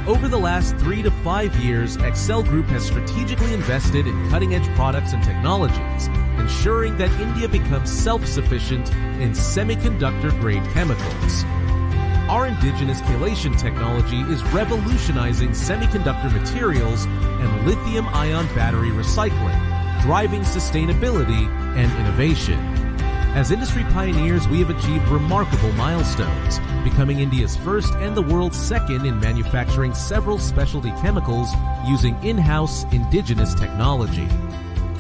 Over the last 3 to 5 years, Excel Group has strategically invested in cutting-edge products and technologies, ensuring that India becomes self-sufficient in semiconductor-grade chemicals. Our indigenous chelation technology is revolutionizing semiconductor materials and lithium-ion battery recycling, driving sustainability and innovation. As industry pioneers, we have achieved remarkable milestones, becoming India's first and the world's second in manufacturing several specialty chemicals using in-house indigenous technology.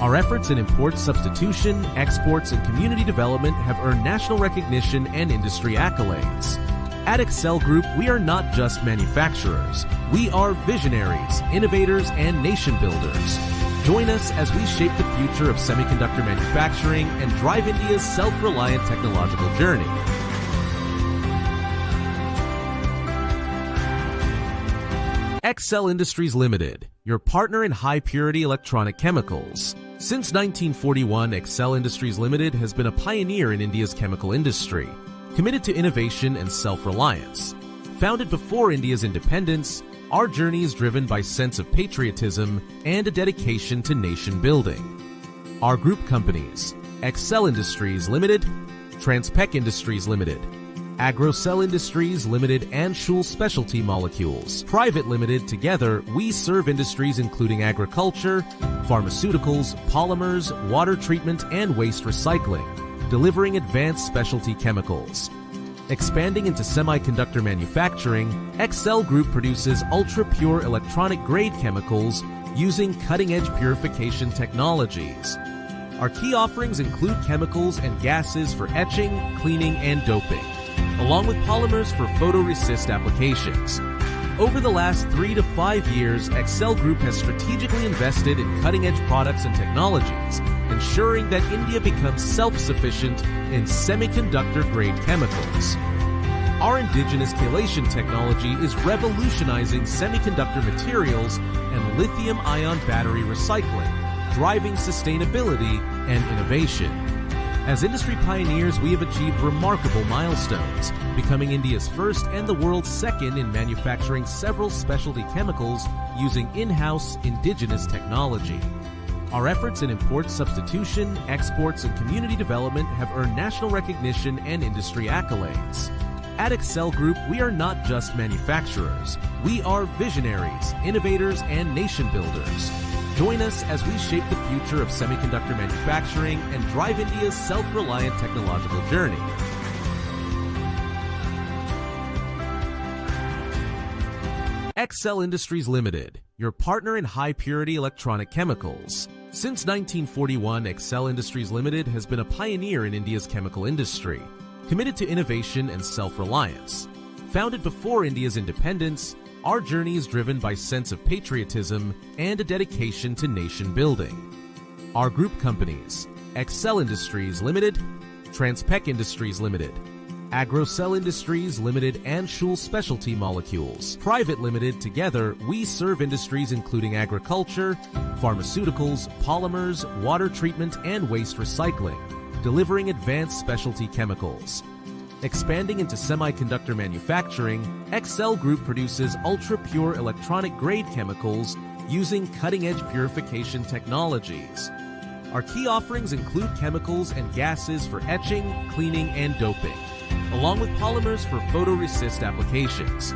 Our efforts in import substitution, exports, and community development have earned national recognition and industry accolades. At Excel Group, we are not just manufacturers. We are visionaries, innovators, and nation builders. Join us as we shape the future of semiconductor manufacturing and drive India's self-reliant technological journey. Excel Industries Limited, your partner in high-purity electronic chemicals. Since 1941, Excel Industries Limited has been a pioneer in India's chemical industry, committed to innovation and self-reliance. Founded before India's independence, our journey is driven by a sense of patriotism and a dedication to nation building. Our group companies, Excel Industries Limited, Transpec Industries Limited, Agrocell Industries Limited, and Schul Specialty Molecules Private Limited, together we serve industries including agriculture, pharmaceuticals, polymers, water treatment, and waste recycling, delivering advanced specialty chemicals. Expanding into semiconductor manufacturing, Excel Group produces ultra-pure electronic-grade chemicals using cutting-edge purification technologies. Our key offerings include chemicals and gases for etching, cleaning, and doping, along with polymers for photoresist applications. Over the last 3 to 5 years, Excel Group has strategically invested in cutting-edge products and technologies, ensuring that India becomes self-sufficient in semiconductor-grade chemicals. Our indigenous chelation technology is revolutionizing semiconductor materials and lithium-ion battery recycling, driving sustainability and innovation. As industry pioneers, we have achieved remarkable milestones, becoming India's first and the world's second in manufacturing several specialty chemicals using in-house indigenous technology. Our efforts in import substitution, exports, and community development have earned national recognition and industry accolades. At Excel Group, we are not just manufacturers. We are visionaries, innovators, and nation builders. Join us as we shape the future of semiconductor manufacturing and drive India's self-reliant technological journey. Excel Industries Limited, your partner in high-purity electronic chemicals. Since 1941, Excel Industries Limited has been a pioneer in India's chemical industry, committed to innovation and self-reliance. Founded before India's independence, our journey is driven by a sense of patriotism and a dedication to nation building. Our group companies, Excel Industries Limited, Transpec Industries Limited, Agrocell Industries Limited, and Schul Specialty Molecules Private Limited, together we serve industries including agriculture, pharmaceuticals, polymers, water treatment, and waste recycling, delivering advanced specialty chemicals. Expanding into semiconductor manufacturing, Excel Group produces ultra-pure electronic-grade chemicals using cutting-edge purification technologies. Our key offerings include chemicals and gases for etching, cleaning, and doping, along with polymers for photoresist applications.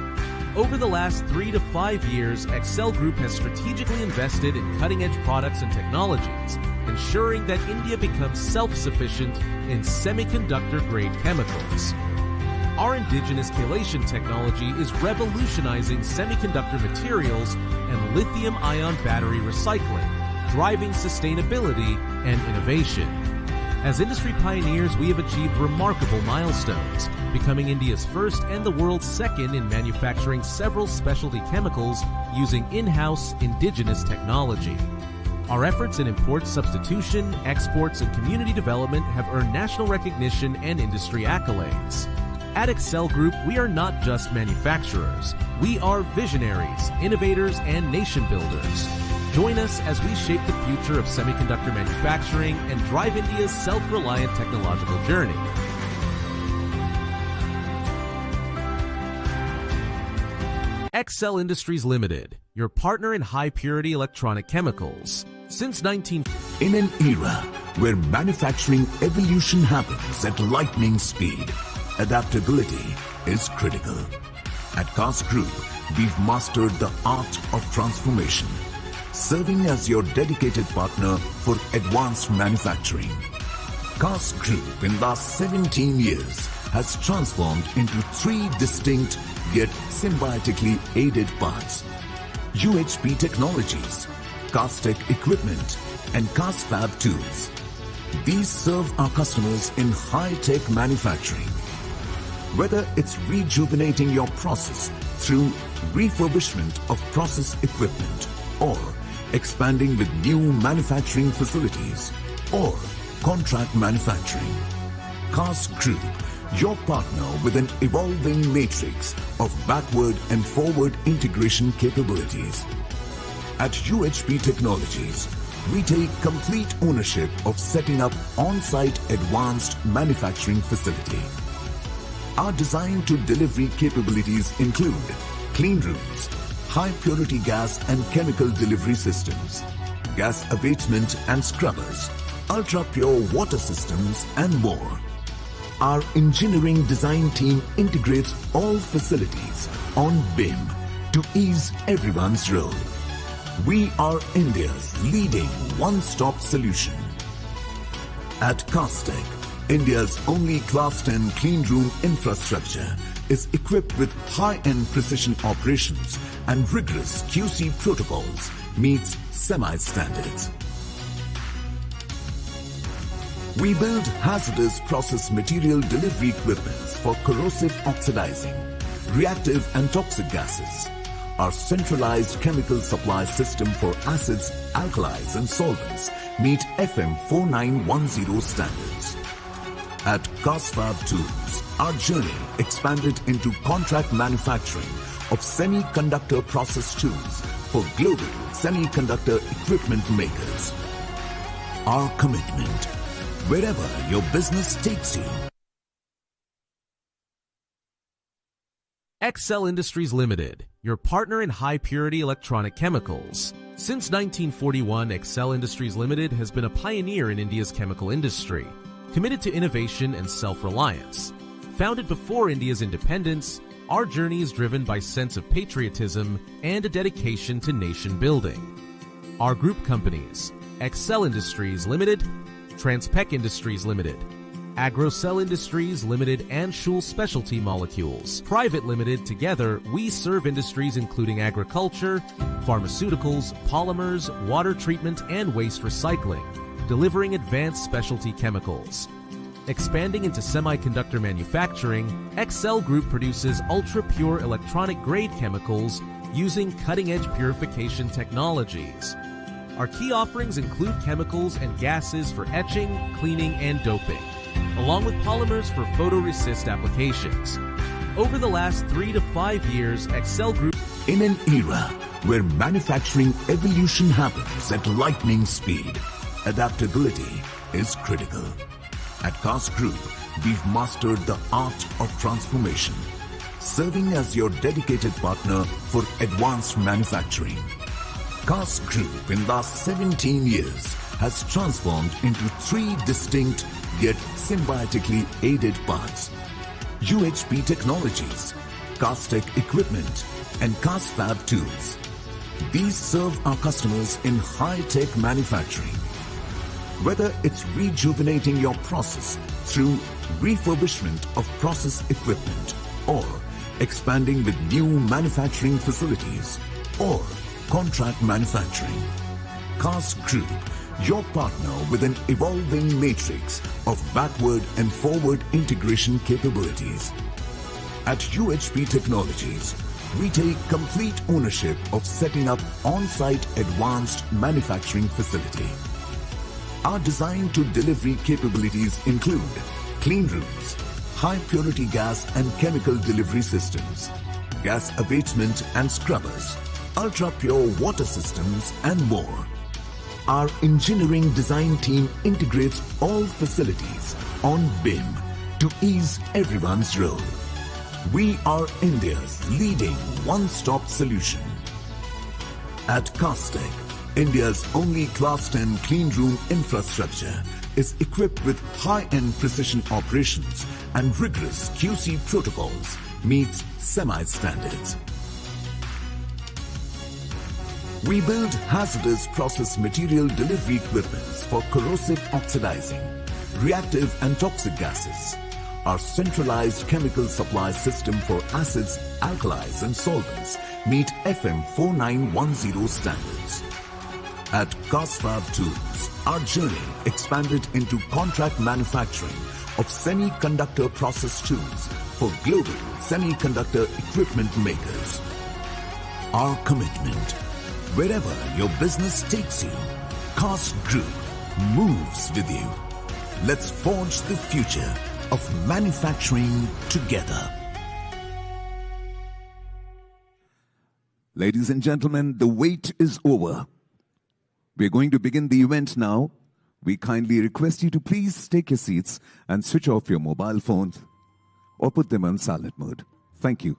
Over the last 3 to 5 years, Excel Group has strategically invested in cutting-edge products and technologies, ensuring that India becomes self-sufficient in semiconductor-grade chemicals. Our indigenous chelation technology is revolutionizing semiconductor materials and lithium-ion battery recycling, driving sustainability and innovation. As industry pioneers, we have achieved remarkable milestones, becoming India's first and the world's second in manufacturing several specialty chemicals using in-house indigenous technology. Our efforts in import substitution, exports, and community development have earned national recognition and industry accolades. At Excel Group, we are not just manufacturers. We are visionaries, innovators, and nation builders. Join us as we shape the future of semiconductor manufacturing and drive India's self-reliant technological journey. XCell Industries Limited, your partner in high-purity electronic chemicals. Since 19... In an era where manufacturing evolution happens at lightning speed, adaptability is critical. At CAST Group, we've mastered the art of transformation, serving as your dedicated partner for advanced manufacturing. CAST Group in the last 17 years has transformed into three distinct yet symbiotically aided parts: UHP Technologies, CASTech Equipment, and CAST Fab Tools. These serve our customers in high-tech manufacturing. Whether it's rejuvenating your process through refurbishment of process equipment, or expanding with new manufacturing facilities, or contract manufacturing, CAST Group, your partner with an evolving matrix of backward and forward integration capabilities. At UHP Technologies, we take complete ownership of setting up on-site advanced manufacturing facility. Our design to delivery capabilities include clean rooms, high purity gas and chemical delivery systems, gas abatement and scrubbers, ultra pure water systems, and more. Our engineering design team integrates all facilities on BIM to ease everyone's role. We are India's leading one-stop solution. At CASTech, India's only Class 10 clean room infrastructure is equipped with high-end precision operations and rigorous QC protocols, meets SEMI standards. We build hazardous process material delivery equipments for corrosive oxidizing, reactive and toxic gases. Our centralized chemical supply system for acids, alkalis and solvents meet FM 4910 standards. At CAST Fab Tools, our journey expanded into contract manufacturing of semiconductor process tools for global semiconductor equipment makers. Our commitment, wherever your business takes you. XCell Industries Limited, your partner in high-purity electronic chemicals. Since 1941, XCell Industries Limited has been a pioneer in India's chemical industry, committed to innovation and self-reliance. Founded before India's independence, our journey is driven by a sense of patriotism and a dedication to nation building. Our group companies, XCell Industries Limited, Transpec Industries Limited, Agrocell Industries Limited, and Schul Specialty Molecules Private Limited. Together, we serve industries including agriculture, pharmaceuticals, polymers, water treatment, and waste recycling, delivering advanced specialty chemicals. Expanding into semiconductor manufacturing, XCell Group produces ultra-pure electronic-grade chemicals using cutting-edge purification technologies. Our key offerings include chemicals and gases for etching, cleaning, and doping, along with polymers for photoresist applications. Over the last 3 to 5 years, XCell Group... In an era where manufacturing evolution happens at lightning speed, adaptability is critical. At CAST Group, we've mastered the art of transformation, serving as your dedicated partner for advanced manufacturing. CAST Group in the last 17 years has transformed into three distinct yet symbiotically aided parts: UHP Technologies, CASTech Equipment, and CAST Fab Tools. These serve our customers in high-tech manufacturing. Whether it's rejuvenating your process through refurbishment of process equipment, or expanding with new manufacturing facilities, or contract manufacturing, CAST Group, your partner with an evolving matrix of backward and forward integration capabilities. At UHP Technologies, we take complete ownership of setting up on-site advanced manufacturing facility. Our design to delivery capabilities include clean rooms, high purity gas and chemical delivery systems, gas abatement and scrubbers, ultra pure water systems, and more. Our engineering design team integrates all facilities on BIM to ease everyone's role. We are India's leading one-stop solution. At CeNSE, India's only Class 10 clean room infrastructure is equipped with high-end precision operations and rigorous QC protocols, meets SEMI standards. We build hazardous process material delivery equipments for corrosive oxidizing, reactive and toxic gases. Our centralized chemical supply system for acids, alkalis and solvents meet FM 4910 standards. At CASFAB Tools, our journey expanded into contract manufacturing of semiconductor process tools for global semiconductor equipment makers. Our commitment, wherever your business takes you, CAST Group moves with you. Let's forge the future of manufacturing together. Ladies and gentlemen, the wait is over. We're going to begin the event now. We kindly request you to please take your seats and switch off your mobile phones or put them on silent mode. Thank you.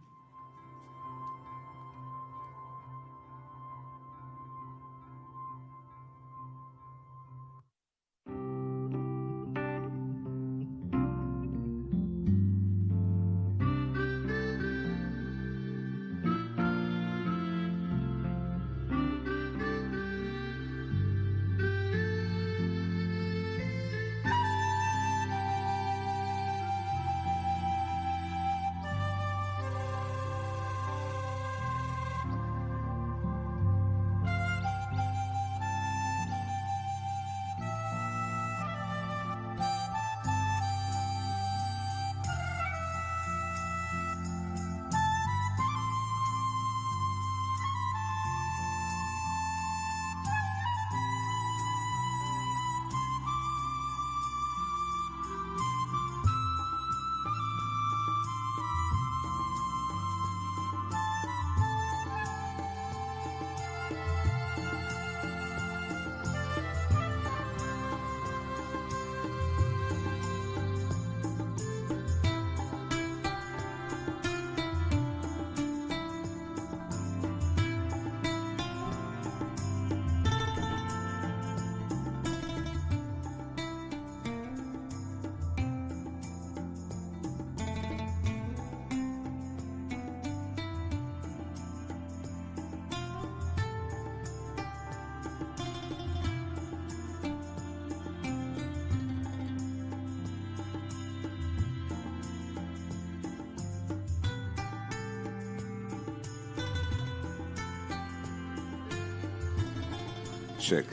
Check.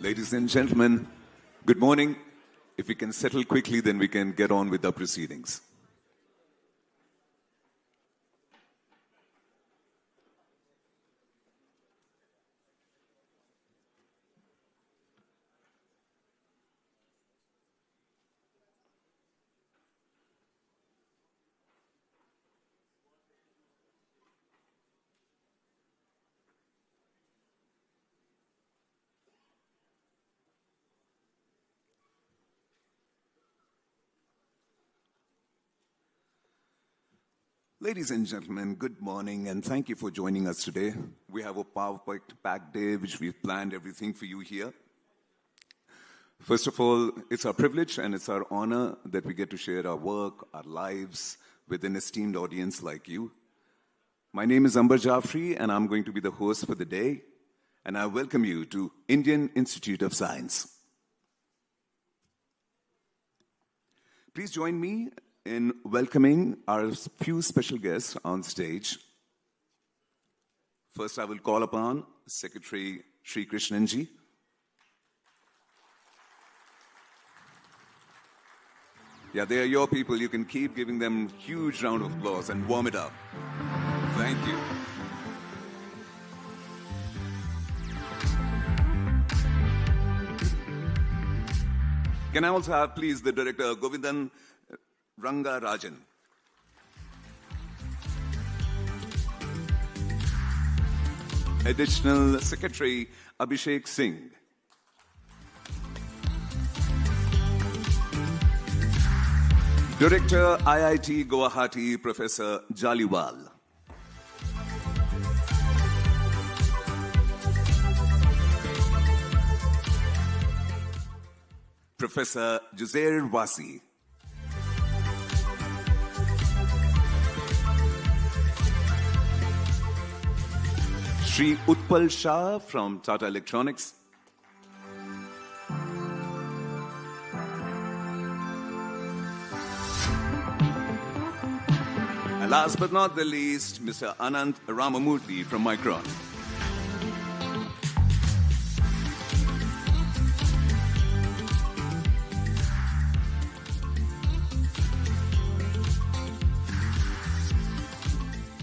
Ladies and gentlemen, good morning. If we can settle quickly, then we can get on with the proceedings. Ladies and gentlemen, good morning and thank you for joining us today. We have a power-packed day which we've planned everything for you here. First of all, it's our privilege and it's our honor that we get to share our work, our lives with an esteemed audience like you. My name is Ambar Jaffrey and I'm going to be the host for the day, and I welcome you to Indian Institute of Science. Please join me in welcoming our few special guests on stage. First, I will call upon Secretary Sri Krishnanji. Yeah, they are your people. You can keep giving them a huge round of applause and warm it up. Thank you. Can I also have, please, the Director, Govindan Ranga Rajan. Additional Secretary Abhishek Singh. Director, IIT Guwahati, Professor Jaliwal. Professor Juzair Wasi. Shri Utpal Shah from Tata Electronics. And last but not the least, Mr. Anant Ramamurthy from Micron.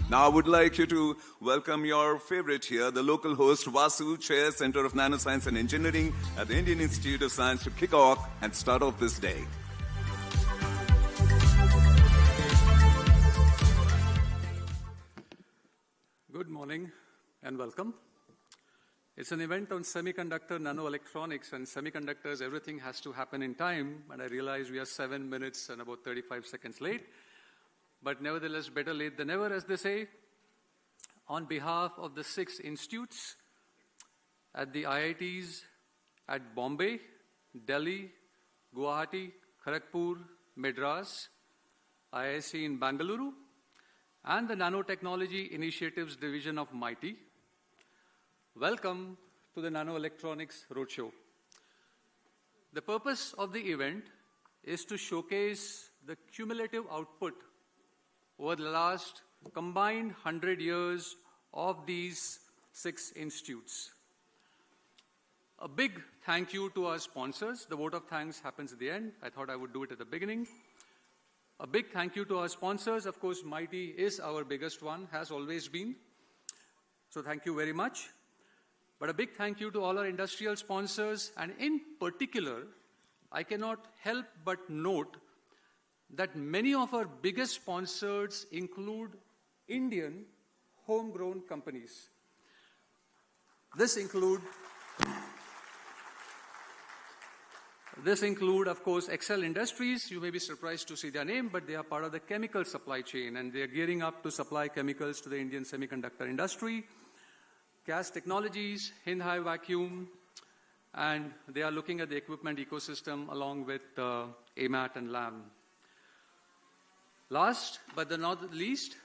Now I would like you to welcome your favorite here, the local host, Vasu, Chair, Center of Nanoscience and Engineering at the Indian Institute of Science, to kick off and start off this day. Good morning and welcome. It's an event on semiconductor nanoelectronics, and semiconductors, everything has to happen in time, and I realize we are 7 minutes and about 35 seconds late. But nevertheless, better late than never, as they say. On behalf of the 6 institutes at the IITs at Bombay, Delhi, Guwahati, Kharagpur, Madras, IISc in Bangalore, and the Nanotechnology Initiatives Division of MIT, welcome to the Nanoelectronics Roadshow. The purpose of the event is to showcase the cumulative output over the last combined 100 years of these 6 institutes. A big thank you to our sponsors. The vote of thanks happens at the end. I thought I would do it at the beginning. A big thank you to our sponsors. Of course, MIT is our biggest one, has always been. So thank you very much. But a big thank you to all our industrial sponsors, and in particular, I cannot help but note that many of our biggest sponsors include Indian homegrown companies. This include, of course, Excel Industries. You may be surprised to see their name, but they are part of the chemical supply chain, and they are gearing up to supply chemicals to the Indian semiconductor industry. CAS Technologies, Hindhai Vacuum, and they are looking at the equipment ecosystem along with AMAT and LAM. Last but not least,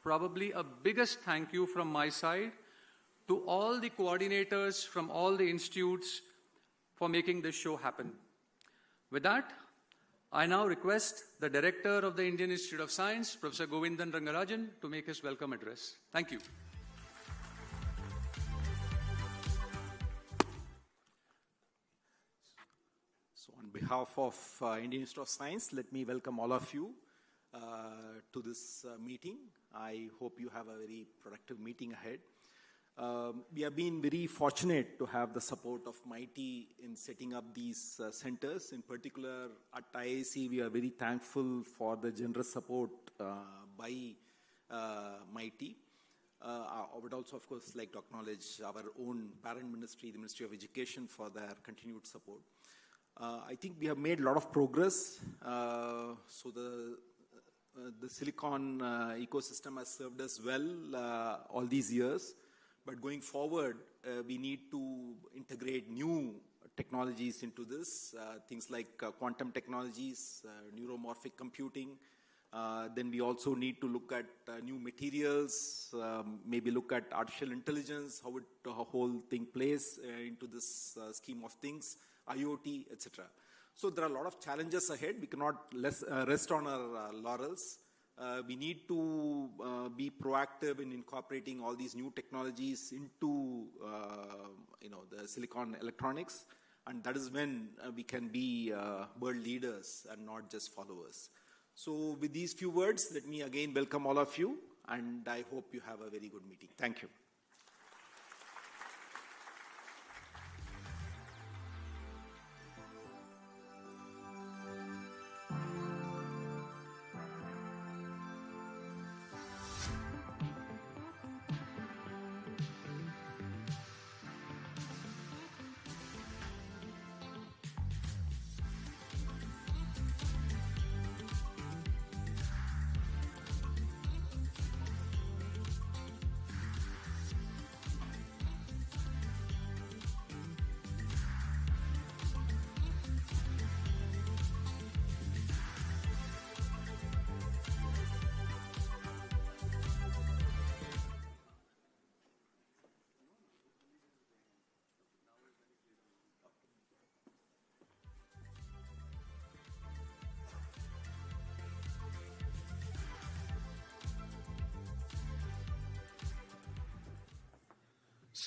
probably a biggest thank you from my side to all the coordinators from all the institutes for making this show happen. With that, I now request the Director of the Indian Institute of Science, Professor Govindan Rangarajan, to make his welcome address. Thank you. So on behalf of Indian Institute of Science, let me welcome all of you to this meeting. I hope you have a very productive meeting ahead. We have been very fortunate to have the support of MIT in setting up these centers. In particular, at IISc, we are very thankful for the generous support by MIT. I would also, of course, like to acknowledge our own parent ministry, the Ministry of Education, for their continued support. I think we have made a lot of progress. So the silicon ecosystem has served us well all these years. But going forward, we need to integrate new technologies into this, things like quantum technologies, neuromorphic computing. Then we also need to look at new materials, maybe look at artificial intelligence, how the whole thing plays into this scheme of things, IoT, etc. So there are a lot of challenges ahead. We cannot rest on our laurels. We need to be proactive in incorporating all these new technologies into the silicon electronics, and that is when we can be world leaders and not just followers. So with these few words, let me again welcome all of you, and I hope you have a very good meeting. Thank you.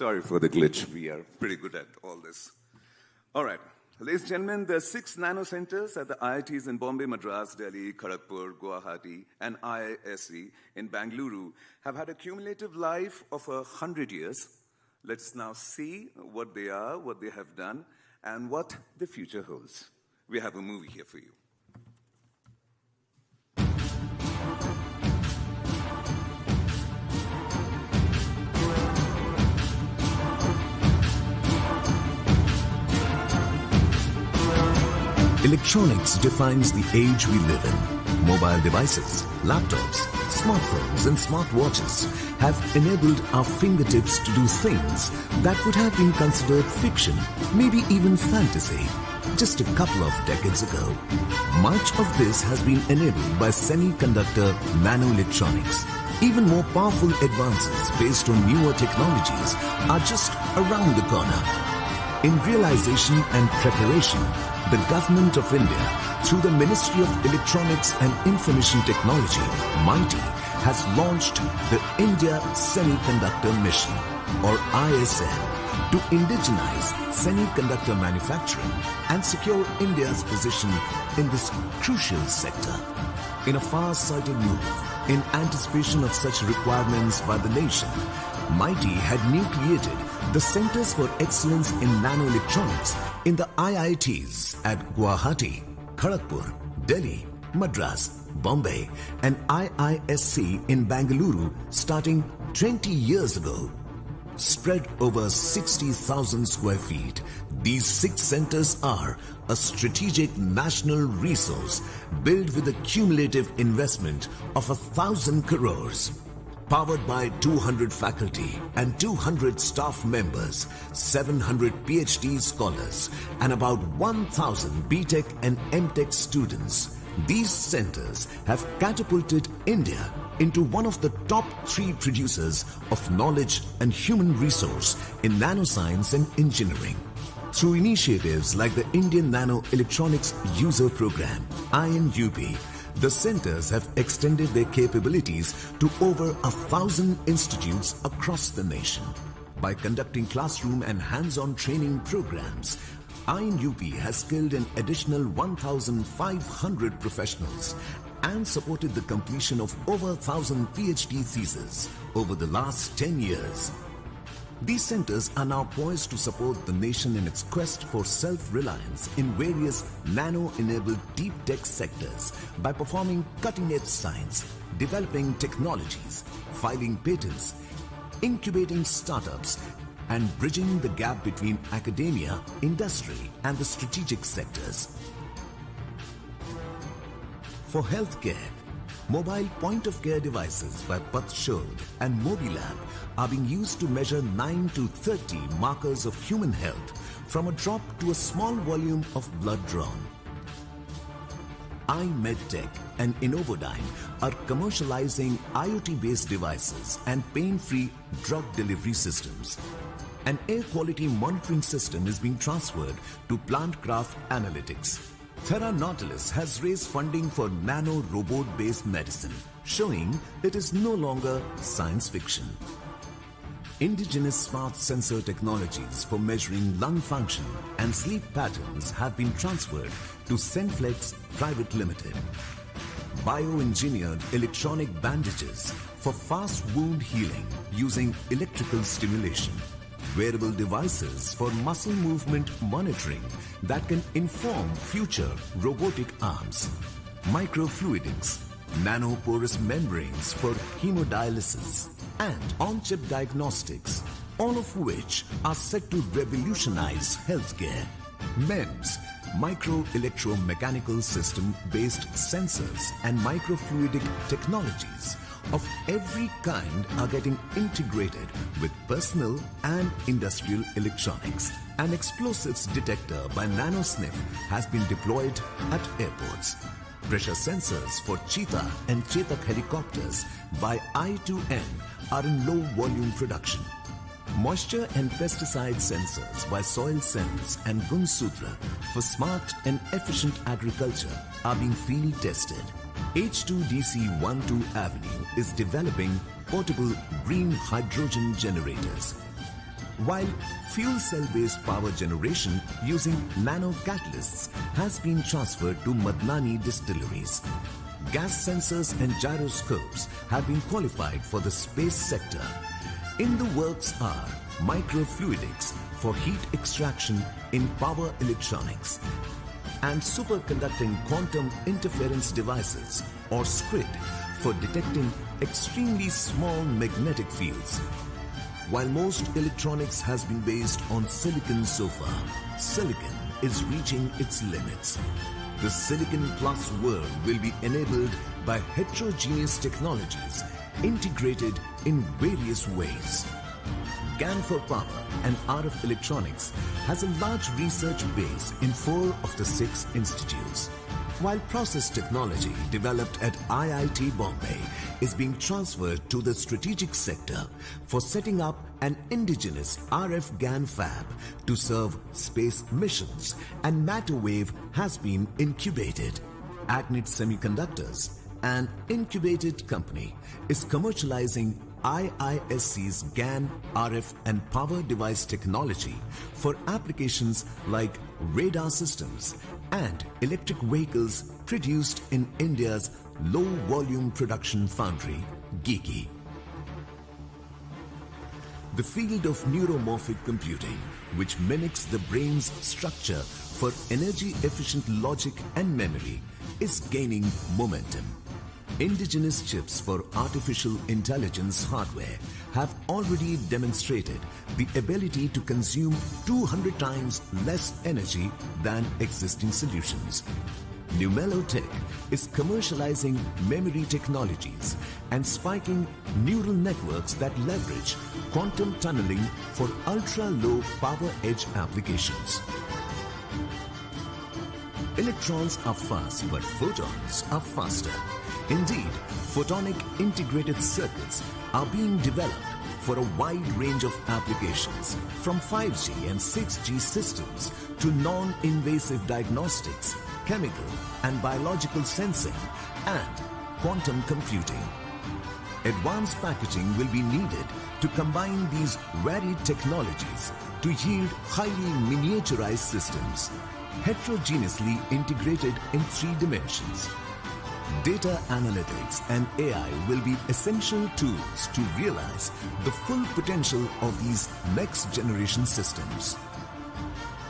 Sorry for the glitch. We are pretty good at all this. All right. Ladies and gentlemen, there are 6 nano centers at the IITs in Bombay, Madras, Delhi, Kharagpur, Guwahati, and IISc in Bangalore have had a cumulative life of 100 years. Let's now see what they are, what they have done, and what the future holds. We have a movie here for you. Electronics defines the age we live in. Mobile devices, laptops, smartphones and smartwatches have enabled our fingertips to do things that would have been considered fiction, maybe even fantasy, just a couple of decades ago. Much of this has been enabled by semiconductor nanoelectronics. Even more powerful advances based on newer technologies are just around the corner. In realization and preparation, the Government of India, through the Ministry of Electronics and Information Technology, MITI, has launched the India Semiconductor Mission, or ISM, to indigenize semiconductor manufacturing and secure India's position in this crucial sector. In a far-sighted move, in anticipation of such requirements by the nation, MITI had nucleated the Centers for Excellence in Nanoelectronics in the IITs at Guwahati, Kharagpur, Delhi, Madras, Bombay, and IISc in Bangalore starting 20 years ago. Spread over 60,000 square feet, these 6 centers are a strategic national resource built with a cumulative investment of 1,000 crores. Powered by 200 faculty and 200 staff members, 700 PhD scholars, and about 1,000 BTech and MTech students, these centers have catapulted India into one of the top 3 producers of knowledge and human resource in nanoscience and engineering. Through initiatives like the Indian Nano Electronics User Program, INUP, the centers have extended their capabilities to over 1,000 institutes across the nation. By conducting classroom and hands-on training programs, INUP has skilled an additional 1,500 professionals and supported the completion of over 1,000 PhD theses over the last 10 years. These centers are now poised to support the nation in its quest for self-reliance in various nano-enabled deep tech sectors by performing cutting-edge science, developing technologies, filing patents, incubating startups, and bridging the gap between academia, industry, and the strategic sectors. For healthcare, mobile point-of-care devices by Pathshod and Mobilab are being used to measure 9 to 30 markers of human health from a drop to a small volume of blood drawn. iMedTech and Innovodyne are commercializing IoT-based devices and pain-free drug delivery systems. An air quality monitoring system is being transferred to Plantcraft Analytics. Terra Nautilus has raised funding for nano robot-based medicine, showing it is no longer science fiction. Indigenous smart sensor technologies for measuring lung function and sleep patterns have been transferred to Senflex Private Limited. Bioengineered electronic bandages for fast wound healing using electrical stimulation. Wearable devices for muscle movement monitoring that can inform future robotic arms. Microfluidics, nanoporous membranes for hemodialysis, and on-chip diagnostics, all of which are set to revolutionize healthcare. MEMS, micro-electromechanical system-based sensors and microfluidic technologies of every kind are getting integrated with personal and industrial electronics. An explosives detector by NanoSniff has been deployed at airports. Pressure sensors for Cheetah and Chetak helicopters by I2N are in low volume production. Moisture and pesticide sensors by SoilSense and Gunsutra for smart and efficient agriculture are being field tested. H2DC12 Avenue is developing portable green hydrogen generators. while fuel cell-based power generation using nano catalysts has been transferred to Madnani distilleries. Gas sensors and gyroscopes have been qualified for the space sector. In the works are microfluidics for heat extraction in power electronics and superconducting quantum interference devices or SCRID for detecting extremely small magnetic fields. While most electronics has been based on silicon so far, silicon is reaching its limits. The Silicon Plus world will be enabled by heterogeneous technologies integrated in various ways. GaN for Power and RF Electronics has a large research base in 4 of the 6 institutes, while process technology developed at IIT Bombay is being transferred to the strategic sector for setting up an indigenous RF GaN fab to serve space missions, and Matter Wave has been incubated. Agnit Semiconductors, an incubated company, is commercializing IISc's GaN, RF and power device technology for applications like radar systems and electric vehicles produced in India's low-volume production foundry, Geeky. The field of neuromorphic computing, which mimics the brain's structure for energy-efficient logic and memory, is gaining momentum. Indigenous chips for artificial intelligence hardware have already demonstrated the ability to consume 200 times less energy than existing solutions. Numelo Tech is commercializing memory technologies and spiking neural networks that leverage quantum tunneling for ultra-low power edge applications. Electrons are fast, but photons are faster. Indeed, photonic integrated circuits are being developed for a wide range of applications, from 5G and 6G systems to non-invasive diagnostics, chemical and biological sensing, and quantum computing. Advanced packaging will be needed to combine these varied technologies to yield highly miniaturized systems, heterogeneously integrated in 3 dimensions. Data analytics and AI will be essential tools to realize the full potential of these next-generation systems.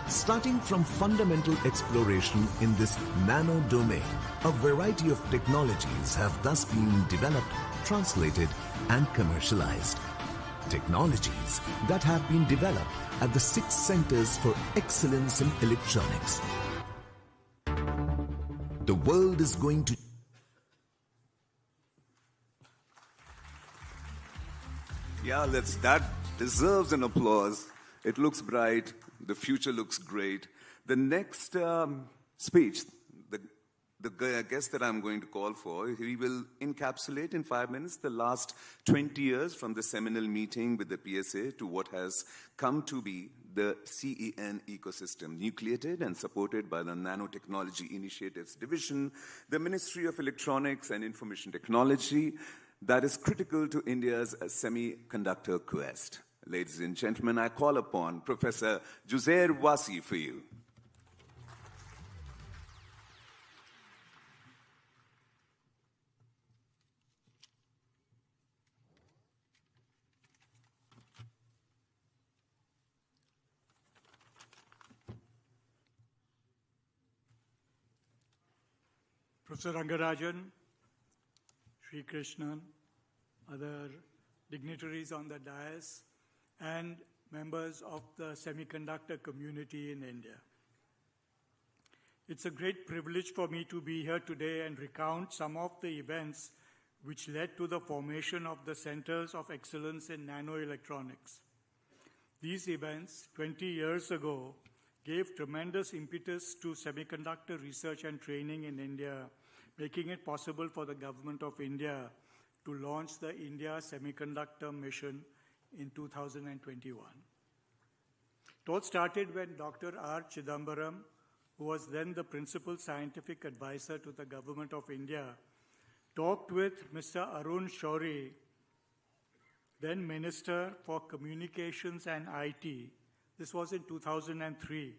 Starting from fundamental exploration in this nano domain, a variety of technologies have thus been developed, translated, and commercialized. Technologies that have been developed at the 6 centers for excellence in electronics. The world is going to Yeah, that deserves an applause. It looks bright. The future looks great. The next speech, the guest that I'm going to call for, he will encapsulate in 5 minutes the last 20 years from the seminal meeting with the PSA to what has come to be the CEN ecosystem, nucleated and supported by the Nanotechnology Initiatives Division, the Ministry of Electronics and Information Technology, that is critical to India's semiconductor quest. Ladies and gentlemen, I call upon Professor Juzair Wasi for you. Professor Rangarajan, Sri Krishnan, other dignitaries on the dais, and members of the semiconductor community in India. It's a great privilege for me to be here today and recount some of the events which led to the formation of the Centers of Excellence in Nanoelectronics. These events, 20 years ago, gave tremendous impetus to semiconductor research and training in India, making it possible for the government of India to launch the India Semiconductor Mission in 2021. It all started when Dr. R. Chidambaram, who was then the principal scientific advisor to the government of India, talked with Mr. Arun Shourie, then Minister for Communications and IT. This was in 2003.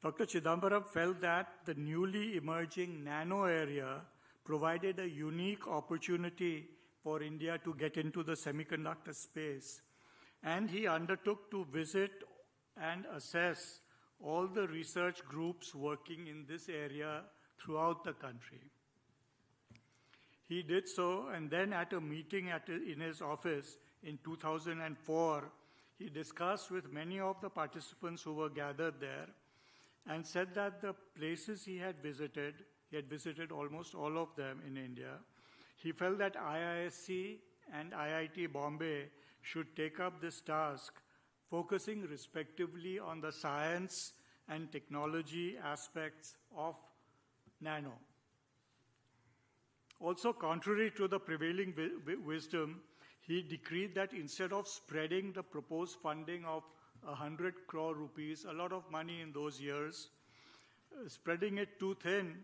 Dr. Chidambaram felt that the newly emerging nano area provided a unique opportunity for India to get into the semiconductor space, and he undertook to visit and assess all the research groups working in this area throughout the country. He did so, and then at a meeting in his office in 2004, he discussed with many of the participants who were gathered there, and said that the places he had visited almost all of them in India, he felt that IISc and IIT Bombay should take up this task, focusing respectively on the science and technology aspects of nano. Also, contrary to the prevailing wisdom, he decreed that instead of spreading the proposed funding of 100 crore rupees, a lot of money in those years, spreading it too thin,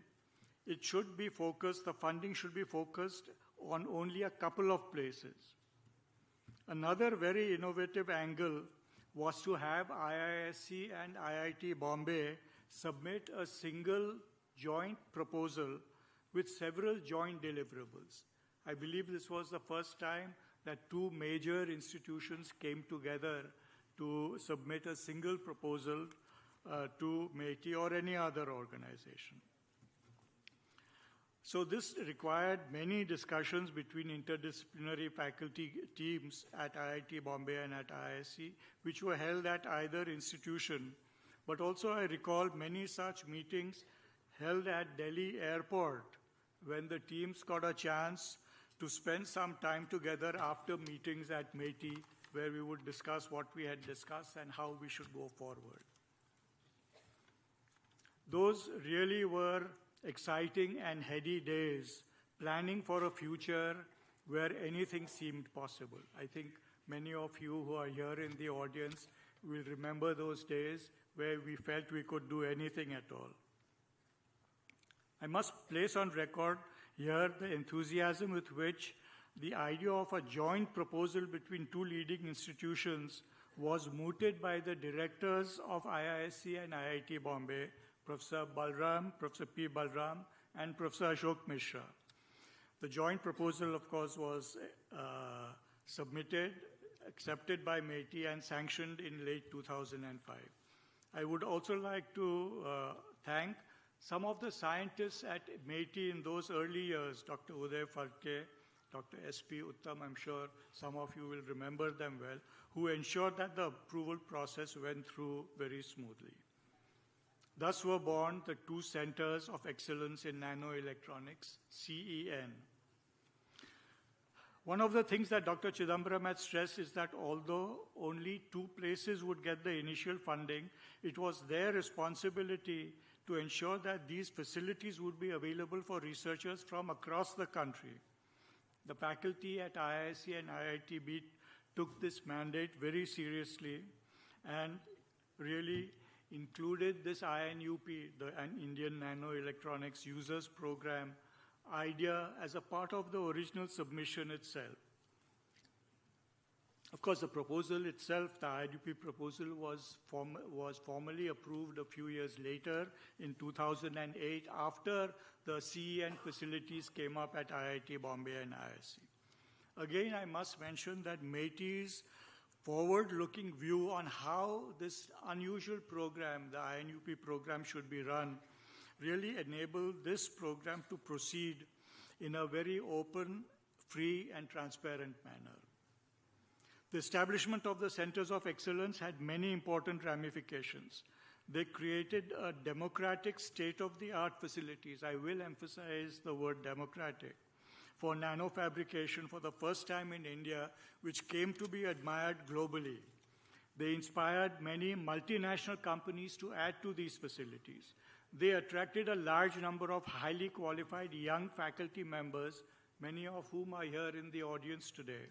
it should be focused, the funding should be focused on only a couple of places. Another very innovative angle was to have IISc and IIT Bombay submit a single joint proposal with several joint deliverables. I believe this was the first time that two major institutions came together to submit a single proposal to MAITI or any other organization. So this required many discussions between interdisciplinary faculty teams at IIT Bombay and at IISc, which were held at either institution. But also I recall many such meetings held at Delhi airport when the teams got a chance to spend some time together after meetings at MAITI, where we would discuss what we had discussed and how we should go forward. Those really were exciting and heady days, planning for a future where anything seemed possible. I think many of you who are here in the audience will remember those days where we felt we could do anything at all. I must place on record here the enthusiasm with which the idea of a joint proposal between two leading institutions was mooted by the directors of IISc and IIT Bombay, Professor P. Balram, and Professor Ashok Mishra. The joint proposal, of course, was submitted, accepted by MAITI, and sanctioned in late 2005. I would also like to thank some of the scientists at MAITI in those early years, Dr. Uday Farke, Dr. S.P. Uttam, I'm sure some of you will remember them well, who ensured that the approval process went through very smoothly. Thus were born the two Centers of Excellence in Nanoelectronics, CEN. One of the things that Dr. Chidambaram had stressed is that although only two places would get the initial funding, it was their responsibility to ensure that these facilities would be available for researchers from across the country. The faculty at IISc and IITB took this mandate very seriously and really included this INUP, the Indian Nanoelectronics Users Program, idea as a part of the original submission itself. Of course, the proposal itself, the INUP proposal, was formally approved a few years later in 2008 after the CEN facilities came up at IIT Bombay and IISc. Again, I must mention that MAITI's forward-looking view on how this unusual program, the INUP program, should be run, really enabled this program to proceed in a very open, free, and transparent manner. The establishment of the Centers of Excellence had many important ramifications. They created a democratic state-of-the-art facilities. I will emphasize the word democratic, for nanofabrication for the first time in India, which came to be admired globally. They inspired many multinational companies to add to these facilities. They attracted a large number of highly qualified young faculty members, many of whom are here in the audience today.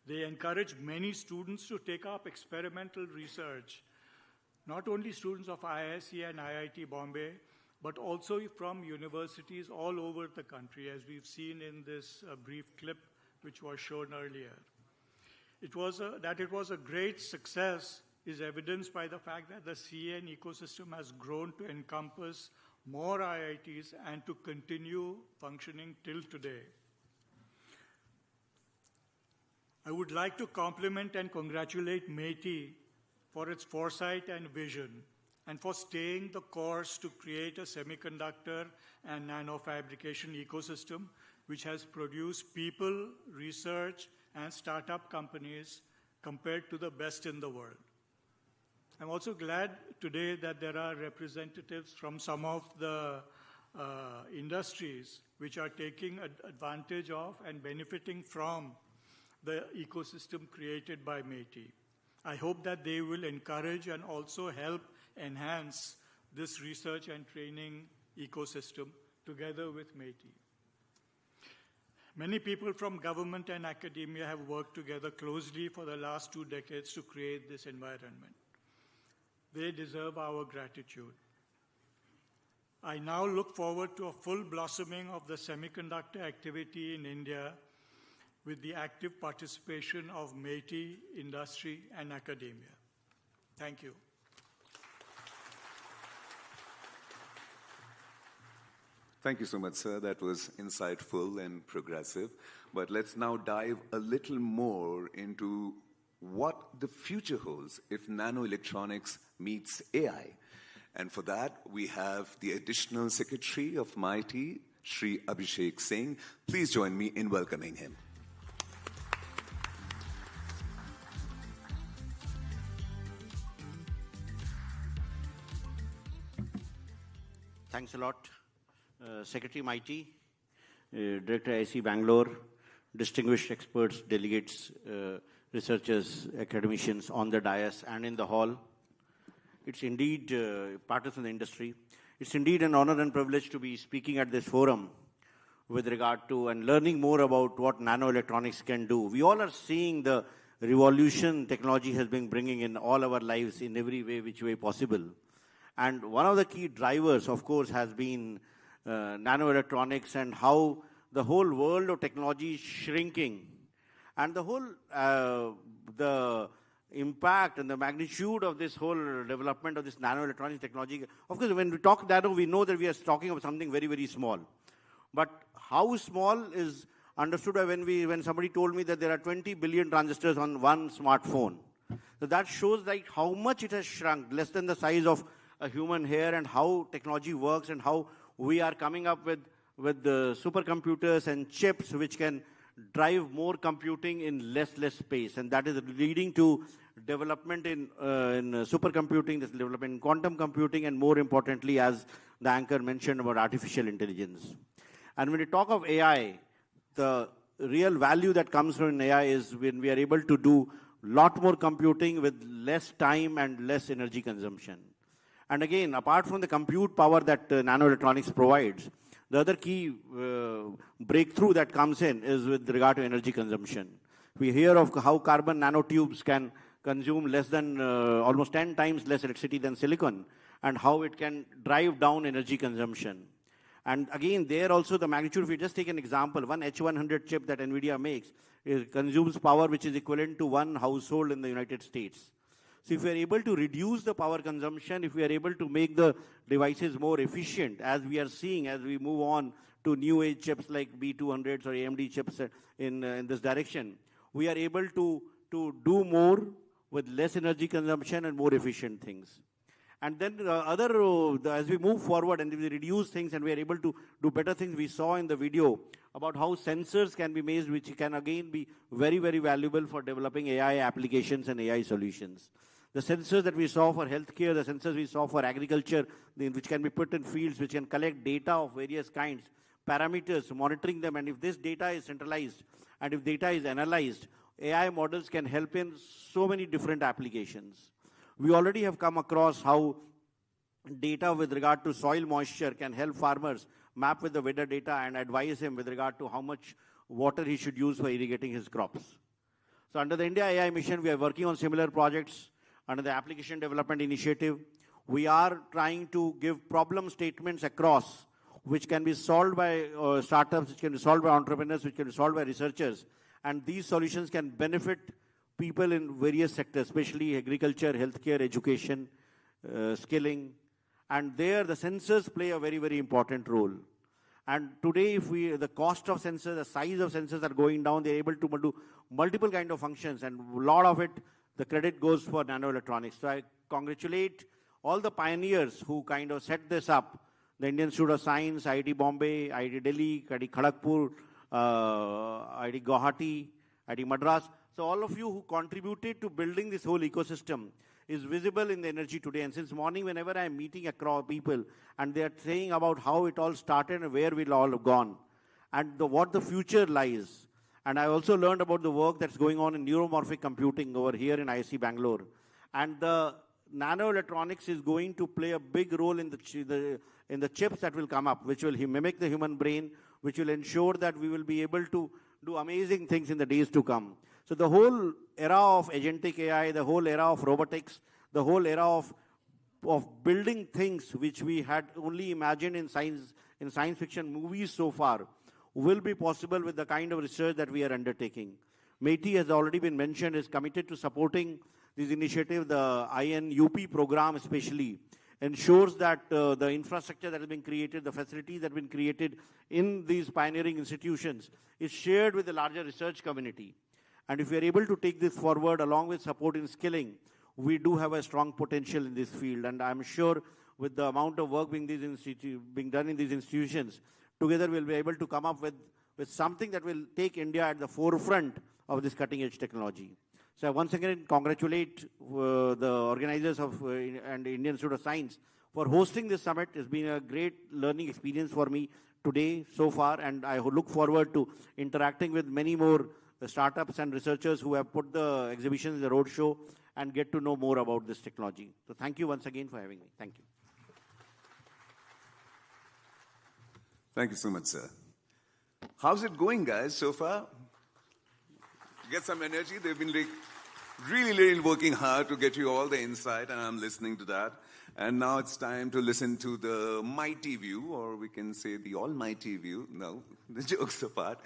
They encouraged many students to take up experimental research, not only students of IISc and IIT Bombay, but also from universities all over the country, as we've seen in this brief clip which was shown earlier. That it was a great success is evidenced by the fact that the CEN ecosystem has grown to encompass more IITs and to continue functioning till today. I would like to compliment and congratulate MeitY for its foresight and vision, and for staying the course to create a semiconductor and nanofabrication ecosystem which has produced people, research, and startup companies compared to the best in the world. I'm also glad today that there are representatives from some of the industries which are taking advantage of and benefiting from the ecosystem created by MeitY. I hope that they will encourage and also help enhance this research and training ecosystem together with MeitY. Many people from government and academia have worked together closely for the last 2 decades to create this environment. They deserve our gratitude. I now look forward to a full blossoming of the semiconductor activity in India with the active participation of MeitY, industry, and academia. Thank you. Thank you so much, sir. That was insightful and progressive. But let's now dive a little more into what the future holds if nanoelectronics meets AI. And for that, we have the Additional Secretary of MeitY, Shri Abhishek Singh. Please join me in welcoming him. Thanks a lot. Secretary MeitY, Director IISc Bangalore, distinguished experts, delegates, researchers, academicians on the dais and in the hall. It's indeed, partners in the industry, it's indeed an honor and privilege to be speaking at this forum with regard to and learning more about what nanoelectronics can do. We all are seeing the revolution technology has been bringing in all our lives in every way, which way possible. And one of the key drivers, of course, has been nanoelectronics and how the whole world of technology is shrinking. And the whole, the impact and the magnitude of this whole development of this nanoelectronics technology. Of course, when we talk nano, we know that we are talking about something very, very small. But how small is understood when somebody told me that there are 20 billion transistors on one smartphone. So that shows like how much it has shrunk, less than the size of a human hair, and how technology works and how we are coming up with the supercomputers and chips which can drive more computing in less space. And that is leading to development in supercomputing, this development in quantum computing, and more importantly, as the anchor mentioned, about artificial intelligence. And when we talk of AI, the real value that comes from AI is when we are able to do lot more computing with less time and less energy consumption. And again, apart from the compute power that nanoelectronics provides, the other key breakthrough that comes in is with regard to energy consumption. We hear of how carbon nanotubes can consume less than, almost 10 times less electricity than silicon, and how it can drive down energy consumption. And again, there also the magnitude, if we just take an example, one H100 chip that NVIDIA makes, consumes power which is equivalent to one household in the United States. So if we are able to reduce the power consumption, if we are able to make the devices more efficient, as we are seeing as we move on to new age chips like B200s or AMD chips in this direction, we are able to do more with less energy consumption and more efficient things. And then as we move forward and we reduce things and we are able to do better things, we saw in the video about how sensors can be made, which can again be very, very valuable for developing AI applications and AI solutions. The sensors that we saw for healthcare, the sensors we saw for agriculture, which can be put in fields, which can collect data of various kinds, parameters, monitoring them, and if this data is centralized and if data is analyzed, AI models can help in so many different applications. We already have come across how data with regard to soil moisture can help farmers map with the weather data and advise him with regard to how much water he should use for irrigating his crops. So under the India AI mission, we are working on similar projects. Under the Application Development Initiative, we are trying to give problem statements across which can be solved by startups, which can be solved by entrepreneurs, which can be solved by researchers, And these solutions can benefit people in various sectors, especially agriculture, healthcare, education, skilling. And there the sensors play a very, very important role. And today, if the cost of sensors, the size of sensors are going down, they're able to do multiple kind of functions, and a lot of it, the credit goes for nanoelectronics. So I congratulate all the pioneers who kind of set this up, the Indian Institute of Science, IIT Bombay, IIT Delhi, IIT Kharagpur, IIT Guwahati, IIT Madras. So all of you who contributed to building this whole ecosystem is visible in the energy today. And since morning, whenever I'm meeting across people, and they are saying about how it all started and where we'll all have gone, and what the future lies. And I also learned about the work that's going on in neuromorphic computing over here in IISc Bangalore. And the nanoelectronics is going to play a big role in the chips that will come up, which will mimic the human brain, which will ensure that we will be able to do amazing things in the days to come. So the whole era of agentic AI, the whole era of robotics, the whole era of building things which we had only imagined in science fiction movies so far, will be possible with the kind of research that we are undertaking. MeitY has already been mentioned, is committed to supporting this initiative. The INUP program especially ensures that the infrastructure that has been created, the facilities that have been created in these pioneering institutions is shared with the larger research community. And if we are able to take this forward along with support in skilling, we do have a strong potential in this field. And I'm sure with the amount of work being done in these institutions, together we'll be able to come up with something that will take India at the forefront of this cutting edge technology. So I once again congratulate the organizers of and the Indian Institute of Science for hosting this summit. It's been a great learning experience for me today so far, and I look forward to interacting with many more startups and researchers who have put the exhibitions in the roadshow and get to know more about this technology. So thank you once again for having me. Thank you. Thank you so much, sir. How's it going, guys, so far? Get some energy. They've been really working hard to get you all the insight, and I'm listening to that. And now it's time to listen to the mighty view, or we can say the almighty view. No, the jokes apart.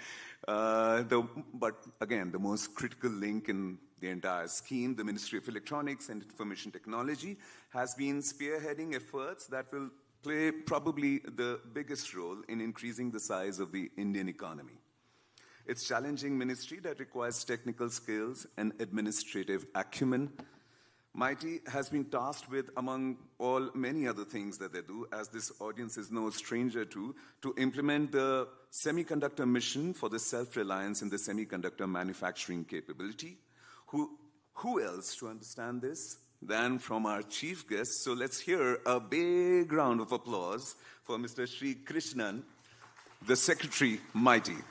But again, the most critical link in the entire scheme, the Ministry of Electronics and Information Technology, has been spearheading efforts that will play probably the biggest role in increasing the size of the Indian economy. It's a challenging ministry that requires technical skills and administrative acumen. MeitY has been tasked with, among all many other things that they do, as this audience is no stranger to implement the semiconductor mission for the self-reliance in the semiconductor manufacturing capability. Who else to understand this than from our chief guest? So let's hear a big round of applause for Mr. Sri Krishnan, the Secretary, MeitY.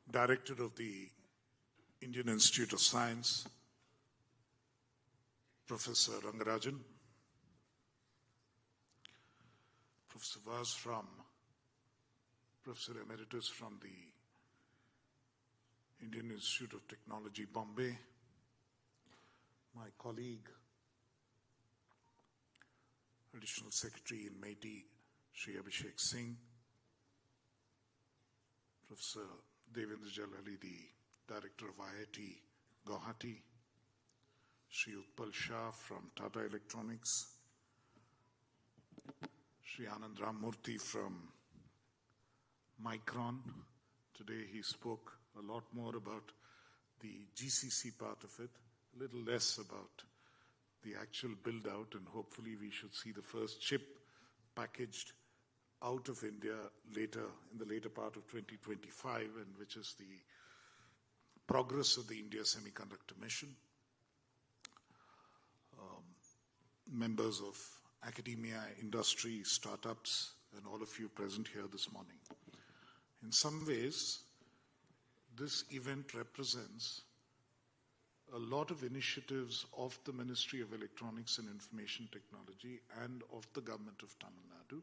Director of the Indian Institute of Science, Professor Rangarajan, Professor Vaz Professor Emeritus from the Indian Institute of Technology, Bombay, my colleague, Additional Secretary in MeitY, Sri Abhishek Singh, Professor Devendra Jalali, the Director of IIT Guwahati, Sri Utpal Shah from Tata Electronics, Sri Anand Ramurthy from Micron. Today he spoke a lot more about the GCC part of it, a little less about the actual build-out, and hopefully we should see the first chip packaged out of India in the later part of 2025, and which is the progress of the India Semiconductor mission. Members of academia, industry, startups, and all of you present here this morning. In some ways, this event represents a lot of initiatives of the Ministry of Electronics and Information Technology and of the government of Tamil Nadu,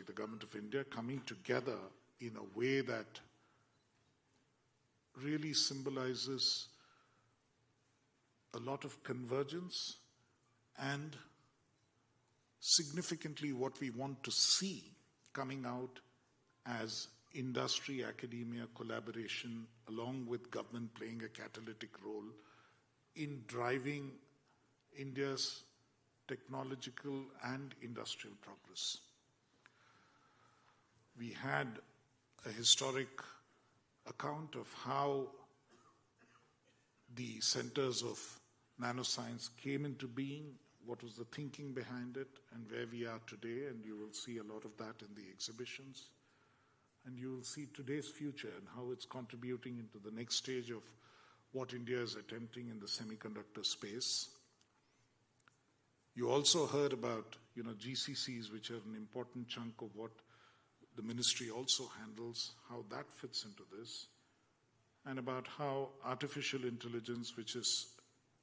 the government of India, coming together in a way that really symbolizes a lot of convergence and significantly what we want to see coming out as industry, academia, collaboration, along with government playing a catalytic role in driving India's technological and industrial progress. We had a historic account of how the centers of nanoscience came into being, what was the thinking behind it, and where we are today, and you will see a lot of that in the exhibitions. And you will see today's future and how it's contributing into the next stage of what India is attempting in the semiconductor space. You also heard about, GCCs, which are an important chunk of what the ministry also handles, how that fits into this, and about how artificial intelligence, which is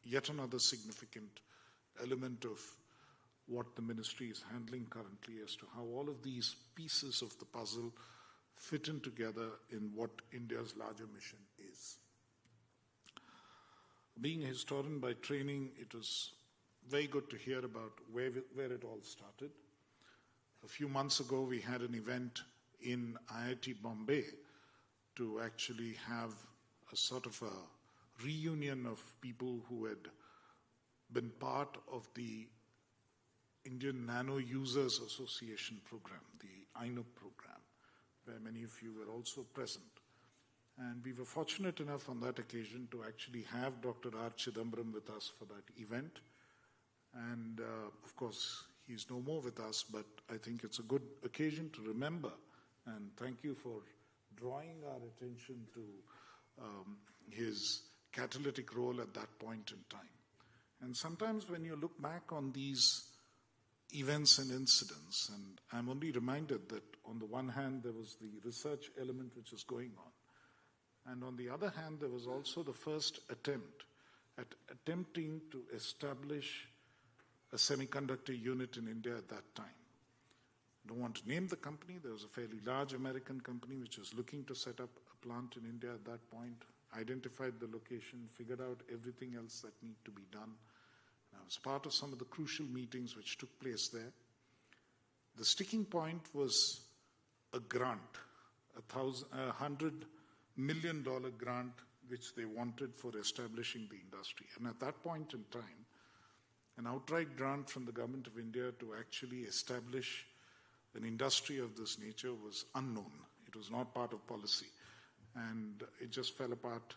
yet another significant element of what the ministry is handling currently, as to how all of these pieces of the puzzle fit in together in what India's larger mission is. Being a historian by training, it was very good to hear about where it all started. A few months ago, we had an event in IIT Bombay to actually have a sort of a reunion of people who had been part of the Indian Nano Users Association program, the INUP program, where many of you were also present. And we were fortunate enough on that occasion to actually have Dr. R. Chidambaram with us for that event. And of course, he's no more with us, but I think it's a good occasion to remember. And thank you for drawing our attention to his catalytic role at that point in time. And sometimes when you look back on these events and incidents, and I'm only reminded that on the one hand, there was the research element which is going on. And on the other hand, there was also the first attempt at attempting to establish a semiconductor unit in India at that time. I don't want to name the company. There was a fairly large American company which was looking to set up a plant in India at that point, identified the location, figured out everything else that needed to be done. And I was part of some of the crucial meetings which took place there. The sticking point was a grant, $100 million grant which they wanted for establishing the industry. And at that point in time, an outright grant from the government of India to actually establish an industry of this nature was unknown. It was not part of policy. And it just fell apart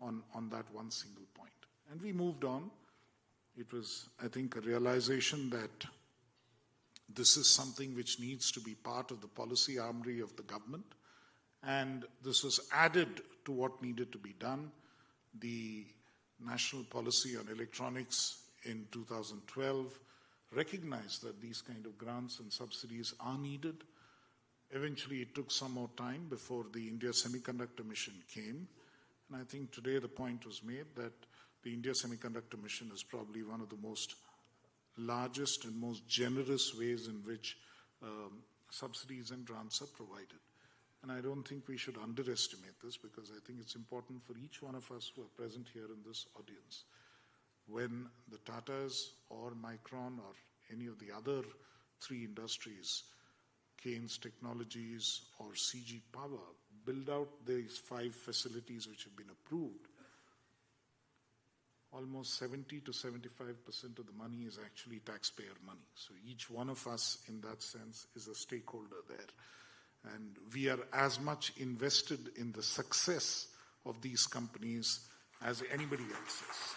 on that one single point. And we moved on. It was, I think, a realization that this is something which needs to be part of the policy armory of the government. And this was added to what needed to be done. The National Policy on Electronics in 2012 recognized that these kind of grants and subsidies are needed. Eventually, it took some more time before the India Semiconductor Mission came. And I think today the point was made that the India Semiconductor Mission is probably one of the most largest and most generous ways in which subsidies and grants are provided. And I don't think we should underestimate this, because I think it's important for each one of us who are present here in this audience. When the Tatas or Micron or any of the other three industries, Keynes Technologies or CG Power, build out these 5 facilities which have been approved, almost 70 to 75% of the money is actually taxpayer money. So each one of us in that sense is a stakeholder there. And we are as much invested in the success of these companies as anybody else is.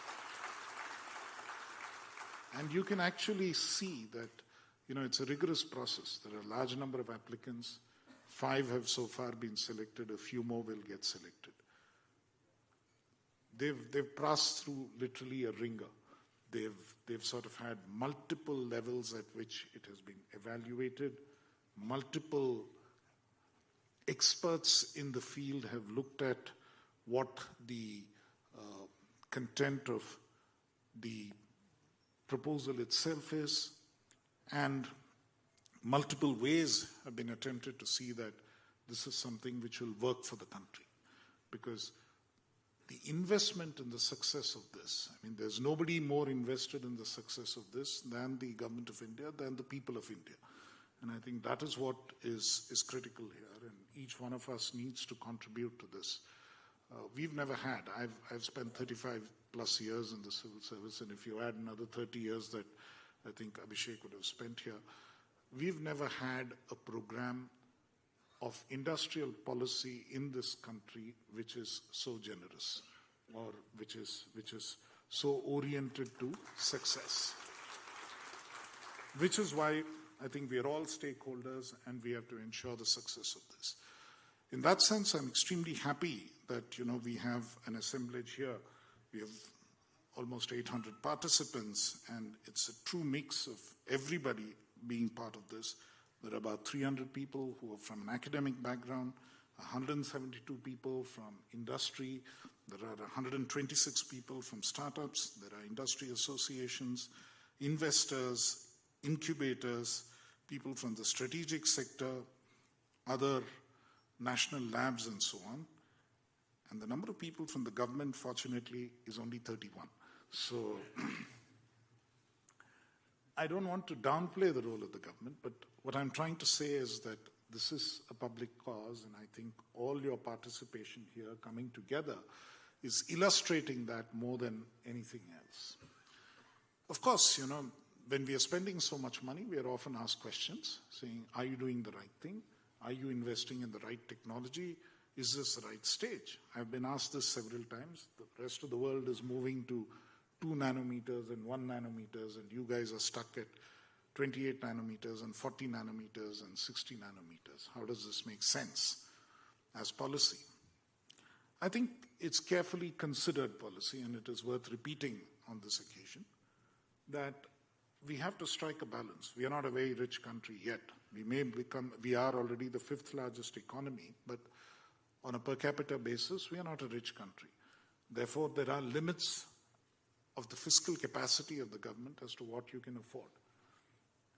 And you can actually see that, it's a rigorous process. There are a large number of applicants. 5 have so far been selected. A few more will get selected. They've passed through literally a ringer. They've sort of had multiple levels at which it has been evaluated. Multiple experts in the field have looked at what the content of the proposal itself is, and multiple ways have been attempted to see that this is something which will work for the country. Because the investment in the success of this. I mean, there's nobody more invested in the success of this than the government of India, than the people of India. And I think that is what is critical here, and each one of us needs to contribute to this. We've never had, I've spent 35 plus years in the civil service, and if you add another 30 years that I think Abhishek would have spent here, we've never had a program of industrial policy in this country which is so generous, or which is so oriented to success. Which is why I think we are all stakeholders and we have to ensure the success of this. In that sense, I'm extremely happy that, we have an assemblage here. We have almost 800 participants, and it's a true mix of everybody being part of this. There are about 300 people who are from an academic background, 172 people from industry, there are 126 people from startups, there are industry associations, investors, incubators, people from the strategic sector, other national labs and so on. And the number of people from the government, fortunately, is only 31. So I don't want to downplay the role of the government, but what I'm trying to say is that this is a public cause, and I think all your participation here coming together is illustrating that more than anything else. Of course, when we are spending so much money, we are often asked questions saying, are you doing the right thing? Are you investing in the right technology? Is this the right stage? I've been asked this several times. The rest of the world is moving to 2 nanometers and 1 nanometers, and you guys are stuck at 28 nanometers and 40 nanometers and 60 nanometers. How does this make sense as policy? I think it's carefully considered policy, and it is worth repeating on this occasion, that we have to strike a balance. We are not a very rich country yet. We are already the 5th largest economy, but on a per capita basis, we are not a rich country. Therefore, there are limits of the fiscal capacity of the government as to what you can afford.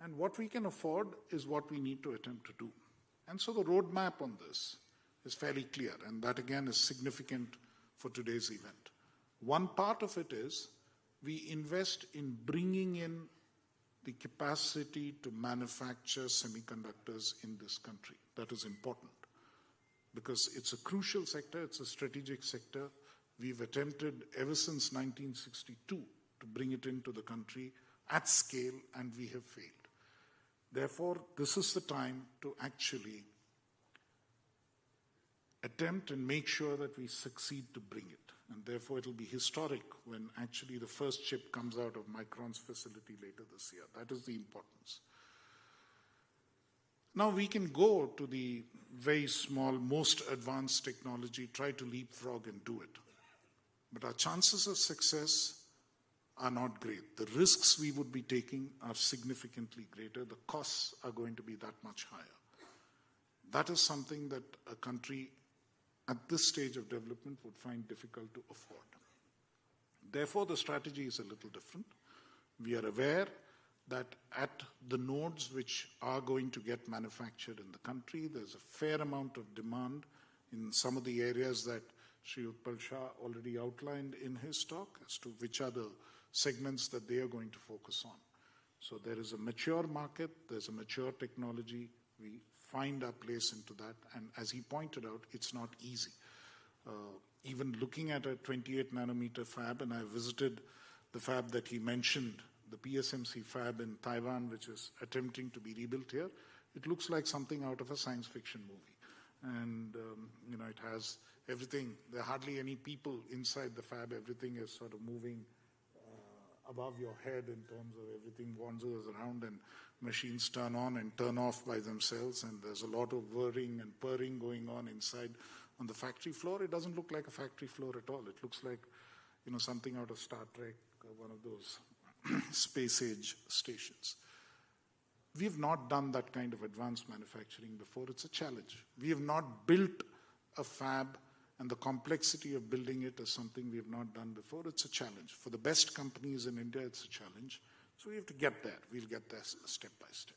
And what we can afford is what we need to attempt to do. And so the roadmap on this is fairly clear, and that again is significant for today's event. One part of it is we invest in bringing in the capacity to manufacture semiconductors in this country. That is important because it's a crucial sector, it's a strategic sector. We've attempted ever since 1962 to bring it into the country at scale, and we have failed. Therefore, this is the time to actually attempt and make sure that we succeed to bring it. And therefore, it will be historic when actually the first chip comes out of Micron's facility later this year. That is the importance. Now we can go to the very small, most advanced technology, try to leapfrog and do it. But our chances of success are not great. The risks we would be taking are significantly greater. The costs are going to be that much higher. That is something that a country at this stage of development would find difficult to afford. Therefore, the strategy is a little different. We are aware that at the nodes which are going to get manufactured in the country, there's a fair amount of demand in some of the areas that Sri Utpal Shah already outlined in his talk as to which are the segments that they are going to focus on. So there is a mature market, there's a mature technology, we find our place into that, and as he pointed out, it's not easy. Even looking at a 28 nanometer fab, and I visited the fab that he mentioned, the PSMC fab in Taiwan, which is attempting to be rebuilt here, it looks like something out of a science fiction movie. And, it has everything, there are hardly any people inside the fab, everything is sort of moving above your head in terms of everything wanders around and machines turn on and turn off by themselves, and there's a lot of whirring and purring going on inside on the factory floor. It doesn't look like a factory floor at all. It looks like, something out of Star Trek, one of those space age stations. We have not done that kind of advanced manufacturing before. It's a challenge. We have not built a fab, and the complexity of building it is something we have not done before. It's a challenge. For the best companies in India, it's a challenge. So we have to get there. We'll get there step by step.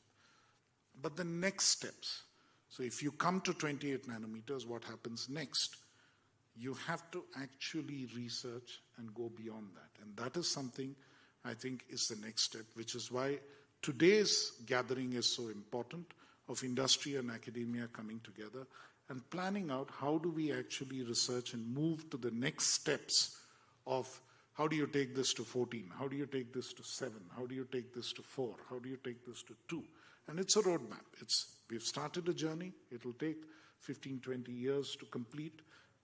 But the next steps, so if you come to 28 nanometers, what happens next? you have to actually research and go beyond that. And that is something I think is the next step, which is why today's gathering is so important, of industry and academia coming together and planning out how do we actually research and move to the next steps of how do you take this to 14, how do you take this to 7, how do you take this to 4, how do you take this to 2. And it's a roadmap. We've started a journey. It will take 15, 20 years to complete,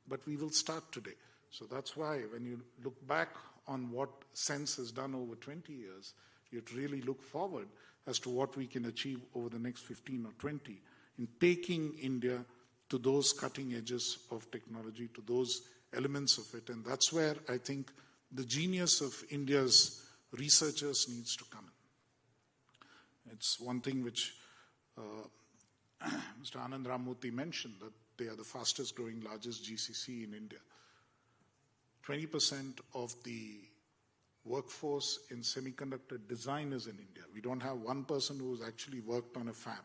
but we will start today. So that's why when you look back on what CeNSE has done over 20 years, you'd really look forward as to what we can achieve over the next 15 or 20 in taking India to those cutting edges of technology, to those elements of it. And that's where I think the genius of India's researchers needs to come in. It's one thing which Mr. Anand Ramurthy mentioned, that they are the fastest growing, largest GCC in India. 20% of the workforce in semiconductor design is in India. We don't have one person who's actually worked on a fab.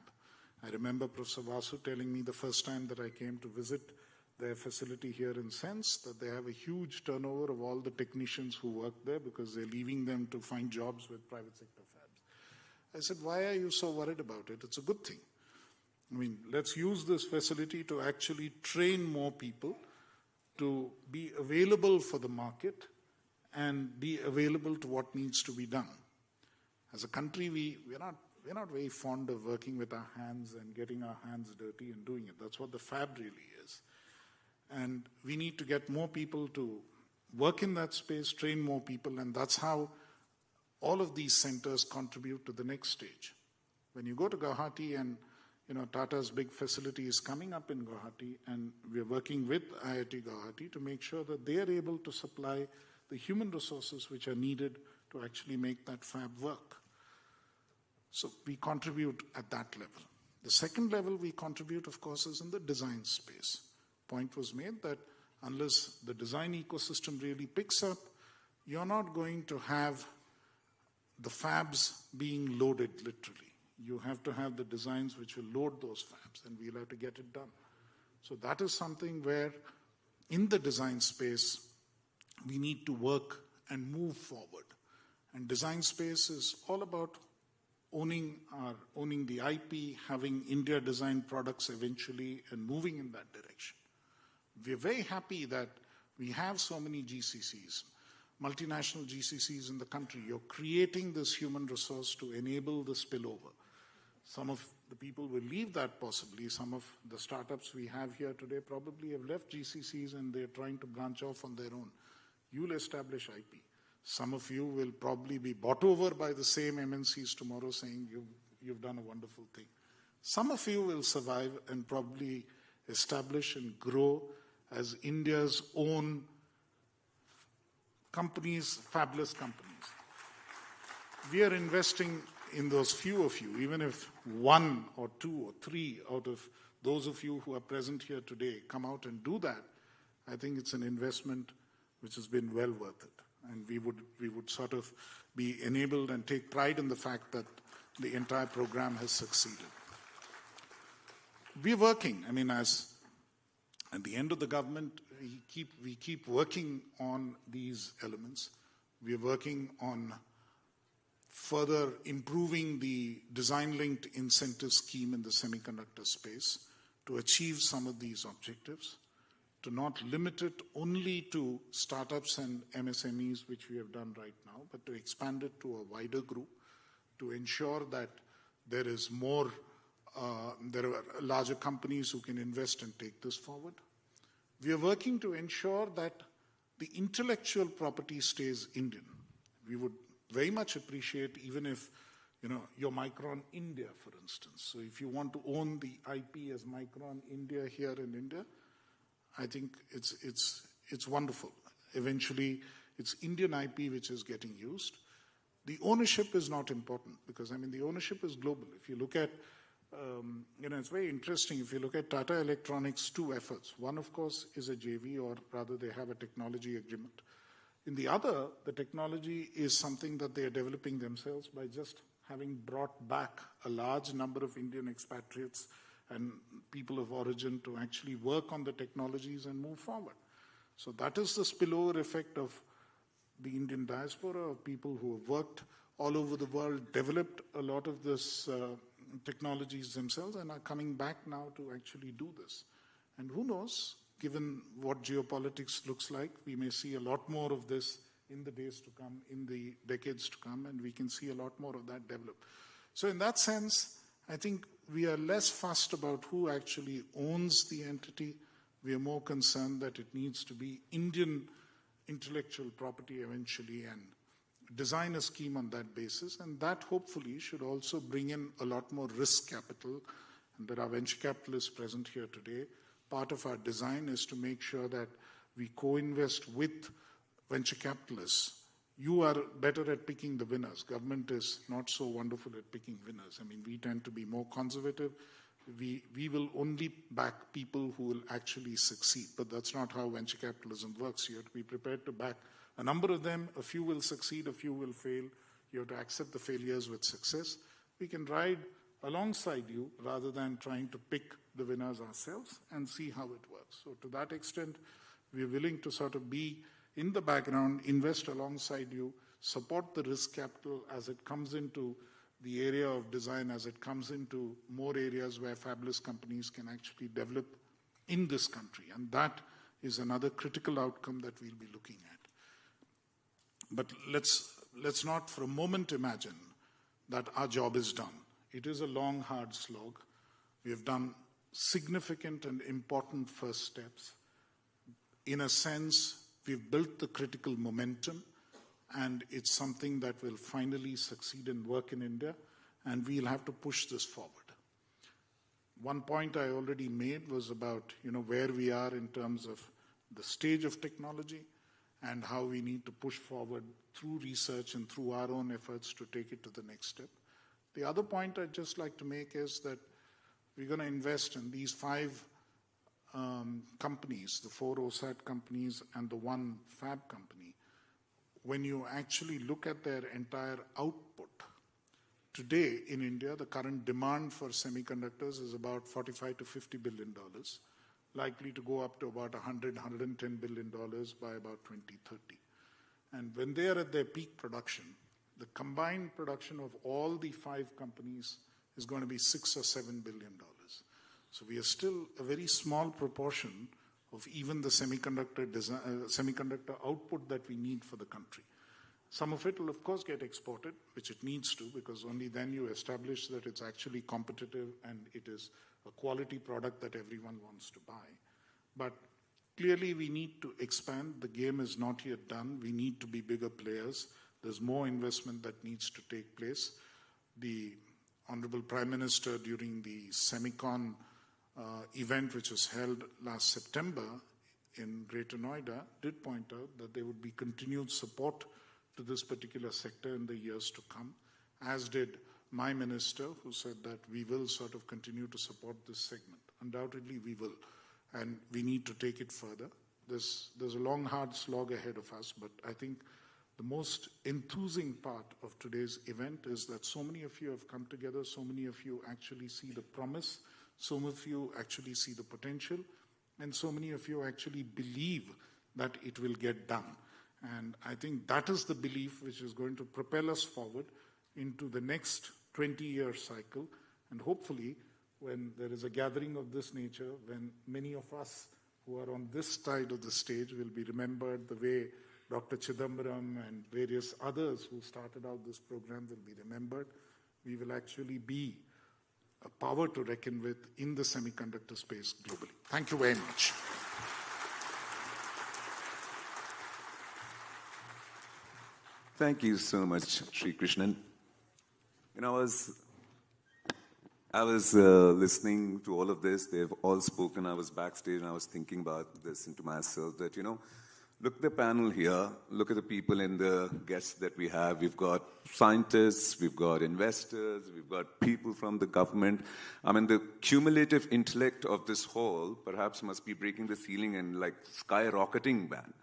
I remember Professor Vasu telling me the first time that I came to visit their facility here in CeNSE that they have a huge turnover of all the technicians who work there because they're leaving them to find jobs with private sector fabs. I said, why are you so worried about it? It's a good thing. I mean, let's use this facility to actually train more people to be available for the market and be available to what needs to be done. As a country, we're not very fond of working with our hands and getting our hands dirty and doing it. That's what the fab really is. And we need to get more people to work in that space, train more people, and that's how all of these centers contribute to the next stage. When you go to Guwahati, and Tata's big facility is coming up in Guwahati, and we're working with IIT Guwahati to make sure that they are able to supply the human resources which are needed to actually make that fab work. So we contribute at that level. The second level we contribute, of course, is in the design space. Point was made that unless the design ecosystem really picks up, you're not going to have the fabs being loaded literally. You have to have the designs which will load those fabs, and we'll have to get it done. So that is something where in the design space, we need to work and move forward. And design space is all about owning the IP, having India designed products eventually, and moving in that direction. We're very happy that we have so many GCCs, multinational GCCs in the country. You're creating this human resource to enable the spillover. Some of the people will leave that possibly. Some of the startups we have here today probably have left GCCs and they're trying to branch off on their own. You'll establish IP. Some of you will probably be bought over by the same MNCs tomorrow saying you've done a wonderful thing. Some of you will survive and probably establish and grow as India's own companies, fabulous companies. We are investing in those few of you, even if 1 or 2 or 3 out of those of you who are present here today come out and do that. I think it's an investment which has been well worth it. And we would sort of be enabled and take pride in the fact that the entire program has succeeded. We're working, as at the end of the government, we keep working on these elements. We're working on further improving the design-linked incentive scheme in the semiconductor space to achieve some of these objectives, to not limit it only to startups and MSMEs, which we have done right now, but to expand it to a wider group, to ensure that there is more, there are larger companies who can invest and take this forward. We are working to ensure that the intellectual property stays Indian. We would very much appreciate even if, you're Micron India, for instance. So if you want to own the IP as Micron India here in India, I think it's wonderful. Eventually, it's Indian IP which is getting used. The ownership is not important because, the ownership is global. If you look at, it's very interesting. If you look at Tata Electronics' 2 efforts, one, of course, is a JV, or rather they have a technology agreement. In the other, the technology is something that they are developing themselves by just having brought back a large number of Indian expatriates and people of origin to actually work on the technologies and move forward. So that is the spillover effect of the Indian diaspora, of people who have worked all over the world, developed a lot of this technologies themselves, and are coming back now to actually do this. And who knows, given what geopolitics looks like, we may see a lot more of this in the days to come, in the decades to come, and we can see a lot more of that develop. So in that sense, I think we are less fussed about who actually owns the entity. We are more concerned that it needs to be Indian intellectual property eventually, and design a scheme on that basis. And that hopefully should also bring in a lot more risk capital. And there are venture capitalists present here today. Part of our design is to make sure that we co-invest with venture capitalists. You are better at picking the winners. Government is not so wonderful at picking winners. I mean, we tend to be more conservative. We will only back people who will actually succeed, but that's not how venture capitalism works. You have to be prepared to back a number of them. A few will succeed, a few will fail. You have to accept the failures with success. We can ride alongside you rather than trying to pick the winners ourselves and see how it works. So to that extent, we're willing to sort of be in the background, invest alongside you, support the risk capital as it comes into the area of design, as it comes into more areas where fabulous companies can actually develop in this country. And that is another critical outcome that we'll be looking at. But let's not for a moment imagine that our job is done. It is a long, hard slog. We have done significant and important first steps. In a sense, we've built the critical momentum, and it's something that will finally succeed and work in India, and we'll have to push this forward. One point I already made was about, where we are in terms of the stage of technology and how we need to push forward through research and through our own efforts to take it to the next step. The other point I'd just like to make is that we're going to invest in these 5 companies, the 4 OSAT companies and the 1 fab company. When you actually look at their entire output, today in India, the current demand for semiconductors is about $45 to $50 billion, likely to go up to about $100, $110 billion by about 2030. And when they are at their peak production, the combined production of all the 5 companies is going to be $6 or $7 billion. So we are still a very small proportion of even the semiconductor output that we need for the country. Some of it will, of course, get exported, which it needs to, because only then you establish that it's actually competitive and it is a quality product that everyone wants to buy. But clearly we need to expand. The game is not yet done. We need to be bigger players. There's more investment that needs to take place. The Honorable Prime Minister, during the Semicon event which was held last September in Greater Noida, did point out that there would be continued support to this particular sector in the years to come, as did my minister, who said that we will sort of continue to support this segment. Undoubtedly we will, and we need to take it further. There's a long, hard slog ahead of us, but I think the most enthusing part of today's event is that so many of you have come together, so many of you actually see the promise, so many of you actually see the potential, and so many of you actually believe that it will get done. And I think that is the belief which is going to propel us forward into the next 20-year cycle. And hopefully, when there is a gathering of this nature, when many of us who are on this side of the stage will be remembered the way Dr. Chidambaram and various others who started out this program will be remembered, we will actually be a power to reckon with in the semiconductor space globally. Thank you very much. Thank you so much, Sri Krishnan. I was listening to all of this. They've all spoken. I was backstage and I was thinking about this into myself that, look at the panel here. Look at the people and the guests that we have. We've got scientists, we've got investors, we've got people from the government. I mean, the cumulative intellect of this hall perhaps must be breaking the ceiling and like skyrocketing, man.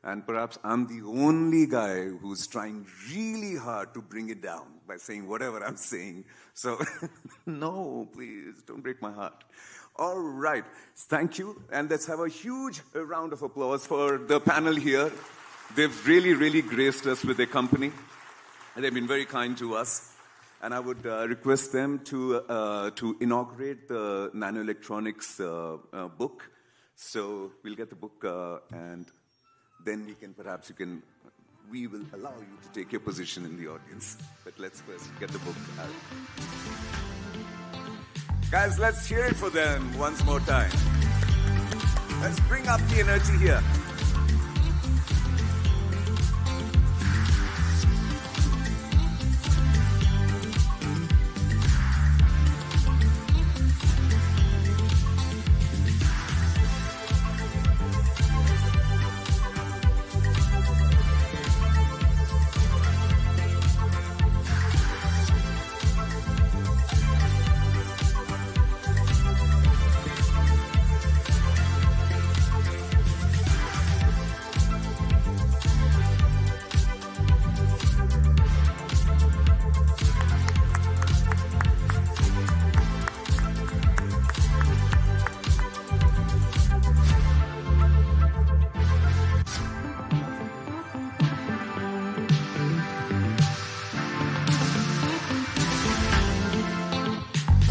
And perhaps I'm the only guy who's trying really hard to bring it down by saying whatever I'm saying. So, no, please, don't break my heart. All right, thank you. And let's have a huge round of applause for the panel here. They've really, really graced us with their company. And they've been very kind to us. And I would request them to inaugurate the nanoelectronics book. So we'll get the book and then we will allow you to take your position in the audience. But let's first get the book out. Guys, let's hear it for them once more time. Let's bring up the energy here.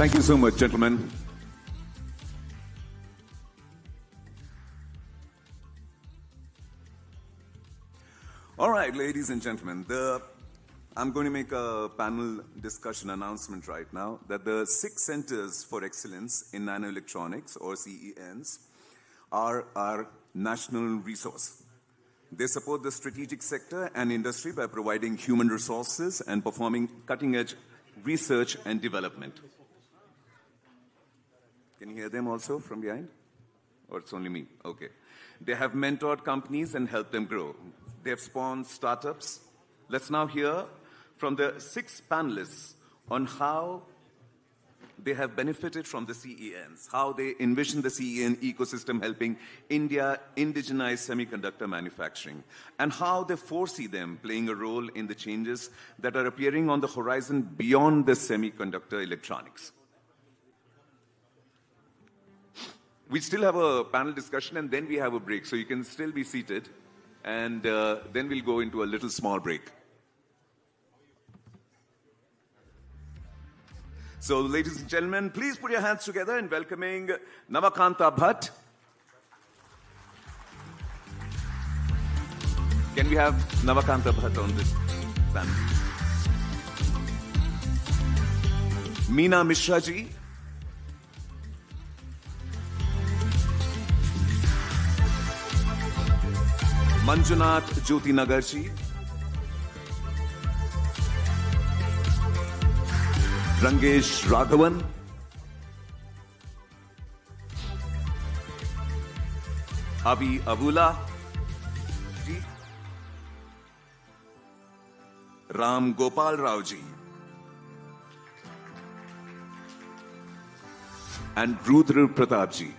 Thank you so much, gentlemen. All right, ladies and gentlemen, I'm going to make a panel discussion announcement right now that the 6 centers for excellence in nanoelectronics, or CENs, are our national resource. They support the strategic sector and industry by providing human resources and performing cutting-edge research and development. Can you hear them also from behind? Or it's only me? Okay. They have mentored companies and helped them grow. They have spawned startups. Let's now hear from the 6 panelists on how they have benefited from the CENs, how they envision the CEN ecosystem helping India indigenize semiconductor manufacturing, and how they foresee them playing a role in the changes that are appearing on the horizon beyond the semiconductor electronics. We still have a panel discussion and then we have a break, so you can still be seated, and then we'll go into a little small break. So, ladies and gentlemen, please put your hands together in welcoming Namakanta Bhatt. Can we have Namakanta Bhatt on this panel? Meena Mishra ji. Manjunath Jyoti Nagar ji. Rangesh Raghavan. Avi Avula ji. Ram Gopal Rao ji. And Rudra Pratap ji.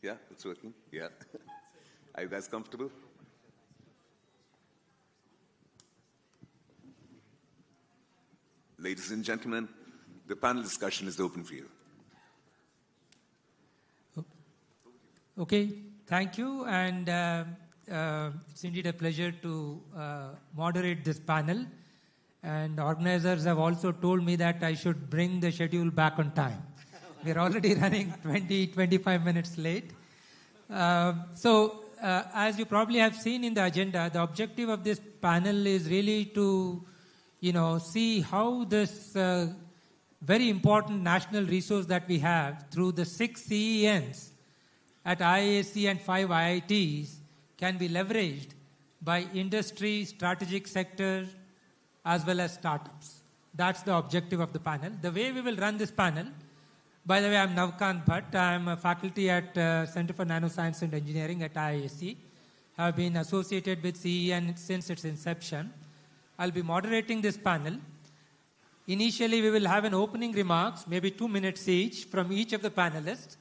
Yeah, it's working. Yeah. Are you guys comfortable? Ladies and gentlemen, the panel discussion is open for you. Okay, thank you. And it's indeed a pleasure to moderate this panel. And organizers have also told me that I should bring the schedule back on time. We're already running 25 minutes late. As you probably have seen in the agenda, the objective of this panel is really to, see how this very important national resource that we have through the 6 CENs at IISc and 5 IITs can be leveraged by industry, strategic sector, as well as startups. That's the objective of the panel. The way we will run this panel, by the way, I'm Navkant Bhatt. I'm a faculty at Center for Nanoscience and Engineering at IISc. I've been associated with CEN since its inception. I'll be moderating this panel. Initially, we will have an opening remarks, maybe 2 minutes each from each of the panelists.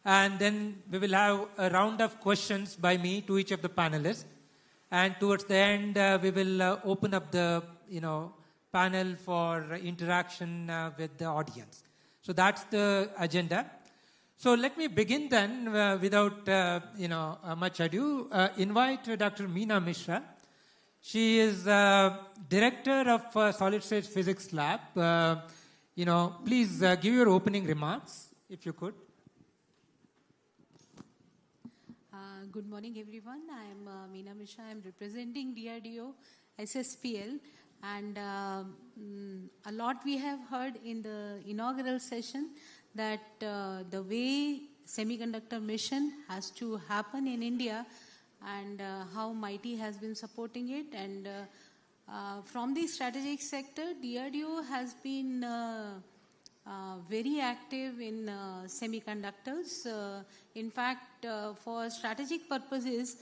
And then we will have a round of questions by me to each of the panelists. And towards the end, we will open up the panel for interaction with the audience. So that's the agenda. So let me begin then without much ado. Invite Dr. Meena Mishra. She is director of Solid State Physics Lab. Please give your opening remarks, if you could. Good morning, everyone. I am Meena Mishra. I am representing DRDO SSPL. And a lot we have heard in the inaugural session that the way semiconductor mission has to happen in India and how MIT has been supporting it. And from the strategic sector, DRDO has been very active in semiconductors. In fact, for strategic purposes,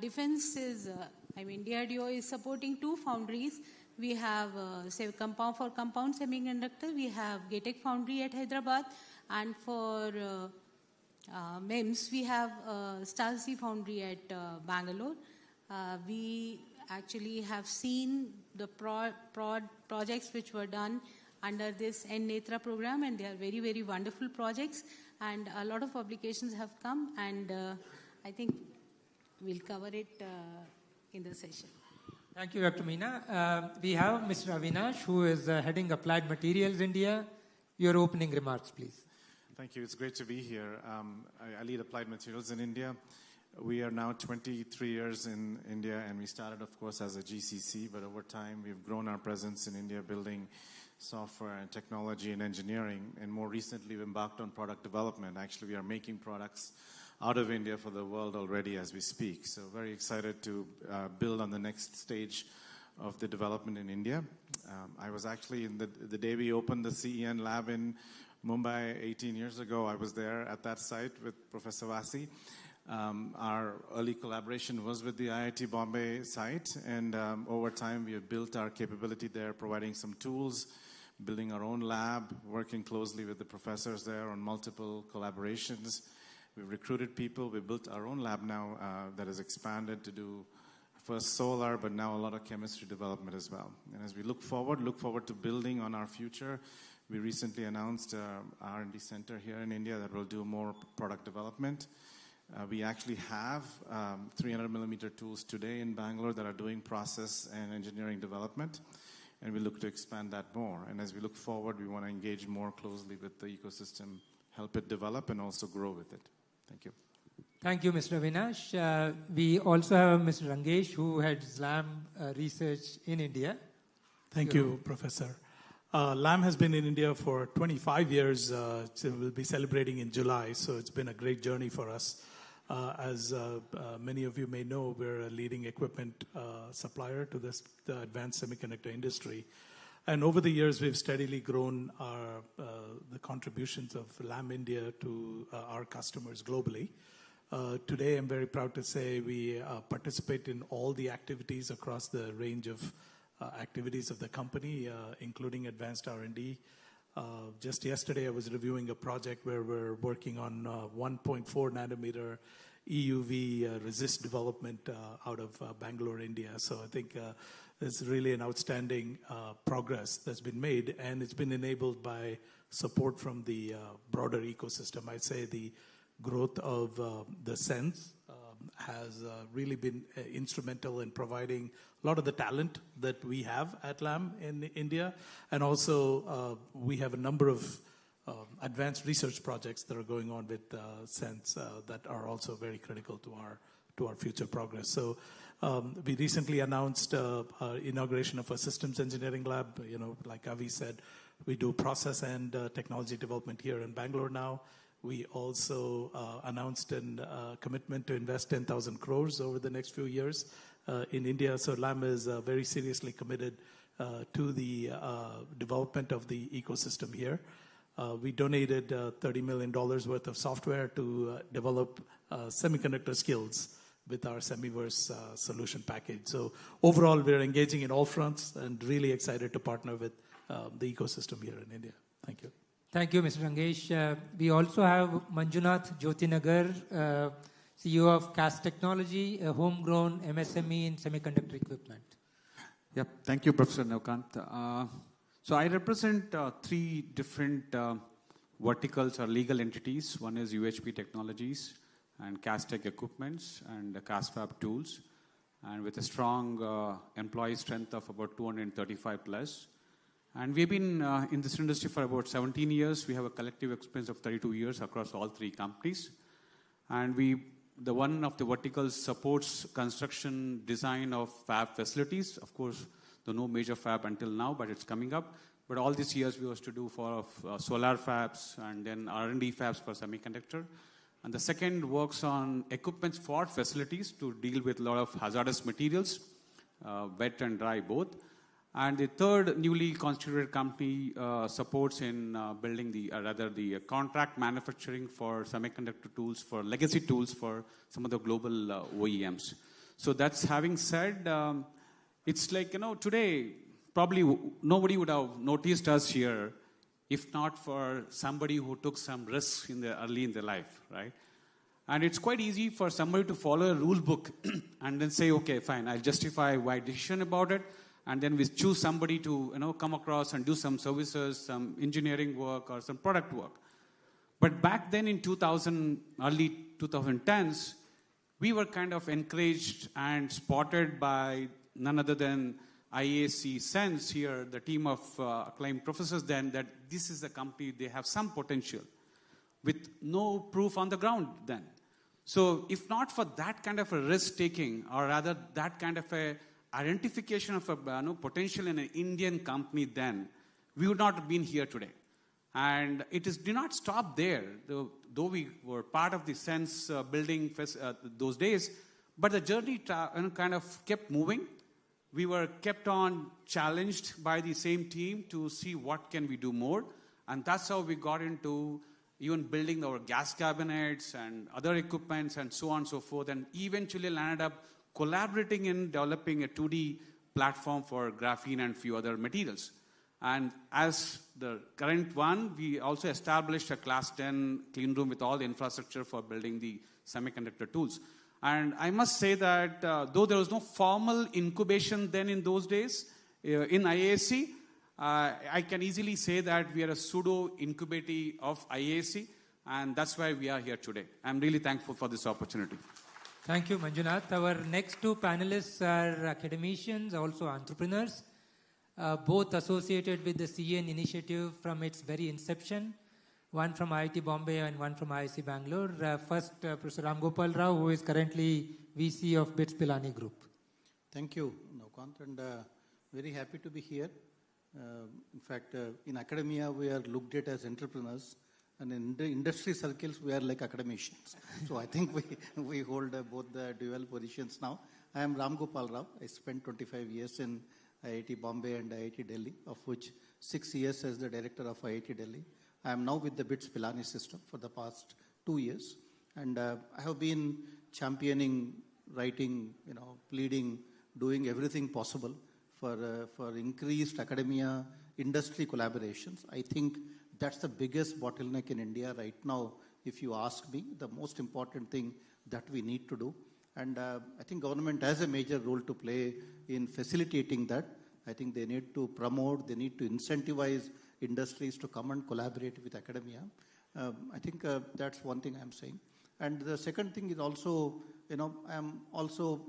defense is, DRDO is supporting 2 foundries. We have for compound semiconductor, we have GATEC foundry at Hyderabad, and for MEMS, we have CeNSE foundry at Bangalore. We actually have seen the projects which were done under this N-Netra program, and they are very, very wonderful projects, and a lot of publications have come, and I think we'll cover it in the session. Thank you, Dr. Meena. We have Mr. Avinash, who is heading Applied Materials India. Your opening remarks, please. Thank you. It's great to be here. I lead Applied Materials in India. We are now 23 years in India, and we started, of course, as a GCC, but over time we've grown our presence in India, building software and technology and engineering, and more recently we embarked on product development. Actually, we are making products out of India for the world already as we speak. So very excited to build on the next stage of the development in India. I was actually, in the day we opened the CEN lab in Mumbai 18 years ago, I was there at that site with Professor Vasi. Our early collaboration was with the IIT Bombay site, and over time we have built our capability there, providing some tools, building our own lab, working closely with the professors there on multiple collaborations. We've recruited people. We built our own lab now that has expanded to do first solar, but now a lot of chemistry development as well. And as we look forward to building on our future, we recently announced an R&D center here in India that will do more product development. We actually have 300 millimeter tools today in Bangalore that are doing process and engineering development, and we look to expand that more. And as we look forward, we want to engage more closely with the ecosystem, help it develop, and also grow with it. Thank you. Thank you, Mr. Avinash. We also have Mr. Rangesh, who heads LAM research in India. Thank you, Professor. LAM has been in India for 25 years. So we'll be celebrating in July, so it's been a great journey for us. As many of you may know, we're a leading equipment supplier to the advanced semiconductor industry. And over the years, we've steadily grown the contributions of LAM India to our customers globally. Today, I'm very proud to say we participate in all the activities across the range of activities of the company, including advanced R&D. Just yesterday, I was reviewing a project where we're working on 1.4 nanometer EUV resist development out of Bangalore, India. So I think there's really an outstanding progress that's been made, and it's been enabled by support from the broader ecosystem. I'd say the growth of the CeNSE has really been instrumental in providing a lot of the talent that we have at LAM in India. And also, we have a number of advanced research projects that are going on with CeNSE that are also very critical to our future progress. So we recently announced inauguration of a systems engineering lab. You know, like Avi said, we do process and technology development here in Bangalore now. We also announced a commitment to invest 10,000 crores over the next few years in India. So LAM is very seriously committed to the development of the ecosystem here. We donated $30 million worth of software to develop semiconductor skills with our Semiverse solution package. So overall, we're engaging in all fronts and really excited to partner with the ecosystem here in India. Thank you. Thank you, Mr. Rangesh. We also have Manjunath Jyotinagar, CEO of CAS Technology, a homegrown MSME in semiconductor equipment. Yep. Thank you, Professor Navkant. So I represent three different verticals or legal entities. One is UHP Technologies and CAS Tech Equipments and CAS Fab Tools, and with a strong employee strength of about 235 plus. And we've been in this industry for about 17 years. We have a collective experience of 32 years across all three companies. And the one of the verticals supports construction design of fab facilities. Of course, there are no major fab until now, but it's coming up. But all these years we used to do for solar fabs and then R&D fabs for semiconductor. And the second works on equipment for facilities to deal with a lot of hazardous materials, wet and dry both. And the third newly constituted company supports in building the contract manufacturing for semiconductor tools, for legacy tools for some of the global OEMs. So that's having said, it's like, today, probably nobody would have noticed us here if not for somebody who took some risks early in their life, right? And it's quite easy for somebody to follow a rule book and then say, okay, fine, I'll justify my decision about it. And then we choose somebody to come across and do some services, some engineering work or some product work. But back then in early 2010s, we were kind of encouraged and spotted by none other than IISc CeNSE here, the team of acclaimed professors then, that this is a company, they have some potential with no proof on the ground then. So if not for that kind of a risk-taking, or rather that kind of a identification of a potential in an Indian company then, we would not have been here today. And it did not stop there, though we were part of the CeNSE building those days, but the journey kind of kept moving. We were kept on challenged by the same team to see what can we do more. And that's how we got into even building our gas cabinets and other equipments and so on and so forth, and eventually landed up collaborating in developing a 2D platform for graphene and few other materials. And as the current one, we also established a class 10 clean room with all the infrastructure for building the semiconductor tools. And I must say that though there was no formal incubation then in those days in IISc, I can easily say that we are a pseudo incubatee of IISc, and that's why we are here today. I'm really thankful for this opportunity. Thank you, Manjunath. Our next two panelists are academicians, also entrepreneurs, both associated with the CEN initiative from its very inception, one from IIT Bombay and one from IISc Bangalore. First, Professor Ram Gopal Rao, who is currently VC of BITS Pilani Group. Thank you, Navkant, and very happy to be here. In fact, in academia, we are looked at as entrepreneurs, and in the industry circles, we are like academicians. So I think we hold both the dual positions now. I am Ram Gopal Rao. I spent 25 years in IIT Bombay and IIT Delhi, of which 6 years as the director of IIT Delhi. I am now with the BITS Pilani system for the past 2 years. And I have been championing, writing, pleading, doing everything possible for increased academia industry collaborations. I think that's the biggest bottleneck in India right now. If you ask me, the most important thing that we need to do. And I think government has a major role to play in facilitating that. I think they need to promote, they need to incentivize industries to come and collaborate with academia. I think that's one thing I'm saying. And the second thing is also, I'm also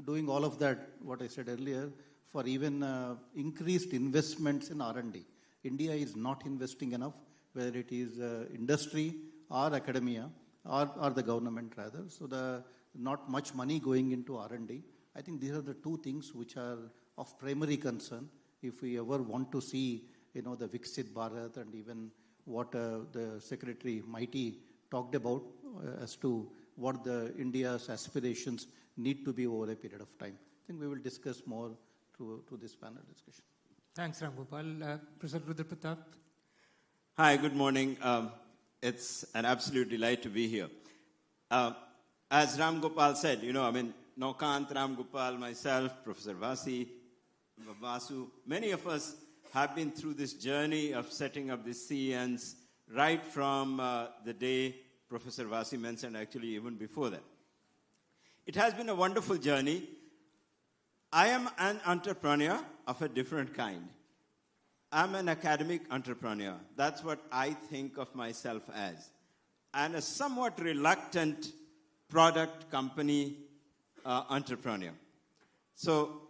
doing all of that, what I said earlier, for even increased investments in R&D. India is not investing enough, whether it is industry or academia or the government rather. So not much money going into R&D. I think these are the two things which are of primary concern if we ever want to see, the Viksit Bharat and even what the Secretary Mighty talked about as to what the India's aspirations need to be over a period of time. I think we will discuss more through this panel discussion. Thanks, Ram Gopal. Professor Rudra Pratap. Hi, good morning. It's an absolute delight to be here. As Ram Gopal said, Naukant, Ram Gopal, myself, Professor Vasu, many of us have been through this journey of setting up this CENSE right from the day Professor Vasi mentioned, actually even before that. It has been a wonderful journey. I am an entrepreneur of a different kind. I'm an academic entrepreneur. That's what I think of myself as. And a somewhat reluctant product company entrepreneur. So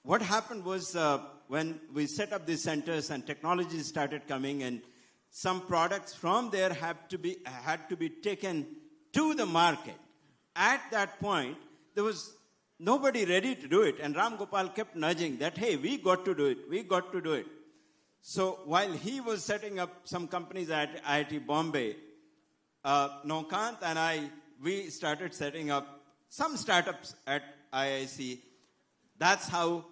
what happened was when we set up these centers and technologies started coming, and some products from there had to be taken to the market. At that point, there was nobody ready to do it. And Ram Gopal kept nudging that, hey, we got to do it. We got to do it. So while he was setting up some companies at IIT Bombay, Naukant and we started setting up some startups at IISc. That's how,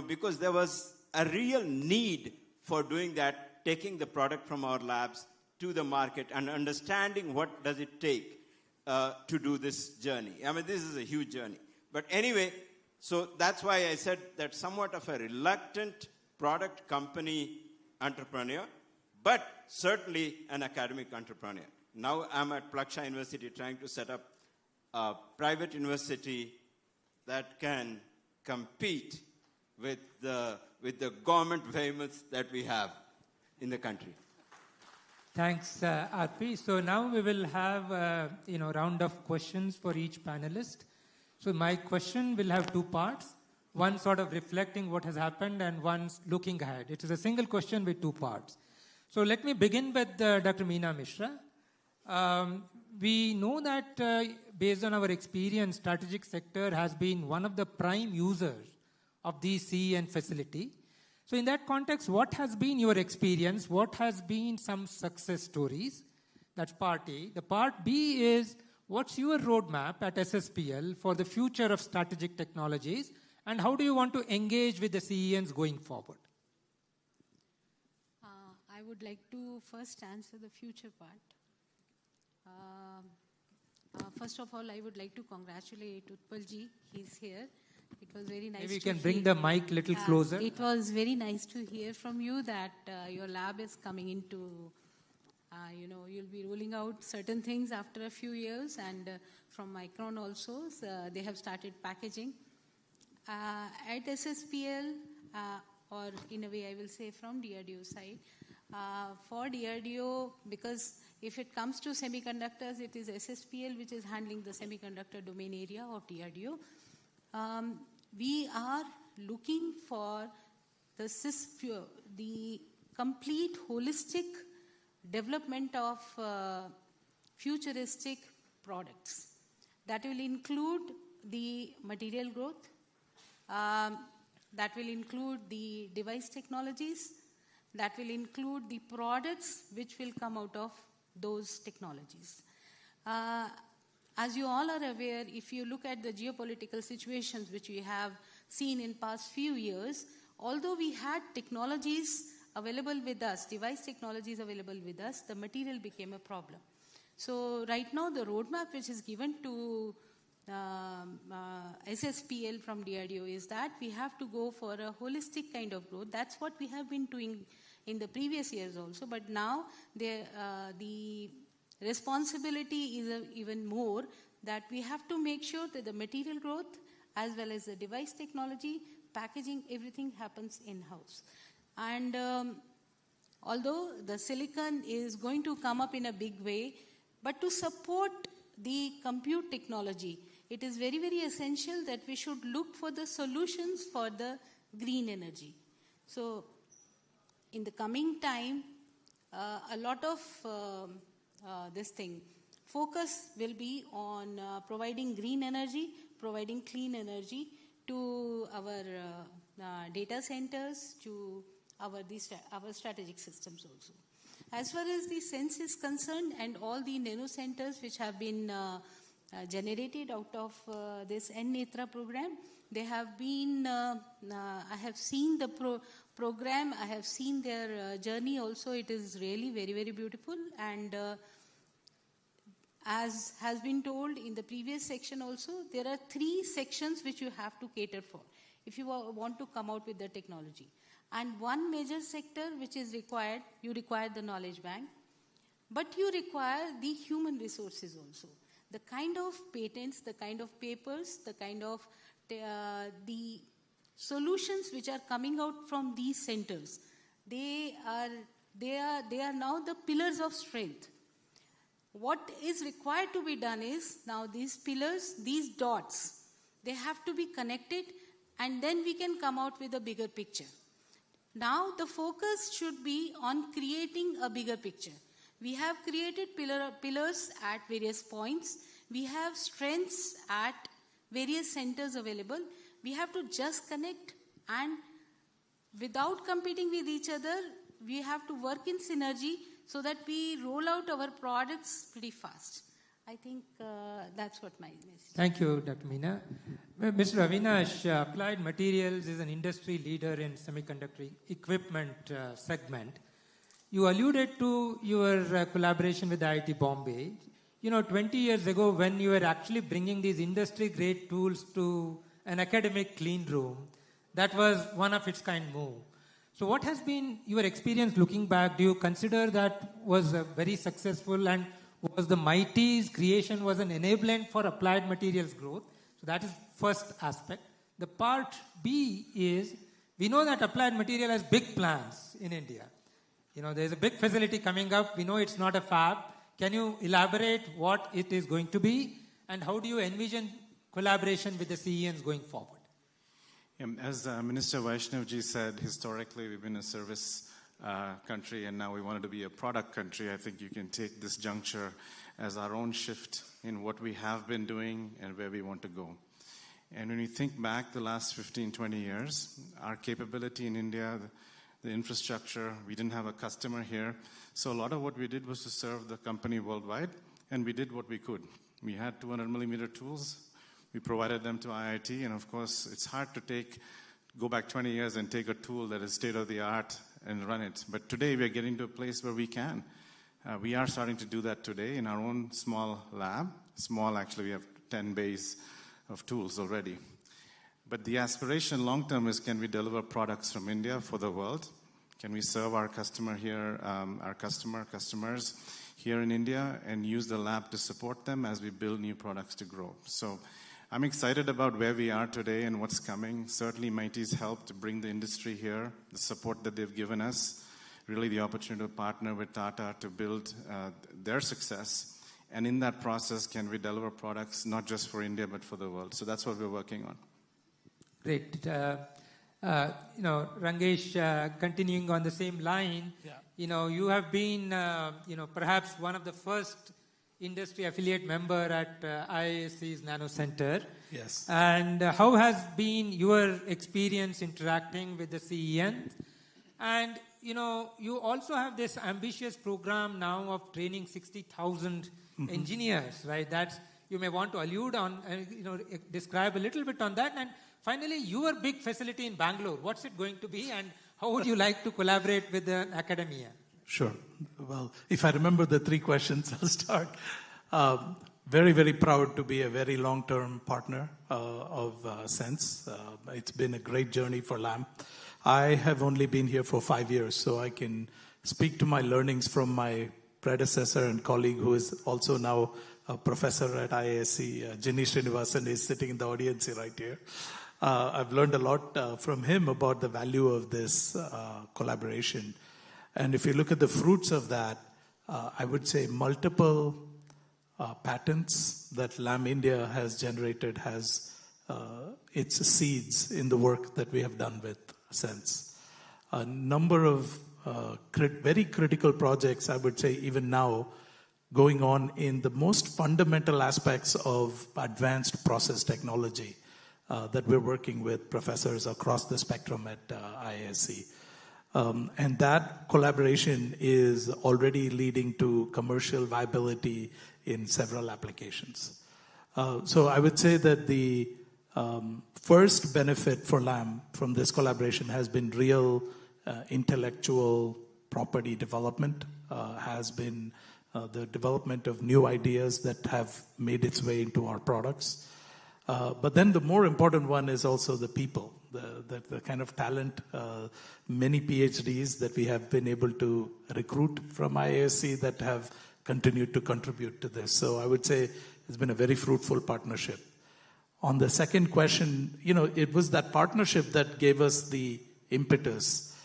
because there was a real need for doing that, taking the product from our labs to the market and understanding what does it take to do this journey. I mean, this is a huge journey. But anyway, so that's why I said that somewhat of a reluctant product company entrepreneur, but certainly an academic entrepreneur. Now I'm at Plaksha University trying to set up a private university that can compete with the government behemoths that we have in the country. Thanks, RP. So now we will have a round of questions for each panelist. So my question will have two parts. One sort of reflecting what has happened and one looking ahead. It is a single question with two parts. So let me begin with Dr. Meena Mishra. We know that based on our experience, strategic sector has been one of the prime users of the CEN facility. So in that context, what has been your experience? What has been some success stories? That's part A. The part B is, what's your roadmap at SSPL for the future of strategic technologies, and how do you want to engage with the CENs going forward? I would like to first answer the future part. First of all, I would like to congratulate Utpalji. He's here. It was very nice. Maybe you can bring the mic a little closer. It was very nice to hear from you that your lab is coming into, you'll be rolling out certain things after a few years, and from Micron also, they have started packaging. At SSPL, or in a way I will say from DRDO side, for DRDO, because if it comes to semiconductors, it is SSPL which is handling the semiconductor domain area of DRDO. We are looking for the complete holistic development of futuristic products. That will include the material growth, that will include the device technologies, that will include the products which will come out of those technologies. As you all are aware, if you look at the geopolitical situations which we have seen in past few years, although we had technologies available with us, device technologies available with us, the material became a problem. So right now the roadmap which is given to SSPL from DRDO is that we have to go for a holistic kind of growth. That's what we have been doing in the previous years also, but now the responsibility is even more that we have to make sure that the material growth as well as the device technology, packaging, everything happens in-house. And although the silicon is going to come up in a big way, but to support the compute technology, it is very, very essential that we should look for the solutions for the green energy. So in the coming time, a lot of focus will be on providing green energy, providing clean energy to our data centers, to our strategic systems also. As far as the CeNSE is concerned and all the nano centers which have been generated out of this N-Netra program. They have been, I have seen the program, I have seen their journey also. It is really very, very beautiful. And as has been told in the previous section also, there are 3 sections which you have to cater for if you want to come out with the technology. And one major sector which is required, you require the knowledge bank, but you require the human resources also. The kind of patents, the kind of papers, the kind of the solutions which are coming out from these centers, they are now the pillars of strength. What is required to be done is, now these pillars, these dots, they have to be connected, and then we can come out with a bigger picture. Now the focus should be on creating a bigger picture. We have created pillars at various points. We have strengths at various centers available. We have to just connect, and without competing with each other, we have to work in synergy so that we roll out our products pretty fast. I think that's what my message. Thank you, Dr. Meena. Mr. Avinash, Applied Materials is an industry leader in semiconductor equipment segment. You alluded to your collaboration with IIT Bombay. 20 years ago, when you were actually bringing these industry-grade tools to an academic clean room, that was one of its kind move. So what has been your experience looking back? Do you consider that was very successful, and was the MIT's creation was an enablement for Applied Materials growth? So that is first aspect. The part B is, we know that Applied Material has big plans in India. There's a big facility coming up. We know it's not a fab. Can you elaborate what it is going to be, and how do you envision collaboration with the CENs going forward? As Minister Vaishnavji said, historically we've been a service country, and now we wanted to be a product country. I think you can take this juncture as our own shift in what we have been doing and where we want to go. And when you think back the last 15, 20 years, our capability in India, the infrastructure, we didn't have a customer here. So a lot of what we did was to serve the company worldwide, and we did what we could. We had 200 millimeter tools. We provided them to IIT, and of course, it's hard to go back 20 years and take a tool that is state-of-the-art and run it. But today, we're getting to a place where we can. We are starting to do that today in our own small lab. Small, actually, we have 10 bays of tools already. But the aspiration long-term is, can we deliver products from India for the world? Can we serve our customer here, our customers here in India, and use the lab to support them as we build new products to grow? So I'm excited about where we are today and what's coming. Certainly, MIT's helped bring the industry here, the support that they've given us, really the opportunity to partner with Tata to build their success. And in that process, can we deliver products not just for India, but for the world? So that's what we're working on. Great. Rangesh, continuing on the same line, you have been, perhaps one of the first industry affiliate member at IISc's Nano Center. Yes. And how has been your experience interacting with the CEN? And, you also have this ambitious program now of training 60,000 engineers, right? That's, you may want to allude on, describe a little bit on that. And finally, your big facility in Bangalore, what's it going to be, and how would you like to collaborate with the academia? Sure. Well, if I remember the 3 questions, I'll start. Very, very proud to be a very long-term partner of CeNSE. It's been a great journey for LAM. I have only been here for 5 years, so I can speak to my learnings from my predecessor and colleague, who is also now a professor at IISc. Ginny Srinivasan is sitting in the audience right here. I've learned a lot from him about the value of this collaboration. And if you look at the fruits of that, I would say multiple patents that LAM India has generated has its seeds in the work that we have done with CeNSE. A number of very critical projects, I would say even now, going on in the most fundamental aspects of advanced process technology that we're working with professors across the spectrum at IISc. And that collaboration is already leading to commercial viability in several applications. So I would say that the first benefit for Lam from this collaboration has been real intellectual property development, has been the development of new ideas that have made its way into our products. But then the more important one is also the people, the kind of talent, many PhDs that we have been able to recruit from IISc that have continued to contribute to this. So I would say it's been a very fruitful partnership. On the second question, it was that partnership that gave us the impetus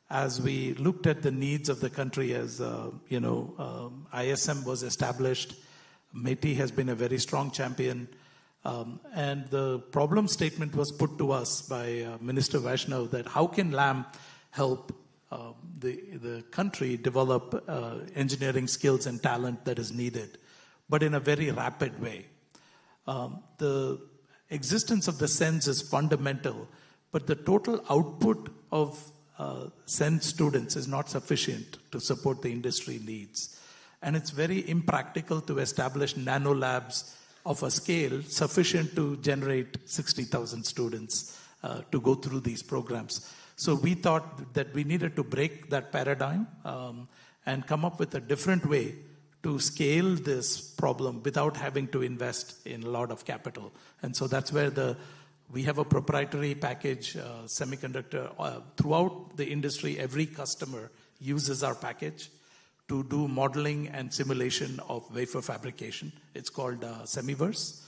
as we looked at the needs of the country. As ISM was established, METI has been a very strong champion. And the problem statement was put to us by Minister Vaishnav that how can Lam help the country develop engineering skills and talent that is needed, but in a very rapid way. The existence of the CeNSE is fundamental, but the total output of CeNSE students is not sufficient to support the industry needs. And it's very impractical to establish nano labs of a scale sufficient to generate 60,000 students to go through these programs. So we thought that we needed to break that paradigm and come up with a different way to scale this problem without having to invest in a lot of capital. And so that's where we have a proprietary package, Semiconductor. Throughout the industry, every customer uses our package to do modeling and simulation of wafer fabrication. It's called Semiverse.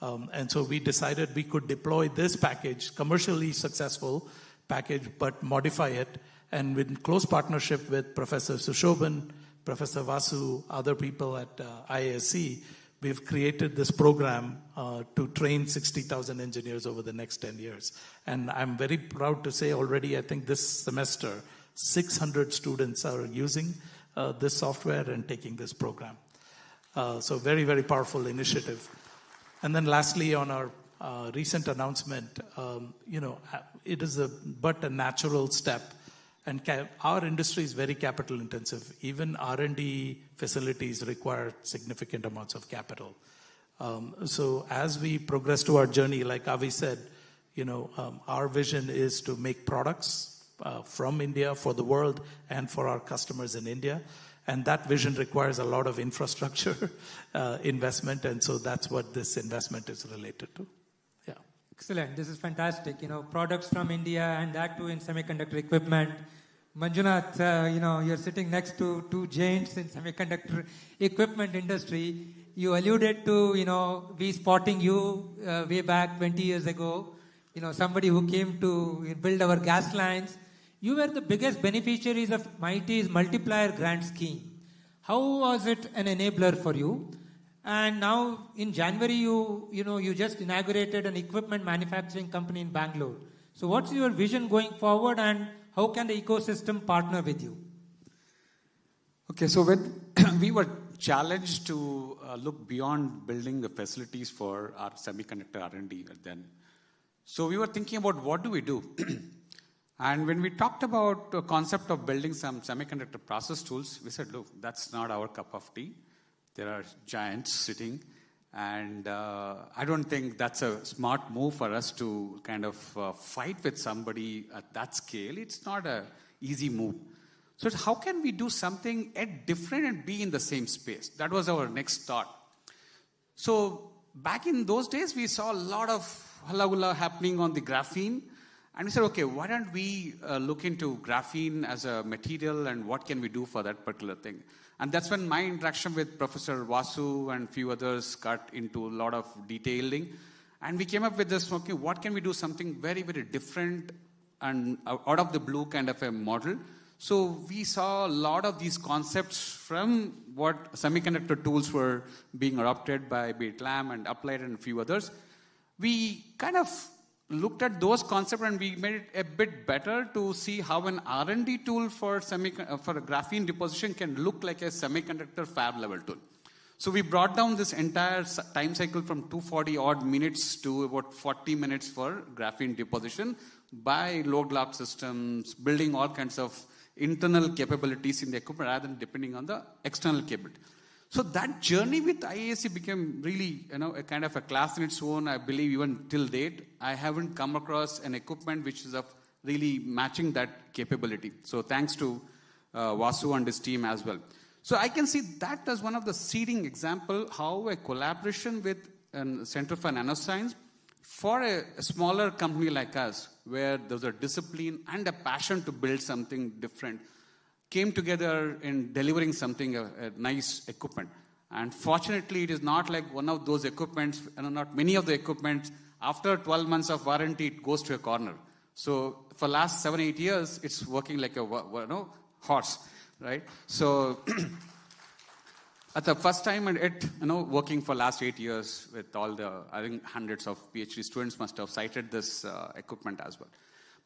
And so we decided we could deploy this package, commercially successful package, but modify it. And with close partnership with Professor Sushoban, Professor Vasu, other people at IISc, we've created this program to train 60,000 engineers over the next 10 years. And I'm very proud to say already, I think this semester, 600 students are using this software and taking this program. So very, very powerful initiative. And then lastly, on our recent announcement, it is but a natural step. And our industry is very capital intensive. Even R&D facilities require significant amounts of capital. So as we progress to our journey, like Avi said, our vision is to make products from India for the world and for our customers in India. And that vision requires a lot of infrastructure investment. And so that's what this investment is related to. Yeah. Excellent. This is fantastic. Products from India and that too in semiconductor equipment. Manjunath, you're sitting next to two giants in semiconductor equipment industry. You alluded to, we spotting you way back 20 years ago. Somebody who came to build our gas lines. You were the biggest beneficiaries of MIT's multiplier grant scheme. How was it an enabler for you? And now in January, you just inaugurated an equipment manufacturing company in Bangalore. So what's your vision going forward and how can the ecosystem partner with you? Okay, so when we were challenged to look beyond building the facilities for our semiconductor R&D then. So we were thinking about what do we do? And when we talked about the concept of building some semiconductor process tools, we said, look, that's not our cup of tea. There are giants sitting. And I don't think that's a smart move for us to kind of fight with somebody at that scale. It's not an easy move. So how can we do something different and be in the same space? That was our next thought. So back in those days, we saw a lot of hula happening on the graphene. And we said, okay, why don't we look into graphene as a material and what can we do for that particular thing? And that's when my interaction with Professor Vasu and a few others got into a lot of detailing. And we came up with this, okay, what can we do something very, very different and out of the blue kind of a model. So we saw a lot of these concepts from what semiconductor tools were being adopted by Lam and Applied and a few others. We kind of looked at those concepts and we made it a bit better to see how an R&D tool for a graphene deposition can look like a semiconductor fab level tool. So we brought down this entire time cycle from 240 odd minutes to about 40 minutes for graphene deposition by load lock systems, building all kinds of internal capabilities in the equipment rather than depending on the external capability. So that journey with IISc became really, a kind of a class in its own. I believe even till date, I haven't come across an equipment which is of really matching that capability. So thanks to Vasu and his team as well. So I can see that as one of the seeding example how a collaboration with a Center for Nanoscience for a smaller company like us, where there's a discipline and a passion to build something different, came together in delivering something, a nice equipment. And fortunately, it is not like one of those equipments, not many of the equipments, after 12 months of warranty, it goes to a corner. So for last 7-8 years, it's working like a horse, right? So at the first time it, working for last 8 years with all the, I think hundreds of PhD students must have cited this equipment as well.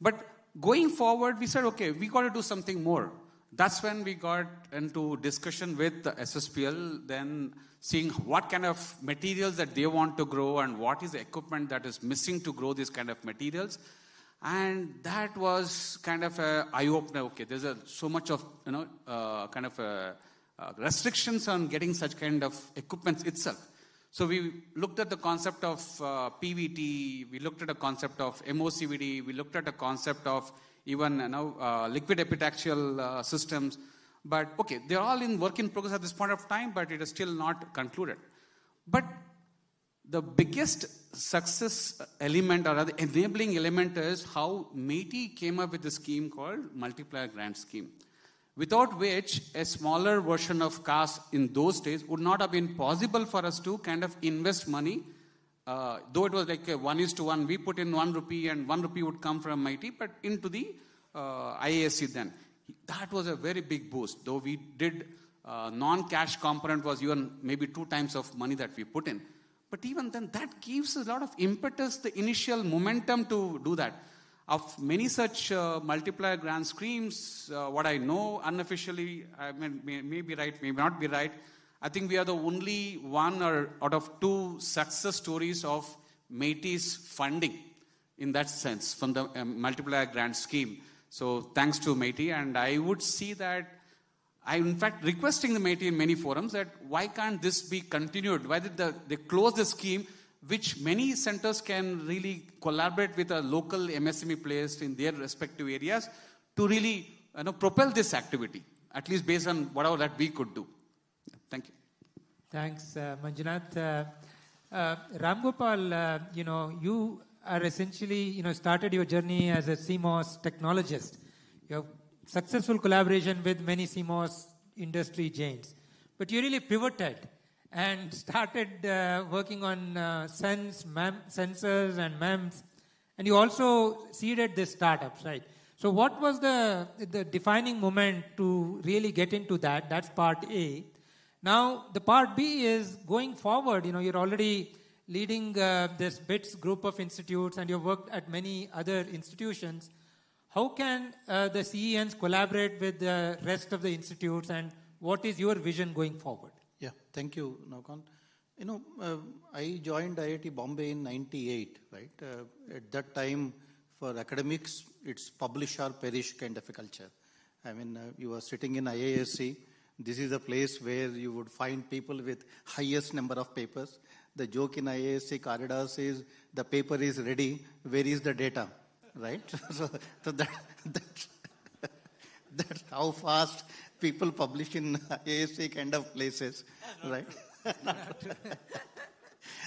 But going forward, we said, okay, we got to do something more. That's when we got into discussion with the SSPL, then seeing what kind of materials that they want to grow and what is the equipment that is missing to grow these kind of materials. And that was kind of an eye-opener. Okay, there's so much of, kind of restrictions on getting such kind of equipment itself. So we looked at the concept of PVT, we looked at the concept of MOCVD, we looked at the concept of even liquid epitaxial systems. But okay, they're all in work in progress at this point of time, but it is still not concluded. But the biggest success element or the enabling element is how MATI came up with a scheme called multiplier grant scheme, without which a smaller version of CAS in those days would not have been possible for us to kind of invest money. Though it was like a 1:1, we put in 1 rupee and 1 rupee would come from MIT, but into the IISc then. That was a very big boost. Though we did non-cash component was even maybe 2 times of money that we put in. But even then, that gives a lot of impetus, the initial momentum to do that. Of many such multiplier grant schemes, what I know unofficially, I mean, may be right, may not be right, I think we are the only one or out of 2 success stories of MATI's funding in that sense from the multiplier grant scheme. So thanks to MATI, and I would see that I'm in fact requesting the MATI in many forums that why can't this be continued? Why did they close the scheme, which many centers can really collaborate with a local MSME players in their respective areas to really propel this activity, at least based on whatever that we could do. Thank you. Thanks, Manjunath. Ram Gopal, you are essentially, started your journey as a CMOS technologist. You have successful collaboration with many CMOS industry giants. But you really pivoted and started working on sensors and MEMS. And you also seeded these startups, right? So what was the defining moment to really get into that? That's part A. Now, the part B is going forward. You're already leading this BITS group of institutes, and you've worked at many other institutions. How can the CENs collaborate with the rest of the institutes, and what is your vision going forward? Yeah, thank you, Naukant. I joined IIT Bombay in '98, right? At that time, for academics, it's publish or perish kind of a culture. I mean, you are sitting in IISc. This is a place where you would find people with highest number of papers. The joke in IISc corridors is the paper is ready. Where is the data, right? so that's how fast people publish in IISc kind of places, right?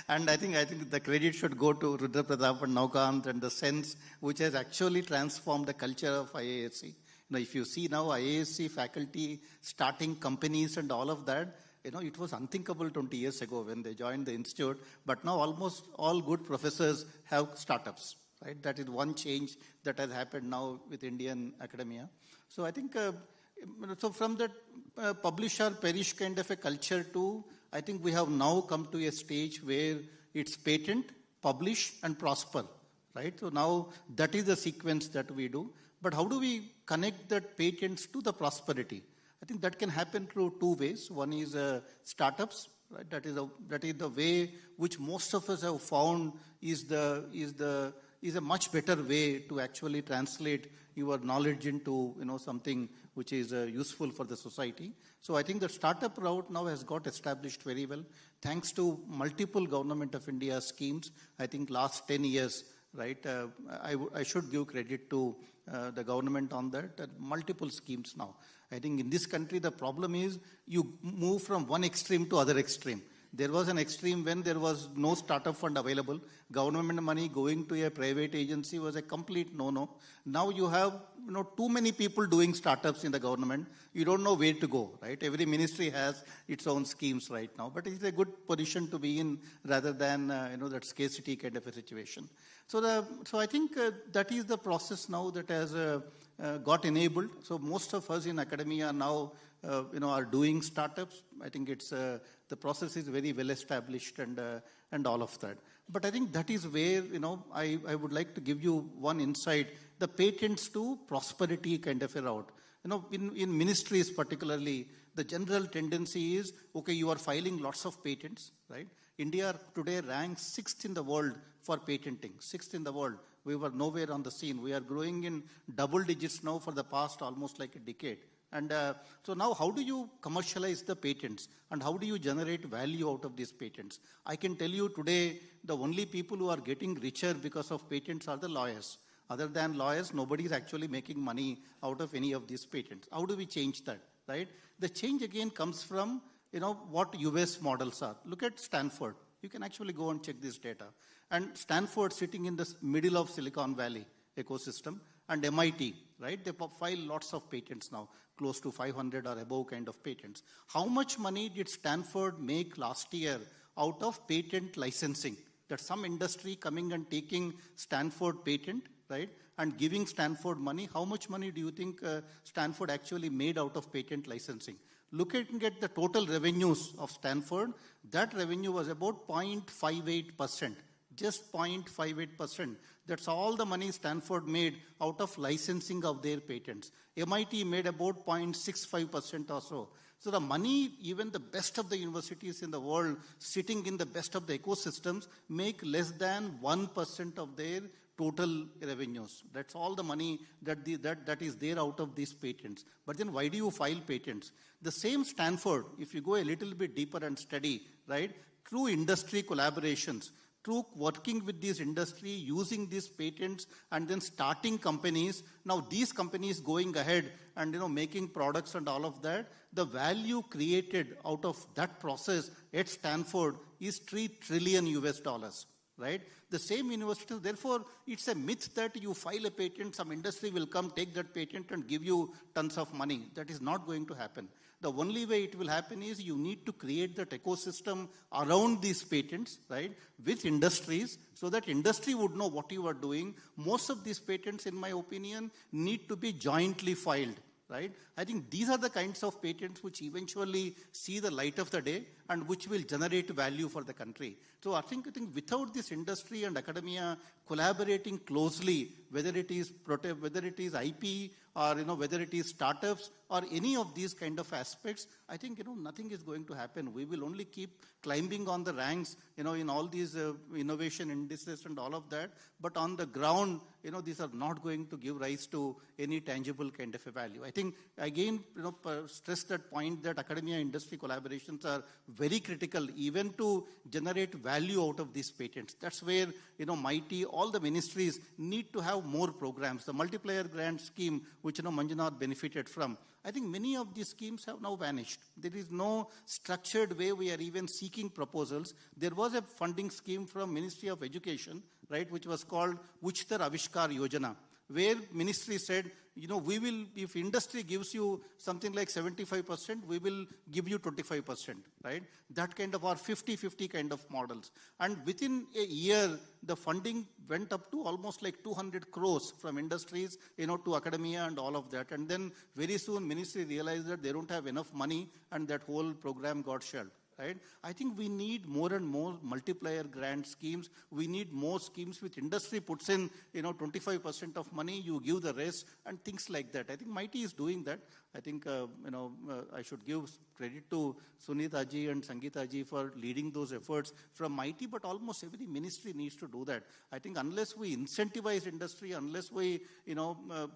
And I think the credit should go to Rudra Pratap and Naukant and the CeNSE, which has actually transformed the culture of IISc. If you see now IISc faculty starting companies and all of that, it was unthinkable 20 years ago when they joined the institute. But now almost all good professors have startups, right? That is one change that has happened now with Indian academia. So I think, so from that publish or perish kind of a culture to, I think we have now come to a stage where it's patent, publish, and prosper, right? So now that is the sequence that we do. But how do we connect that patents to the prosperity? I think that can happen through 2 ways. One is startups, right? That is the way which most of us have found is the is a much better way to actually translate your knowledge into something which is useful for the society. So I think the startup route now has got established very well, thanks to multiple Government of India schemes. I think last 10 years, right? I should give credit to the government on that. Multiple schemes now. I think in this country the problem is you move from one extreme to other extreme. There was an extreme when there was no startup fund available. Government money going to a private agency was a complete no-no. Now you have too many people doing startups in the government. You don't know where to go, right? Every ministry has its own schemes right now, but it's a good position to be in rather than that scarcity kind of a situation. So I think that is the process now that has got enabled. So most of us in academia now are doing startups. I think it's the process is very well established and all of that. But I think that is where I would like to give you one insight: the patents to prosperity kind of a route. In ministries particularly, the general tendency is, okay, you are filing lots of patents, right? India today ranks 6th in the world for patenting, 6th in the world. We were nowhere on the scene. We are growing in double digits now for the past almost like a decade. And so now how do you commercialize the patents and how do you generate value out of these patents? I can tell you today, the only people who are getting richer because of patents are the lawyers. Other than lawyers, nobody is actually making money out of any of these patents. How do we change that, right? The change again comes from, what US models are. Look at Stanford. You can actually go and check this data. And Stanford sitting in the middle of Silicon Valley ecosystem, and MIT, right? They file lots of patents now, close to 500 or above kind of patents. How much money did Stanford make last year out of patent licensing? That some industry coming and taking Stanford patent, right, and giving Stanford money. How much money do you think Stanford actually made out of patent licensing? Looking at the total revenues of Stanford, that revenue was about 0.58%. Just 0.58%. That's all the money Stanford made out of licensing of their patents. MIT made about 0.65% or so. So the money, even the best of the universities in the world, sitting in the best of the ecosystems, make less than 1% of their total revenues. That's all the money that is there out of these patents. But then why do you file patents? The same Stanford, if you go a little bit deeper and study, right, through industry collaborations, through working with this industry, using these patents, and then starting companies. Now these companies going ahead and making products and all of that, the value created out of that process at Stanford is $3 trillion US, right? The same university, therefore, it's a myth that you file a patent, some industry will come, take that patent and give you tons of money. That is not going to happen. The only way it will happen is you need to create that ecosystem around these patents, right, with industries, so that industry would know what you are doing. Most of these patents, in my opinion, need to be jointly filed, right? I think these are the kinds of patents which eventually see the light of the day and which will generate value for the country. So I think without this industry and academia collaborating closely, whether it is IP or whether it is startups or any of these kind of aspects, I think nothing is going to happen. We will only keep climbing on the ranks, in all these innovation indices and all of that. But on the ground, these are not going to give rise to any tangible kind of a value. I think again, stress that point that academia industry collaborations are very critical, even to generate value out of these patents. That's where MIT, all the ministries need to have more programs. The multiplier grant scheme, which Manjunath benefited from, I think many of these schemes have now vanished. There is no structured way we are even seeking proposals. There was a funding scheme from Ministry of Education, right, which was called Uchtar Avishkar Yojana, where ministry said, we will, if industry gives you something like 75%, we will give you 25%, right? That kind of, or 50-50 kind of models. And within a year, the funding went up to almost like 200 crores from industries, to academia and all of that. And then very soon, ministry realized that they don't have enough money and that whole program got shelved. right? I think we need more and more multiplier grant schemes. We need more schemes which industry puts in, 25% of money, you give the rest, and things like that. I think MIT is doing that. I think, I should give credit to Sunita ji and Sangeeta ji for leading those efforts from MIT, but almost every ministry needs to do that. I think unless we incentivize industry, unless we,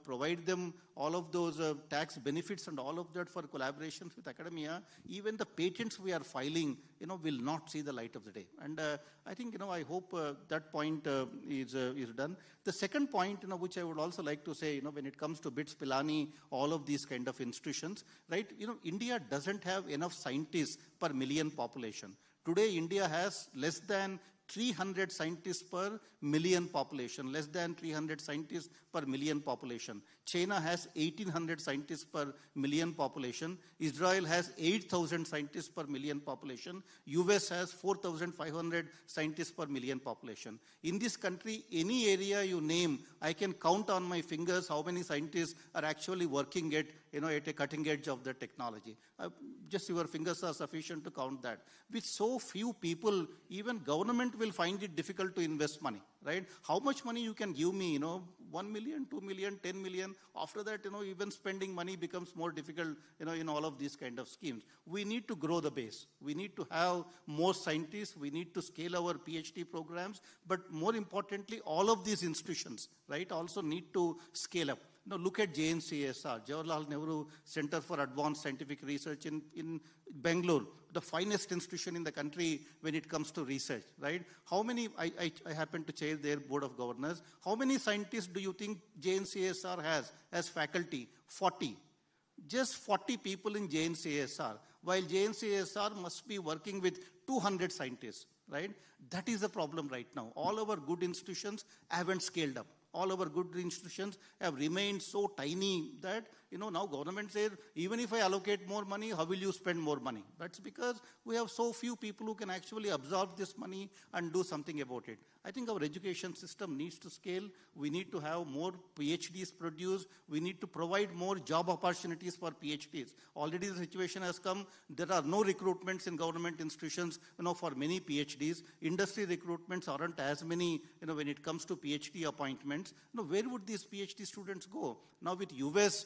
provide them all of those tax benefits and all of that for collaborations with academia, even the patents we are filing, will not see the light of the day. And I think, I hope that point is done. The second point, which I would also like to say, when it comes to BITS, Pilani, all of these kind of institutions, right? India doesn't have enough scientists per million population. Today, India has less than 300 scientists per million population, less than 300 scientists per million population. China has 1,800 scientists per million population. Israel has 8,000 scientists per million population. US has 4,500 scientists per million population. In this country, any area you name, I can count on my fingers how many scientists are actually working at a cutting edge of the technology. Just your fingers are sufficient to count that. With so few people, even government will find it difficult to invest money, right? How much money you can give me, 1 million, 2 million, 10 million. After that, even spending money becomes more difficult, in all of these kind of schemes. We need to grow the base. We need to have more scientists. We need to scale our PhD programs. But more importantly, all of these institutions, right, also need to scale up. Now look at JNCSR, Jawaharlal Nehru Center for Advanced Scientific Research in Bangalore, the finest institution in the country when it comes to research, right? How many, I happen to chair their board of governors, how many scientists do you think JNCSR has as faculty? 40. Just 40 people in JNCSR, while JNCSR must be working with 200 scientists, right? That is the problem right now. All our good institutions haven't scaled up. All our good institutions have remained so tiny that, now government says, even if I allocate more money, how will you spend more money? That's because we have so few people who can actually absorb this money and do something about it. I think our education system needs to scale. We need to have more PhDs produced. We need to provide more job opportunities for PhDs. Already the situation has come. There are no recruitments in government institutions, for many PhDs. Industry recruitments aren't as many, when it comes to PhD appointments. Where would these PhD students go? Now with US,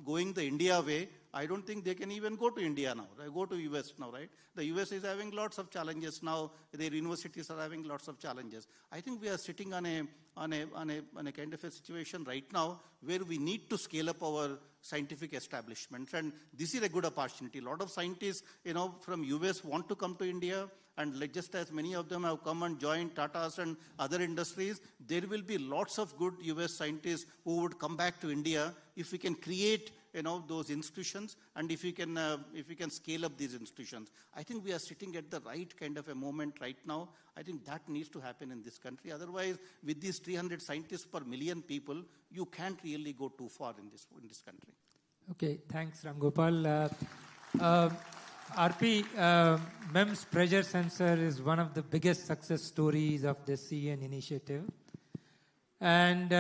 going the India way, I don't think they can even go to India now, right? Go to US now, right? The US is having lots of challenges now. Their universities are having lots of challenges. I think we are sitting on a kind of a situation right now where we need to scale up our scientific establishments. And this is a good opportunity. A lot of scientists, from US want to come to India. And just as many of them have come and joined Tata's and other industries, there will be lots of good US scientists who would come back to India if we can create, those institutions, and if we can scale up these institutions. I think we are sitting at the right kind of a moment right now. I think that needs to happen in this country. Otherwise, with these 300 scientists per million people, you can't really go too far in this country. Okay, thanks, Ram Gopal. RP, MEMS pressure sensor is one of the biggest success stories of the CEN initiative. And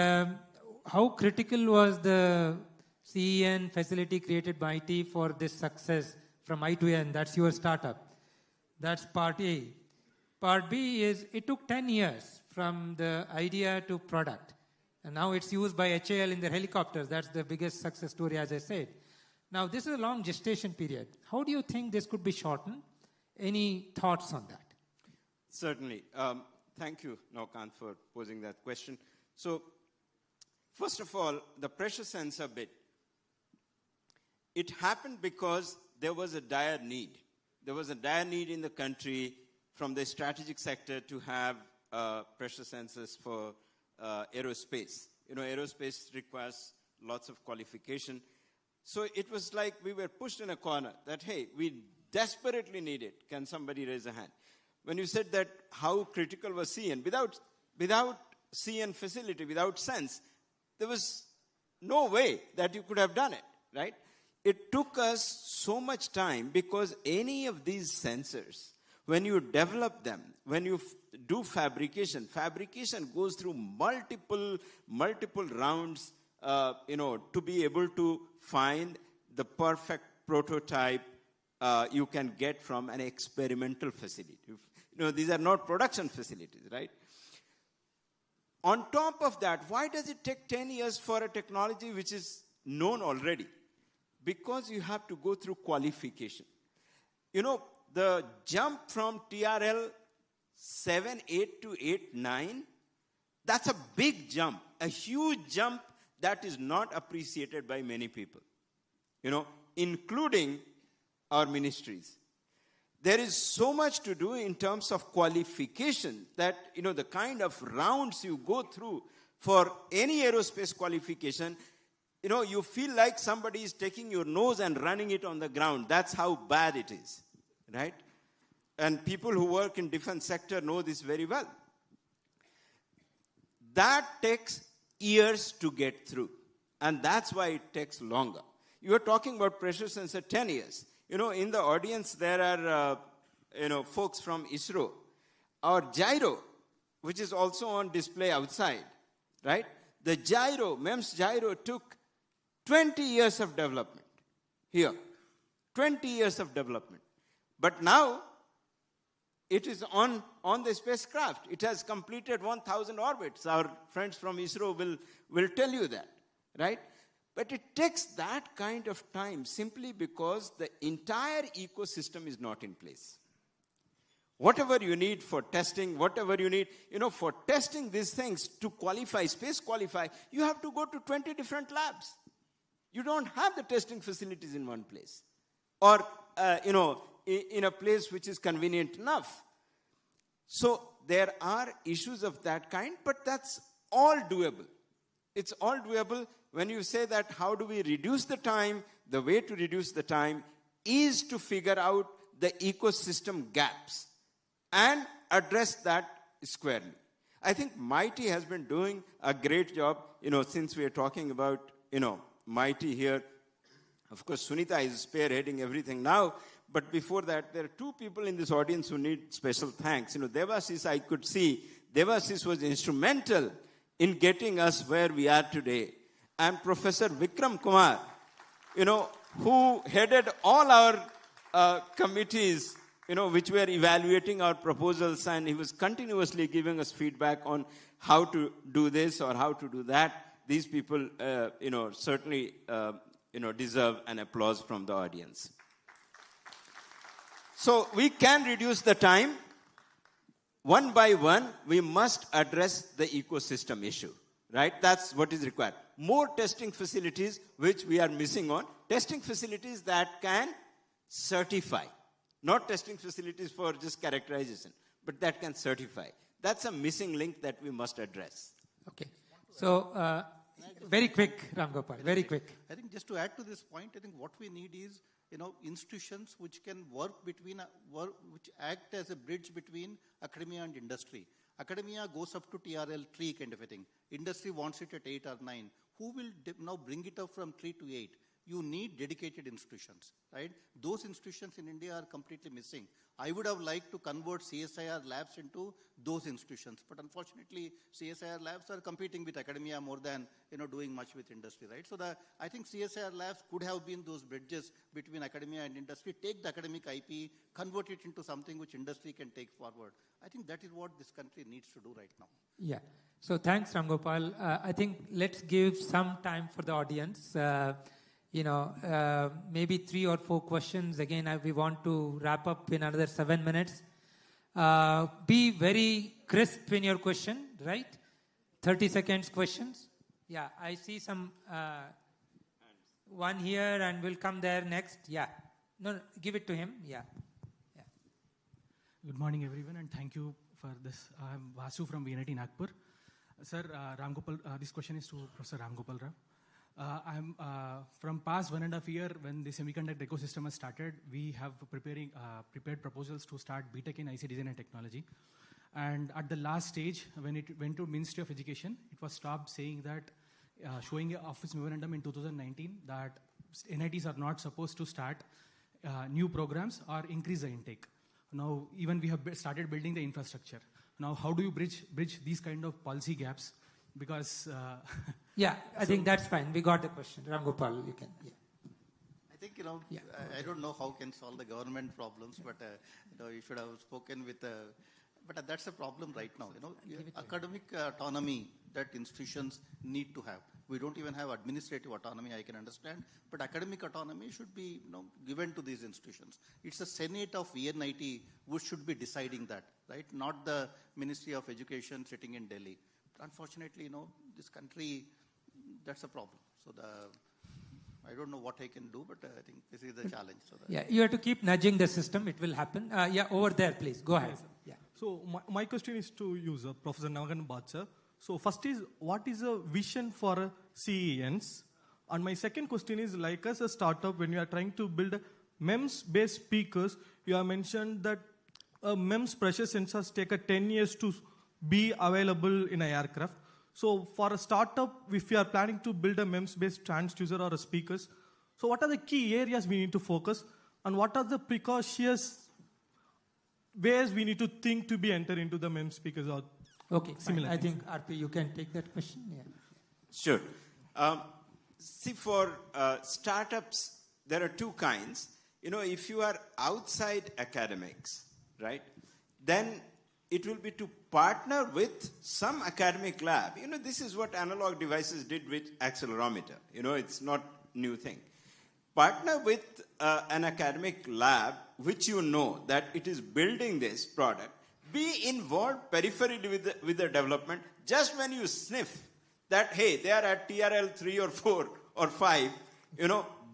how critical was the CEN facility created by IT for this success from I to N? That's your startup. That's part A. Part B is it took 10 years from the idea to product. And now it's used by HAL in their helicopters. That's the biggest success story, as I said. Now, this is a long gestation period. How do you think this could be shortened? Any thoughts on that? Certainly. Thank you, Naukant, for posing that question. So, first of all, the pressure sensor bit. It happened because there was a dire need. There was a dire need in the country from the strategic sector to have pressure sensors for aerospace. Aerospace requires lots of qualification. So it was like we were pushed in a corner that, hey, we desperately need it. Can somebody raise a hand? When you said that how critical was CEN, without CEN facility, without CeNSE, there was no way that you could have done it, right? It took us so much time because any of these sensors, when you develop them, when you do fabrication goes through multiple rounds, to be able to find the perfect prototype you can get from an experimental facility. These are not production facilities, right? On top of that, why does it take 10 years for a technology which is known already? Because you have to go through qualification. The jump from TRL 7.8 to 8.9, that's a big jump, a huge jump that is not appreciated by many people, including our ministries. There is so much to do in terms of qualification that, the kind of rounds you go through for any aerospace qualification, you feel like somebody is taking your nose and running it on the ground. That's how bad it is, right? And people who work in defense sector know this very well. That takes years to get through. And that's why it takes longer. You are talking about pressure sensor 10 years. In the audience, there are, folks from ISRO. Our gyro, which is also on display outside, right? The gyro, MEMS gyro, took 20 years of development here. 20 years of development. But now, it is on the spacecraft. It has completed 1,000 orbits. Our friends from ISRO will tell you that, right? But it takes that kind of time simply because the entire ecosystem is not in place. Whatever you need for testing, whatever you need, for testing these things to qualify, space qualify, you have to go to 20 different labs. You don't have the testing facilities in one place. Or, in a place which is convenient enough. So there are issues of that kind, but that's all doable. It's all doable. When you say that how do we reduce the time, the way to reduce the time is to figure out the ecosystem gaps and address that squarely. I think MIT has been doing a great job, since we are talking about, MIT here. Of course, Sunita is spearheading everything now. But before that, there are two people in this audience who need special thanks. Devasis, I could see, Devasis was instrumental in getting us where we are today. And Professor Vikram Kumar, who headed all our committees, which were evaluating our proposals, and he was continuously giving us feedback on how to do this or how to do that. These people, certainly, deserve an applause from the audience. So we can reduce the time. One by one, we must address the ecosystem issue, right? That's what is required. More testing facilities, which we are missing on. Testing facilities that can certify. Not testing facilities for just characterization, but that can certify. That's a missing link that we must address. Okay. So, very quick, Ram Gopal, very quick. I think just to add to this point, I think what we need is, institutions which can work between, which act as a bridge between academia and industry. Academia goes up to TRL 3 kind of a thing. Industry wants it at 8 or 9. Who will now bring it up from 3 to 8? You need dedicated institutions, right? Those institutions in India are completely missing. I would have liked to convert CSIR labs into those institutions, but unfortunately, CSIR labs are competing with academia more than doing much with industry, right? So I think CSIR labs could have been those bridges between academia and industry. Take the academic IP, convert it into something which industry can take forward. I think that is what this country needs to do right now. Yeah. So thanks, Ram Gopal. I think let's give some time for the audience. Maybe 3 or 4 questions. Again, we want to wrap up in another 7 minutes. Be very crisp in your question, right? 30 seconds questions. Yeah, I see some, one here and we'll come there next. Yeah. No, give it to him. Yeah. Good morning, everyone, and thank you for this. I'm Vasu from VNIT Nagpur. Sir, Ram Gopal, this question is to Professor Ram Gopal Rao. I'm from past 1.5 years when the semiconductor ecosystem has started, we have prepared proposals to start BTech in IC design and technology. And at the last stage, when it went to Ministry of Education, it was stopped saying that, showing an office memorandum in 2019 that NITs are not supposed to start new programs or increase the intake. Now, even we have started building the infrastructure. Now, how do you bridge these kind of policy gaps? Because yeah, I think that's fine. We got the question. Ram Gopal, you can. Yeah. I think, I don't know how can solve the government problems, but, you should have spoken with, but that's a problem right now, academic autonomy that institutions need to have. We don't even have administrative autonomy, I can understand, but academic autonomy should be, given to these institutions. It's the Senate of VNIT who should be deciding that, right? Not the Ministry of Education sitting in Delhi. But unfortunately, this country, that's a problem. So I don't know what I can do, but I think this is the challenge. So you have to keep nudging the system. It will happen. Over there, please. Go ahead. Yeah. So my question is to you, Professor Navagan Bacha. So first is, what is a vision for CENSE? And my second question is, like as a startup, when you are trying to build MEMS-based speakers, you have mentioned that MEMS pressure sensors take 10 years to be available in an aircraft. So for a startup, if you are planning to build a MEMS-based transducer or a speakers, so what are the key areas we need to focus, and what are the precautious ways we need to think to be enter into the MEMS speakers or similar? I think RP, you can take that question. Yeah. Sure. See, for startups, there are two kinds. If you are outside academics, right, then it will be to partner with some academic lab. This is what analog devices did with accelerometer. It's not new thing. Partner with an academic lab, which that it is building this product. Be involved peripherally with the development. Just when you sniff that, hey, they are at TRL 3 or 4 or 5,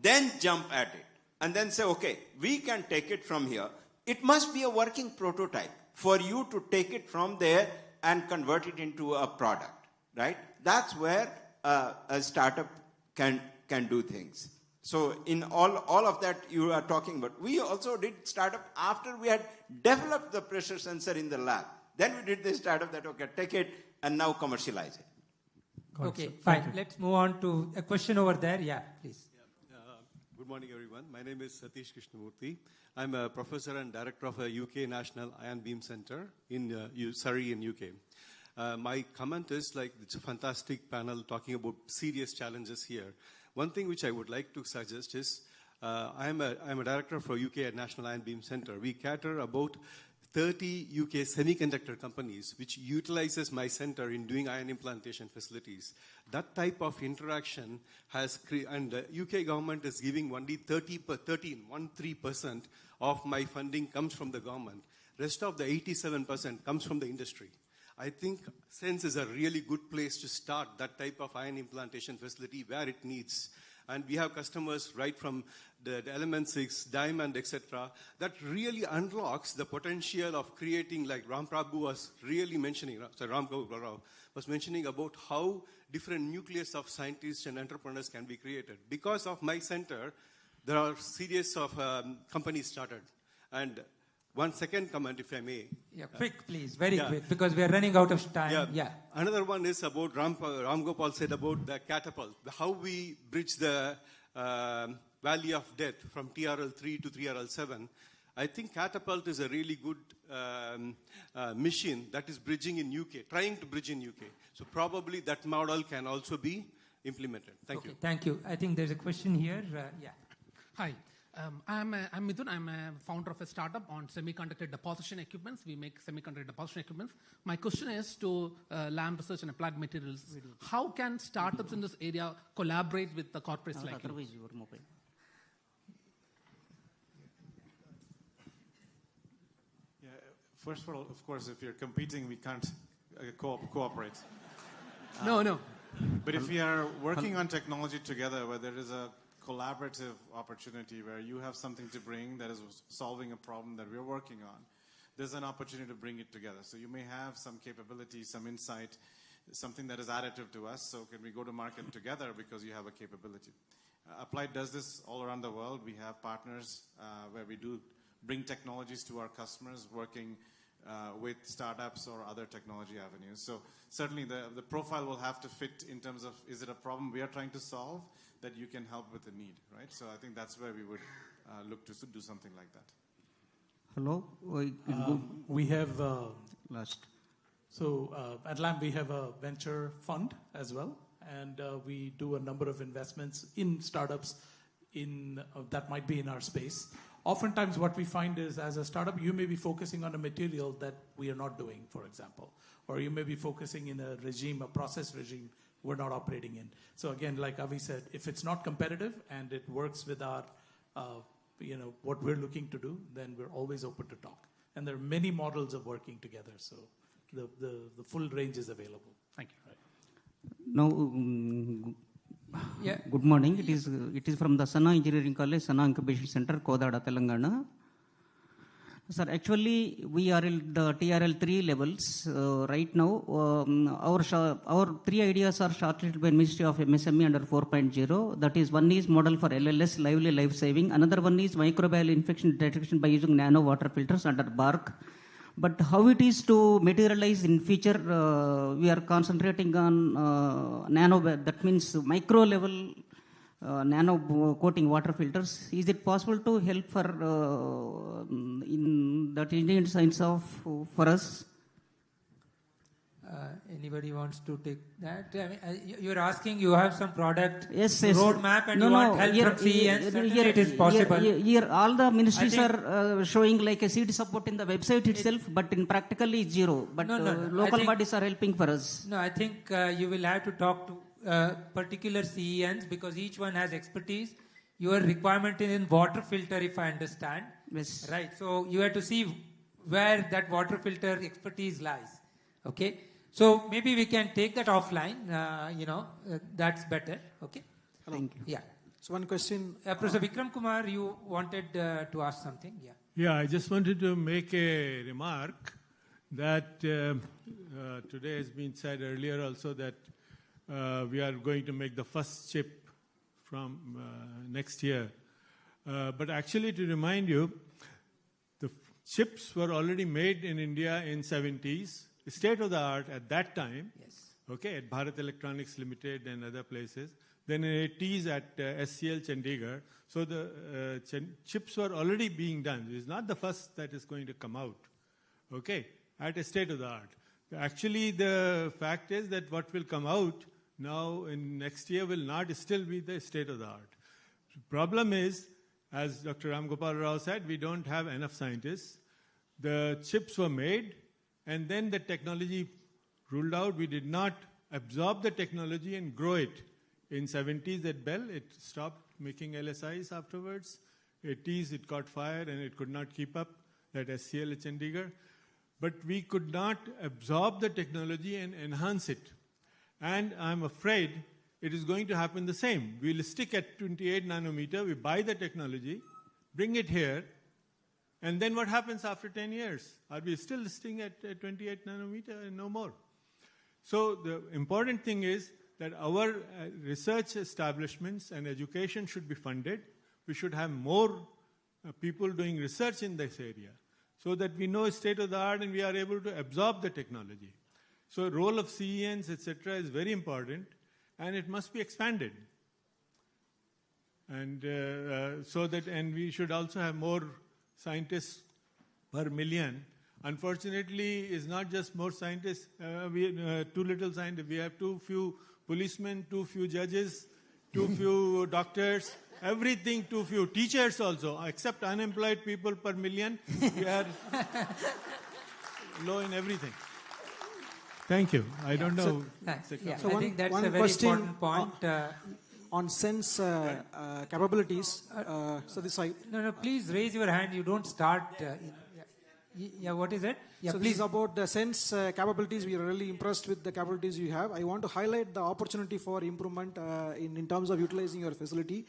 then jump at it. And then say, okay, we can take it from here. It must be a working prototype for you to take it from there and convert it into a product, right? That's where a startup can do things. So in all of that you are talking about. We also did startup after we had developed the pressure sensor in the lab. Then we did the startup that, okay, take it and now commercialize it. Okay, fine. Let's move on to a question over there. Yeah, please. Good morning, everyone. My name is Satish Krishnamurthy. I'm a professor and director of a UK National Ion Beam Center in Surrey in UK. My comment is, it's a fantastic panel talking about serious challenges here. One thing which I would like to suggest is, I'm a director for UK National Ion Beam Center. We cater about 30 UK semiconductor companies which utilizes my center in doing ion implantation facilities. That type of interaction has, and the UK government is giving only 13% of my funding comes from the government. Rest of the 87% comes from the industry. I think CeNSE is a really good place to start that type of ion implantation facility where it needs. And we have customers right from the Element 6, Diamond, etc. That really unlocks the potential of creating, like Ram Prabhu was really mentioning, Ram Prabhu was mentioning about how different nucleus of scientists and entrepreneurs can be created. Because of my center, there are series of companies started. And one second comment, if I may. Yeah, quick, please, very quick, because we are running out of time. Yeah. Another one is about Ram Gopal said about the catapult, how we bridge the valley of death from TRL 3 to TRL 7. I think catapult is a really good mission that is bridging in UK, trying to bridge in UK. So probably that model can also be implemented. Thank you. Thank you. I think there's a question here. Hi. I'm Midun. I'm a founder of a startup on semiconductor deposition equipments. We make semiconductor deposition equipments. My question is to Lam Research and Applied Materials. How can startups in this area collaborate with the corporates like you? Yeah, first of all, of course, if you're competing, we can't cooperate. No. But if we are working on technology together, where there is a collaborative opportunity where you have something to bring that is solving a problem that we're working on, there's an opportunity to bring it together. So you may have some capability, some insight, something that is additive to us. So can we go to market together because you have a capability? Applied does this all around the world. We have partners where we do bring technologies to our customers, working with startups or other technology avenues. So certainly the profile will have to fit in terms of, is it a problem we are trying to solve that you can help with the need, right? So I think that's where we would look to do something like that. Hello? We have, at Lam we have a venture fund as well, and we do a number of investments in startups that might be in our space. Oftentimes what we find is, as a startup, you may be focusing on a material that we are not doing, for example. Or you may be focusing in a regime, a process regime we're not operating in. So again, like Avi said, if it's not competitive and it works with our, what we're looking to do, then we're always open to talk. And there are many models of working together, so the full range is available. Thank you. Now, good morning. It is from the Sana Engineering College, Sana Incubation Center, Kodada, Telangana. Sir, actually, we are in the TRL 3 levels right now. Our 3 ideas are shortlisted by Ministry of MSME under 4.0. That is, one is model for LLS, lively life saving. Another one is microbial infection detection by using nano water filters under BARC. But how it is to materialize in future, we are concentrating on nano, that means micro level nano coating water filters. Is it possible to help for in that Indian science for us? Anybody wants to take that? I mean, you're asking, you have some product roadmap and you want help from CENSE. Here it is possible. Here all the ministries are showing like a seed support in the website itself, but in practically zero. But local bodies are helping for us. No, I think you will have to talk to particular CENs because each one has expertise. Your requirement is in water filter, if I understand. Yes. Right. So you have to see where that water filter expertise lies. Okay. So maybe we can take that offline. That's better. Okay. Thank you. Yeah. So one question. Professor Vikram Kumar, you wanted to ask something. Yeah. Yeah, I just wanted to make a remark that today has been said earlier also that we are going to make the first chip from next year. But actually, to remind you, the chips were already made in India in 70s. State of the art at that time, okay, at Bharat Electronics Limited and other places. Then in 80s at SCL Chandigarh. So the chips were already being done. It's not the first that is going to come out, okay, at a state of the art. Actually, the fact is that what will come out now in next year will not still be the state of the art. The problem is, as Dr. Ram Gopal Rao said, we don't have enough scientists. The chips were made, and then the technology ruled out. We did not absorb the technology and grow it. In 70s at Bell, it stopped making LSIs afterwards. 80s, it caught fire and it could not keep up, that SCL at Chandigarh. But we could not absorb the technology and enhance it. And I'm afraid it is going to happen the same. We'll stick at 28 nanometer, we buy the technology, bring it here, and then what happens after 10 years? Are we still listing at 28 nanometer and no more? So the important thing is that our research establishments and education should be funded. We should have more people doing research in this area so that we know state of the art and we are able to absorb the technology. So role of CENs, etc. is very important and it must be expanded. And and we should also have more scientists per million. Unfortunately, it's not just more scientists. Too little scientists. We have too few policemen, too few judges, too few doctors, everything too few. Teachers also, except unemployed people per million. We are low in everything. Thank you. I don't know. So I think that's a very important point. On CeNSE capabilities, so this side. No, please raise your hand. You don't start. What is it? So please. This is about the CeNSE capabilities. We are really impressed with the capabilities you have. I want to highlight the opportunity for improvement in terms of utilizing your facility.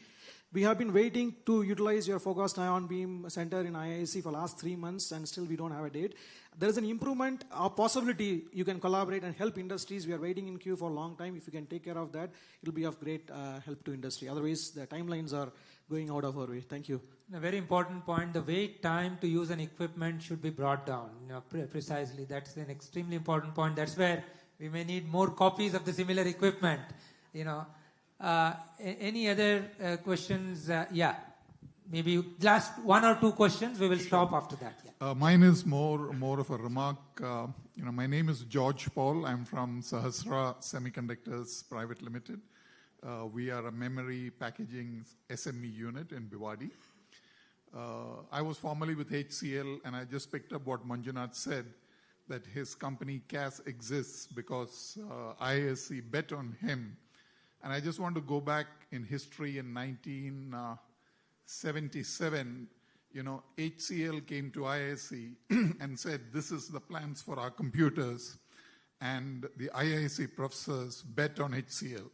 We have been waiting to utilize your focused ion beam center in IISc for the last 3 months and still we don't have a date. There is an improvement, a possibility you can collaborate and help industries. We are waiting in queue for a long time. If you can take care of that, it will be of great help to industry. Otherwise, the timelines are going out of our way. Thank you. A very important point, the wait time to use an equipment should be brought down. Precisely, that's an extremely important point. That's where we may need more copies of the similar equipment. Any other questions? Maybe last 1 or 2 questions. We will stop after that. Mine is more of a remark. My name is George Paul. I'm from Sahasra Semiconductors Private Limited. We are a memory packaging SME unit in Bhiwadi. I was formerly with HCL, and I just picked up what Manjunath said, that his company CAS exists because IISc bet on him. And I just want to go back in history in 1977. HCL came to IISc and said, this is the plans for our computers. And the IISc professors bet on HCL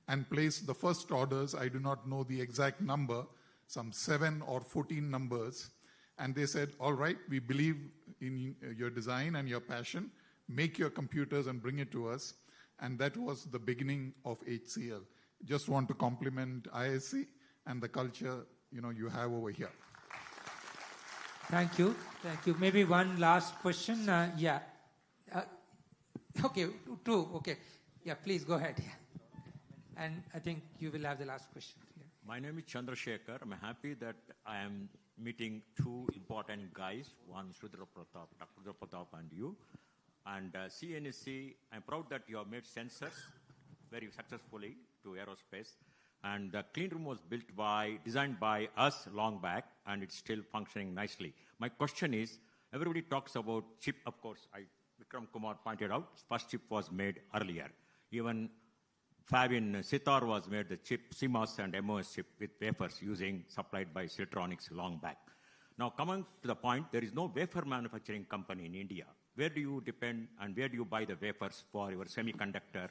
and placed the first orders. I do not know the exact number, some 7 or 14 numbers. And they said, all right, we believe in your design and your passion. Make your computers and bring it to us. And that was the beginning of HCL. Just want to compliment IISc and the culture you have over here. Thank you. Thank you. Maybe one last question. Yeah. Okay, 2. Okay. Yeah, please go ahead. Yeah. And I think you will have the last question. Yeah. My name is Chandrasekhar. I'm happy that I am meeting 2 important guys, one Dr. Pratap and you. And CeNSE, I'm proud that you have made sensors very successfully to aerospace. And the clean room was designed by us long back, and it's still functioning nicely. My question is, everybody talks about chip, of course, Vikram Kumar pointed out, first chip was made earlier. Even fab in Sitar was made the chip, CMOS and MOS chip with wafers supplied by Siltronics long back. Now coming to the point, there is no wafer manufacturing company in India. Where do you depend and where do you buy the wafers for your semiconductor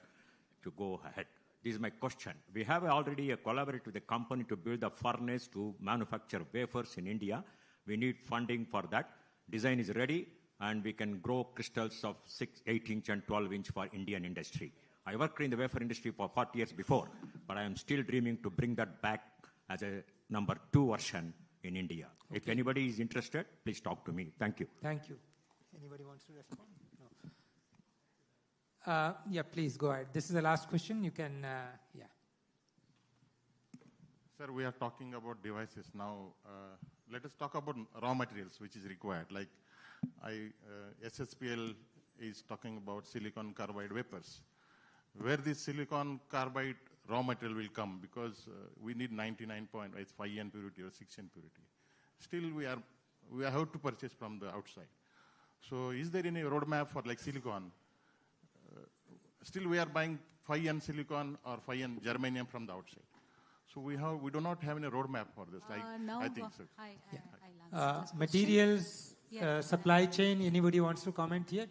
to go ahead? This is my question. We have already collaborated with a company to build a furnace to manufacture wafers in India. We need funding for that. Design is ready, and we can grow crystals of 6, 8-inch and 12-inch for Indian industry. I worked in the wafer industry for 40 years before, but I am still dreaming to bring that back as a number 2 version in India. Okay. If anybody is interested, please talk to me. Thank you. Thank you. Anybody wants to respond? No. Yeah, please go ahead. This is the last question. You can, yeah. Sir, we are talking about devices now. Let us talk about raw materials, which is required. Like SSPL is talking about silicon carbide wafers. Where this silicon carbide raw material will come, because we need 99.5N purity or 6N purity. Still, we have to purchase from the outside. So, is there any roadmap for like silicon? Still, we are buying 5N silicon or 5N germanium from the outside. So, we do not have any roadmap for this. I think so. Materials, supply chain. Anybody wants to comment here?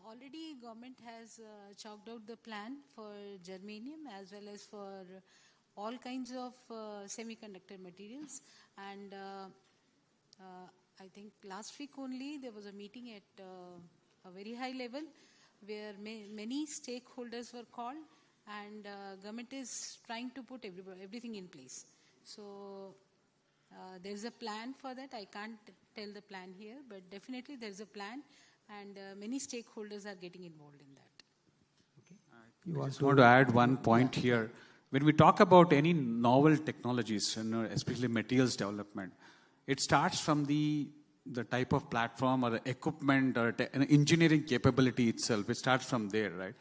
Already government has chalked out the plan for germanium as well as for all kinds of semiconductor materials. And I think last week only there was a meeting at a very high level where many stakeholders were called, and government is trying to put everything in place. So there's a plan for that. I can't tell the plan here, but definitely there's a plan. And many stakeholders are getting involved in that. I just want to add one point here. When we talk about any novel technologies, especially materials development, it starts from the type of platform or equipment or an engineering capability itself. It starts from there, right?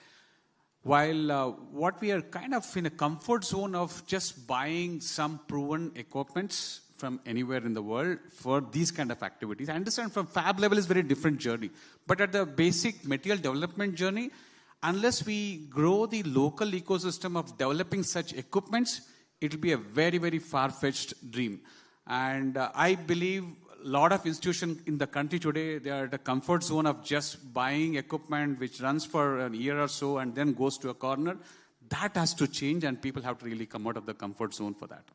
While what we are kind of in a comfort zone of just buying some proven equipments from anywhere in the world for these kind of activities. I understand from fab level is very different journey. But at the basic material development journey, unless we grow the local ecosystem of developing such equipments, it will be a very, very far-fetched dream. And I believe a lot of institutions in the country today, they are at the comfort zone of just buying equipment which runs for a year or so and then goes to a corner. That has to change, and people have to really come out of the comfort zone for that.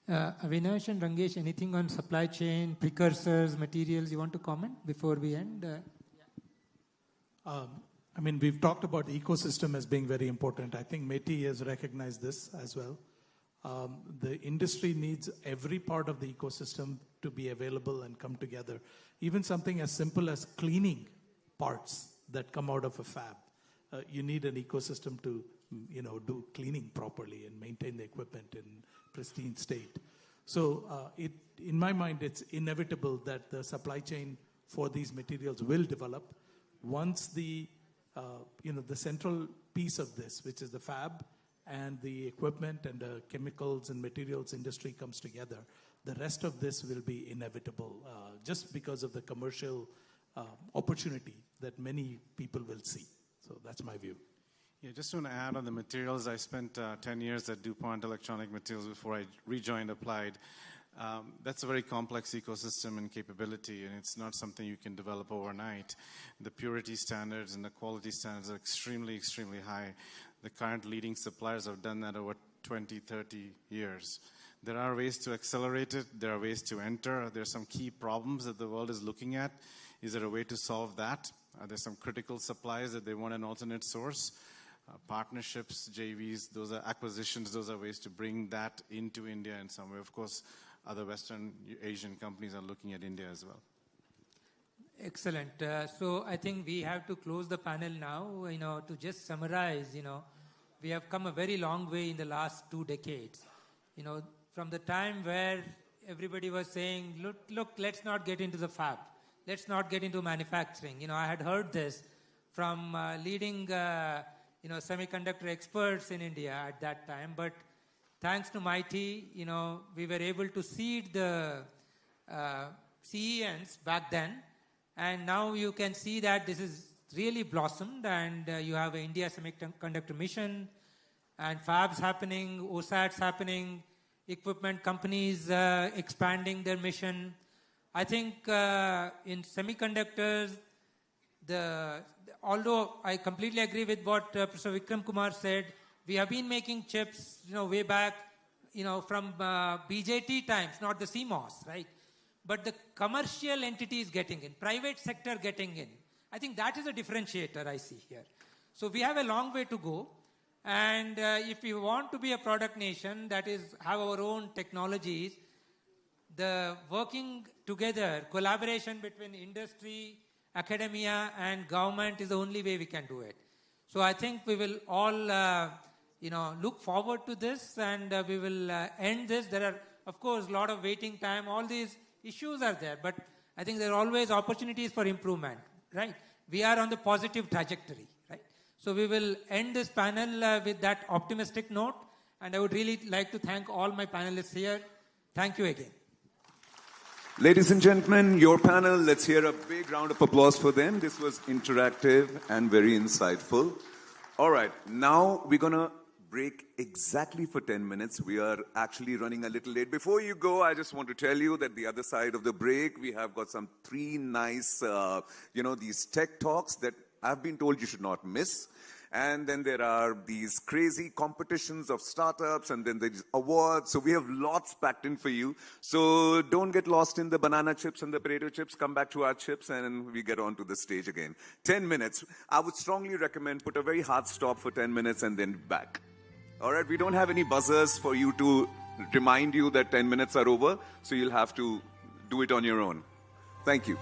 Avinash and Rangesh, anything on supply chain, precursors, materials you want to comment before we end? I mean, we've talked about the ecosystem as being very important. I think METI has recognized this as well. The industry needs every part of the ecosystem to be available and come together. Even something as simple as cleaning parts that come out of a fab. You need an ecosystem to, do cleaning properly and maintain the equipment in pristine state. So in my mind, it's inevitable that the supply chain for these materials will develop once the the central piece of this, which is the fab and the equipment and the chemicals and materials industry comes together, the rest of this will be inevitable just because of the commercial opportunity that many people will see. So that's my view. Yeah, just want to add on the materials. I spent 10 years at DuPont Electronic Materials before I rejoined Applied. That's a very complex ecosystem and capability, and it's not something you can develop overnight. The purity standards and the quality standards are extremely, extremely high. The current leading suppliers have done that over 20, 30 years. There are ways to accelerate it. There are ways to enter. There are some key problems that the world is looking at. Is there a way to solve that? Are there some critical supplies that they want an alternate source? Partnerships, JVs, those are acquisitions, those are ways to bring that into India in some way. Of course, other Western Asian companies are looking at India as well. Excellent. So I think we have to close the panel now. To just summarize, we have come a very long way in the last 2 decades. From the time where everybody was saying, look, let's not get into the fab. Let's not get into manufacturing. I had heard this from leading semiconductor experts in India at that time. But thanks to MIT, we were able to seed the CENSE back then. And now you can see that this is really blossomed, and you have an India Semiconductor Mission and fabs happening, OSATs happening, equipment companies expanding their mission. I think in semiconductors, although I completely agree with what Professor Vikram Kumar said, we have been making chips, way back, from BJT times, not the CMOS, right? But the commercial entities getting in, private sector getting in, I think that is a differentiator I see here. So we have a long way to go. And if we want to be a product nation, that is, have our own technologies, the working together, collaboration between industry, academia, and government is the only way we can do it. So I think we will all, look forward to this, and we will end this. There are, of course, a lot of waiting time. All these issues are there, but I think there are always opportunities for improvement, right? We are on the positive trajectory, right? So we will end this panel with that optimistic note, and I would really like to thank all my panelists here. Thank you again. Ladies and gentlemen, your panel, let's hear a big round of applause for them. This was interactive and very insightful. All right, now we're going to break exactly for 10 minutes. We are actually running a little late. Before you go, I just want to tell you that the other side of the break, we have got some 3 nice, these tech talks that I've been told you should not miss. And then there are these crazy competitions of startups, and then there's awards. So we have lots packed in for you. So don't get lost in the banana chips and the potato chips. Come back to our chips, and we get onto the stage again. 10 minutes. I would strongly recommend put a very hard stop for 10 minutes and then back. All right, we don't have any buzzers for you to remind you that 10 minutes are over. So you'll have to do it on your own. Thank you.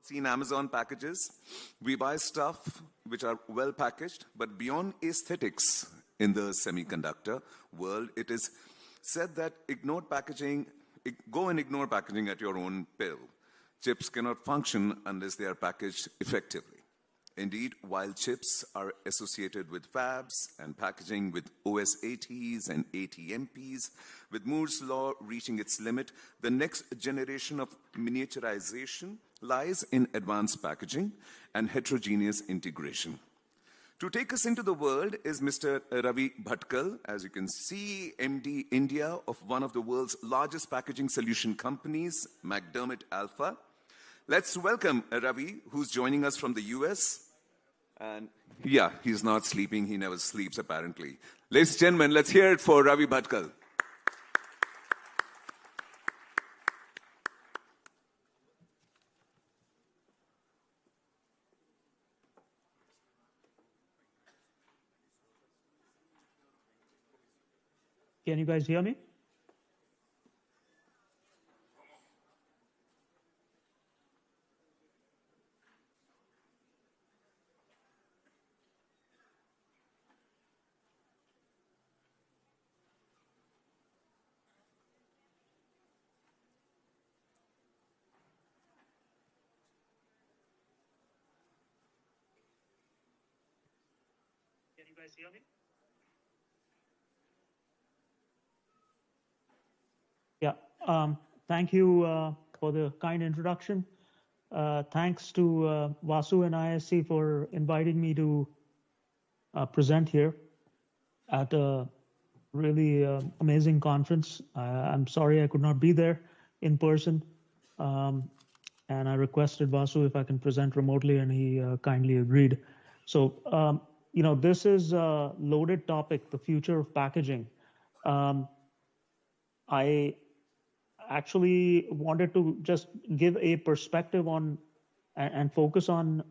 seen Amazon packages. We buy stuff which are well packaged, but beyond aesthetics in the semiconductor world, it is said that go and ignore packaging at your own peril. Chips cannot function unless they are packaged effectively. Indeed, while chips are associated with fabs and packaging with OS80s and ATMPs, with Moore's law reaching its limit, the next generation of miniaturization lies in advanced packaging and heterogeneous integration. To take us into the world is Mr. Ravi Bhatkal, as you can see, MD India of one of the world's largest packaging solution companies, McDermott Alpha. Let's welcome Ravi, who's joining us from the US. And yeah, he's not sleeping. He never sleeps, apparently. Ladies and gentlemen, let's hear it for Ravi Bhatkal. Can you guys hear me? Can you guys hear me? Yeah, thank you for the kind introduction. Thanks to Vasu and IISc for inviting me to present here at a really amazing conference. I'm sorry I could not be there in person, and I requested Vasu if I can present remotely, and he kindly agreed. So, this is a loaded topic, the future of packaging. I actually wanted to just give a perspective on and focus on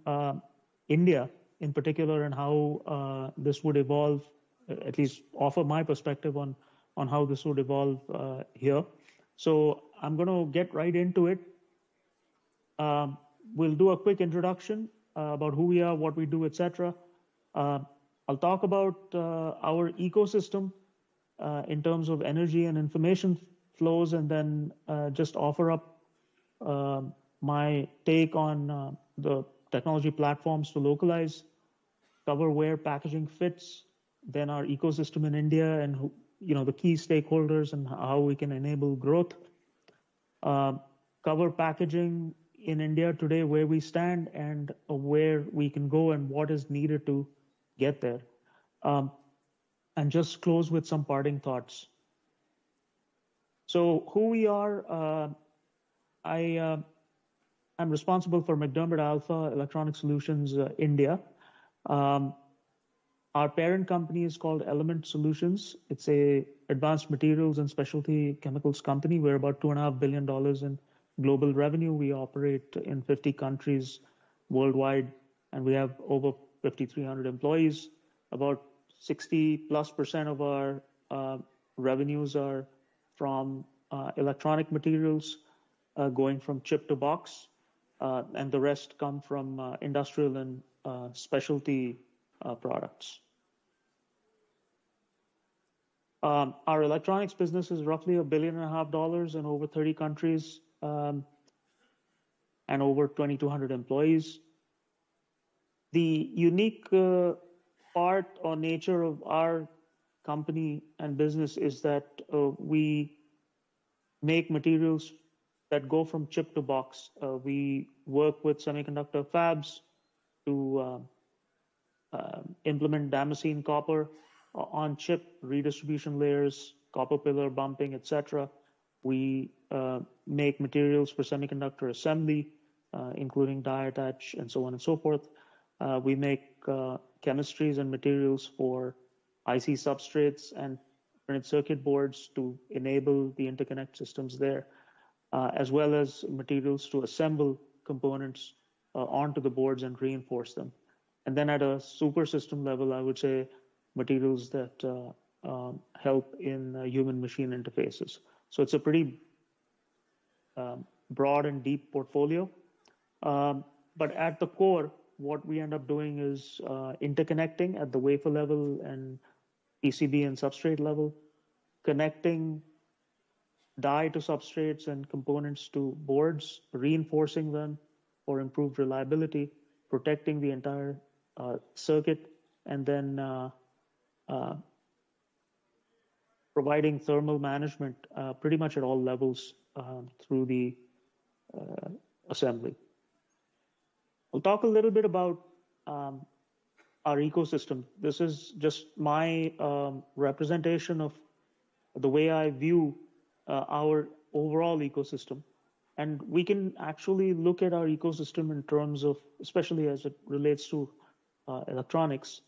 India in particular and how this would evolve, at least offer my perspective on how this would evolve here. So I'm going to get right into it. We'll do a quick introduction about who we are, what we do, etc. I'll talk about our ecosystem in terms of energy and information flows, and then just offer up my take on the technology platforms to localize, cover where packaging fits, then our ecosystem in India and the key stakeholders and how we can enable growth. Cover packaging in India today, where we stand and where we can go and what is needed to get there. And just close with some parting thoughts. So who we are, I'm responsible for McDermott Alpha Electronic Solutions India. Our parent company is called Element Solutions. It's a advanced materials and specialty chemicals company. We're about $2.5 billion in global revenue. We operate in 50 countries worldwide, and we have over 5,300 employees. About 60+% of our revenues are from electronic materials, going from chip to box, and the rest come from industrial and specialty products. Our electronics business is roughly $1.5 billion in over 30 countries and over 2,200 employees. The unique part or nature of our company and business is that we make materials that go from chip to box. We work with semiconductor fabs to implement damascene copper on chip redistribution layers, copper pillar bumping, etc. We make materials for semiconductor assembly, including die attach and so on and so forth. We make chemistries and materials for IC substrates and printed circuit boards to enable the interconnect systems there, as well as materials to assemble components onto the boards and reinforce them. And then at a super system level, I would say materials that help in human-machine interfaces. So it's a pretty broad and deep portfolio. But at the core, what we end up doing is interconnecting at the wafer level and PCB and substrate level, connecting die to substrates and components to boards, reinforcing them for improved reliability, protecting the entire circuit, and then providing thermal management pretty much at all levels through the assembly. I'll talk a little bit about our ecosystem. This is just my representation of the way I view our overall ecosystem. And we can actually look at our ecosystem in terms of, especially as it relates to electronics,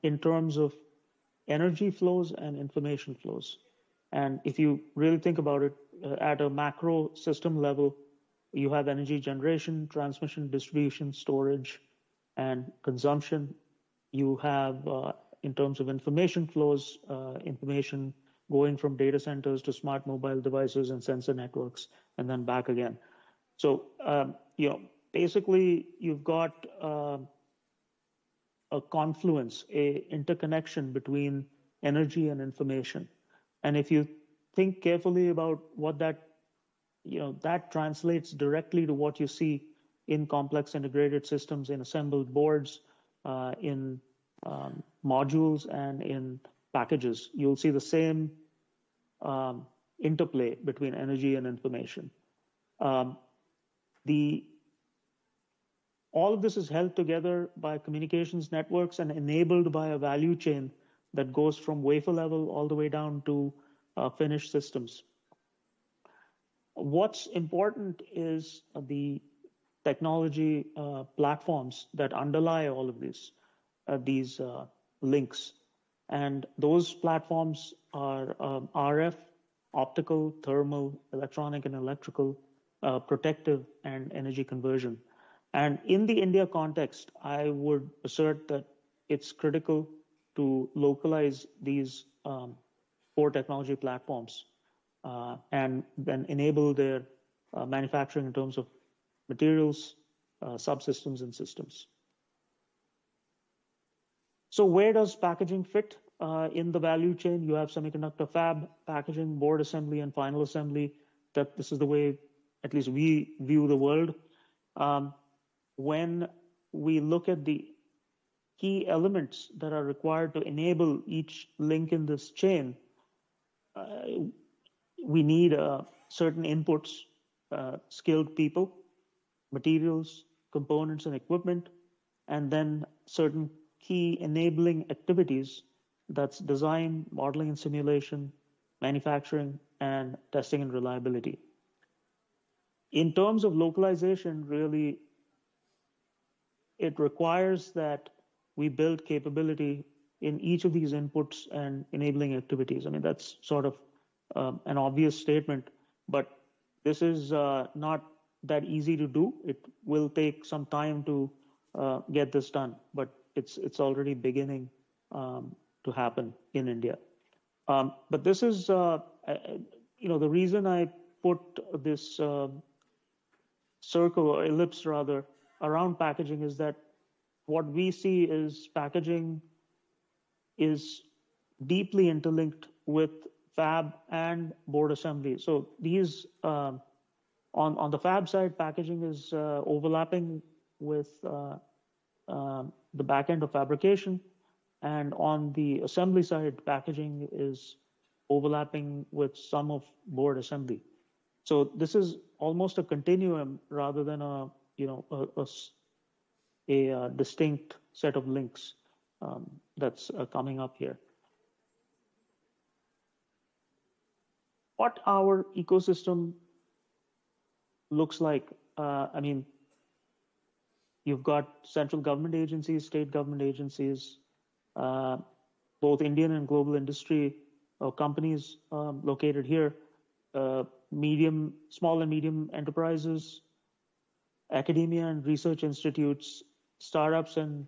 in terms of energy flows and information flows. And if you really think about it, at a macro system level, you have energy generation, transmission, distribution, storage, and consumption. You have, in terms of information flows, information going from data centers to smart mobile devices and sensor networks, and then back again. So, basically, you've got a confluence, a interconnection between energy and information. And if you think carefully about what that, that translates directly to what you see in complex integrated systems, in assembled boards, in modules, and in packages. You'll see the same interplay between energy and information. All of this is held together by communications networks and enabled by a value chain that goes from wafer level all the way down to finished systems. What's important is the technology platforms that underlie all of these links. And those platforms are RF, optical, thermal, electronic and electrical, protective, and energy conversion. And in the India context, I would assert that it's critical to localize these core technology platforms and then enable their manufacturing in terms of materials, subsystems, and systems. So where does packaging fit in the value chain? You have semiconductor fab, packaging, board assembly, and final assembly. That this is the way, at least we view the world. When we look at the key elements that are required to enable each link in this chain, we need certain inputs, skilled people, materials, components, and equipment, and then certain key enabling activities. That's design, modeling and simulation, manufacturing, and testing and reliability. In terms of localization, really, it requires that we build capability in each of these inputs and enabling activities. I mean, that's sort of an obvious statement, but this is not that easy to do. It will take some time to get this done, but it's already beginning to happen in India. But this is, the reason I put this circle or ellipse rather around packaging is that what we see is packaging is deeply interlinked with fab and board assembly. So these, on the fab side, packaging is overlapping with the back end of fabrication. And on the assembly side, packaging is overlapping with some of board assembly. So this is almost a continuum rather than a distinct set of links that's coming up here. What our ecosystem looks like, I mean, you've got central government agencies, state government agencies, both Indian and global industry companies located here, small and medium enterprises, academia and research institutes, startups and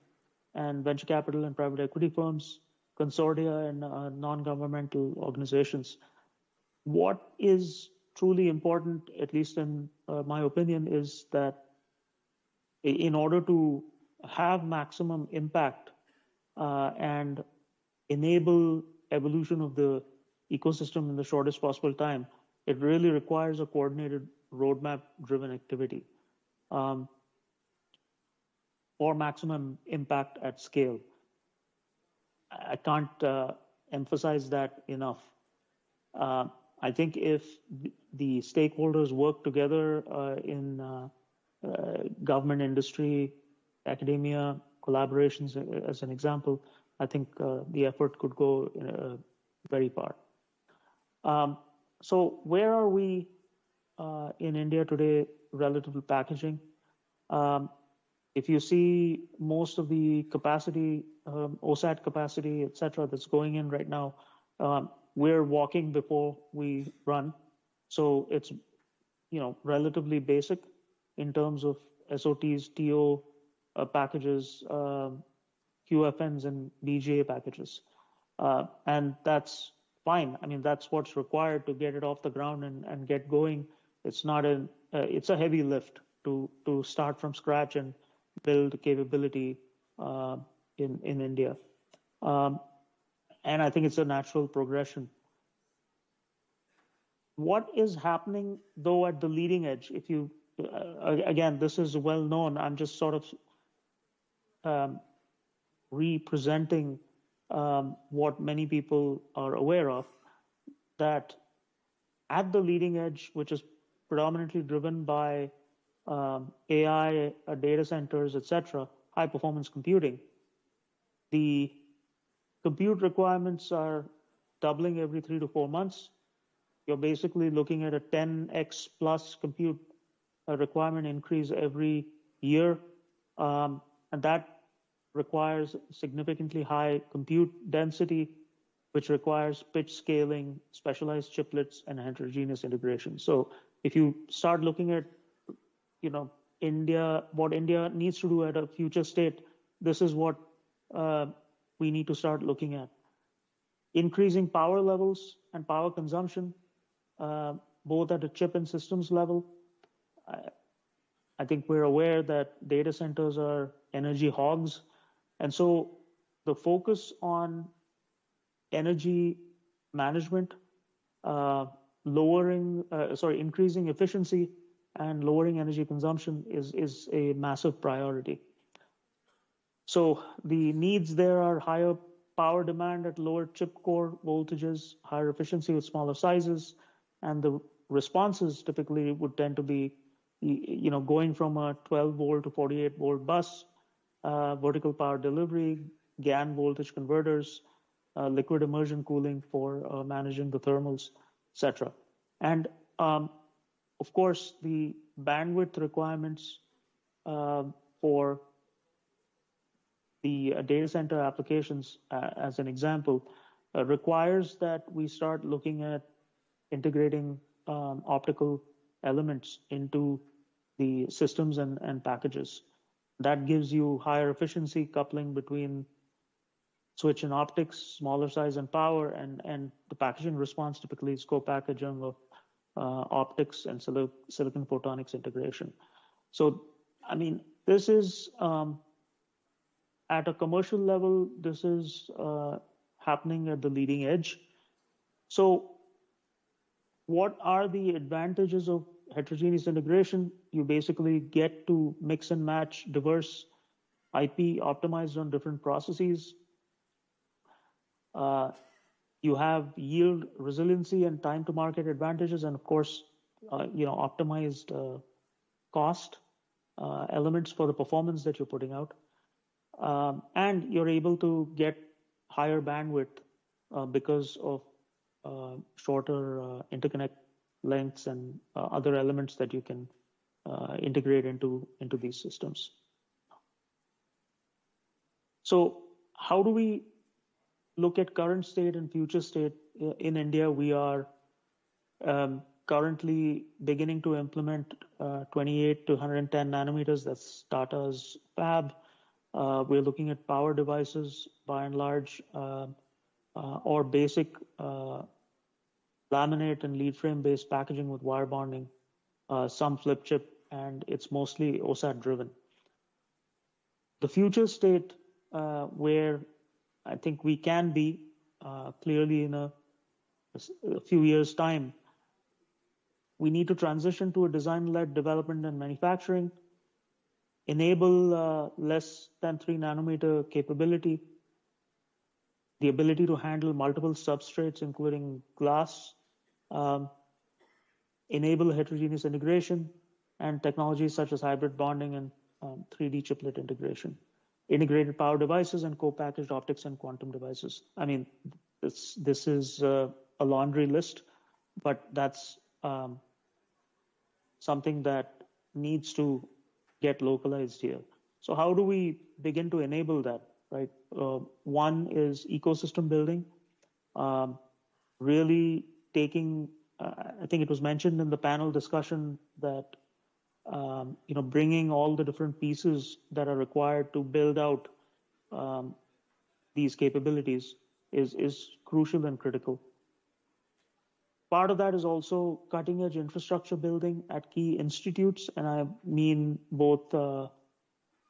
venture capital and private equity firms, consortia and non-governmental organizations. What is truly important, at least in my opinion, is that in order to have maximum impact and enable evolution of the ecosystem in the shortest possible time, it really requires a coordinated roadmap-driven activity for maximum impact at scale. I can't emphasize that enough. I think if the stakeholders work together in government, industry, academia, collaborations as an example, I think the effort could go very far. So where are we in India today relative to packaging? If you see most of the capacity, OSAT capacity, et cetera, that's going in right now, we're walking before we run. So it's, relatively basic in terms of SOTs, TO packages, QFNs and BGA packages. And that's fine. I mean, that's what's required to get it off the ground and get going. It's not it's a heavy lift to start from scratch and build capability in India. And I think it's a natural progression. What is happening, though, at the leading edge? If you, again, this is well known. I'm just sort of representing what many people are aware of, that at the leading edge, which is predominantly driven by AI, data centers, etc., high performance computing, the compute requirements are doubling every 3 to 4 months. You're basically looking at a 10x plus compute requirement increase every year. And that requires significantly high compute density, which requires pitch scaling, specialized chiplets, and heterogeneous integration. So if you start looking at, India, what India needs to do at a future state, this is what we need to start looking at. Increasing power levels and power consumption, both at a chip and systems level. I think we're aware that data centers are energy hogs. And so the focus on energy management, increasing efficiency and lowering energy consumption is a massive priority. So the needs there are higher power demand at lower chip core voltages, higher efficiency with smaller sizes, and the responses typically would tend to be, going from a 12 volt to 48 volt bus, vertical power delivery, GaN voltage converters, liquid immersion cooling for managing the thermals, etc. And of course, the bandwidth requirements for the data center applications, as an example, requires that we start looking at integrating optical elements into the systems and packages. That gives you higher efficiency coupling between switch and optics, smaller size and power, and the packaging response typically is co-packaging of optics and silicon photonics integration. So, I mean, this is at a commercial level, this is happening at the leading edge. So what are the advantages of heterogeneous integration? You basically get to mix and match diverse IP optimized on different processes. You have yield resiliency and time to market advantages, and of course, optimized cost elements for the performance that you're putting out. And you're able to get higher bandwidth because of shorter interconnect lengths and other elements that you can integrate into these systems. So how do we look at current state and future state? In India, we are currently beginning to implement 28 to 110 nanometers. That's Tata's fab. We're looking at power devices by and large, or basic laminate and lead frame based packaging with wire bonding, some flip chip, and it's mostly OSAT driven. The future state where I think we can be clearly in a few years' time, we need to transition to a design-led development and manufacturing, enable less than 3 nanometer capability, the ability to handle multiple substrates, including glass, enable heterogeneous integration, and technologies such as hybrid bonding and 3D chiplet integration, integrated power devices, and co-packaged optics and quantum devices. I mean, this is a laundry list, but that's something that needs to get localized here. So how do we begin to enable that, right? One is ecosystem building, really taking, I think it was mentioned in the panel discussion that, bringing all the different pieces that are required to build out these capabilities is crucial and critical. Part of that is also cutting edge infrastructure building at key institutes, and I mean both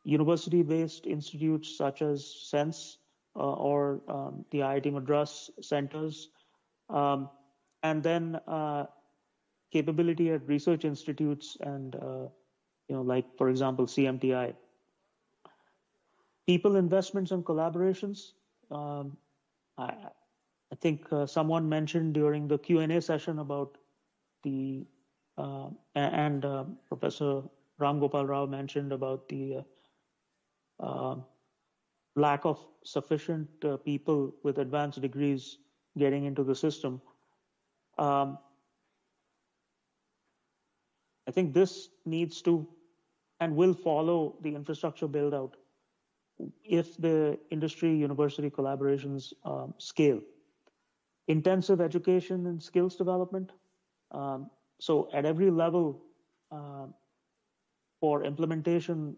university-based institutes such as CeNSE or the IIT Madras centers, and then capability at research institutes and, like, for example, CMTI. People investments and collaborations. I think someone mentioned during the Q&A session about the, and Professor Ram Gopal Rao mentioned about the lack of sufficient people with advanced degrees getting into the system. I think this needs to and will follow the infrastructure build out if the industry university collaborations scale. Intensive education and skills development. So at every level for implementation,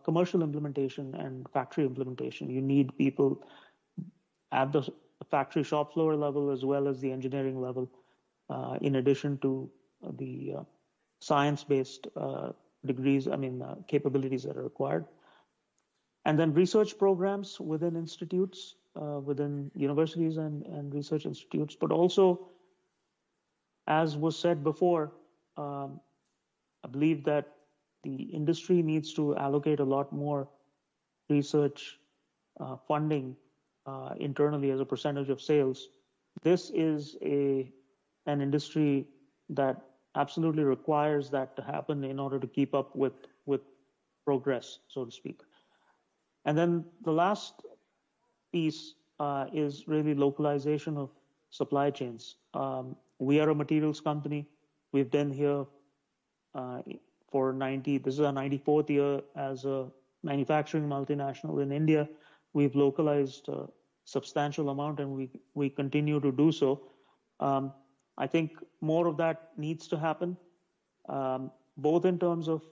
commercial implementation and factory implementation, you need people at the factory shop floor level as well as the engineering level, in addition to the science-based degrees, capabilities that are required. And then research programs within institutes, within universities and research institutes, but also, as was said before, I believe that the industry needs to allocate a lot more research funding internally as a percentage of sales. This is an industry that absolutely requires that to happen in order to keep up with progress, so to speak. And then the last piece is really localization of supply chains. We are a materials company. We've been here for this is our 94th year as a manufacturing multinational in India. We've localized a substantial amount and we continue to do so. I think more of that needs to happen, both in terms of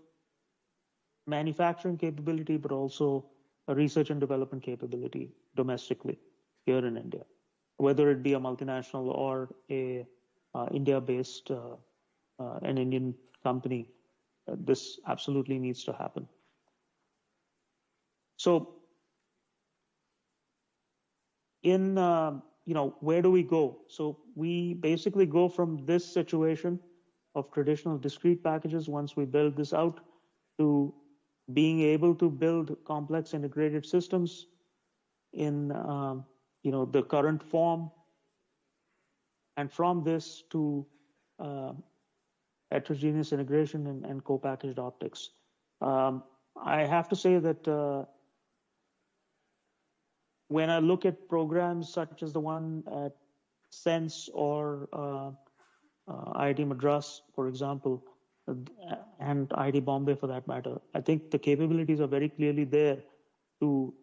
manufacturing capability, but also a research and development capability domestically here in India, whether it be a multinational or a India-based, an Indian company. This absolutely needs to happen. So, in where do we go? So we basically go from this situation of traditional discrete packages once we build this out to being able to build complex integrated systems in the current form, and from this to heterogeneous integration and co-packaged optics. I have to say that when I look at programs such as the one at CeNSE or IIT Madras, for example, and IIT Bombay for that matter, I think the capabilities are very clearly there to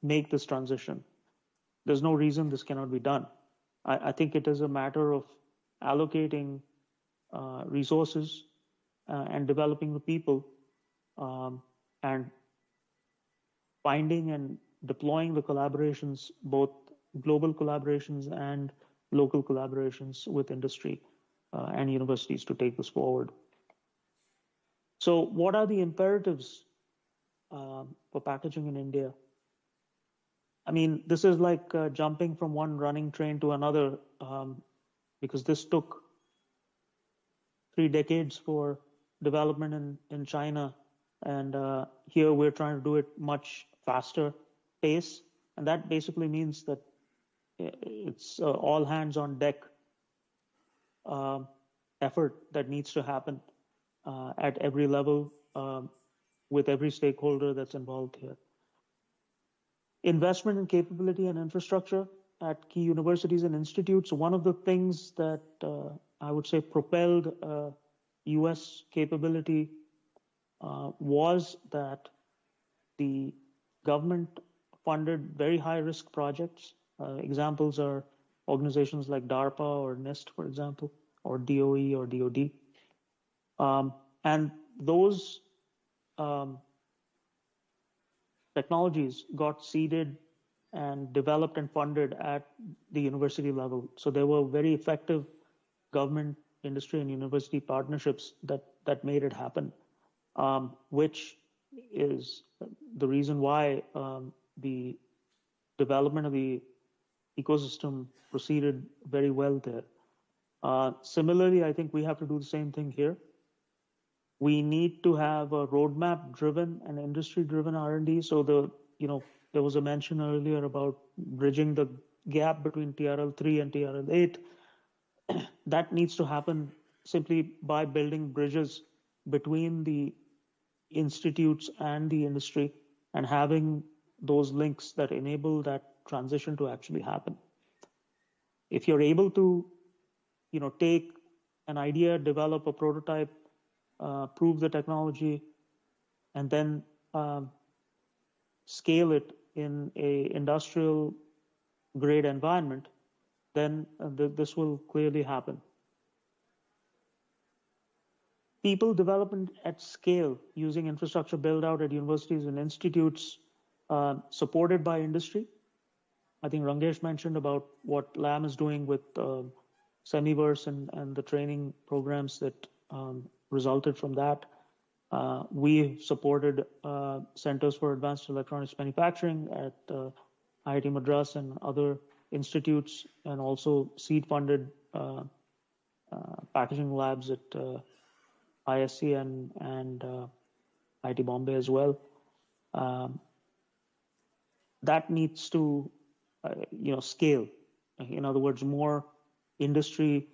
make this transition. There's no reason this cannot be done. I think it is a matter of allocating resources and developing the people and finding and deploying the collaborations, both global collaborations and local collaborations with industry and universities to take this forward. So what are the imperatives for packaging in India. I mean, this is like jumping from one running train to another, because this took 3 decades for development in China, and here we're trying to do it much faster pace, and that basically means that it's all hands on deck effort that needs to happen at every level with every stakeholder that's involved here. Investment in capability and infrastructure at key universities and institutes. One of the things that I would say propelled US capability was that the government funded very high risk projects. Examples are organizations like DARPA or NIST, for example, or DOE or DOD. And those technologies got seeded and developed and funded at the university level. So there were very effective government, industry, and university partnerships that made it happen, which is the reason why the development of the ecosystem proceeded very well there. Similarly, I think we have to do the same thing here. We need to have a roadmap-driven and industry-driven R&D. So there was a mention earlier about bridging the gap between TRL3 and TRL8. That needs to happen simply by building bridges between the institutes and the industry and having those links that enable that transition to actually happen. If you're able to, take an idea, develop a prototype, prove the technology, and then scale it in a industrial grade environment, then this will clearly happen. People development at scale using infrastructure build out at universities and institutes supported by industry. I think Rangesh mentioned about what LAM is doing with Semiverse and the training programs that resulted from that. We supported Centers for Advanced Electronics Manufacturing at IIT Madras and other institutes, and also seed-funded packaging labs at IISc and IIT Bombay as well. That needs to, scale. In other words, more industry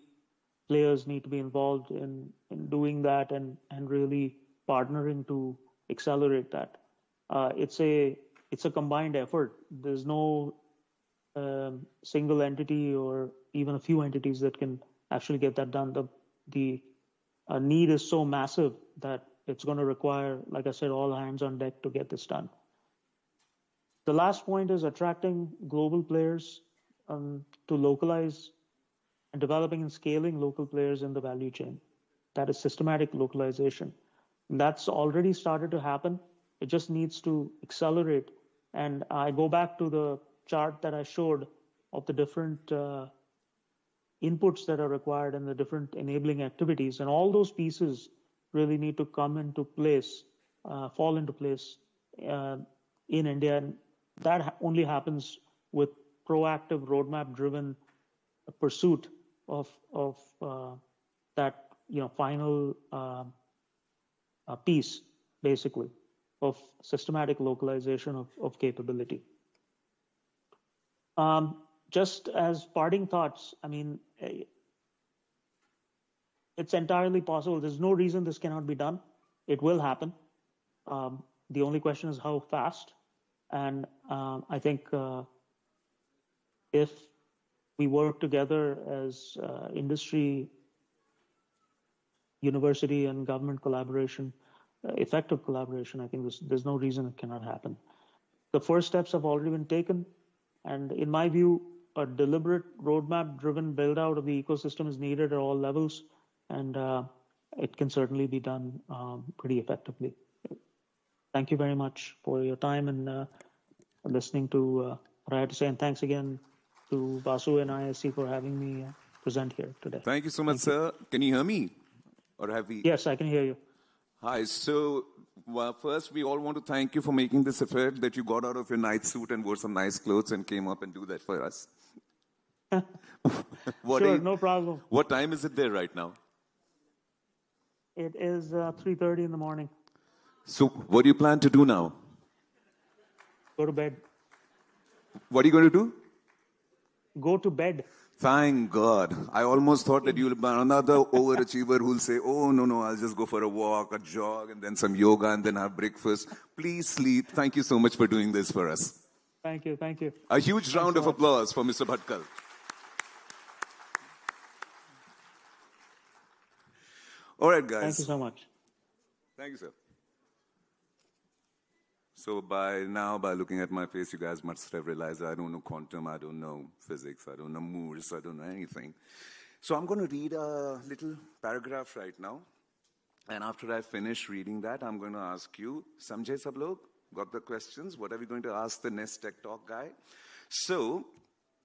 players need to be involved in doing that and really partnering to accelerate that. It's a combined effort. There's no single entity or even a few entities that can actually get that done. The need is so massive that it's going to require, like I said, all hands on deck to get this done. The last point is attracting global players to localize and developing and scaling local players in the value chain. That is systematic localization. And that's already started to happen. It just needs to accelerate. And I go back to the chart that I showed of the different inputs that are required and the different enabling activities. And all those pieces really need to come into place, fall into place in India. And that only happens with proactive, roadmap-driven pursuit of that final piece, basically, of systematic localization of capability. Just as parting thoughts, I mean, it's entirely possible. There's no reason this cannot be done. It will happen. The only question is how fast. And I think if we work together as industry, university, and government collaboration, effective collaboration, I think there's no reason it cannot happen. The first steps have already been taken. And in my view, a deliberate roadmap-driven build-out of the ecosystem is needed at all levels. And it can certainly be done pretty effectively. Thank you very much for your time and listening to what I had to say. And thanks again to Vasu and IISc for having me present here today. Thank you so much, sir. Can you hear me? Or have we? Yes, I can hear you. Hi. So, first, we all want to thank you for making this effort that you got out of your night suit and wore some nice clothes and came up and do that for us. Sure, no problem. What time is it there right now? It is 3:30 in the morning. So, what do you plan to do now? Go to bed. What are you going to do? Go to bed. Thank God. I almost thought that you'll be another overachiever who'll say, oh, no, I'll just go for a walk, a jog, and then some yoga, and then have breakfast. Please sleep. Thank you so much for doing this for us. Thank you, thank you. A huge round of applause for Mr. Bhatkal. All right, guys. Thank you so much. Thank you, sir. So by now, by looking at my face, you guys must have realized I don't know quantum, I don't know physics, I don't know Moores, I don't know anything. So I'm going to read a little paragraph right now. And after I finish reading that, I'm going to ask you, Samjhe sab log? Got the questions? What are we going to ask the next Tech Talk guy? So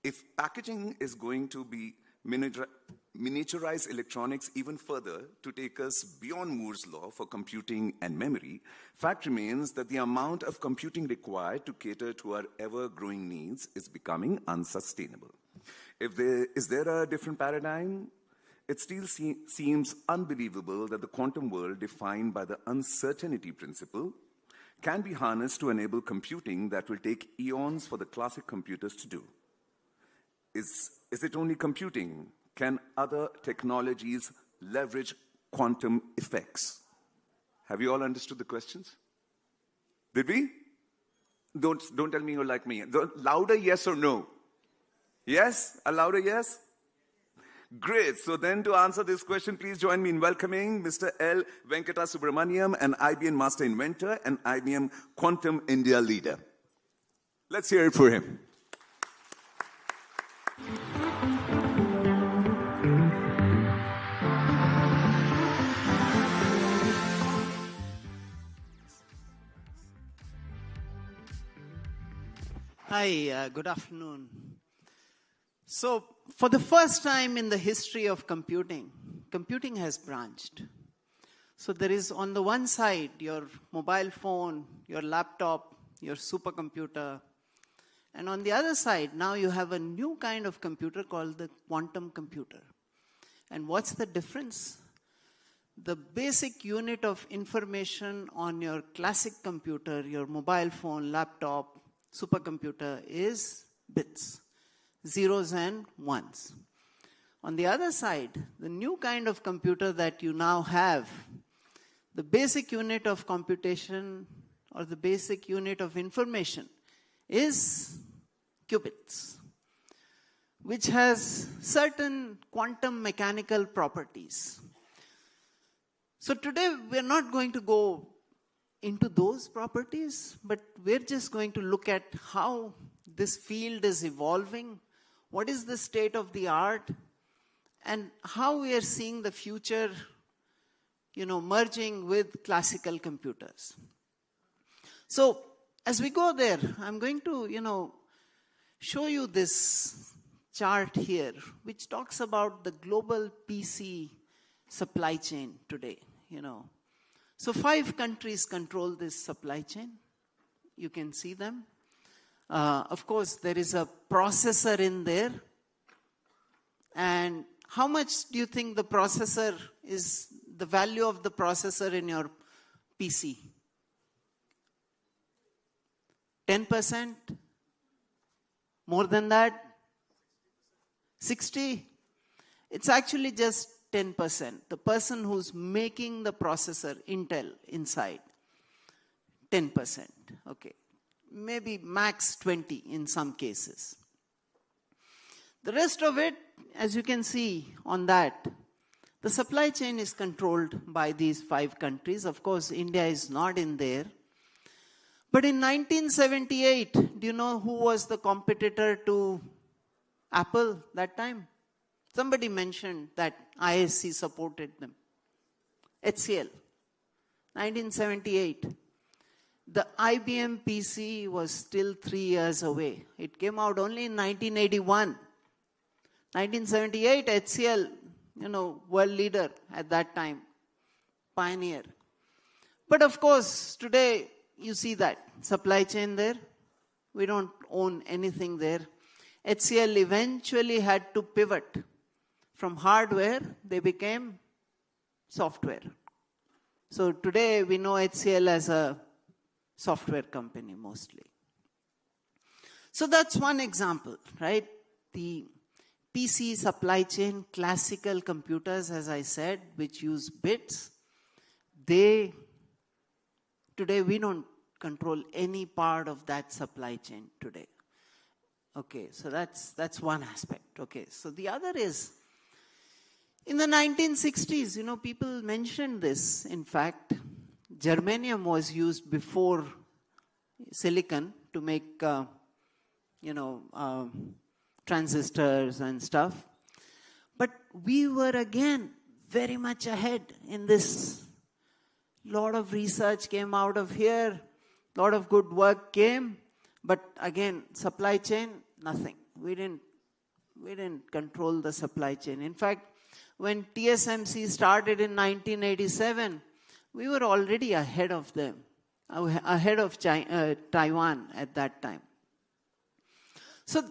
if packaging is going to be miniaturize electronics even further to take us beyond Moore's law for computing and memory, fact remains that the amount of computing required to cater to our ever-growing needs is becoming unsustainable. Is there a different paradigm? It still seems unbelievable that the quantum world, defined by the uncertainty principle, can be harnessed to enable computing that will take eons for the classic computers to do. Is it only computing? Can other technologies leverage quantum effects? Have you all understood the questions? Did we? Don't tell me you're like me. Louder yes or no? Yes? A louder yes? Great. So then to answer this question, please join me in welcoming Mr. L. Venkata Subramaniam, an IBM Master Inventor and IBM Quantum India Leader. Let's hear it for him. Hi, good afternoon. So, for the first time in the history of computing, computing has branched. So there is on the one side your mobile phone, your laptop, your supercomputer, and on the other side, now you have a new kind of computer called the quantum computer. And what's the difference? The basic unit of information on your classic computer, your mobile phone, laptop, supercomputer is bits, zeros and ones. On the other side, the new kind of computer that you now have, the basic unit of computation or the basic unit of information is qubits, which has certain quantum mechanical properties. So today we're not going to go into those properties, but we're just going to look at how this field is evolving, what is the state of the art, and how we are seeing the future, merging with classical computers. So as we go there, I'm going to, show you this chart here, which talks about the global PC supply chain today, So 5 countries control this supply chain. You can see them. Of course, there is a processor in there. And how much do you think the processor is, the value of the processor in your PC? 10%? More than that? 60? It's actually just 10%. The person who's making the processor, Intel, inside, 10%. Okay. Maybe max 20 in some cases. The rest of it, as you can see on that, the supply chain is controlled by these 5 countries. Of course, India is not in there. But in 1978, do you know who was the competitor to Apple that time? Somebody mentioned that IISc supported them. HCL. 1978. The IBM PC was still 3 years away. It came out only in 1981. 1978, HCL, world leader at that time. Pioneer. But of course, today you see that supply chain there. We don't own anything there. HCL eventually had to pivot. From hardware, they became software. So today we know HCL as a software company mostly. So that's one example, right? The PC supply chain, classical computers, as I said, which use bits, today we don't control any part of that supply chain today. Okay, so that's one aspect. Okay, so the other is, in the 1960s, people mentioned this. In fact, germanium was used before silicon to make, transistors and stuff. But we were again very much ahead in this. Lot of research came out of here. Lot of good work came. But again, supply chain, nothing. We didn't control the supply chain. In fact, when TSMC started in 1987, we were already ahead of them, ahead of Taiwan at that time. So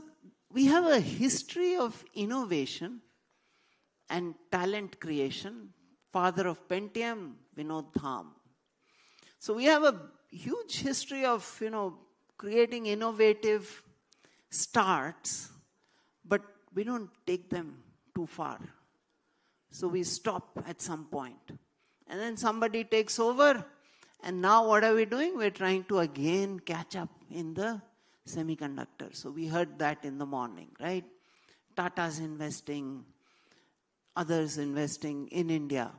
we have a history of innovation and talent creation. Father of Pentium, Vinod Dham. So we have a huge history of, creating innovative starts, but we don't take them too far. So we stop at some point. And then somebody takes over, and now what are we doing? We're trying to again catch up in the semiconductor. So we heard that in the morning, right? Tata's investing, others investing in India.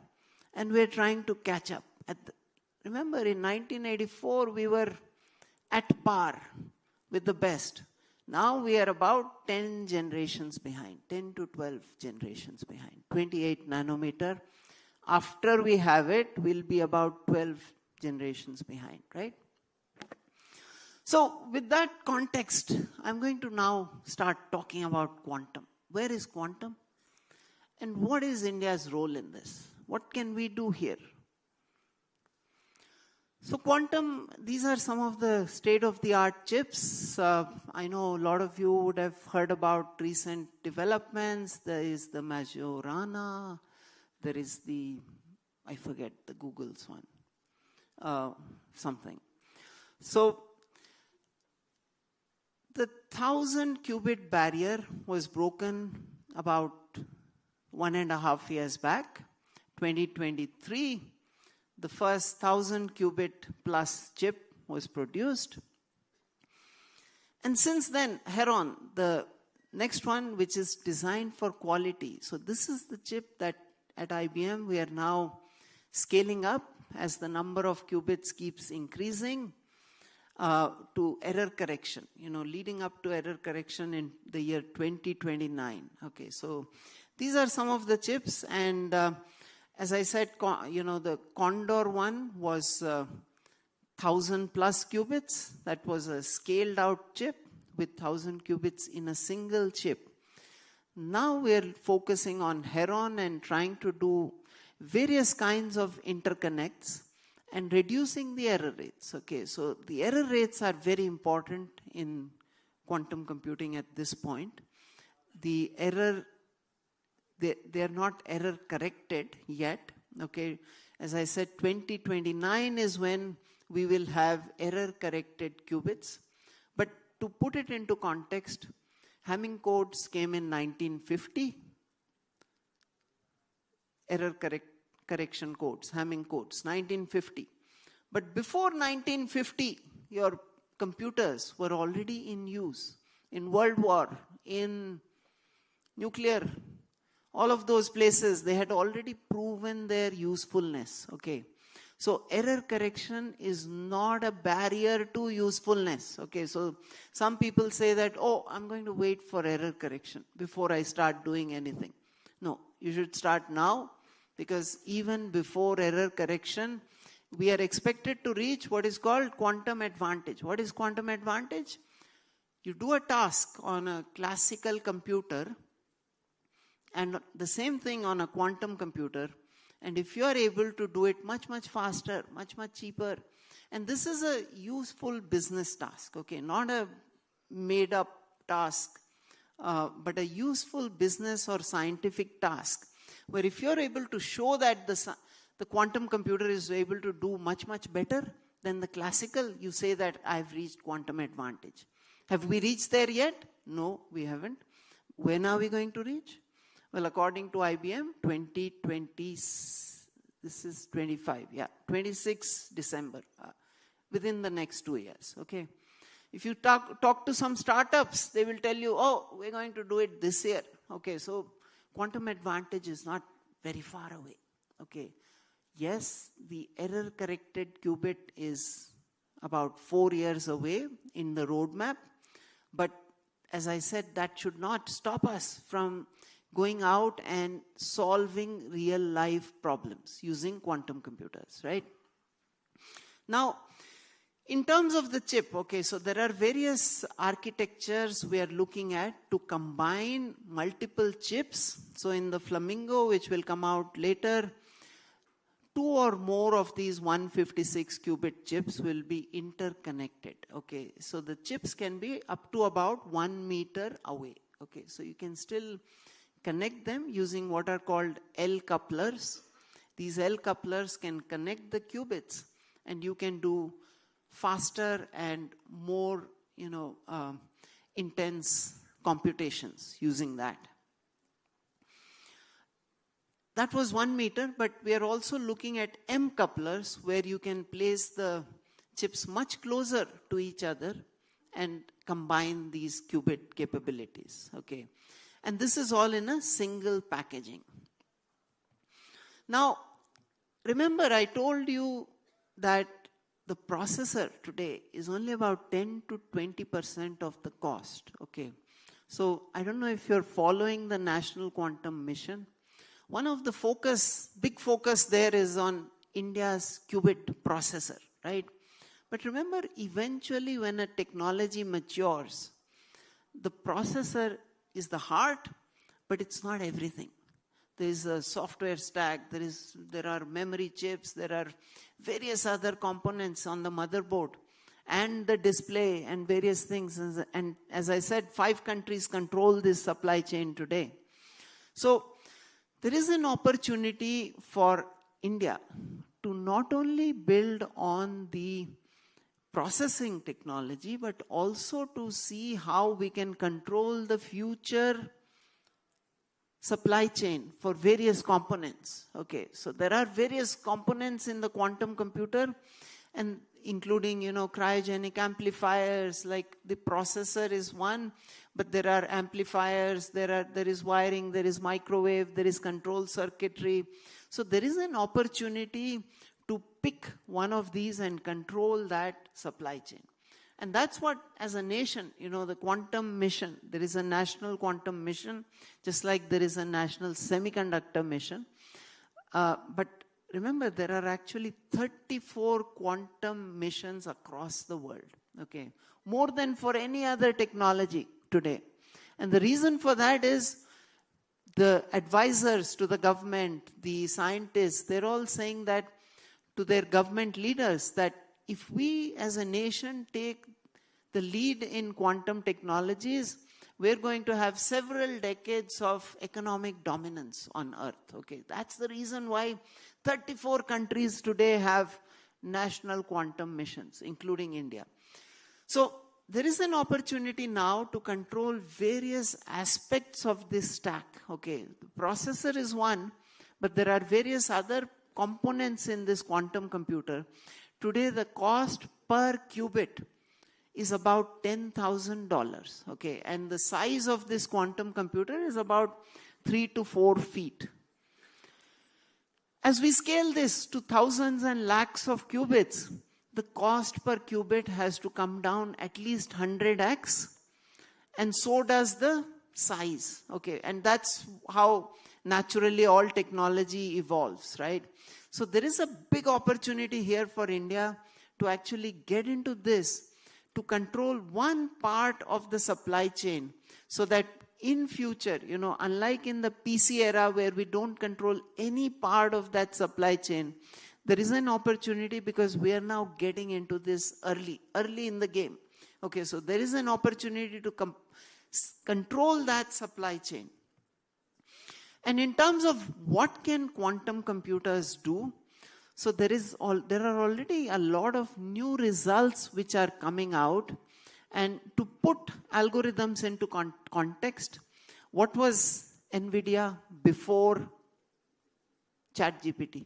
And we're trying to catch up. Remember, in 1984, we were at par with the best. Now we are about 10 generations behind, 10 to 12 generations behind, 28 nanometer. After we have it, we'll be about 12 generations behind, right? So with that context, I'm going to now start talking about quantum. Where is quantum? And what is India's role in this? What can we do here? So quantum, these are some of the state-of-the-art chips. I know a lot of you would have heard about recent developments. There is the Majorana. There is the, I forget the Google's one, something. So the 1,000-qubit barrier was broken about 1.5 years back, 2023. The first 1,000-qubit plus chip was produced. And since then, Heron, the next one, which is designed for quality. So this is the chip that at IBM we are now scaling up as the number of qubits keeps increasing to error correction, leading up to error correction in the year 2029. Okay, so these are some of the chips, and as I said, the Condor one was 1,000 plus qubits. That was a scaled out chip with 1,000 qubits in a single chip. Now we're focusing on Heron and trying to do various kinds of interconnects and reducing the error rates. Okay, so the error rates are very important in quantum computing at this point. The error, they are not error corrected yet. Okay, as I said, 2029 is when we will have error corrected qubits. But to put it into context, Hamming codes came in 1950. Error correction codes, Hamming codes, 1950. But before 1950, your computers were already in use. In World War, in nuclear, all of those places, they had already proven their usefulness. Okay. So error correction is not a barrier to usefulness. Okay, so some people say that, oh, I'm going to wait for error correction before I start doing anything. No, you should start now, because even before error correction, we are expected to reach what is called quantum advantage. What is quantum advantage? You do a task on a classical computer and the same thing on a quantum computer, And if you are able to do it much, much faster, much, much cheaper, and this is a useful business task, okay, not a made up task, but a useful business or scientific task, where if you're able to show that the quantum computer is able to do much, much better than the classical, you say that I've reached quantum advantage. Have we reached there yet? No, we haven't. When are we going to reach? Well, according to IBM, 2020, this is 25, yeah, 26 December, within the next 2 years, okay? If you talk to some startups, they will tell you, oh, we're going to do it this year, okay? So quantum advantage is not very far away, okay? Yes, the error-corrected qubit is about 4 years away in the roadmap, but as I said, that should not stop us from going out and solving real-life problems using quantum computers, right? Now, in terms of the chip, okay, so there are various architectures we are looking at to combine multiple chips. So in the Flamingo, which will come out later, 2 or more of these 156 qubit chips will be interconnected, okay? So the chips can be up to about 1 meter away, okay? So you can still connect them using what are called L couplers. These L couplers can connect the qubits, and you can do faster and more, intense computations using that. That was 1 meter, but we are also looking at M couplers, where you can place the chips much closer to each other and combine these qubit capabilities, okay? And this is all in a single packaging. Now, remember I told you that the processor today is only about 10 to 20% of the cost, okay? So I don't know if you're following the National Quantum Mission. One of the big focus there is on India's qubit processor, right? But remember, eventually when a technology matures, the processor is the heart, but it's not everything. There is a software stack, there are memory chips, there are various other components on the motherboard, and the display and various things. And as I said, 5 countries control this supply chain today. So there is an opportunity for India to not only build on the processing technology, but also to see how we can control the future supply chain for various components. Okay, so there are various components in the quantum computer, and including, cryogenic amplifiers, like the processor is one, but there are amplifiers, there is wiring, there is microwave, there is control circuitry. So there is an opportunity to pick one of these and control that supply chain. And that's what, as a nation, the quantum mission, there is a national quantum mission, just like there is a national semiconductor mission. But remember, there are actually 34 quantum missions across the world, okay? More than for any other technology today. And the reason for that is the advisors to the government, the scientists, they're all saying that to their government leaders, that if we as a nation take the lead in quantum technologies, we're going to have several decades of economic dominance on Earth, okay? That's the reason why 34 countries today have national quantum missions, including India. So there is an opportunity now to control various aspects of this stack, okay? The processor is one, but there are various other components in this quantum computer. Today, the cost per qubit is about $10,000, okay? And the size of this quantum computer is about 3 to 4 feet. As we scale this to thousands and lakhs of qubits, the cost per qubit has to come down at least 100x, and so does the size, okay? And that's how naturally all technology evolves, right? So there is a big opportunity here for India to actually get into this, to control one part of the supply chain, so that in future, unlike in the PC era where we don't control any part of that supply chain, there is an opportunity because we are now getting into this early in the game. Okay, so there is an opportunity to control that supply chain. And in terms of what can quantum computers do, so there are already a lot of new results which are coming out. And to put algorithms into context, what was NVIDIA before ChatGPT?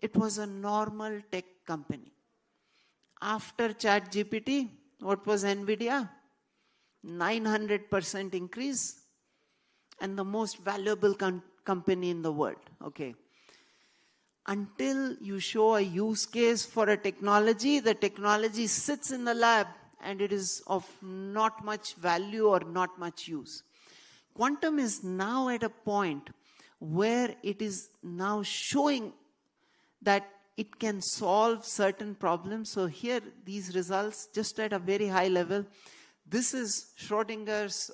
It was a normal tech company. After ChatGPT, what was NVIDIA? 900% increase, and the most valuable company in the world. Okay. Until you show a use case for a technology, the technology sits in the lab and it is of not much value or not much use. Quantum is now at a point where it is now showing that it can solve certain problems. So here, these results, just at a very high level, this is Schrodinger's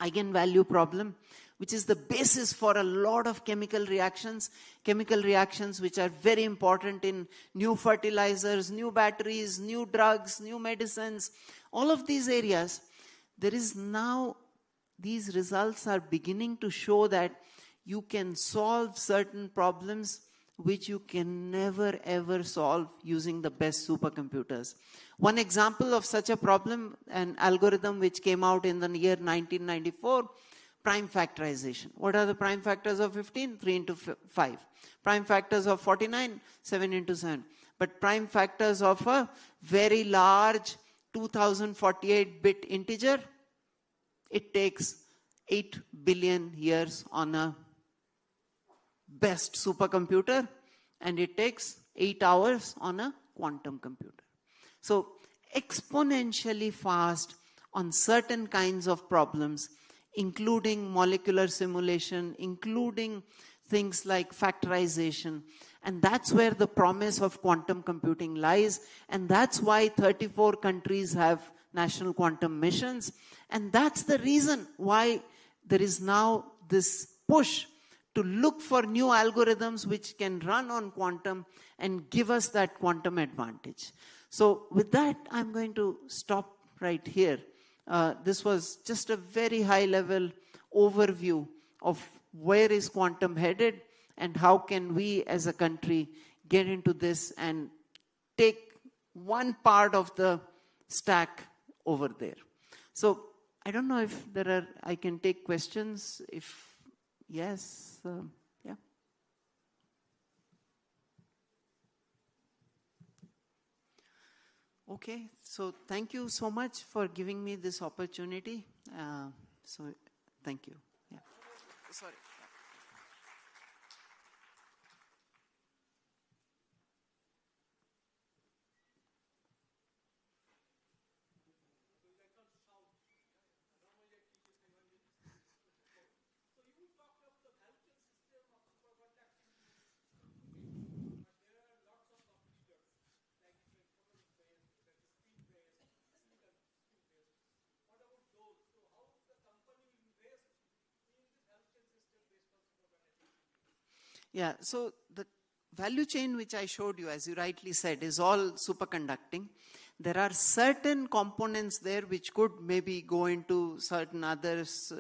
eigenvalue problem, which is the basis for a lot of chemical reactions which are very important in new fertilizers, new batteries, new drugs, new medicines, all of these areas. There is now, these results are beginning to show that you can solve certain problems which you can never ever solve using the best supercomputers. One example of such a problem, an algorithm which came out in the year 1994, prime factorization. What are the prime factors of 15? 3 into 5. Prime factors of 49? 7 into 7. But prime factors of a very large 2048-bit integer, it takes 8 billion years on a best supercomputer, and it takes 8 hours on a quantum computer. So exponentially fast on certain kinds of problems, including molecular simulation, including things like factorization. And that's where the promise of quantum computing lies. And that's why 34 countries have national quantum missions. And that's the reason why there is now this push to look for new algorithms which can run on quantum and give us that quantum advantage. So with that, I'm going to stop right here. This was just a very high-level overview of where is quantum headed and how can we as a country get into this and take one part of the stack over there. So I don't know if I can take questions. If yes, yeah. Okay, so thank you so much for giving me this opportunity. So thank you. Yeah. Sorry. Yeah, so the value chain which I showed you, as you rightly said, is all superconducting. There are certain components there which could maybe go into certain others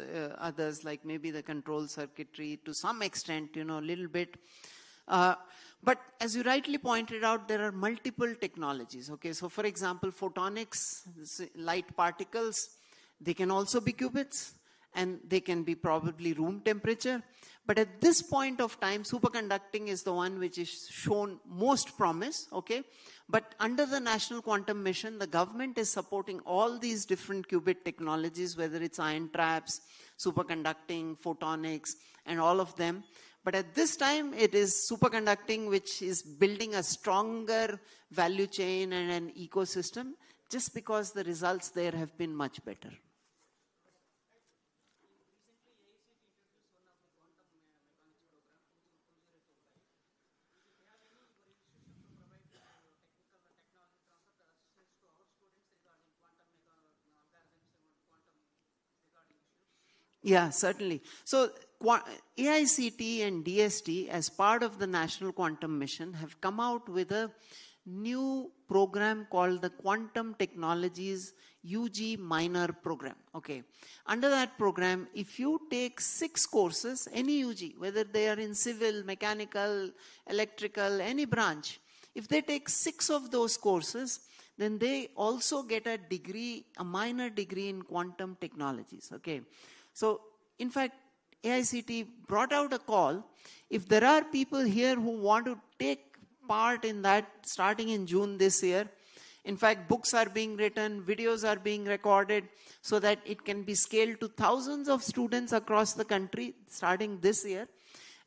like maybe the control circuitry to some extent, a little bit. But as you rightly pointed out, there are multiple technologies. Okay, so for example, photonics, light particles, they can also be qubits and they can be probably room temperature. But at this point of time, superconducting is the one which is shown most promise, okay? But under the National Quantum Mission, the government is supporting all these different qubit technologies, whether it's ion traps, superconducting, photonics, and all of them. But at this time, it is superconducting which is building a stronger value chain and an ecosystem, just because the results there have been much better. Yeah, certainly. So AICT and DST, as part of the National Quantum Mission, have come out with a new program called the Quantum Technologies UG Minor Program. Okay. Under that program, if you take 6 courses, any UG, whether they are in civil, mechanical, electrical, any branch, if they take 6 of those courses, then they also get a degree, a minor degree in quantum technologies. Okay. So, in fact, AICT brought out a call. If there are people here who want to take part in that starting in June this year, in fact, books are being written, videos are being recorded so that it can be scaled to thousands of students across the country starting this year.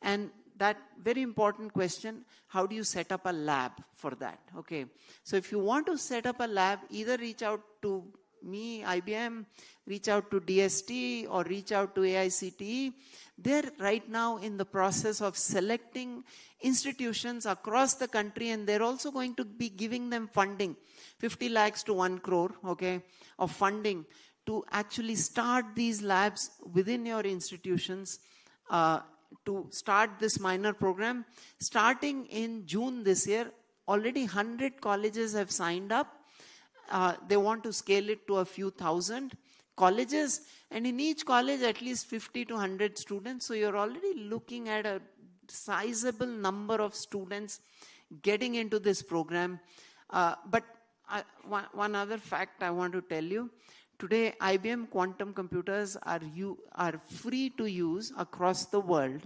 And that very important question, how do you set up a lab for that? Okay. So if you want to set up a lab, either reach out to me, IBM, reach out to DST, or reach out to AICTE. They're right now in the process of selecting institutions across the country, and they're also going to be giving them funding, 50 lakhs to 1 crore, okay, of funding to actually start these labs within your institutions, to start this minor program. Starting in June this year, already 100 colleges have signed up. They want to scale it to a few thousand colleges, and in each college at least 50 to 100 students. So you're already looking at a sizable number of students getting into this program. But one other fact I want to tell you, today IBM quantum computers are free to use across the world.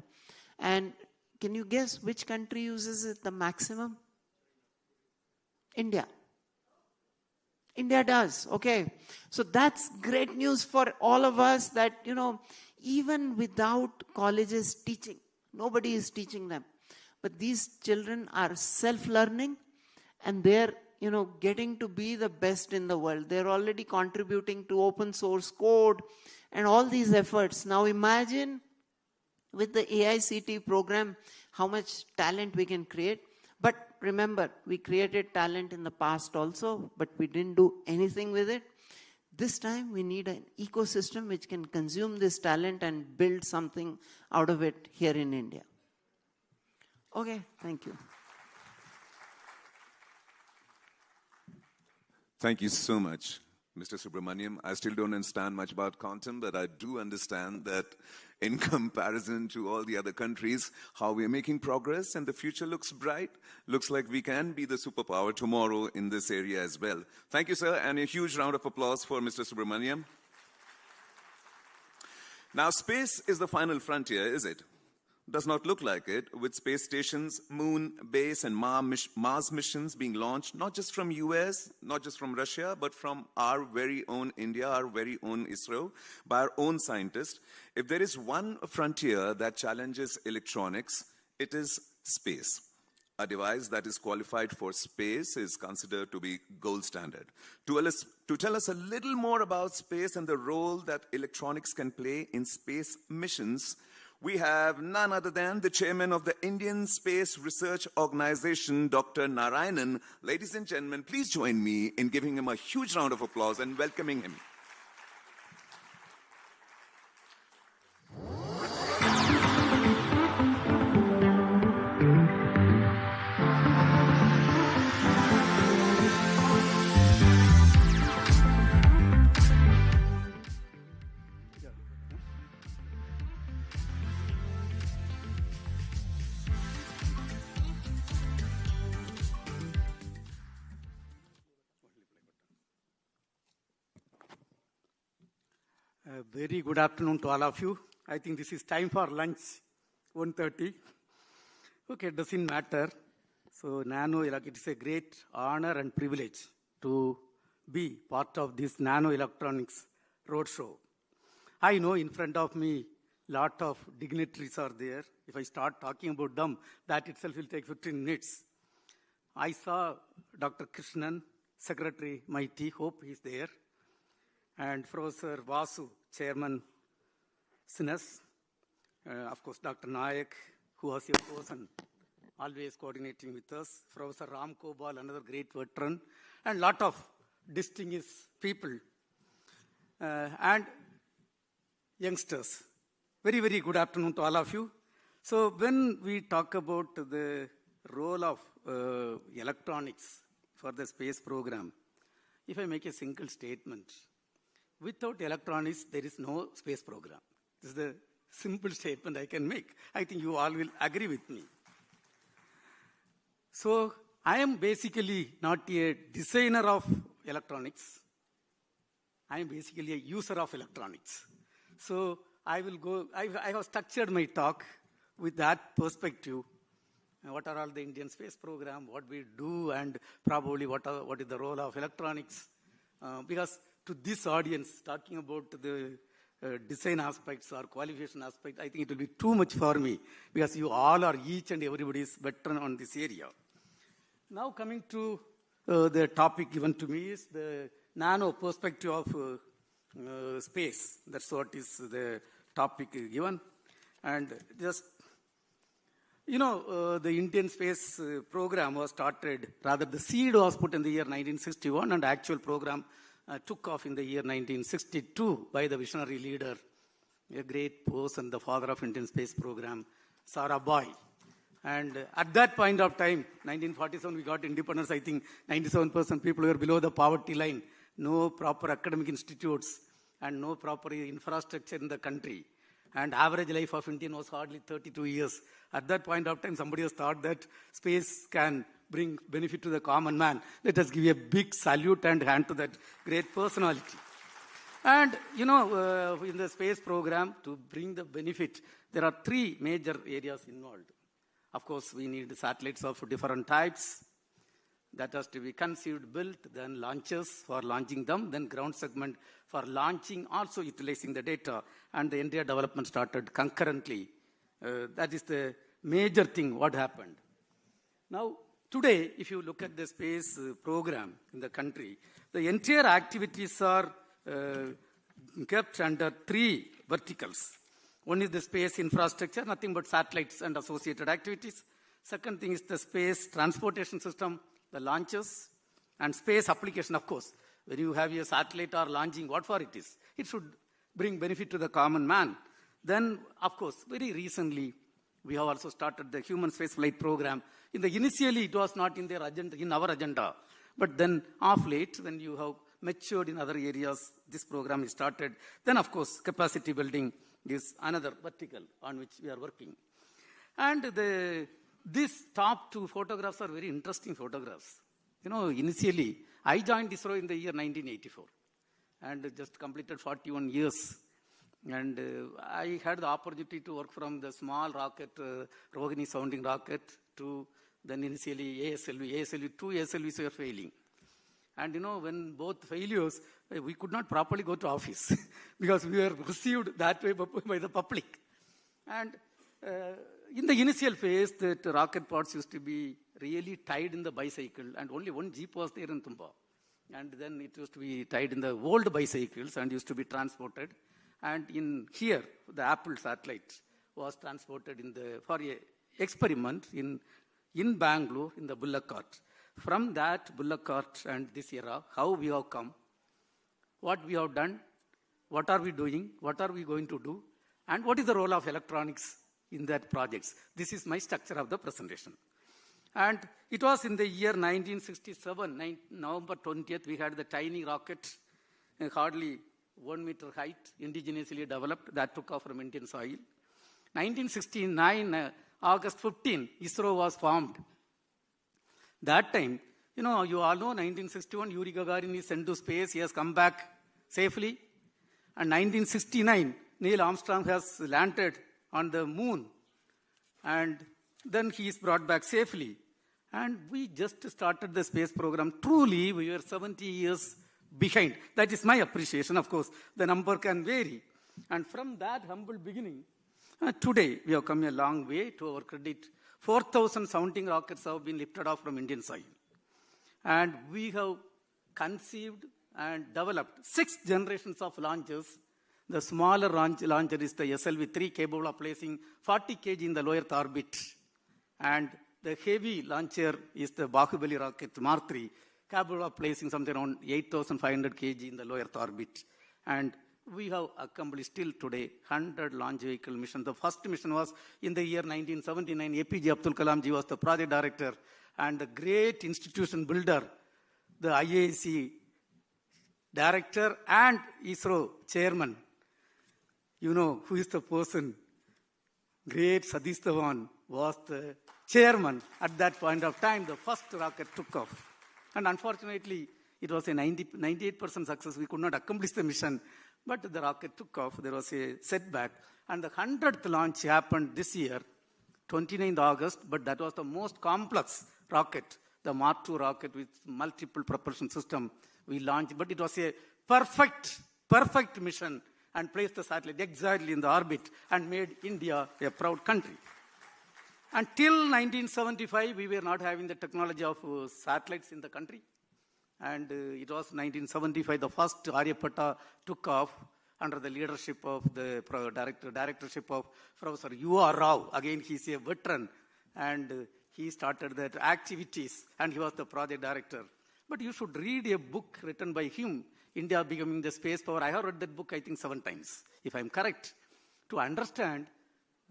And can you guess which country uses it the maximum? India. India does, okay. So that's great news for all of us that, you know, even without colleges teaching, nobody is teaching them. But these children are self-learning and they're, you know, getting to be the best in the world. They're already contributing to open source code and all these efforts. Now imagine with the AICT program, how much talent we can create. But remember, we created talent in the past also, but we didn't do anything with it. This time we need an ecosystem which can consume this talent and build something out of it here in India. Okay, thank you. Thank you so much, Mr. Subramaniam. I still don't understand much about quantum, but I do understand that in comparison to all the other countries, how we're making progress and the future looks bright. Looks like we can be the superpower tomorrow in this area as well. Thank you, sir, and a huge round of applause for Mr. Subramaniam. Now, space is the final frontier, is it? Does not look like it, with space stations, moon, base, and Mars missions being launched, not just from US, not just from Russia, but from our very own India, our very own ISRO, by our own scientists. If there is one frontier that challenges electronics, it is space. A device that is qualified for space is considered to be gold standard. To tell us a little more about space and the role that electronics can play in space missions, we have none other than the chairman of the Indian Space Research Organization, Dr. Narayanan. Ladies and gentlemen, please join me in giving him a huge round of applause and welcoming him. Very good afternoon to all of you. I think this is time for lunch, 1:30. Okay, it doesn't matter. So Nano, it is a great honor and privilege to be part of this Nano Electronics Roadshow. I know in front of me, lot of dignitaries are there. If I start talking about them, that itself will take 15 minutes. I saw Dr. Krishnan, Secretary Mighty, hope he's there, and Professor Vasu, Chairman CeNSE, of course Dr. Nayak, who was a person always coordinating with us, Professor Ram Gopal, another great veteran, and lot of distinguished people. And youngsters. Very, very good afternoon to all of you. So when we talk about the role of electronics for the space program, if I make a single statement, without electronics, there is no space program. This is the simple statement I can make. I think you all will agree with me. So I am basically not a designer of electronics. I am basically a user of electronics. So I have structured my talk with that perspective. What are all the Indian space program, what we do, and probably what is the role of electronics. Because to this audience, talking about the design aspects or qualification aspect, I think it will be too much for me, because you all are, each and everybody is veteran on this area. Now coming to the topic given to me is the nano perspective of space. That's what is the topic given. And just, the Indian space program was started, rather the seed was put in the year 1961, and the actual program took off in the year 1962 by the visionary leader, a great person, the father of Indian space program, Sarabhai. And at that point of time, 1947, we got independence. I think 97% people were below the poverty line, no proper academic institutes, and no proper infrastructure in the country. And average life of Indian was hardly 32 years. At that point of time, somebody has thought that space can bring benefit to the common man. Let us give a big salute and hand to that great personality. And, in the space program, to bring the benefit, there are three major areas involved. Of course, we need satellites of different types. That has to be conceived, built, then launches for launching them, then ground segment for launching, also utilizing the data, and the entire development started concurrently. That is the major thing, what happened. Now, today, if you look at the space program in the country, the entire activities are kept under three verticals. One is the space infrastructure, nothing but satellites and associated activities. Second thing is the space transportation system, the launches, and space application, of course. When you have a satellite or launching, what for it is? It should bring benefit to the common man. Then, of course, very recently, we have also started the human spaceflight program. Initially, it was not in their agenda, in our agenda. But then, of late, when you have matured in other areas, this program is started. Then, of course, capacity building is another vertical on which we are working. And these top two photographs are very interesting photographs. Initially, I joined ISRO in the year 1984 and just completed 41 years. And I had the opportunity to work from the small rocket, Rohini sounding rocket, to then initially ASLV. Two ASLVs were failing. And when both failures, we could not properly go to office because we were received that way by the public. And in the initial phase, the rocket parts used to be really tied in the bicycle, and only one jeep was there in Tumba. And then it used to be tied in the old bicycles and used to be transported. And in here, the Apple satellite was transported for an experiment in Bangalore in the bullock cart. From that bullock cart and this era, how we have come, what we have done, what are we doing, what are we going to do, and what is the role of electronics in that projects. This is my structure of the presentation. And it was in the year 1967, November 20th, we had the tiny rocket, hardly 1 meter height, indigenously developed, that took off from Indian soil. 1969, August 15, ISRO was formed. That time, you all know 1961, Yuri Gagarin is sent to space, he has come back safely. And 1969, Neil Armstrong has landed on the moon. And then he is brought back safely. And we just started the space program. Truly, we were 70 years behind. That is my appreciation. Of course, the number can vary. And from that humble beginning, today we have come a long way. To our credit, 4,000 sounding rockets have been lifted off from Indian soil. And we have conceived and developed 6 generations of launchers. The smaller launcher is the SLV-3, capable of placing 40 kg in the low Earth orbit. And the heavy launcher is the Bahubali rocket, Mark 3, capable of placing something around 8,500 kg in the low Earth orbit. And We have accomplished till today 100 launch vehicle missions. The first mission was in the year 1979. APJ Abdul Kalam ji was the project director and the great institution builder, the IISc director and ISRO chairman. You know who is the person? Great Satish Dhawan was the chairman at that point of time. The first rocket took off. And unfortunately, it was a 98% success. We could not accomplish the mission, but the rocket took off. There was a setback. And the 100th launch happened this year, 29th August, but that was the most complex rocket, the Mark II rocket with multiple propulsion system we launched. But it was a perfect mission and placed the satellite exactly in the orbit and made India a proud country. Until 1975, we were not having the technology of satellites in the country. And it was 1975, the first Aryabhatta took off under the leadership of the directorship of Professor U.R. Rao. Again, he's a veteran, and he started the activities, and he was the project director. But you should read a book written by him, India Becoming the Space Power. I have read that book, I think, 7 times, if I'm correct, to understand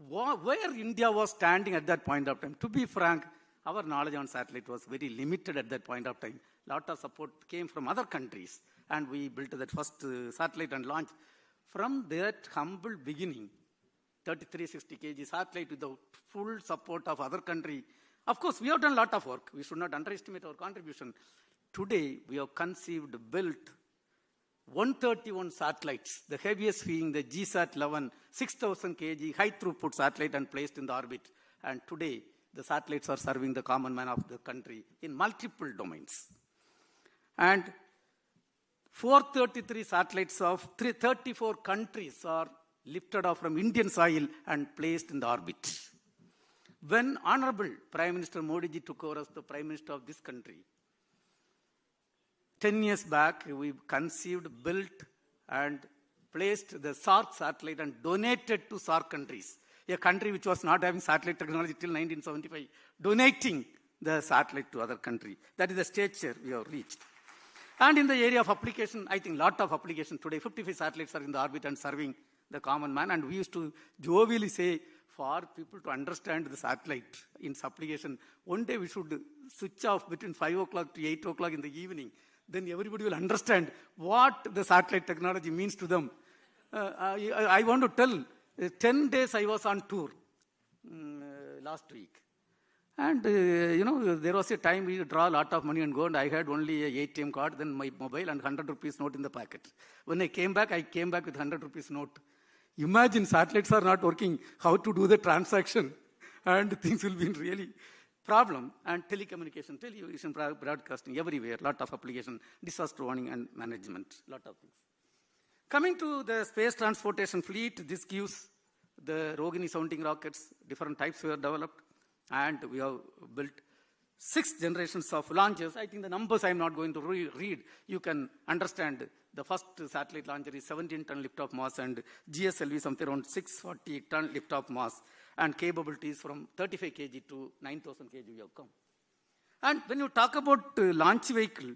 where India was standing at that point of time. To be frank, our knowledge on satellite was very limited at that point of time. A lot of support came from other countries, and we built that first satellite and launched. From that humble beginning, 3360 kg satellite with the full support of other country. Of course, we have done a lot of work. We should not underestimate our contribution. Today, we have conceived, built 131 satellites, the heaviest being the GSAT-11, 6,000 kg high throughput satellite and placed in the orbit. And today, the satellites are serving the common man of the country in multiple domains. And 433 satellites of 34 countries are lifted off from Indian soil and placed in the orbit. When Honorable Prime Minister Modi ji took over as the Prime Minister of this country, 10 years back, we conceived, built, and placed the SARC satellite and donated to SARC countries, a country which was not having satellite technology till 1975, donating the satellite to other country. That is the stature we have reached. And in the area of application, I think a lot of application today, 55 satellites are in the orbit and serving the common man. And we used to jovially say, for people to understand the satellite in its application, one day we should switch off between 5 o'clock to 8 o'clock in the evening. Then everybody will understand what the satellite technology means to them. I want to tell, 10 days I was on tour last week. And, there was a time we draw a lot of money and go, and I had only an ATM card, then my mobile and 100 rupees note in the packet. When I came back with 100 rupees note. Imagine satellites are not working, how to do the transaction, and things will be really problem. And television, broadcasting, everywhere, lot of application, disaster warning and management, lot of things. Coming to the space transportation fleet, this gives the Rohini sounding rockets, different types were developed, and we have built 6 generations of launches. I think the numbers I'm not going to read. You can understand the first satellite launcher is 17-ton lift-off mass, and GSLV something around 640-ton lift-off mass, and capabilities from 35 kg to 9,000 kg we have come. And when you talk about launch vehicle,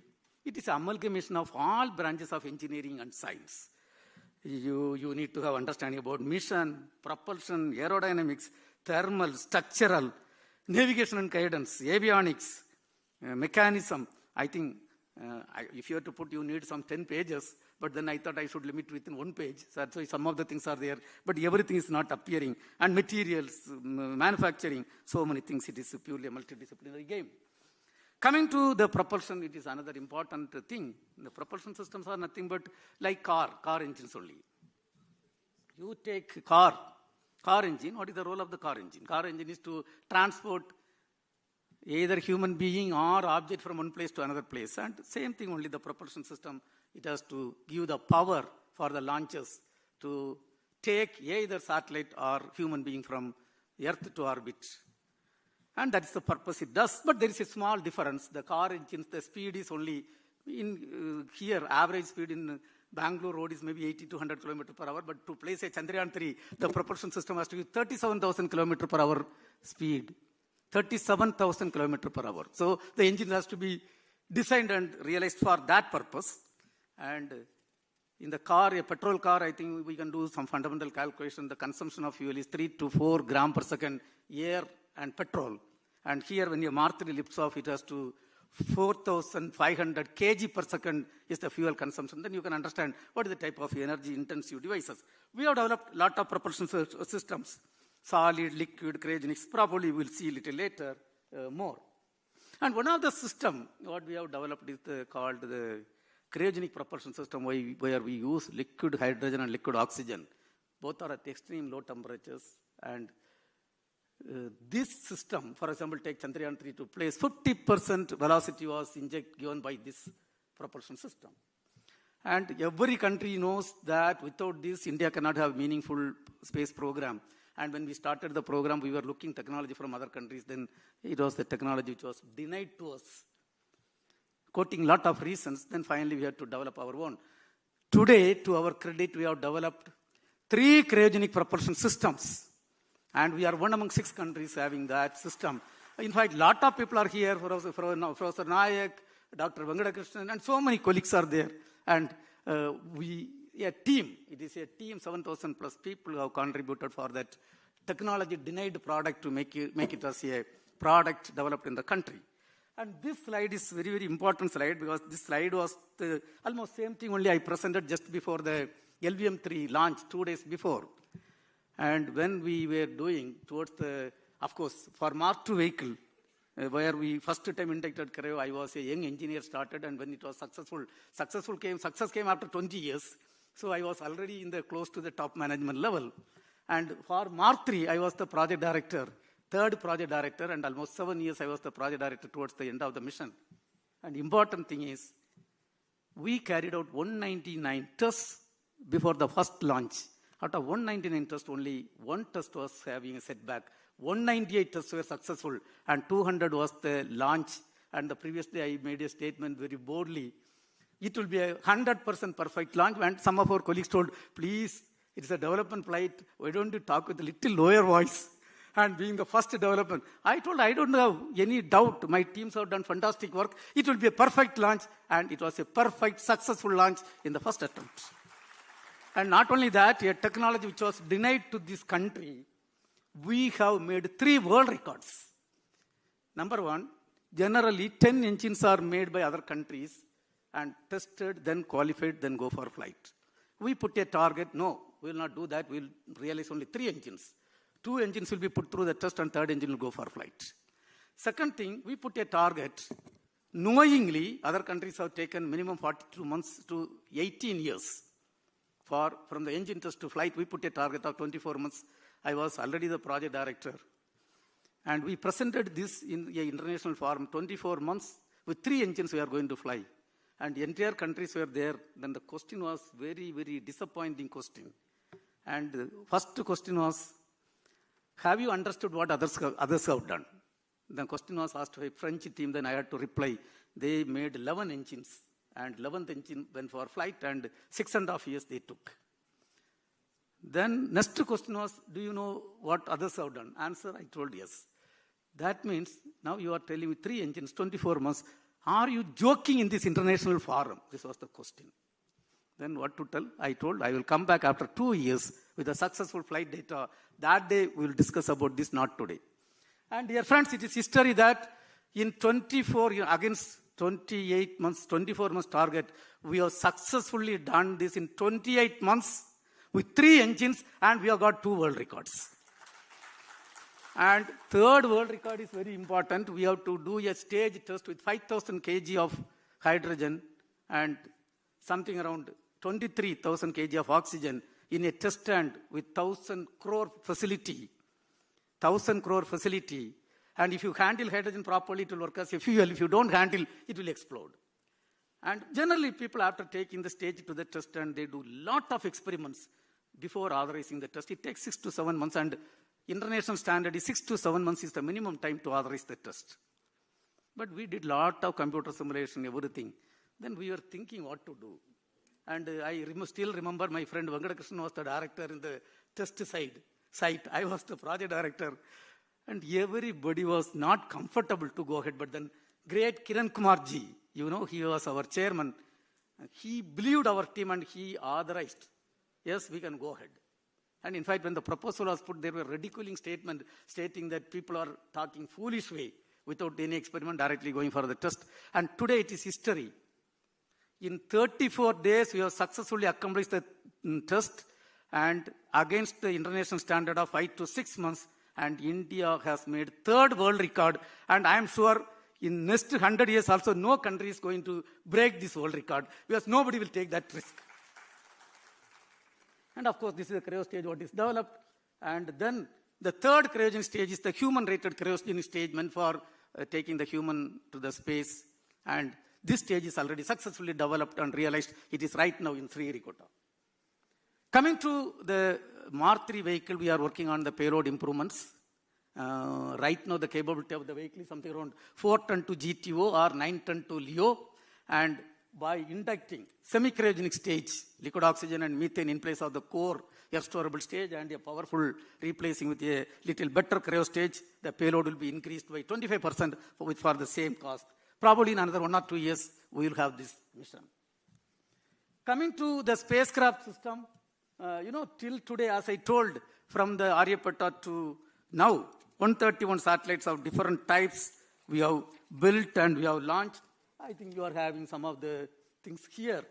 it is an amalgamation of all branches of engineering and science. You need to have understanding about mission, propulsion, aerodynamics, thermal, structural, navigation and guidance, avionics, mechanism. I think if you have to put, you need some 10 pages, but then I thought I should limit within 1 page. So that's why some of the things are there, but everything is not appearing. And materials, manufacturing, so many things. It is purely a multidisciplinary game. Coming to the propulsion, it is another important thing. The propulsion systems are nothing but like car engines only. You take car engine, what is the role of the car engine? Car engine is to transport either human being or object from one place to another place. And same thing only, the propulsion system, it has to give the power for the launches to take either satellite or human being from Earth to orbit. And that's the purpose it does. But there is a small difference. The car engines, the speed is only, here, average speed in Bangalore road is maybe 80 to 100 km per hour. But to place a Chandrayaan 3, the propulsion system has to give 37,000 km per hour speed. 37,000 km per hour. So the engine has to be designed and realized for that purpose. And In the car, a petrol car, I think we can do some fundamental calculation. The consumption of fuel is 3 to 4 grams per second, air and petrol. And here, when your Mark 3 lifts off, it has to 4,500 kg per second is the fuel consumption. Then you can understand what is the type of energy-intensive devices. We have developed a lot of propulsion systems, solid, liquid, cryogenics. Probably we'll see a little later more. And one of the system, what we have developed is called the cryogenic propulsion system, where we use liquid hydrogen and liquid oxygen. Both are at extreme low temperatures. And this system, for example, take Chandrayaan-3 to place, 50% velocity was given by this propulsion system. And every country knows that without this, India cannot have meaningful space program. And when we started the program, we were looking technology from other countries. Then it was the technology which was denied to us, quoting a lot of reasons. Then finally, we had to develop our own. Today, to our credit, we have developed 3 cryogenic propulsion systems. And we are one among 6 countries having that system. In fact, a lot of people are here, Professor Nayak, Dr. Venkatakrishnan, and so many colleagues are there. And a team, it is a team, 7,000 plus people who have contributed for that technology-denied product to make it as a product developed in the country. And this slide is very, very important slide, because this slide was the almost same thing, only I presented just before the LVM3 launch, 2 days before. And when we were doing towards the, of course, for Mark II vehicle, where we first time inducted cryo, I was a young engineer started, and when it was success came after 20 years. So I was already close to the top management level. And for Mark III, I was the project director, 3rd project director, and almost 7 years I was the project director towards the end of the mission. And important thing is, we carried out 199 tests before the first launch. Out of 199 tests, only 1 test was having a setback. 198 tests were successful, and 200 was the launch. And the previous day I made a statement very boldly. It will be a 100% perfect launch. And some of our colleagues told, please, it's a development flight. Why don't you talk with a little lower voice? And being the first development, I told, I don't have any doubt. My teams have done fantastic work. It will be a perfect launch. And it was a perfect, successful launch in the first attempt. And not only that, a technology which was denied to this country, we have made 3 world records. Number 1, generally 10 engines are made by other countries and tested, then qualified, then go for flight. We put a target, no, we will not do that. We will realize only 3 engines. 2 engines will be put through the test, and 3rd engine will go for flight. Second thing, we put a target. Knowingly, other countries have taken minimum 42 months to 18 years. From the engine test to flight, we put a target of 24 months. I was already the project director. And we presented this in an international forum, 24 months, with 3 engines we are going to fly. And the entire countries were there. Then the question was very, very disappointing question. And the first question was, have you understood what others have done? The question was asked by a French team, then I had to reply. They made 11 engines. And 11th engine went for flight, and 6.5 years they took. Then next question was, do you know what others have done? Answer, I told yes. That means now you are telling me 3 engines, 24 months. Are you joking in this international forum? This was the question. Then what to tell? I told I will come back after 2 years with a successful flight data. That day we will discuss about this, not today. And dear friends, it is history that in 24 years, against 28 months, 24 months target, we have successfully done this in 28 months with 3 engines, and we have got 2 world records. And 3rd world record is very important. We have to do a stage test with 5,000 kg of hydrogen and something around 23,000 kg of oxygen in a test stand with 1,000 crore facility. 1,000 crore facility. And if you handle hydrogen properly, it will work as a fuel. If you don't handle, it will explode. And generally, people after taking the stage to the test stand, they do a lot of experiments before authorizing the test. It takes 6 to 7 months, and international standard is 6 to 7 months is the minimum time to authorize the test. But we did a lot of computer simulation, everything. Then we were thinking what to do. And I still remember my friend Venkatakrishnan was the director in the test site. I was the project director. And everybody was not comfortable to go ahead. But then great Kiran Kumar ji, he was our chairman. He believed our team and he authorized. Yes, we can go ahead. And in fact, when the proposal was put, there were ridiculing statement stating that people are talking foolish way without any experiment, directly going for the test. And today it is history. In 34 days, we have successfully accomplished the test, and against the international standard of 5 to 6 months, and India has made 3rd world record. And I am sure in next 100 years also, no country is going to break this world record, because nobody will take that risk. And of course, this is the cryo stage what is developed. And then the 3rd cryogenic stage is the human-rated cryogenic stage meant for taking the human to the space. And this stage is already successfully developed and realized. It is right now in Sriharikota. Coming to the Mark III vehicle, we are working on the payload improvements. Right now, the capability of the vehicle is something around 4 ton to GTO or 9 ton to LEO. And by inducting semi-cryogenic stage, liquid oxygen and methane in place of the core air storable stage and a powerful replacing with a little better cryo stage, the payload will be increased by 25% for the same cost. Probably in another 1 or 2 years, we will have this mission. Coming to the spacecraft system, till today, as I told, from the Aryabhatta to now, 131 satellites of different types we have built and we have launched. I think you are having some of the things here.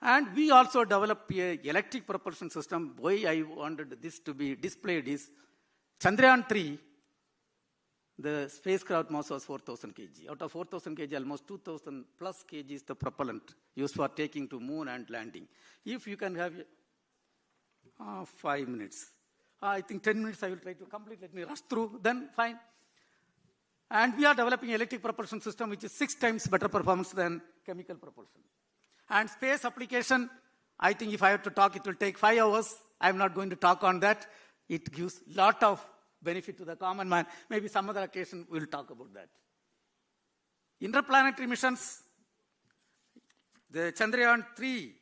And we also developed an electric propulsion system. Why I wanted this to be displayed is Chandrayaan 3, the spacecraft mass was 4,000 kg. Out of 4,000 kg, almost 2,000 plus kg is the propellant used for taking to moon and landing. If you can have 5 minutes. I think 10 minutes I will try to complete. Let me rush through, then fine. And we are developing an electric propulsion system which is 6 times better performance than chemical propulsion. And space application, I think if I have to talk, it will take 5 hours. I am not going to talk on that. It gives a lot of benefit to the common man. Maybe some other occasion we will talk about that. Interplanetary missions, the Chandrayaan 3,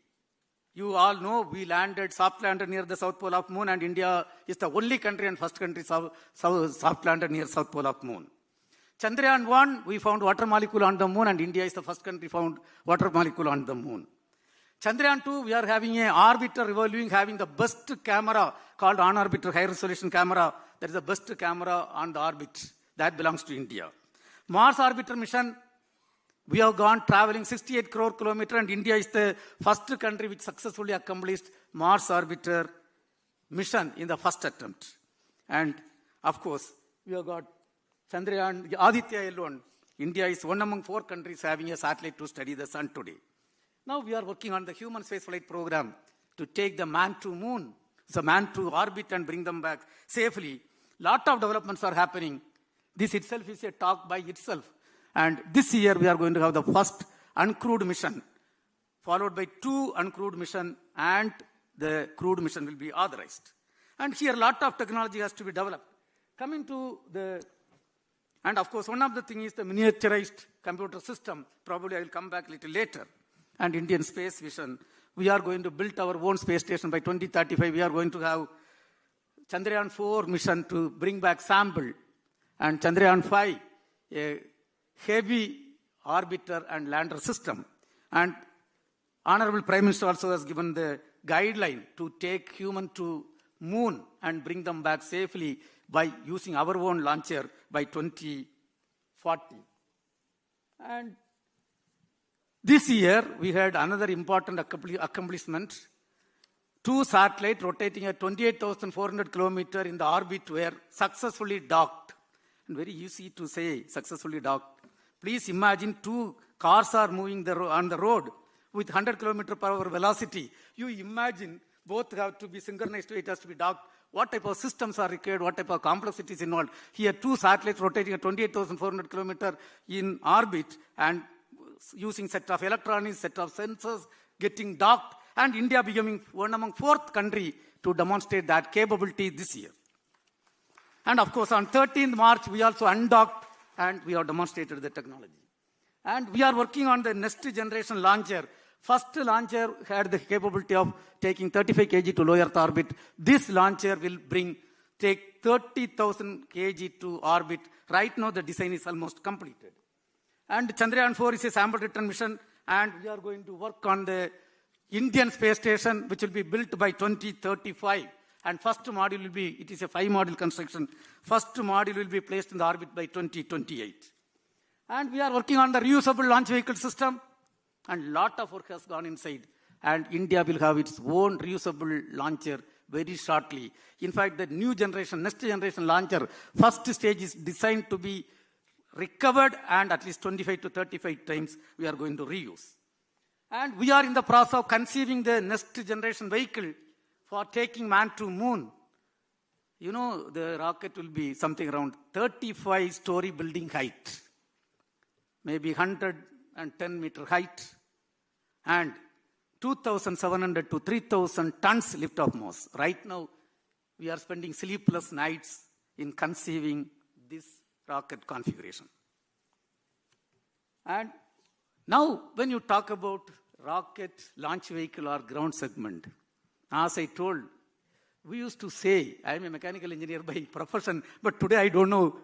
you all know we soft landed near the South Pole of Moon, and India is the only country and first country soft landed near South Pole of Moon. Chandrayaan 1, we found water molecule on the moon, and India is the first country found water molecule on the moon. Chandrayaan 2, we are having an orbiter revolving, having the best camera called on-orbiter high resolution camera. That is the best camera on the orbit. That belongs to India. Mars orbiter mission, we have gone traveling 68 crore kilometers, and India is the first country which successfully accomplished Mars orbiter mission in the first attempt. And of course, we have got Chandrayaan, Aditya L1. India is one among 4 countries having a satellite to study the sun today. Now we are working on the human spaceflight program to take the man to moon, the man to orbit and bring them back safely. Lot of developments are happening. This itself is a talk by itself. And this year we are going to have the first uncrewed mission, followed by 2 uncrewed missions, and the crewed mission will be authorized. And here a lot of technology has to be developed. Coming to and of course one of the things is the miniaturized computer system. Probably I will come back a little later. And Indian space vision. We are going to build our own space station by 2035. We are going to have Chandrayaan 4 mission to bring back sample. And Chandrayaan 5, a heavy orbiter and lander system. And Honorable Prime Minister also has given the guideline to take human to moon and bring them back safely by using our own launcher by 2040. And this year, we had another important accomplishment. 2 satellites rotating at 28,400 kilometers in the orbit were successfully docked. And very easy to say, successfully docked. Please imagine 2 cars are moving on the road with 100 kilometers per hour velocity. You imagine both have to be synchronized, it has to be docked. What type of systems are required, what type of complexities involved. Here 2 satellites rotating at 28,400 kilometers in orbit and using set of electronics, set of sensors, getting docked, and India becoming one among 4th country to demonstrate that capability this year. And of course, on 13th March, we also undocked and we have demonstrated the technology. And we are working on the next generation launcher. First launcher had the capability of taking 35 kg to low Earth orbit. This launcher will take 30,000 kg to orbit. Right now, the design is almost completed. And Chandrayaan 4 is a sample return mission, and we are going to work on the Indian space station, which will be built by 2035. And first module will be, it is a 5-module construction, first module will be placed in the orbit by 2028. And we are working on the reusable launch vehicle system, and lot of work has gone inside. And India will have its own reusable launcher very shortly. In fact, the new generation, next generation launcher, first stage is designed to be recovered, and at least 25 to 35 times we are going to reuse. And we are in the process of conceiving the next generation vehicle for taking man to moon. You know, the rocket will be something around 35-story building height, maybe 110-meter height, and 2,700 to 3,000 tons lift-off mass. Right now, we are spending sleepless nights in conceiving this rocket configuration. And now, when you talk about rocket, launch vehicle, or ground segment, as I told, we used to say, I am a mechanical engineer by profession, but today I don't know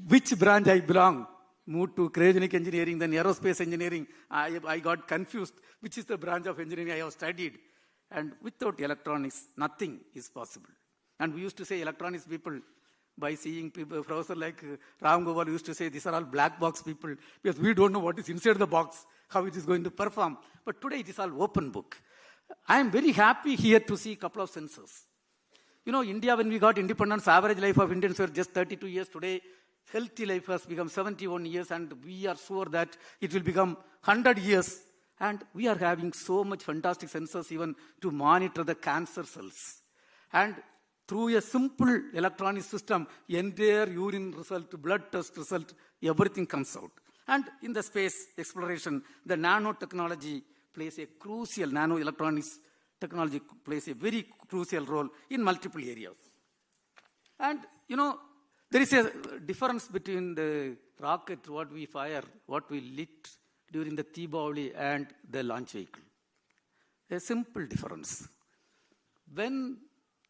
which branch I belong. Moved to cryogenic engineering, then aerospace engineering. I got confused which is the branch of engineering I have studied. And without electronics, nothing is possible. And we used to say electronics people, by seeing people, professor like Ram Gopal used to say, these are all black box people, because we don't know what is inside the box, how it is going to perform. But today it is all open book. I am very happy here to see a couple of sensors. You know, India, when we got independence, average life of Indians were just 32 years. Today, healthy life has become 71 years, and we are sure that it will become 100 years. And we are having so much fantastic sensors even to monitor the cancer cells. And through a simple electronic system, entire urine result, blood test result, everything comes out. And in the space exploration, the nanotechnology plays a crucial, nanoelectronics technology plays a very crucial role in multiple areas. And, you know, there is a difference between the rocket, what we fire, what we lit during the Deepavali, and the launch vehicle. A simple difference. When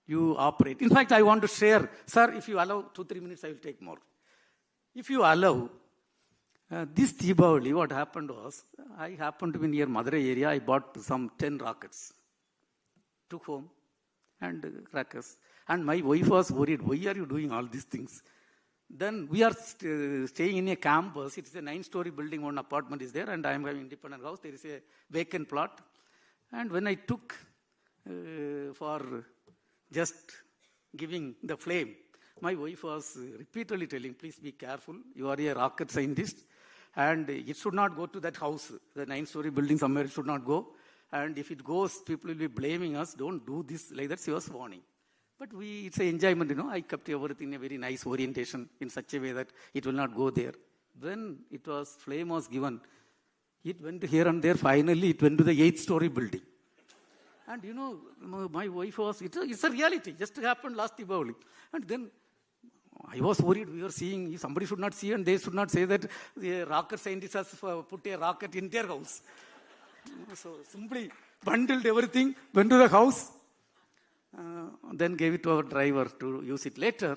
you operate, in fact, I want to share, sir, if you allow 2-3 minutes, I will take more. If you allow, this Deepavali, what happened was, I happened to be near Madurai area, I bought some 10 rockets, took home, and crackers. And my wife was worried, why are you doing all these things? Then we are staying in a campus. It's a 9-story building, one apartment is there, and I am having independent house. There is a vacant plot. And when I took for just giving the flame, my wife was repeatedly telling, please be careful, you are a rocket scientist, and it should not go to that house, the 9-story building somewhere, it should not go. And if it goes, people will be blaming us, don't do this, like that she was warning. But it's an enjoyment, you know. I kept everything in a very nice orientation in such a way that it will not go there. When flame was given, it went here and there. Finally, it went to the 8-story building. And you know, my wife was, it's a reality, just happened last Deepavali. And then I was worried, we were seeing, somebody should not see and they should not say that the rocket scientist has put a rocket in their house. So simply bundled everything, went to the house, then gave it to our driver to use it later.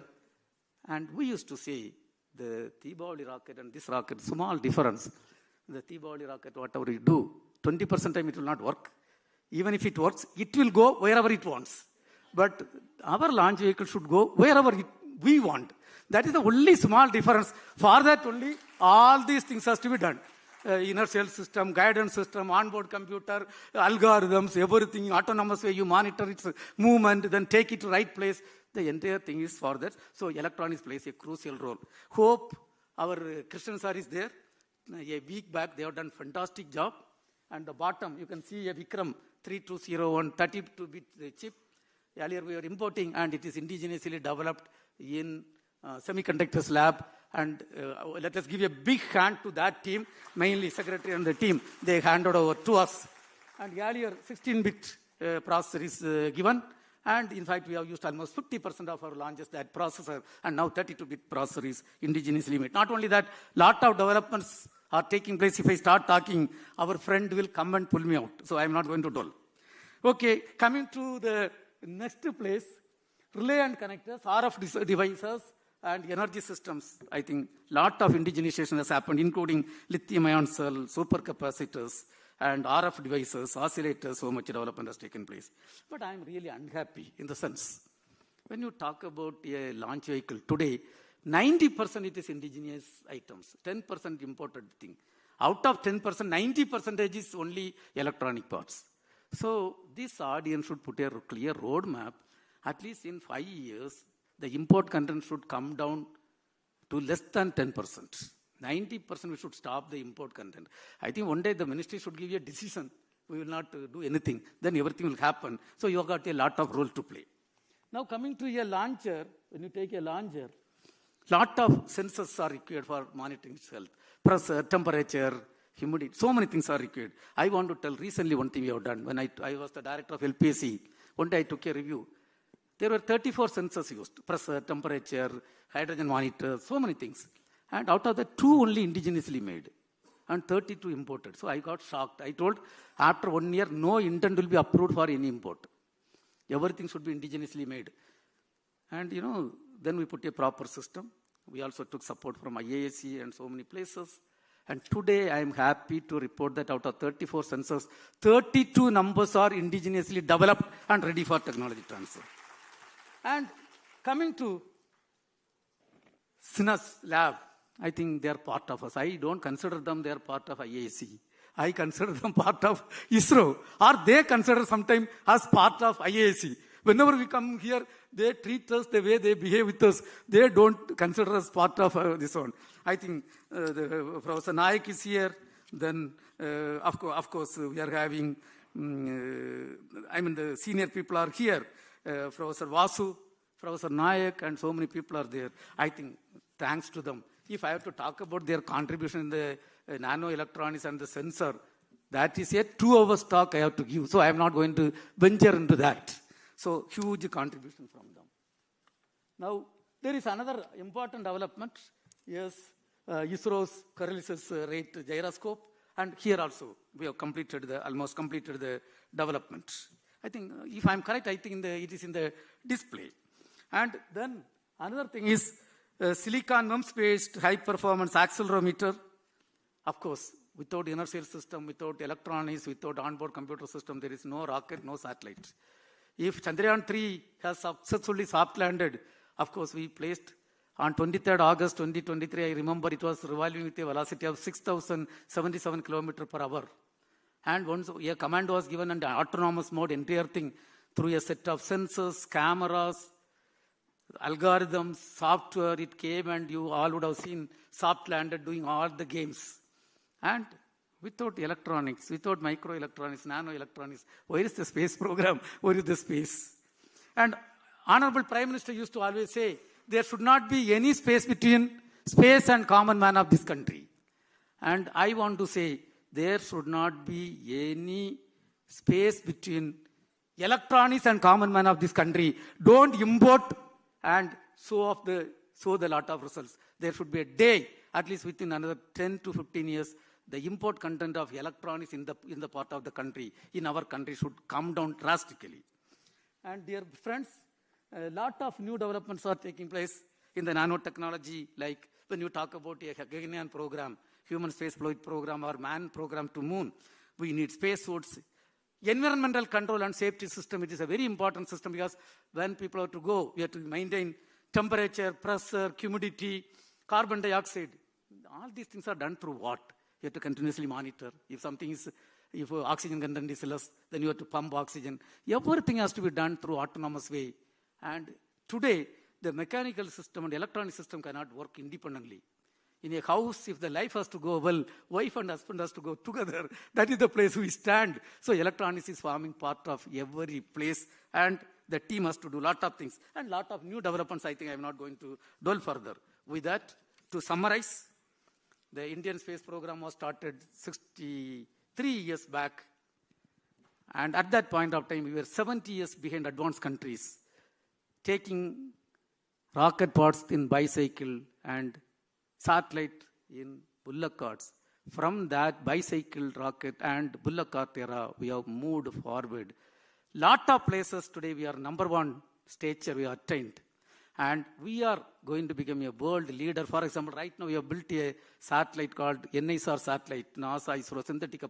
And we used to say, the Deepavali rocket and this rocket, small difference. The Deepavali rocket, whatever you do, 20% time it will not work. Even if it works, it will go wherever it wants. But our launch vehicle should go wherever we want. That is the only small difference. For that only, all these things has to be done. Inertial system, guidance system, onboard computer, algorithms, everything, autonomous way, you monitor its movement, then take it to right place. The entire thing is for that. So electronics plays a crucial role. Hope our Christian sir is there. A week back, they have done fantastic job. And the bottom, you can see a Vikram 3201 32-bit chip. Earlier we were importing, and it is indigenously developed in Semiconductor's lab. And let us give a big hand to that team, mainly secretary and the team. They handed over to us. And earlier, 16-bit processor is given. And in fact, we have used almost 50% of our launches that processor. And now 32-bit processor is indigenously made. Not only that, lot of developments are taking place. If I start talking, our friend will come and pull me out. So I'm not going to tell. Okay, coming to the next place, relay and connectors, RF devices, And energy systems, I think lot of indigenization has happened, including lithium-ion cell, supercapacitors, and RF devices, oscillators, so much development has taken place. But I'm really unhappy in the sense, when you talk about a launch vehicle today, 90% it is indigenous items, 10% imported thing. Out of 10%, 90% is only electronic parts. So this audience should put a clear roadmap. At least in 5 years, the import content should come down to less than 10%. 90% we should stop the import content. I think one day the ministry should give you a decision. We will not do anything. Then everything will happen. So you have got a lot of role to play. Now coming to a launcher, when you take a launcher, lot of sensors are required for monitoring its health. Pressure, temperature, humidity, so many things are required. I want to tell recently one thing we have done. When I was the director of LPSC, one day I took a review. There were 34 sensors used, pressure, temperature, hydrogen monitor, so many things. And out of that, 2 only indigenously made and 32 imported. So I got shocked. I told, after 1 year, no intent will be approved for any import. Everything should be indigenously made. And, then we put a proper system. We also took support from IISc and so many places. And today I am happy to report that out of 34 sensors, 32 numbers are indigenously developed and ready for technology transfer. And coming to CeNSE lab, I think they are part of us. I don't consider them they are part of IISc. I consider them part of ISRO, or they consider sometimes as part of IISc. Whenever we come here, they treat us the way they behave with us. They don't consider us part of this one. I think Professor Nayak is here. Then, of course, we are having, the senior people are here. Professor Vasu, Professor Nayak, and so many people are there. I think, thanks to them. If I have to talk about their contribution in the nano electronics and the sensor, that is a 2-hour talk I have to give. So I am not going to venture into that. So huge contribution from them. Now, there is another important development. Yes, ISRO's correlations rate gyroscope. And here also, we have almost completed the development. I think, if I'm correct, I think it is in the display. And then another thing is silicon MEMS-based high-performance accelerometer. Of course, without inertial system, without electronics, without onboard computer system, there is no rocket, no satellite. If Chandrayaan 3 has successfully soft-landed, of course, we placed on 23rd August 2023, I remember it was revolving with a velocity of 6,077 km per hour. And once a command was given under autonomous mode, entire thing through a set of sensors, cameras, algorithms, software, it came and you all would have seen soft-landed doing all the games. And without electronics, without microelectronics, nanoelectronics, where is the space program? Where is the space? And Honorable Prime Minister used to always say, there should not be any space between space and common man of this country. And I want to say, there should not be any space between electronics and common man of this country. Don't import and show the lot of results. There should be a day, at least within another 10 to 15 years, the import content of electronics in the part of the country, in our country, should come down drastically. And dear friends, a lot of new developments are taking place in the nanotechnology, like when you talk about a Gaganyaan program, human spaceflight program, or man program to moon, we need spacesuits. Environmental control and safety system, it is a very important system because when people have to go, we have to maintain temperature, pressure, humidity, carbon dioxide. All these things are done through what? You have to continuously monitor. If oxygen content is less, then you have to pump oxygen. Everything has to be done through autonomous way. And today, the mechanical system and electronic system cannot work independently. In a house, if the life has to go well, wife and husband has to go together. That is the place we stand. So electronics is forming part of every place. And the team has to do a lot of things. And a lot of new developments, I think I'm not going to dwell further. With that, to summarize, the Indian space program was started 63 years back. And at that point of time, we were 70 years behind advanced countries, taking rocket parts in bicycle and satellite in bullock carts. From that bicycle, rocket, and bullock cart era, we have moved forward. Lot of places today we are number one stature we are attained. And we are going to become a world leader. For example, right now we have built a satellite called NISR satellite, NASA ISRO synthetic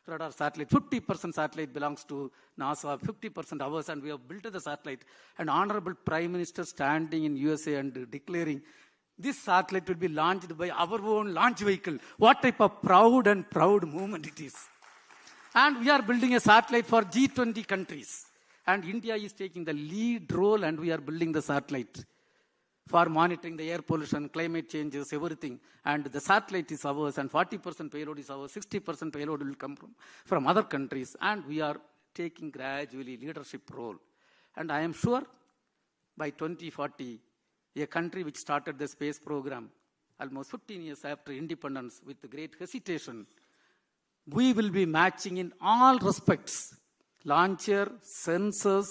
radar satellite. 50% satellite belongs to NASA, 50% ours, and we have built the satellite. And Honorable Prime Minister standing in USA and declaring, this satellite will be launched by our own launch vehicle. What type of proud movement it is. And we are building a satellite for G20 countries. And India is taking the lead role, and we are building the satellite for monitoring the air pollution, climate changes, everything. And the satellite is ours, and 40% payload is ours, 60% payload will come from other countries. And we are taking gradually leadership role. And I am sure by 2040, a country which started the space program almost 15 years after independence with great hesitation, we will be matching in all respects. Launcher, sensors,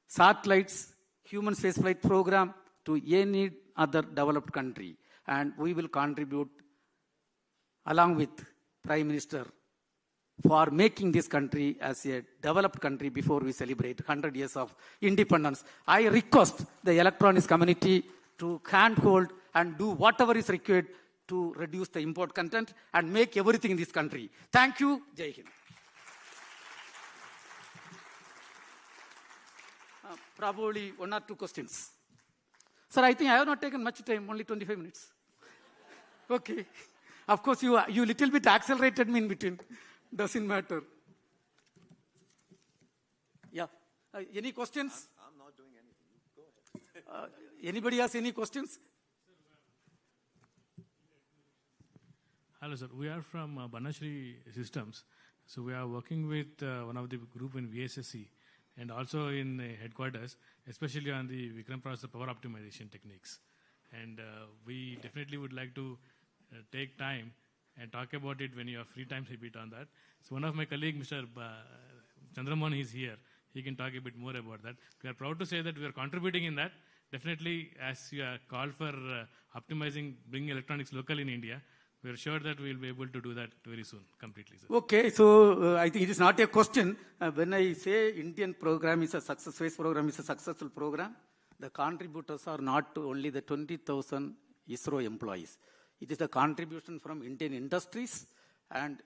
satellites, human spaceflight program to any other developed country. And we will contribute along with Prime Minister for making this country as a developed country before we celebrate 100 years of independence. I request the electronics community to handhold and do whatever is required to reduce the import content and make everything in this country. Thank you. Jai Hind. Probably one or two questions. Sir, I think I have not taken much time, only 25 minutes. Okay. Of course, you little bit accelerated me in between. Doesn't matter. Yeah. Any questions? I'm not doing anything. Go ahead. Anybody has any questions? Hello, sir. We are from Banashri Systems. So we are working with one of the group in IISc and also in headquarters, especially on the Vikram processor power optimization techniques. And we definitely would like to take time and talk about it when you have free time a bit on that. So one of my colleagues, Mr. Chandramohan, is here. He can talk a bit more about that. We are proud to say that we are contributing in that. Definitely, as you are called for optimizing, bringing electronics local in India, we are sure that we will be able to do that very soon, completely, sir. Okay, so I think it is not a question. When I say Indian program is a success, space program is a successful program, the contributors are not only the 20,000 ISRO employees. It is the contribution from Indian industries and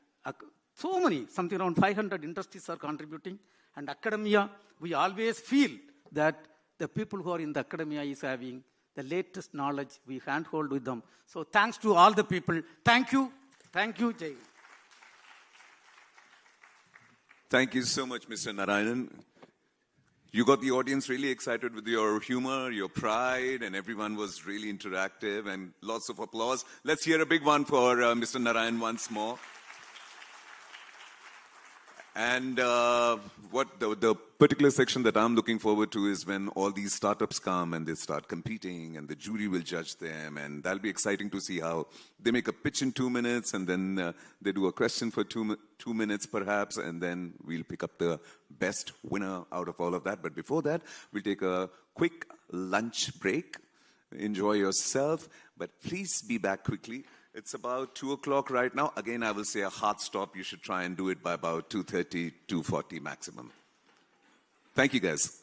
so many, something around 500 industries are contributing. And academia, we always feel that the people who are in the academia is having the latest knowledge. We handhold with them. So thanks to all the people. Thank you. Thank you, Jay. Thank you so much, Mr. Narayanan. You got the audience really excited with your humor, your pride, and everyone was really interactive and lots of applause. Let's hear a big one for Mr. Narayanan once more. And what the particular section that I'm looking forward to is when all these startups come and they start competing and the jury will judge them, and that'll be exciting to see how they make a pitch in 2 minutes and then they do a question for 2 minutes perhaps, and then we'll pick up the best winner out of all of that. But before that, we'll take a quick lunch break. Enjoy yourself, but please be back quickly. It's about 2 o'clock right now. Again, I will say a hard stop. You should try and do it by about 2:30, 2:40 maximum. Thank you, guys.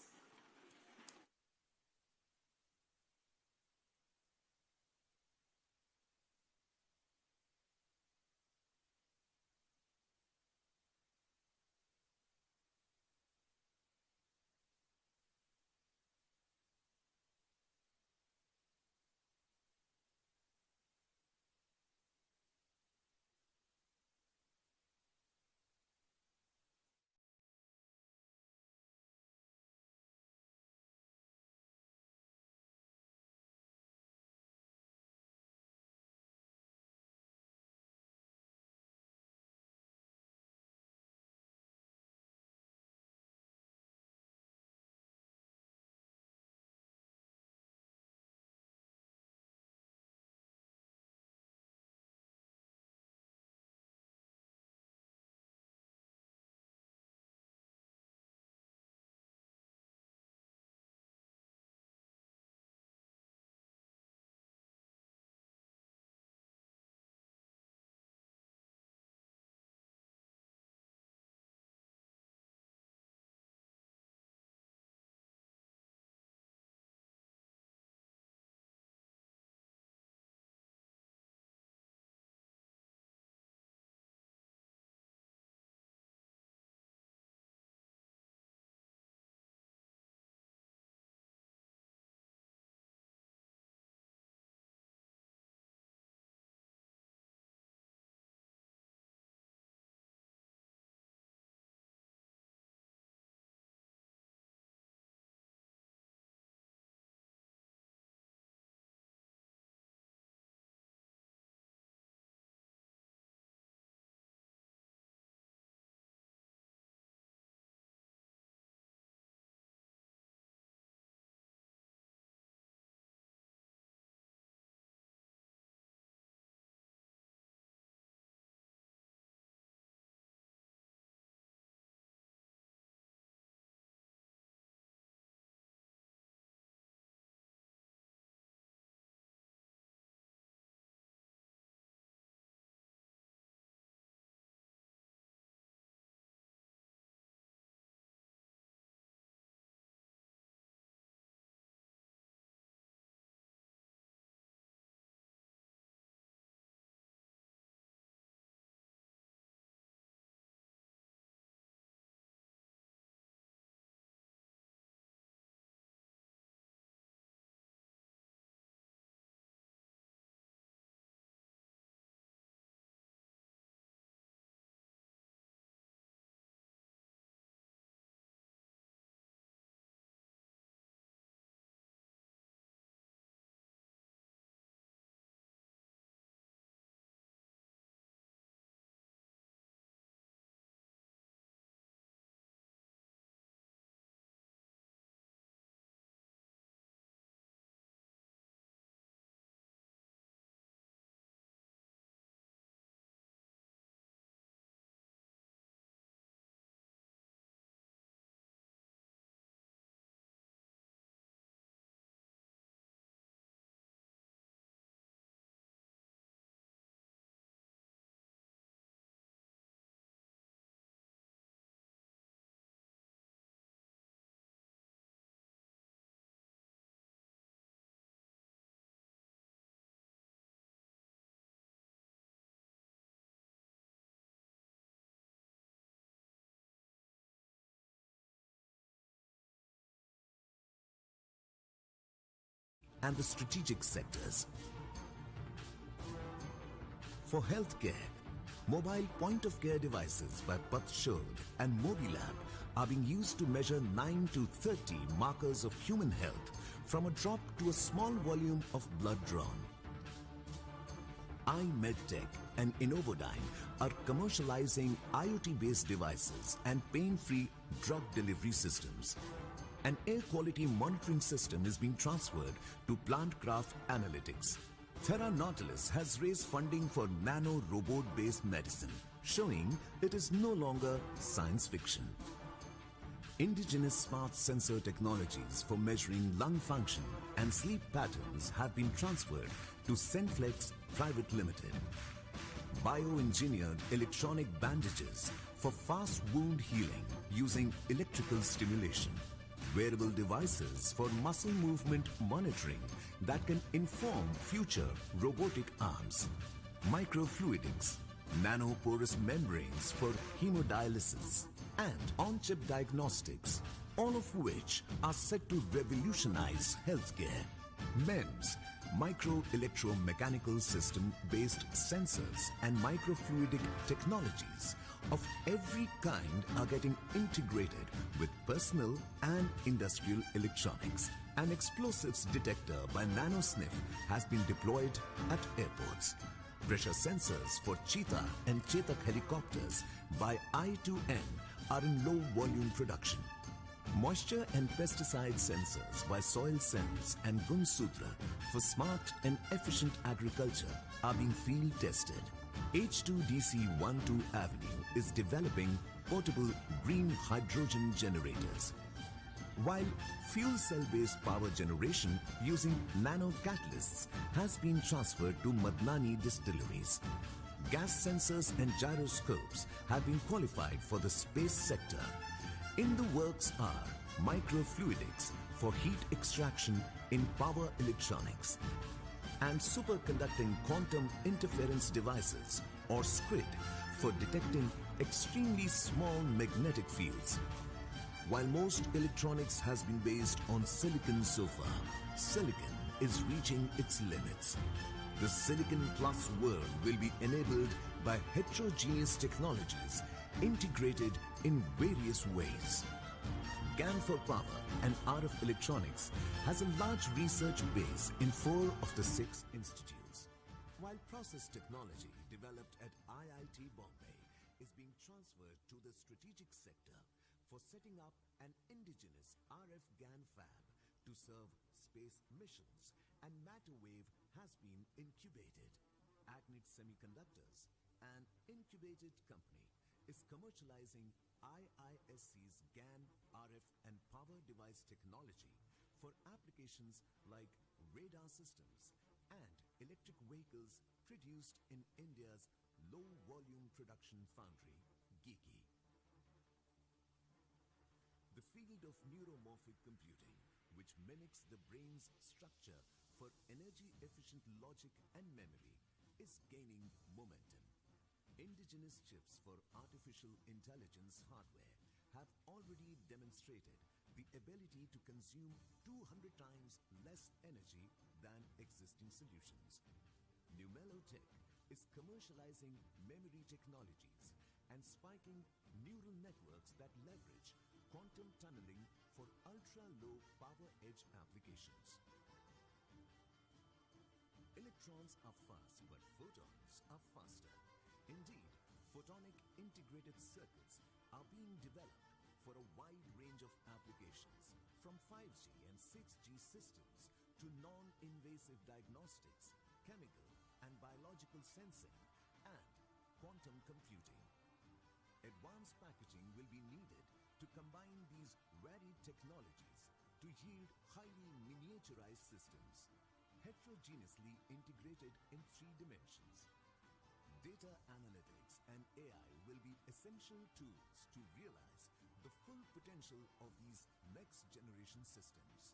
and the strategic sectors. For healthcare, mobile point-of-care devices by Pathshod and Mobilab are being used to measure 9 to 30 markers of human health from a drop to a small volume of blood drawn. iMedTech and Innovodyne are commercializing IoT-based devices and pain-free drug delivery systems. An air quality monitoring system is being transferred to Plantcraft Analytics. Terra Nautilus has raised funding for nano robot-based medicine, showing it is no longer science fiction. Indigenous smart sensor technologies for measuring lung function and sleep patterns have been transferred to Senflex Private Limited. Bioengineered electronic bandages for fast wound healing using electrical stimulation. Wearable devices for muscle movement monitoring that can inform future robotic arms. Microfluidics, nanoporous membranes for hemodialysis, and on-chip diagnostics, all of which are set to revolutionize healthcare. MEMS, micro-electromechanical system-based sensors and microfluidic technologies of every kind are getting integrated with personal and industrial electronics. An explosives detector by NanoSniff has been deployed at airports. Pressure sensors for Cheetah and Chetak helicopters by I2N are in low volume production. Moisture and pesticide sensors by SoilSense and Gunsutra for smart and efficient agriculture are being field tested. H2DC12 Avenue is developing portable green hydrogen generators, while fuel cell-based power generation using nano catalysts has been transferred to Madnani distilleries. Gas sensors and gyroscopes have been qualified for the space sector. In the works are microfluidics for heat extraction in power electronics and superconducting quantum interference devices, or SQUID, for detecting extremely small magnetic fields. While most electronics has been based on silicon so far, silicon is reaching its limits. The Silicon Plus world will be enabled by heterogeneous technologies integrated in various ways. GAN for Power and RF Electronics has a large research base in 4 of the 6 institutes, while process technology developed at IIT Bombay is being transferred to the strategic sector for setting up an indigenous RF GAN fab to serve space missions, and Matter Wave has been incubated. Agnit Semiconductors, an incubated company, is commercializing IISc's GAN, RF and power device technology for applications like radar systems and electric vehicles produced in India's low-volume production foundry, GIKI. The field of neuromorphic computing, which mimics the brain's structure for energy-efficient logic and memory, is gaining momentum. Indigenous chips for artificial intelligence hardware have already demonstrated the ability to consume 200 times less energy than existing solutions. Numelo Tech is commercializing memory technologies and spiking neural networks that leverage quantum tunneling for ultra-low power edge applications. Electrons are fast, but photons are faster. Indeed, photonic integrated circuits are being developed for a wide range of applications, from 5G and 6G systems to non-invasive diagnostics, chemical and biological sensing, and quantum computing. Advanced packaging will be needed to combine these varied technologies to yield highly miniaturized systems, heterogeneously integrated in 3 dimensions. Data analytics and AI will be essential tools to realize the full potential of these next-generation systems.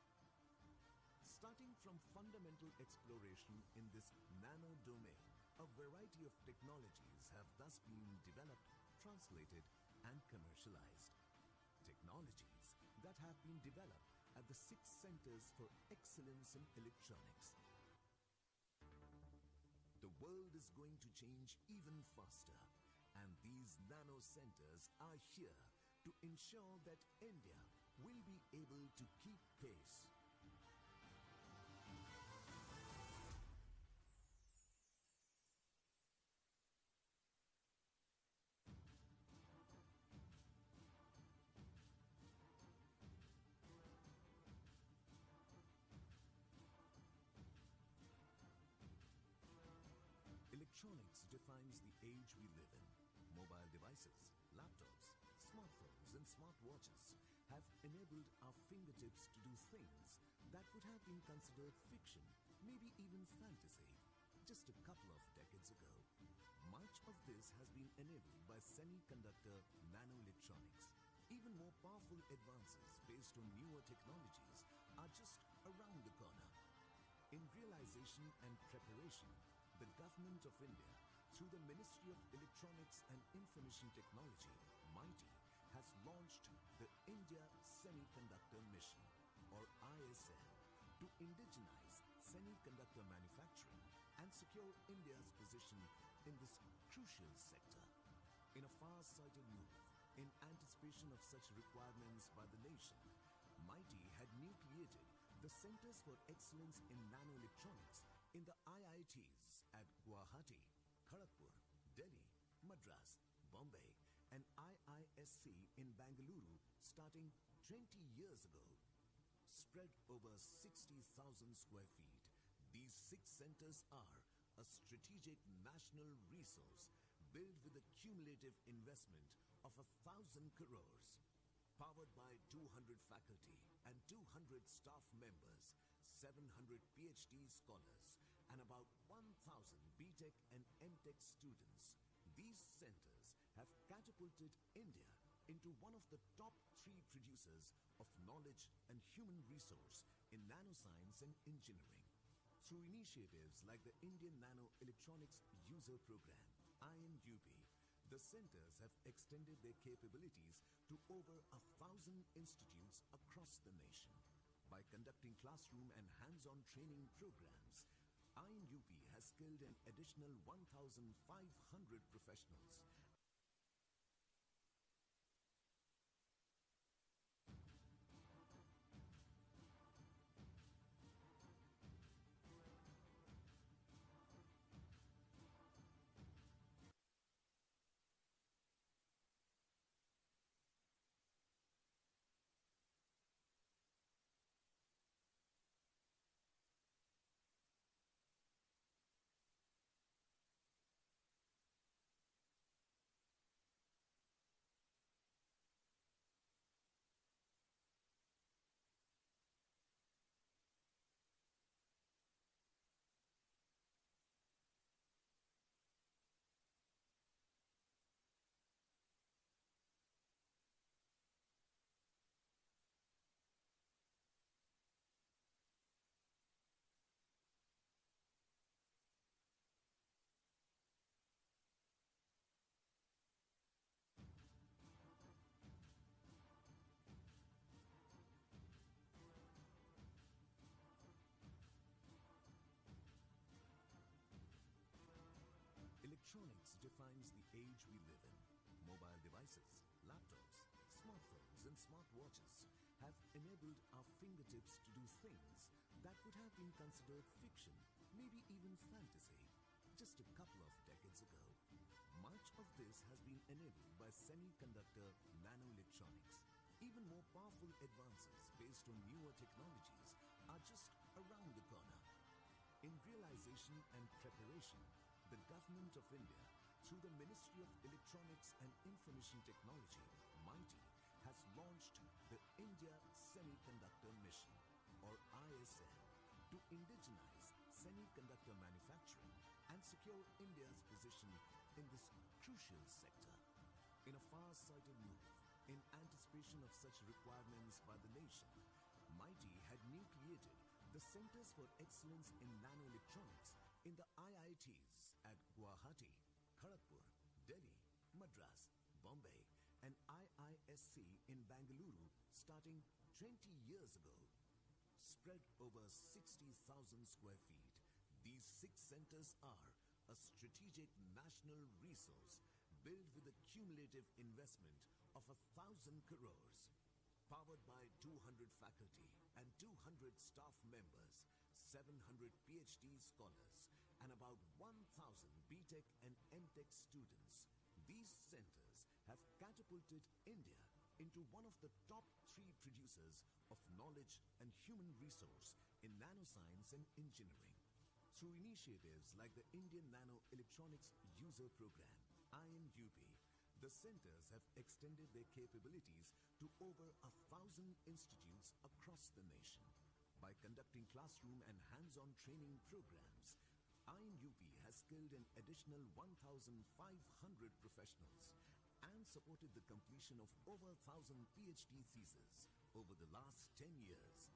Starting from fundamental exploration in this nano domain, a variety of technologies have thus been developed, translated, and commercialized. Technologies that have been developed at the 6 Centers for Excellence in Electronics. The world is going to change even faster, and these nano centers are here to ensure that India will be able to keep pace. Electronics defines the age we live in. Mobile devices, laptops, smartphones and smartwatches have enabled our fingertips to do things that would have been considered fiction, maybe even fantasy, just a couple of decades ago. Much of this has been enabled by semiconductor nanoelectronics. Even more powerful advances based on newer technologies are just around the corner. In realization and preparation, the Government of India, through the Ministry of Electronics and Information Technology, MITI, has launched the India Semiconductor Mission, or ISM, to indigenize semiconductor manufacturing and secure India's position in this crucial sector. In a far-sighted move, in anticipation of such requirements by the nation, MITI had nucleated the Centers for Excellence in Nanoelectronics in the IITs at Guwahati, Kharagpur, Delhi, Madras, Bombay, and IISc in Bangalore starting 20 years ago. Spread over 60,000 square feet, these 6 centers are a strategic national resource built with a cumulative investment of 1,000 crores. Powered by 200 faculty and 200 staff members, 700 PhD scholars, and about 1,000 BTech and MTech students, these centers have catapulted India into one of the top 3 producers of knowledge and human resource in nanoscience and engineering. Through initiatives like the Indian Nano Electronics User Program, INUP, the centers have extended their capabilities to over 1,000 institutes across the nation. By conducting classroom and hands-on training programs, INUP has skilled an additional 1,500 professionals. Electronics defines the age we live in. Mobile devices, laptops, smartphones and smartwatches have enabled our fingertips to do things that would have been considered fiction, maybe even fantasy, just a couple of decades ago. Much of this has been enabled by semiconductor nanoelectronics. Even more powerful advances based on newer technologies are just around the corner. In realization and preparation, the Government of India, through the Ministry of Electronics and Information Technology, MITI, has launched the India Semiconductor Mission, or ISM, to indigenize semiconductor manufacturing and secure India's position in this crucial sector. In a far-sighted move, in anticipation of such requirements by the nation, MITI had nucleated the Centers for Excellence in Nanoelectronics in the IITs at Guwahati, Kharagpur, Delhi, Madras, Bombay, and IISc in Bangalore starting 20 years ago, spread over 60,000 square feet. These 6 centers are a strategic national resource built with a cumulative investment of 1,000 crores, powered by 200 faculty and 200 staff members, 700 PhD scholars, and about 1,000 BTech and MTech students. These centers have catapulted India into one of the top 3 producers of knowledge and human resource in nanoscience and engineering. Through initiatives like the Indian Nano Electronics User Program, INUP, the centers have extended their capabilities to over 1,000 institutes across the nation. By conducting classroom and hands-on training programs, INUP has skilled an additional 1,500 professionals and supported the completion of over 1,000 PhD theses over the last 10 years.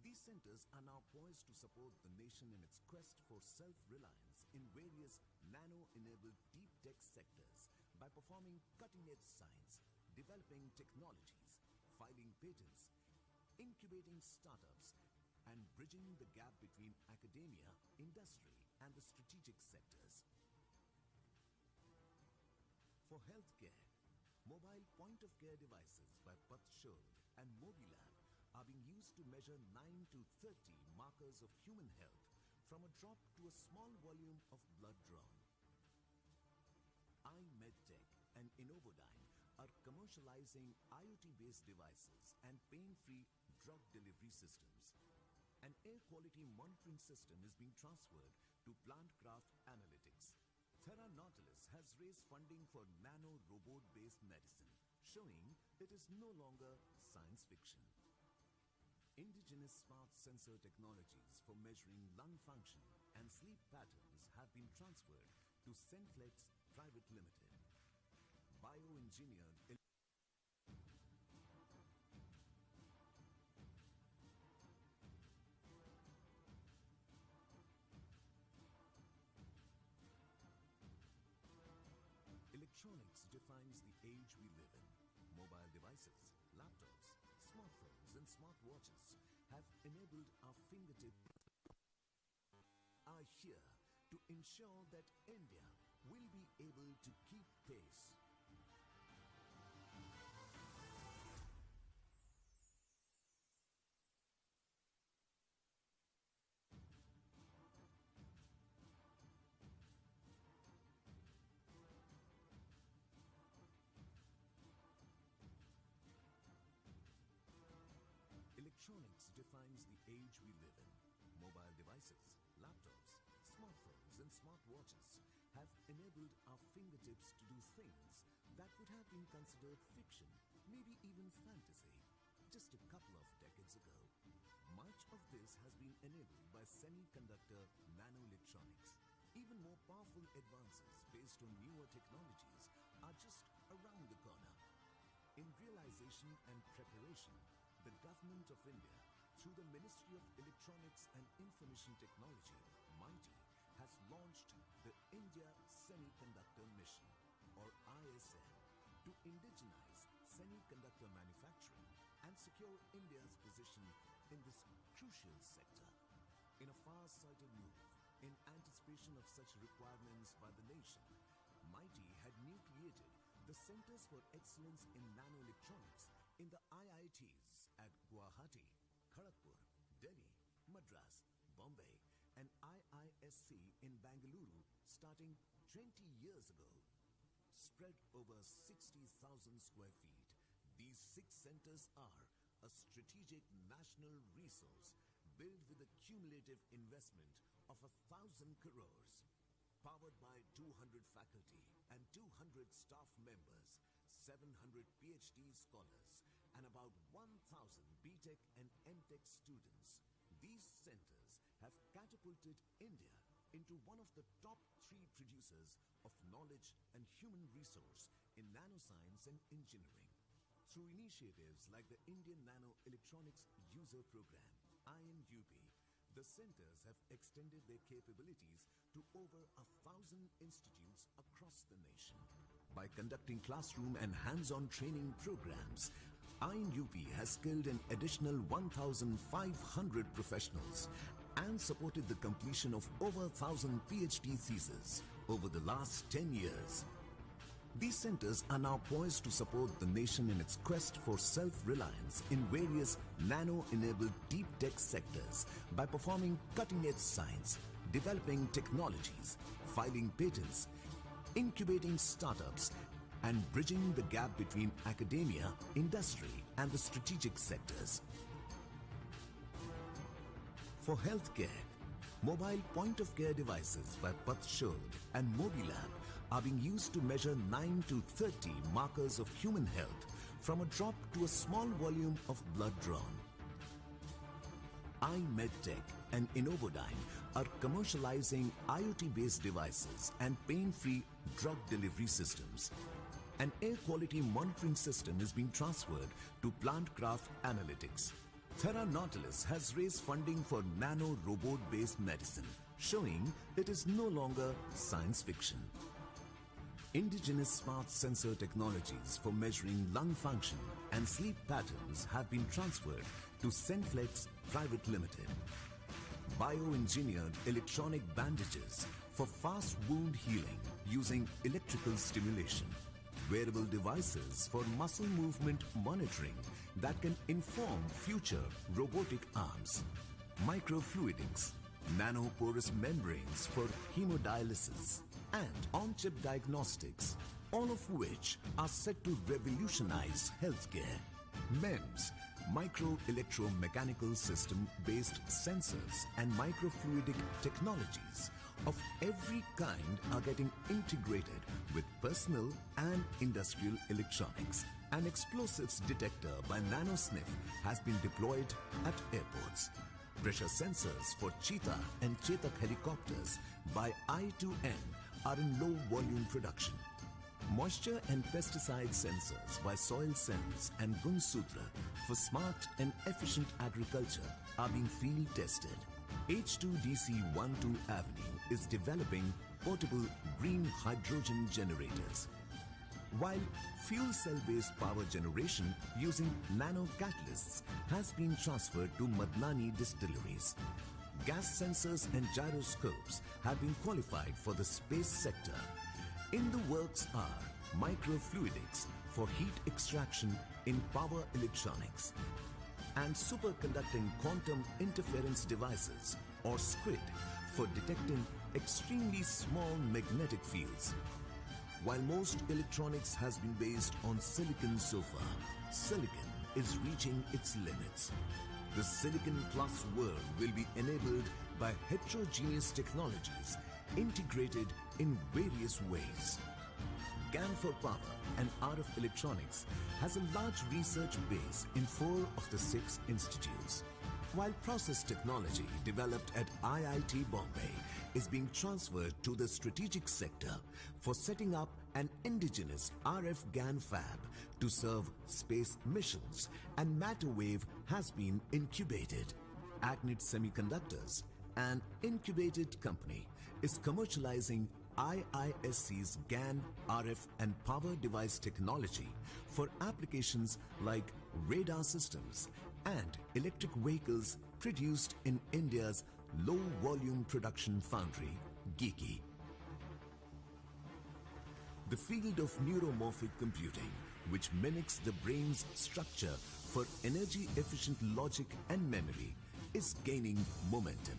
These centers are now poised to support the nation in its quest for self-reliance in various nano-enabled deep tech sectors by performing cutting-edge science, developing technologies, filing patents, incubating startups, and bridging the gap between academia, industry, and the strategic sectors. For healthcare, mobile point-of-care devices by Pathshod and Mobilab are being used to measure 9 to 30 markers of human health from a drop to a small volume of blood drawn. iMedTech and Innovodyne are commercializing IoT-based devices and pain-free drug delivery systems. An air quality monitoring system is being transferred to Plantcraft Analytics. Terra Nautilus has raised funding for nano robot-based medicine, showing it is no longer science fiction. Indigenous smart sensor technologies for measuring lung function and sleep patterns have been transferred to Senflex Private Limited. Bioengineered electronics defines the age we live in. Mobile devices, laptops, smartphones, and smartwatches have enabled our fingertip are here to ensure that India will be able to keep pace. Electronics defines the age we live in. Mobile devices, laptops, smartphones, and smartwatches have enabled our fingertips to do things that would have been considered fiction, maybe even fantasy, just a couple of decades ago. Much of this has been enabled by semiconductor nanoelectronics. Even more powerful advances based on newer technologies are just around the corner. In realization and preparation, the Government of India, through the Ministry of Electronics and Information Technology, MITI, has launched the India Semiconductor Mission, or ISM, to indigenize semiconductor manufacturing and secure India's position in this crucial sector. In a far-sighted move, in anticipation of such requirements by the nation, MITI had created the Centers for Excellence in Nanoelectronics in the IITs at Guwahati, Kharagpur, Delhi, Madras, Bombay, and IISc in Bangalore starting 20 years ago. Spread over 60,000 square feet, these 6 centers are a strategic national resource built with a cumulative investment of 1,000 crores. Powered by 200 faculty and 200 staff members, 700 PhD scholars, and about 1,000 BTech and MTech students, these centers have catapulted India into one of the top 3 producers of knowledge and human resource in nanoscience and engineering. Through initiatives like the Indian Nano Electronics User Program, INUP, the centers have extended their capabilities to over 1,000 institutes across the nation. By conducting classroom and hands-on training programs, IISc has skilled an additional 1,500 professionals and supported the completion of over 1,000 PhD theses over the last 10 years. These centers are now poised to support the nation in its quest for self-reliance in various nano-enabled deep tech sectors by performing cutting-edge science, developing technologies, filing patents, incubating startups, and bridging the gap between academia, industry, and the strategic sectors. For healthcare, mobile point-of-care devices by Pathshod and Mobilab are being used to measure 9 to 30 markers of human health from a drop to a small volume of blood drawn. iMedTech and Innovodyne are commercializing IoT-based devices and pain-free drug delivery systems. An air quality monitoring system is being transferred to Plantcraft Analytics. Thera Nautilus has raised funding for nano robot-based medicine, showing it is no longer science fiction. Indigenous smart sensor technologies for measuring lung function and sleep patterns have been transferred to Senflex Private Limited. Bioengineered electronic bandages for fast wound healing using electrical stimulation. Wearable devices for muscle movement monitoring that can inform future robotic arms. Microfluidics, nanoporous membranes for hemodialysis, and on-chip diagnostics, all of which are set to revolutionize healthcare. MEMS, micro-electromechanical system-based sensors and microfluidic technologies of every kind are getting integrated with personal and industrial electronics. An explosives detector by NanoSniff has been deployed at airports. Pressure sensors for Cheetah and Chetak helicopters by I2N are in low volume production. Moisture and pesticide sensors by SoilSense and Gunsutra for smart and efficient agriculture are being field tested. H2DC12 Avenue is developing portable green hydrogen generators, while fuel cell-based power generation using nano catalysts has been transferred to Madnani distilleries. Gas sensors and gyroscopes have been qualified for the space sector. In the works are microfluidics for heat extraction in power electronics and superconducting quantum interference devices, or SQUID, for detecting extremely small magnetic fields. While most electronics has been based on silicon so far, silicon is reaching its limits. The Silicon Plus world will be enabled by heterogeneous technologies integrated in various ways. GAN for Power and RF Electronics has a large research base in 4 of the 6 institutes, while process technology developed at IIT Bombay is being transferred to the strategic sector for setting up an indigenous RF GAN fab to serve space missions, and Matter Wave has been incubated. Agnit Semiconductors, an incubated company, is commercializing IISc's GAN, RF and power device technology for applications like radar systems and electric vehicles produced in India's low-volume production foundry, GEEKI. The field of neuromorphic computing, which mimics the brain's structure for energy-efficient logic and memory, is gaining momentum.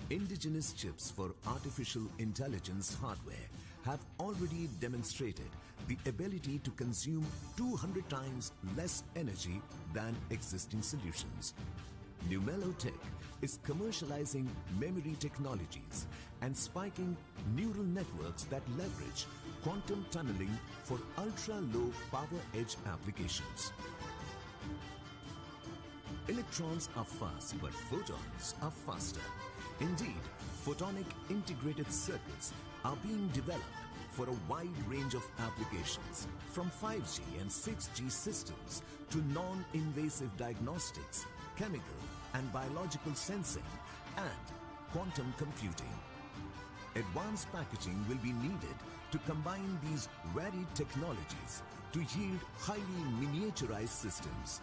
Indigenous chips for artificial intelligence hardware have already demonstrated the ability to consume 200 times less energy than existing solutions. Numelo Tech is commercializing memory technologies and spiking neural networks that leverage quantum tunneling for ultra-low power edge applications. Electrons are fast, but photons are faster. Indeed, photonic integrated circuits are being developed for a wide range of applications, from 5G and 6G systems to non-invasive diagnostics, chemical and biological sensing, and quantum computing. advanced packaging will be needed to combine these varied technologies to yield highly miniaturized systems,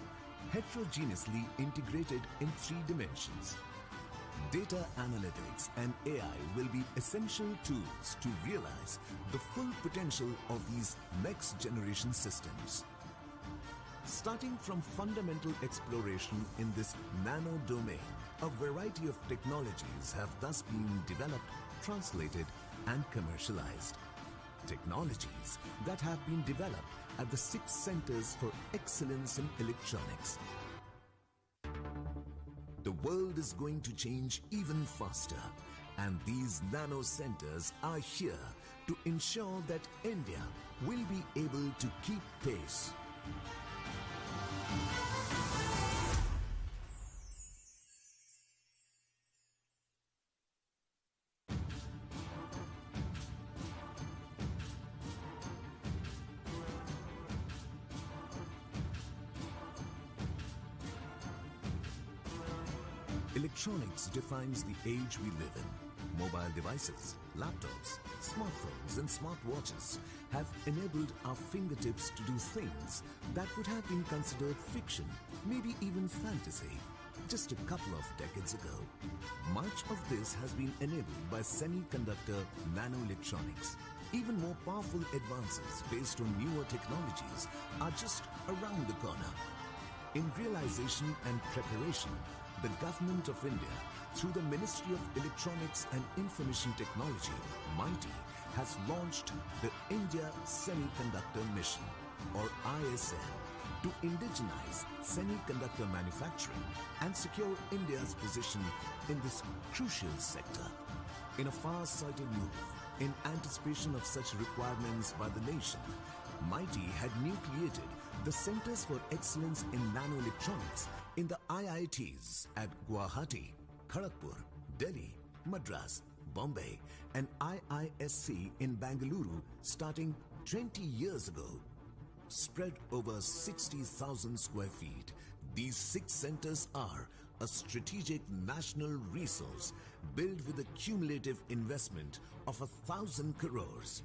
heterogeneously integrated in 3 dimensions. Data analytics and AI will be essential tools to realize the full potential of these next-generation systems. Starting from fundamental exploration in this nano domain, a variety of technologies have thus been developed, translated, and commercialized. Technologies that have been developed at the 6 centers for excellence in electronics. The world is going to change even faster, and these nano centers are here to ensure that India will be able to keep pace. Electronics defines the age we live in. Mobile devices, laptops, smartphones and smartwatches have enabled our fingertips to do things that would have been considered fiction, maybe even fantasy, just a couple of decades ago. Much of this has been enabled by semiconductor nanoelectronics. Even more powerful advances based on newer technologies are just around the corner. In realization and preparation, the Government of India, through the Ministry of Electronics and Information Technology, MITI, has launched the India Semiconductor Mission, or ISM, to indigenize semiconductor manufacturing and secure India's position in this crucial sector. In a far-sighted move, in anticipation of such requirements by the nation, MITI had nucleated the Centers for Excellence in Nanoelectronics in the IITs at Guwahati, Kharagpur, Delhi, Madras, Bombay, and IISc in Bangalore starting 20 years ago. Spread over 60,000 square feet, these 6 centers are a strategic national resource built with a cumulative investment of 1,000 crores.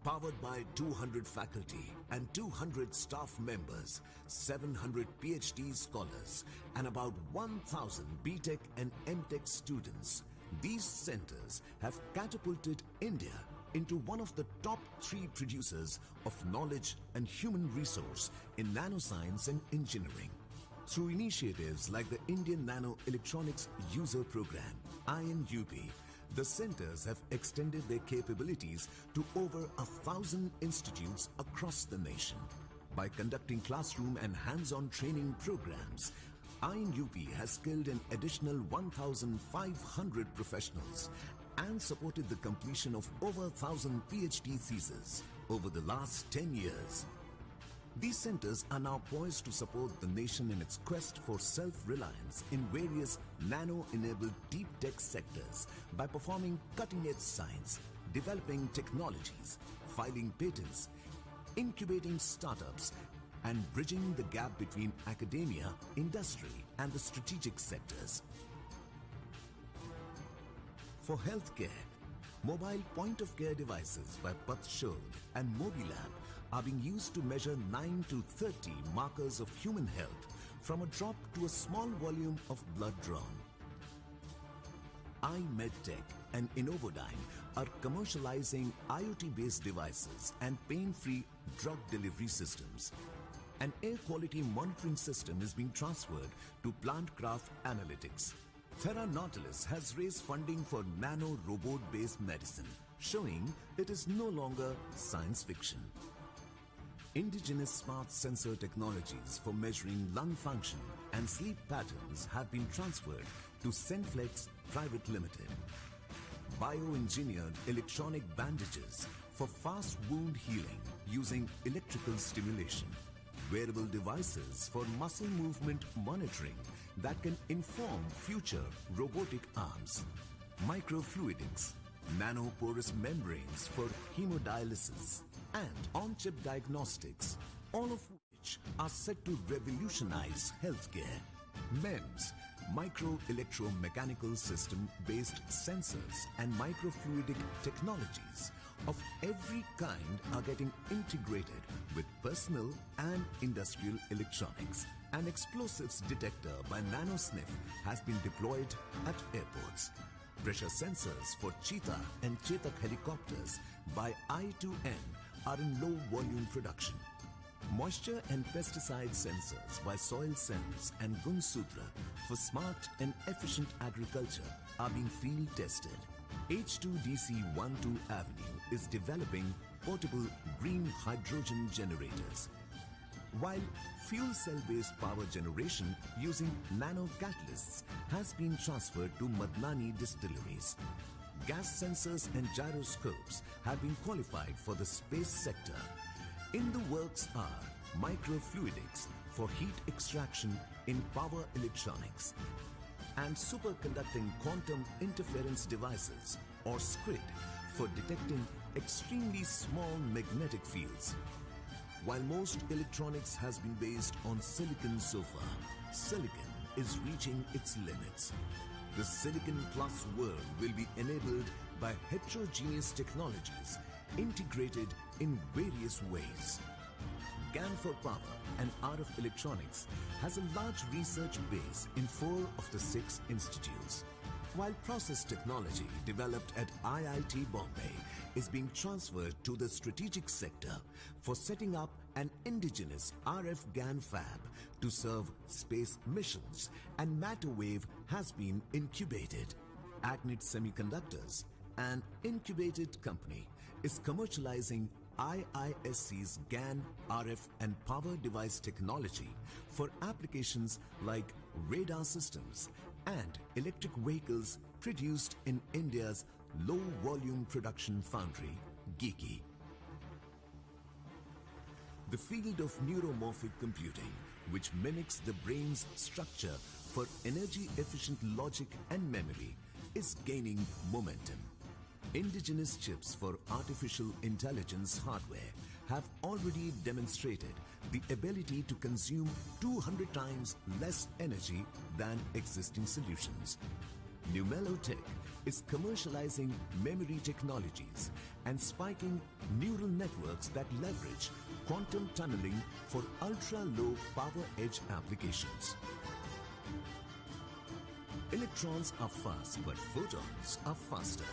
Powered by 200 faculty and 200 staff members, 700 PhD scholars, and about 1,000 BTech and MTech students, these centers have catapulted India into one of the top 3 producers of knowledge and human resource in nanoscience and engineering. Through initiatives like the Indian Nano Electronics User Program, INUP, the centers have extended their capabilities to over 1,000 institutes across the nation. By conducting classroom and hands-on training programs, INUP has skilled an additional 1,500 professionals and supported the completion of over 1,000 PhD theses over the last 10 years. These centers are now poised to support the nation in its quest for self-reliance in various nano-enabled deep tech sectors by performing cutting-edge science, developing technologies, filing patents, incubating startups, and bridging the gap between academia, industry, and the strategic sectors. For healthcare, mobile point-of-care devices by Pathshod and Mobilab are being used to measure 9 to 30 markers of human health from a drop to a small volume of blood drawn. iMedTech and Innovodyne are commercializing IoT-based devices and pain-free drug delivery systems. An air quality monitoring system is being transferred to Plantcraft Analytics. Terra Nautilus has raised funding for nano robot-based medicine, showing it is no longer science fiction. Indigenous smart sensor technologies for measuring lung function and sleep patterns have been transferred to Senflex Private Limited. Bioengineered electronic bandages for fast wound healing using electrical stimulation. Wearable devices for muscle movement monitoring that can inform future robotic arms. Microfluidics, nanoporous membranes for hemodialysis, and on-chip diagnostics, all of which are set to revolutionize healthcare. MEMS, micro-electromechanical system-based sensors and microfluidic technologies of every kind are getting integrated with personal and industrial electronics. An explosives detector by Nano Sniff has been deployed at airports. Pressure sensors for Cheetah and Chetak helicopters by I2N are in low volume production. Moisture and pesticide sensors by SoilSense and Gunsutra for smart and efficient agriculture are being field tested. H2DC12 Avenue is developing portable green hydrogen generators, while fuel cell-based power generation using nano catalysts has been transferred to Madnani distilleries. Gas sensors and gyroscopes have been qualified for the space sector. In the works are microfluidics for heat extraction in power electronics and superconducting quantum interference devices, or SQUID, for detecting extremely small magnetic fields. While most electronics has been based on silicon so far, silicon is reaching its limits. The Silicon Plus world will be enabled by heterogeneous technologies integrated in various ways. GAN for Power and RF Electronics has a large research base in 4 of the 6 institutes, while process technology developed at IIT Bombay is being transferred to the strategic sector for setting up an indigenous RF GAN fab to serve space missions, and Matter Wave has been incubated. Agnit Semiconductors, an incubated company, is commercializing IISc's GAN, RF and power device technology for applications like radar systems and electric vehicles produced in India's low-volume production foundry, GEEKI. The field of neuromorphic computing, which mimics the brain's structure for energy-efficient logic and memory, is gaining momentum. Indigenous chips for artificial intelligence hardware have already demonstrated the ability to consume 200 times less energy than existing solutions. Numelo Tech is commercializing memory technologies and spiking neural networks that leverage quantum tunneling for ultra-low power edge applications. Electrons are fast, but photons are faster.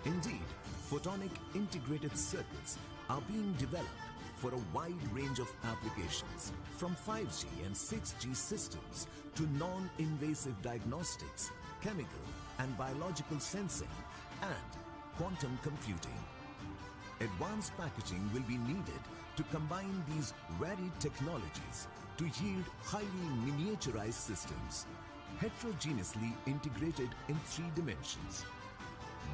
Indeed, photonic integrated circuits are being developed for a wide range of applications, from 5G and 6G systems to non-invasive diagnostics, chemical and biological sensing, and quantum computing. Advanced packaging will be needed to combine these varied technologies to yield highly miniaturized systems, heterogeneously integrated in 3 dimensions.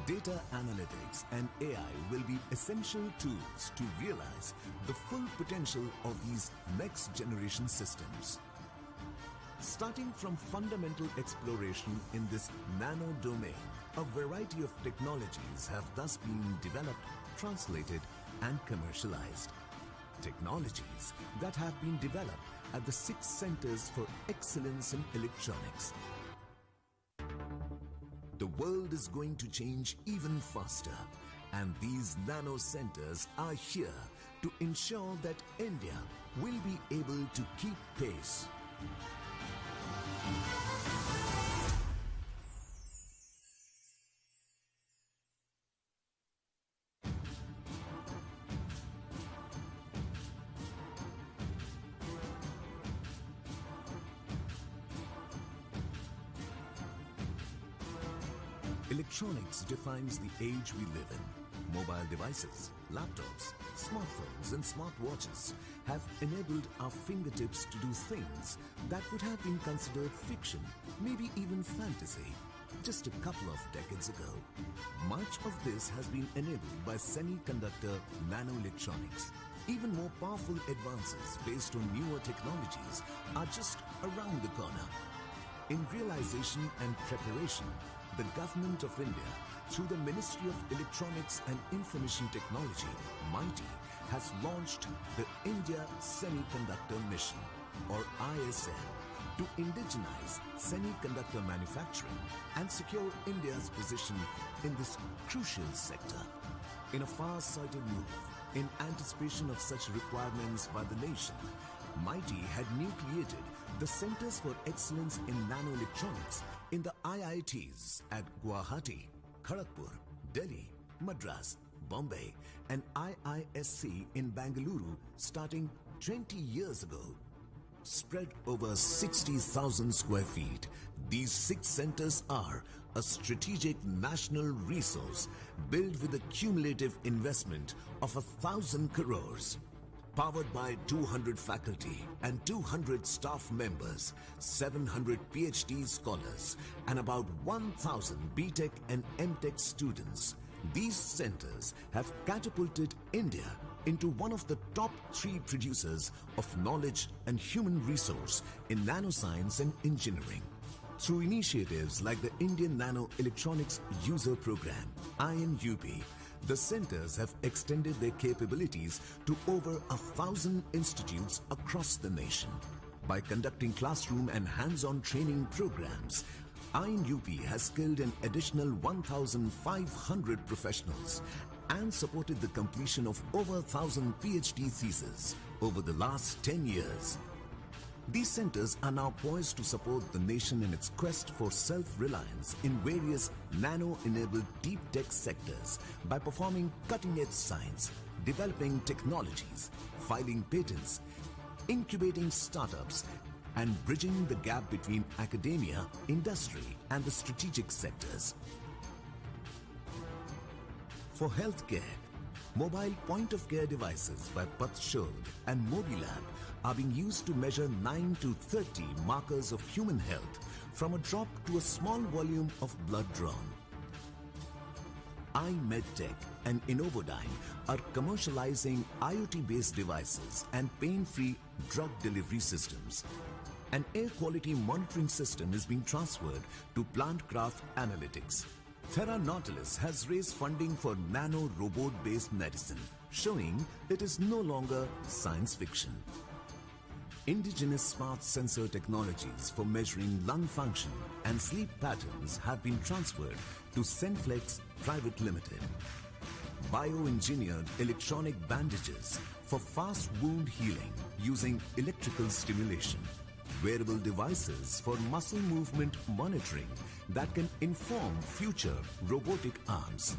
Data analytics and AI will be essential tools to realize the full potential of these next-generation systems. Starting from fundamental exploration in this nano domain, a variety of technologies have thus been developed, translated, and commercialized. Technologies that have been developed at the 6 centers for excellence in electronics. The world is going to change even faster, and these nano centers are here to ensure that India will be able to keep pace. Electronics defines the age we live in. Mobile devices, laptops, smartphones and smartwatches have enabled our fingertips to do things that would have been considered fiction, maybe even fantasy, just a couple of decades ago. Much of this has been enabled by semiconductor nanoelectronics. Even more powerful advances based on newer technologies are just around the corner. In realization and preparation, the Government of India, through the Ministry of Electronics and Information Technology, MITI, has launched the India Semiconductor Mission, or ISM, to indigenize semiconductor manufacturing and secure India's position in this crucial sector. In a far-sighted move, in anticipation of such requirements by the nation, MITI had nucleated the Centers for Excellence in Nanoelectronics in the IITs at Guwahati, Kharagpur, Delhi, Madras, Bombay, and IISc in Bangalore starting 20 years ago. Spread over 60,000 square feet, these 6 centers are a strategic national resource built with a cumulative investment of 1,000 crores. Powered by 200 faculty and 200 staff members, 700 PhD scholars, and about 1,000 BTech and MTech students, these centers have catapulted India into one of the top 3 producers of knowledge and human resource in nanoscience and engineering. Through initiatives like the Indian Nano Electronics User Program, INUP, the centers have extended their capabilities to over 1,000 institutes across the nation. By conducting classroom and hands-on training programs, INUP has skilled an additional 1,500 professionals and supported the completion of over 1,000 PhD theses over the last 10 years. These centers are now poised to support the nation in its quest for self-reliance in various nano-enabled deep tech sectors by performing cutting-edge science, developing technologies, filing patents, incubating startups, and bridging the gap between academia, industry, and the strategic sectors. For healthcare, mobile point-of-care devices by Pathshod and Mobilab are being used to measure 9 to 30 markers of human health from a drop to a small volume of blood drawn. iMedTech and Innovodyne are commercializing IoT-based devices and pain-free drug delivery systems. An air quality monitoring system is being transferred to Plantcraft Analytics. Terra Nautilus has raised funding for nano robot-based medicine, showing it is no longer science fiction. Indigenous smart sensor technologies for measuring lung function and sleep patterns have been transferred to Senflex Private Limited. Bioengineered electronic bandages for fast wound healing using electrical stimulation. Wearable devices for muscle movement monitoring that can inform future robotic arms.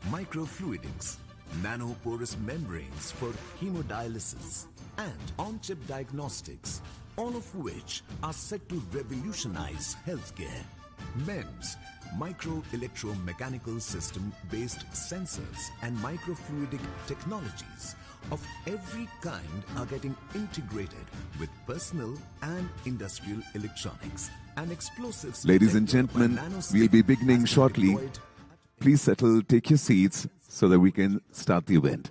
Microfluidics, nanoporous membranes for hemodialysis, and on-chip diagnostics, all of which are set to revolutionize healthcare. MEMS, micro-electromechanical system-based sensors and microfluidic technologies of every kind are getting integrated with personal and industrial electronics and explosives. Ladies and gentlemen, we'll be beginning shortly. Please settle, take your seats so that we can start the event.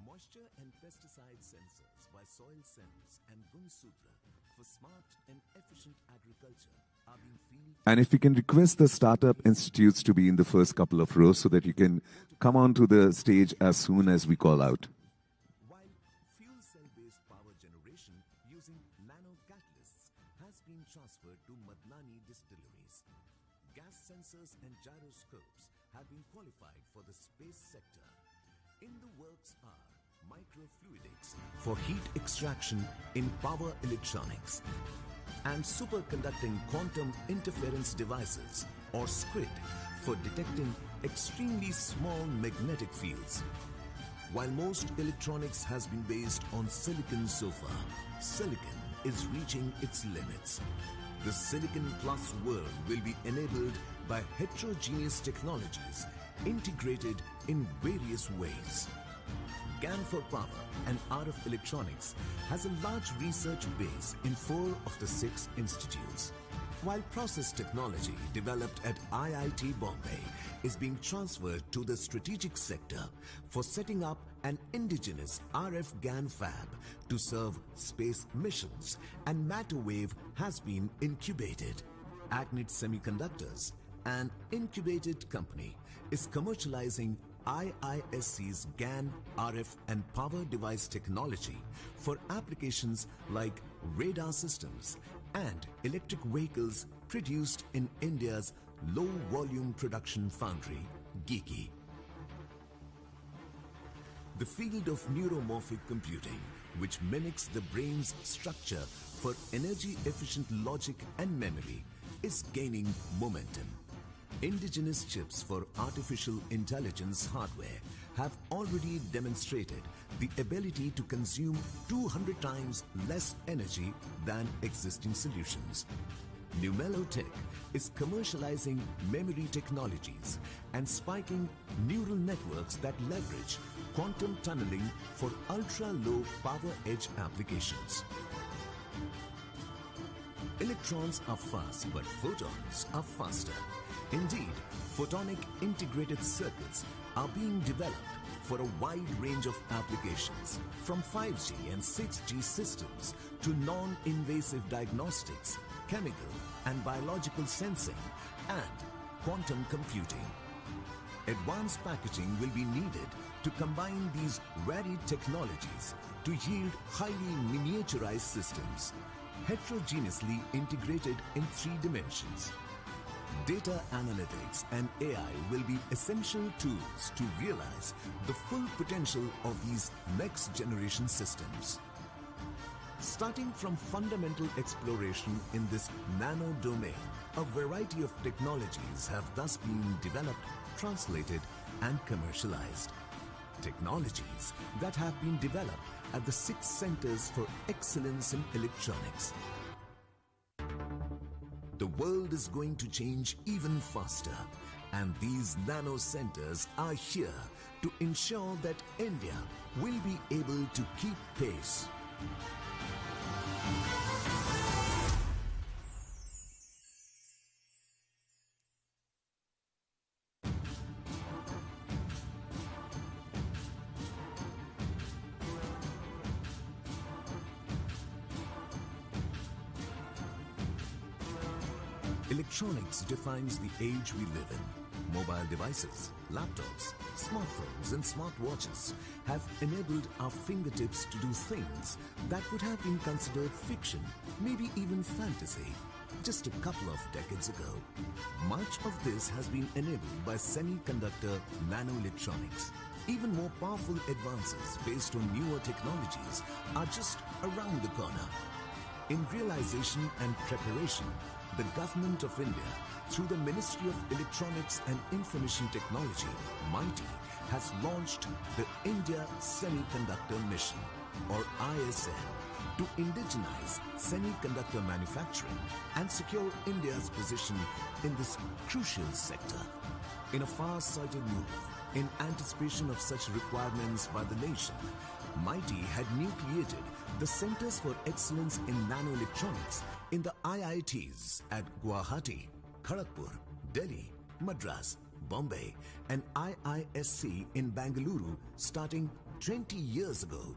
Moisture and pesticide sensors by SoilSense and Gunsutra for smart and efficient agriculture are being fielded. And if we can request the startup institutes to be in the first couple of rows so that you can come onto the stage as soon as we call out. While fuel cell-based power generation using nano catalysts has been transferred to Madnani distilleries. Gas sensors and gyroscopes have been qualified for the space sector. In the works are microfluidics for heat extraction in power electronics and superconducting quantum interference devices or SQUID for detecting extremely small magnetic fields. While most electronics has been based on silicon so far, silicon is reaching its limits. The Silicon Plus world will be enabled by heterogeneous technologies integrated in various ways. GAN for Power and RF Electronics has a large research base in 4 of the 6 institutes. While process technology developed at IIT Bombay is being transferred to the strategic sector for setting up an indigenous RF GAN fab to serve space missions, and Matter Wave has been incubated. Agnit Semiconductors, an incubated company, is commercializing IISc's GaN, RF and power device technology for applications like radar systems and electric vehicles produced in India's low-volume production foundry, GIGI. The field of neuromorphic computing, which mimics the brain's structure for energy-efficient logic and memory, is gaining momentum. Indigenous chips for artificial intelligence hardware have already demonstrated the ability to consume 200 times less energy than existing solutions. Numelo Tech is commercializing memory technologies and spiking neural networks that leverage quantum tunneling for ultra-low power edge applications. Electrons are fast, but photons are faster. Indeed, photonic integrated circuits are being developed for a wide range of applications, from 5G and 6G systems to non-invasive diagnostics, chemical and biological sensing, and quantum computing. Advanced packaging will be needed to combine these varied technologies to yield highly miniaturized systems, heterogeneously integrated in 3 dimensions. Data analytics and AI will be essential tools to realize the full potential of these next-generation systems. Starting from fundamental exploration in this nano domain, a variety of technologies have thus been developed, translated, and commercialized. Technologies that have been developed at the 6 centers for excellence in electronics. The world is going to change even faster, and these nano centers are here to ensure that India will be able to keep pace. Electronics defines the age we live in. Mobile devices, laptops, smartphones and smartwatches have enabled our fingertips to do things that would have been considered fiction, maybe even fantasy, just a couple of decades ago. Much of this has been enabled by semiconductor nanoelectronics. Even more powerful advances based on newer technologies are just around the corner. In realization and preparation, the Government of India, through the Ministry of Electronics and Information Technology, MITI, has launched the India Semiconductor Mission, or ISM, to indigenize semiconductor manufacturing and secure India's position in this crucial sector. In a far-sighted move, in anticipation of such requirements by the nation, MITI had nucleated the Centers for Excellence in Nanoelectronics in the IITs at Guwahati, Kharagpur, Delhi, Madras, Bombay, and IISc in Bangalore starting 20 years ago.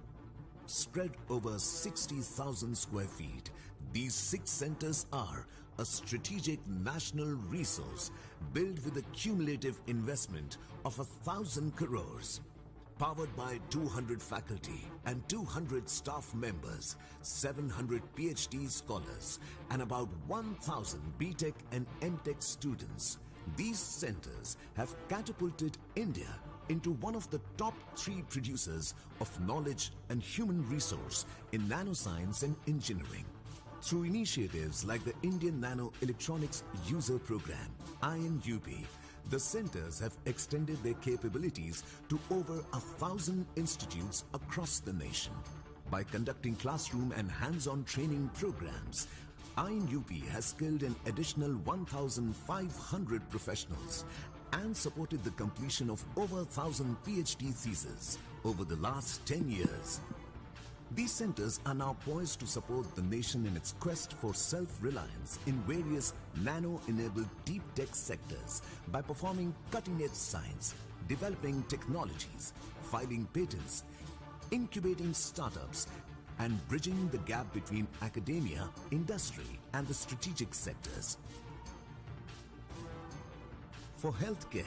Spread over 60,000 square feet, these 6 centers are a strategic national resource built with a cumulative investment of 1,000 crores. Powered by 200 faculty and 200 staff members, 700 PhD scholars, and about 1,000 BTech and MTech students, these centers have catapulted India into one of the top 3 producers of knowledge and human resource in nanoscience and engineering. Through initiatives like the Indian Nano Electronics User Program, INUP, the centers have extended their capabilities to over 1,000 institutes across the nation. By conducting classroom and hands-on training programs, INUP has skilled an additional 1,500 professionals and supported the completion of over 1,000 PhD theses over the last 10 years. These centers are now poised to support the nation in its quest for self-reliance in various nano-enabled deep tech sectors by performing cutting-edge science, developing technologies, filing patents, incubating startups, and bridging the gap between academia, industry, and the strategic sectors. For healthcare,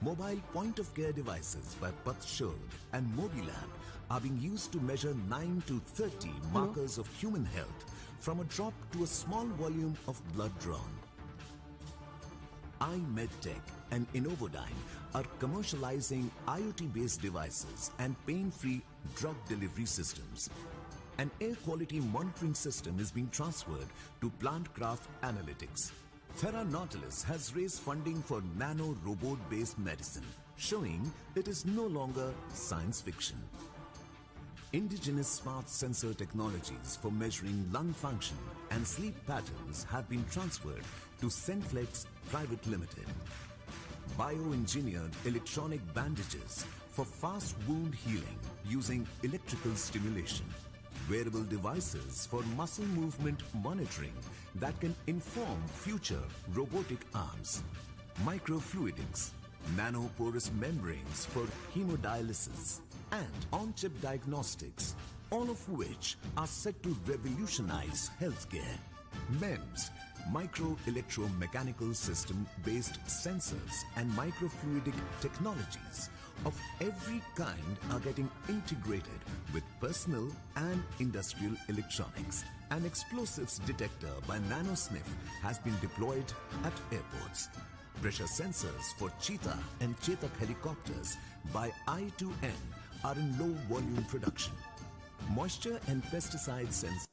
Mobile point-of-care devices by Patshod and Mobilab are being used to measure 9 to 30 markers of human health from a drop to a small volume of blood drawn. iMedTech and Innovodyne are commercializing IoT-based devices and pain-free drug delivery systems. An air quality monitoring system is being transferred to Plantcraft Analytics. Thera Nautilus has raised funding for nano robot-based medicine, showing it is no longer science fiction. Indigenous smart sensor technologies for measuring lung function and sleep patterns have been transferred to Senflex Private Limited. Bioengineered electronic bandages for fast wound healing using electrical stimulation. Wearable devices for muscle movement monitoring that can inform future robotic arms. Microfluidics, nanoporous membranes for hemodialysis, and on-chip diagnostics, all of which are set to revolutionize healthcare. MEMS, micro-electromechanical system-based sensors and microfluidic technologies of every kind are getting integrated with personal and industrial electronics. An explosives detector by Nanosniff has been deployed at airports. Pressure sensors for Cheetah and Chetak helicopters by I2N are in low volume production. Moisture and pesticide sensors.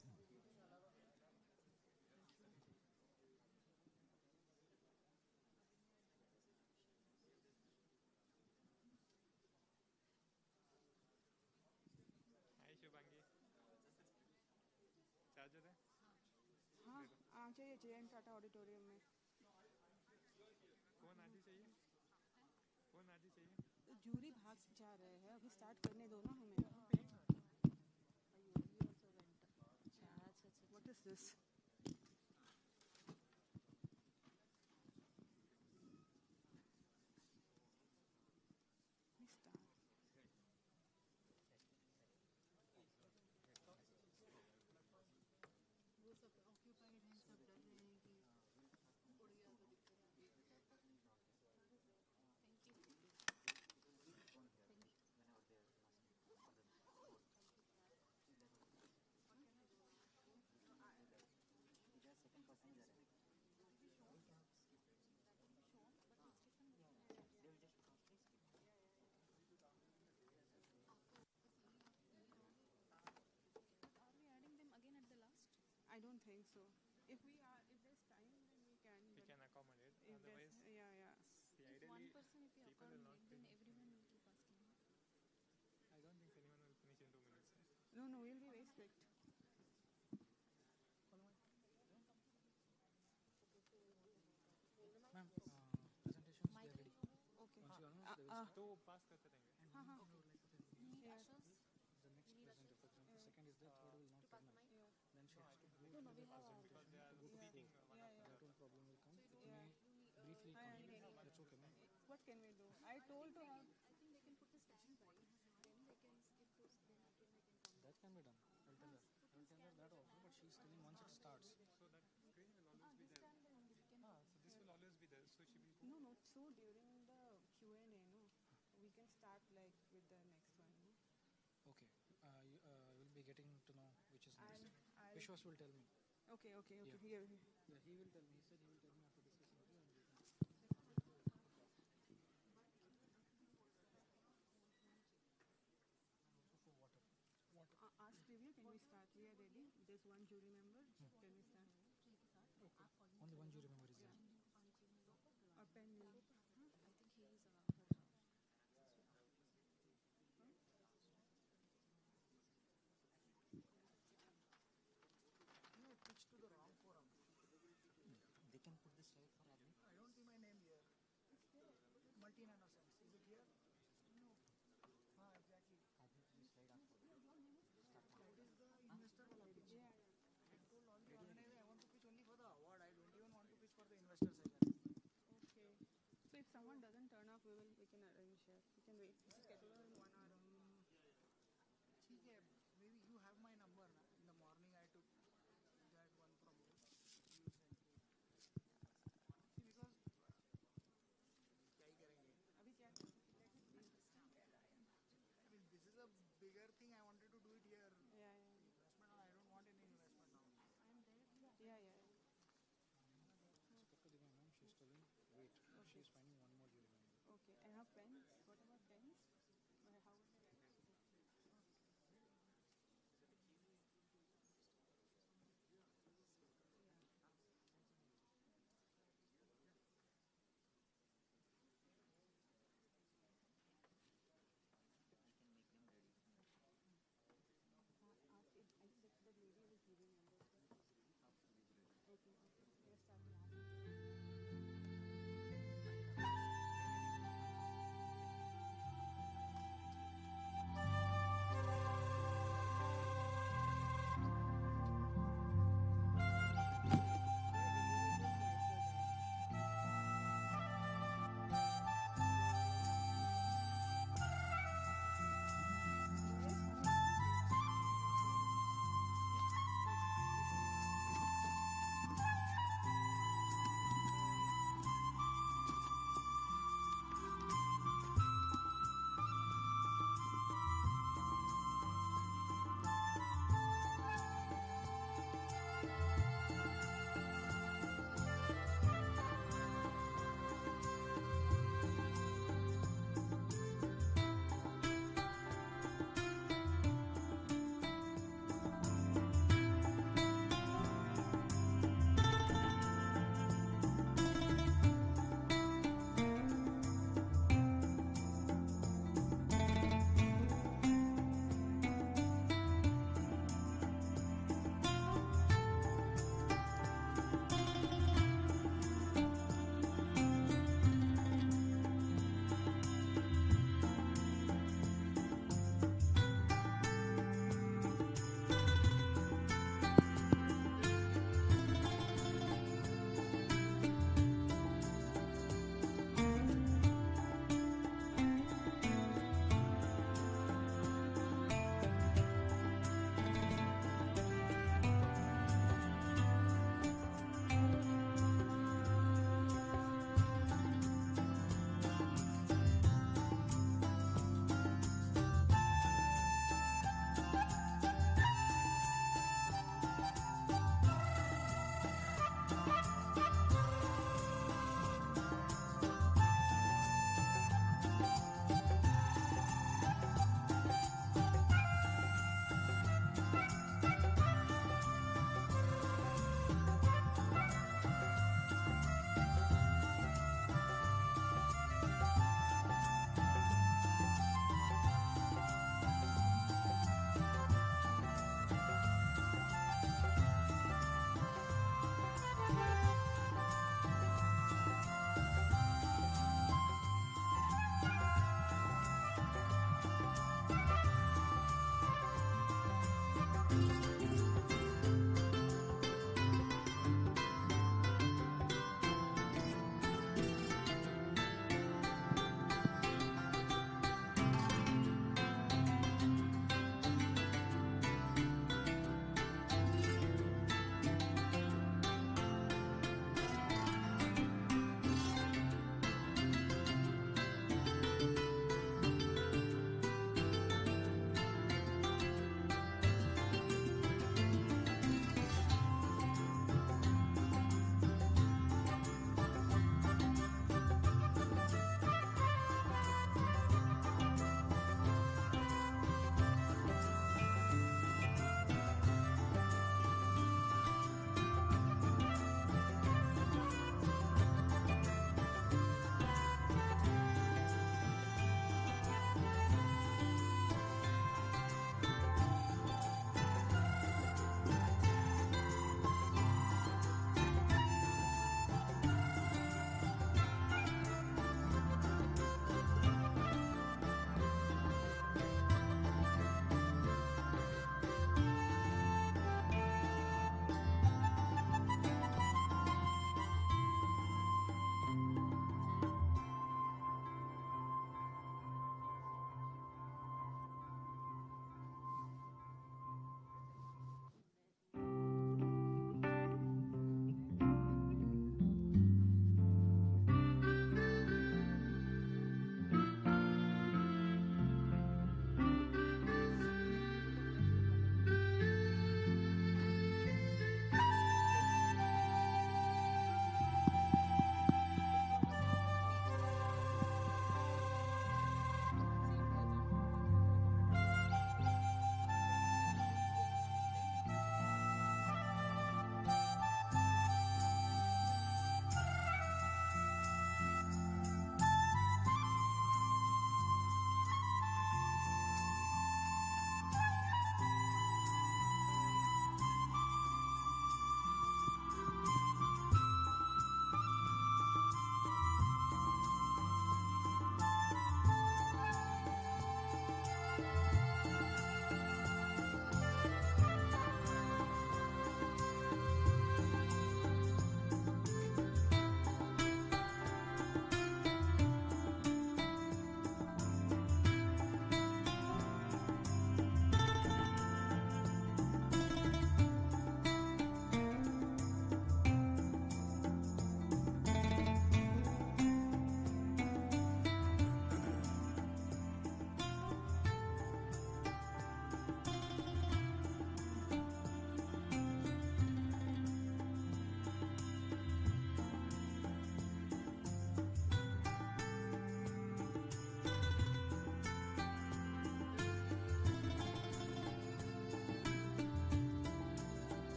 हाँ चाहिए चाहिए Tata auditorium में कौन आदि चाहिए jury भाग जा रहे हैं अभी स्टार्ट करने दो ना हमें What is this? I don't think so. If there's time, then we can. We can accommodate. Otherwise, yeah. If one person, if you accommodate, then everyone will keep asking. I don't think anyone will finish in 2 minutes. No, we'll be very strict. Ma'am, presentations they are ready. Okay. Once you announce, they will start. तो pass करते रहेंगे. हाँ. Yes. The next presenter, for example, second is there, third will not come. Then she has to do No, we have presentation. That one problem will come. It may briefly come. That's okay, ma'am. What can we do? I told to have. I think they can put the standby. Then they can skip those. Then again they can come. That can be done. I will tell her. I will tell her that also, but she's telling once it starts. So that screen will always be there. So this will always be there. So she will. No. So during the Q&A, no, we can start like with the next one. No? Okay. You will be getting to know which is next. Vishwas will tell me. Okay. Yeah. Here. Yeah, he will tell me. He said he will tell me after discussing with you. Ask Divya, can we start? We are ready. There's one jury member. Can we start? Okay. Only one jury member is there. Or pen. I think he is Pitch to the wrong forum. They can put this slide for admin. I don't see my name here. Multi-nano sense. Is it here? No. Exactly. Admin, this slide after. That is the investor. Yeah. pens? What about pens? How would they write? I said the lady was giving numbers. Okay, let's start now.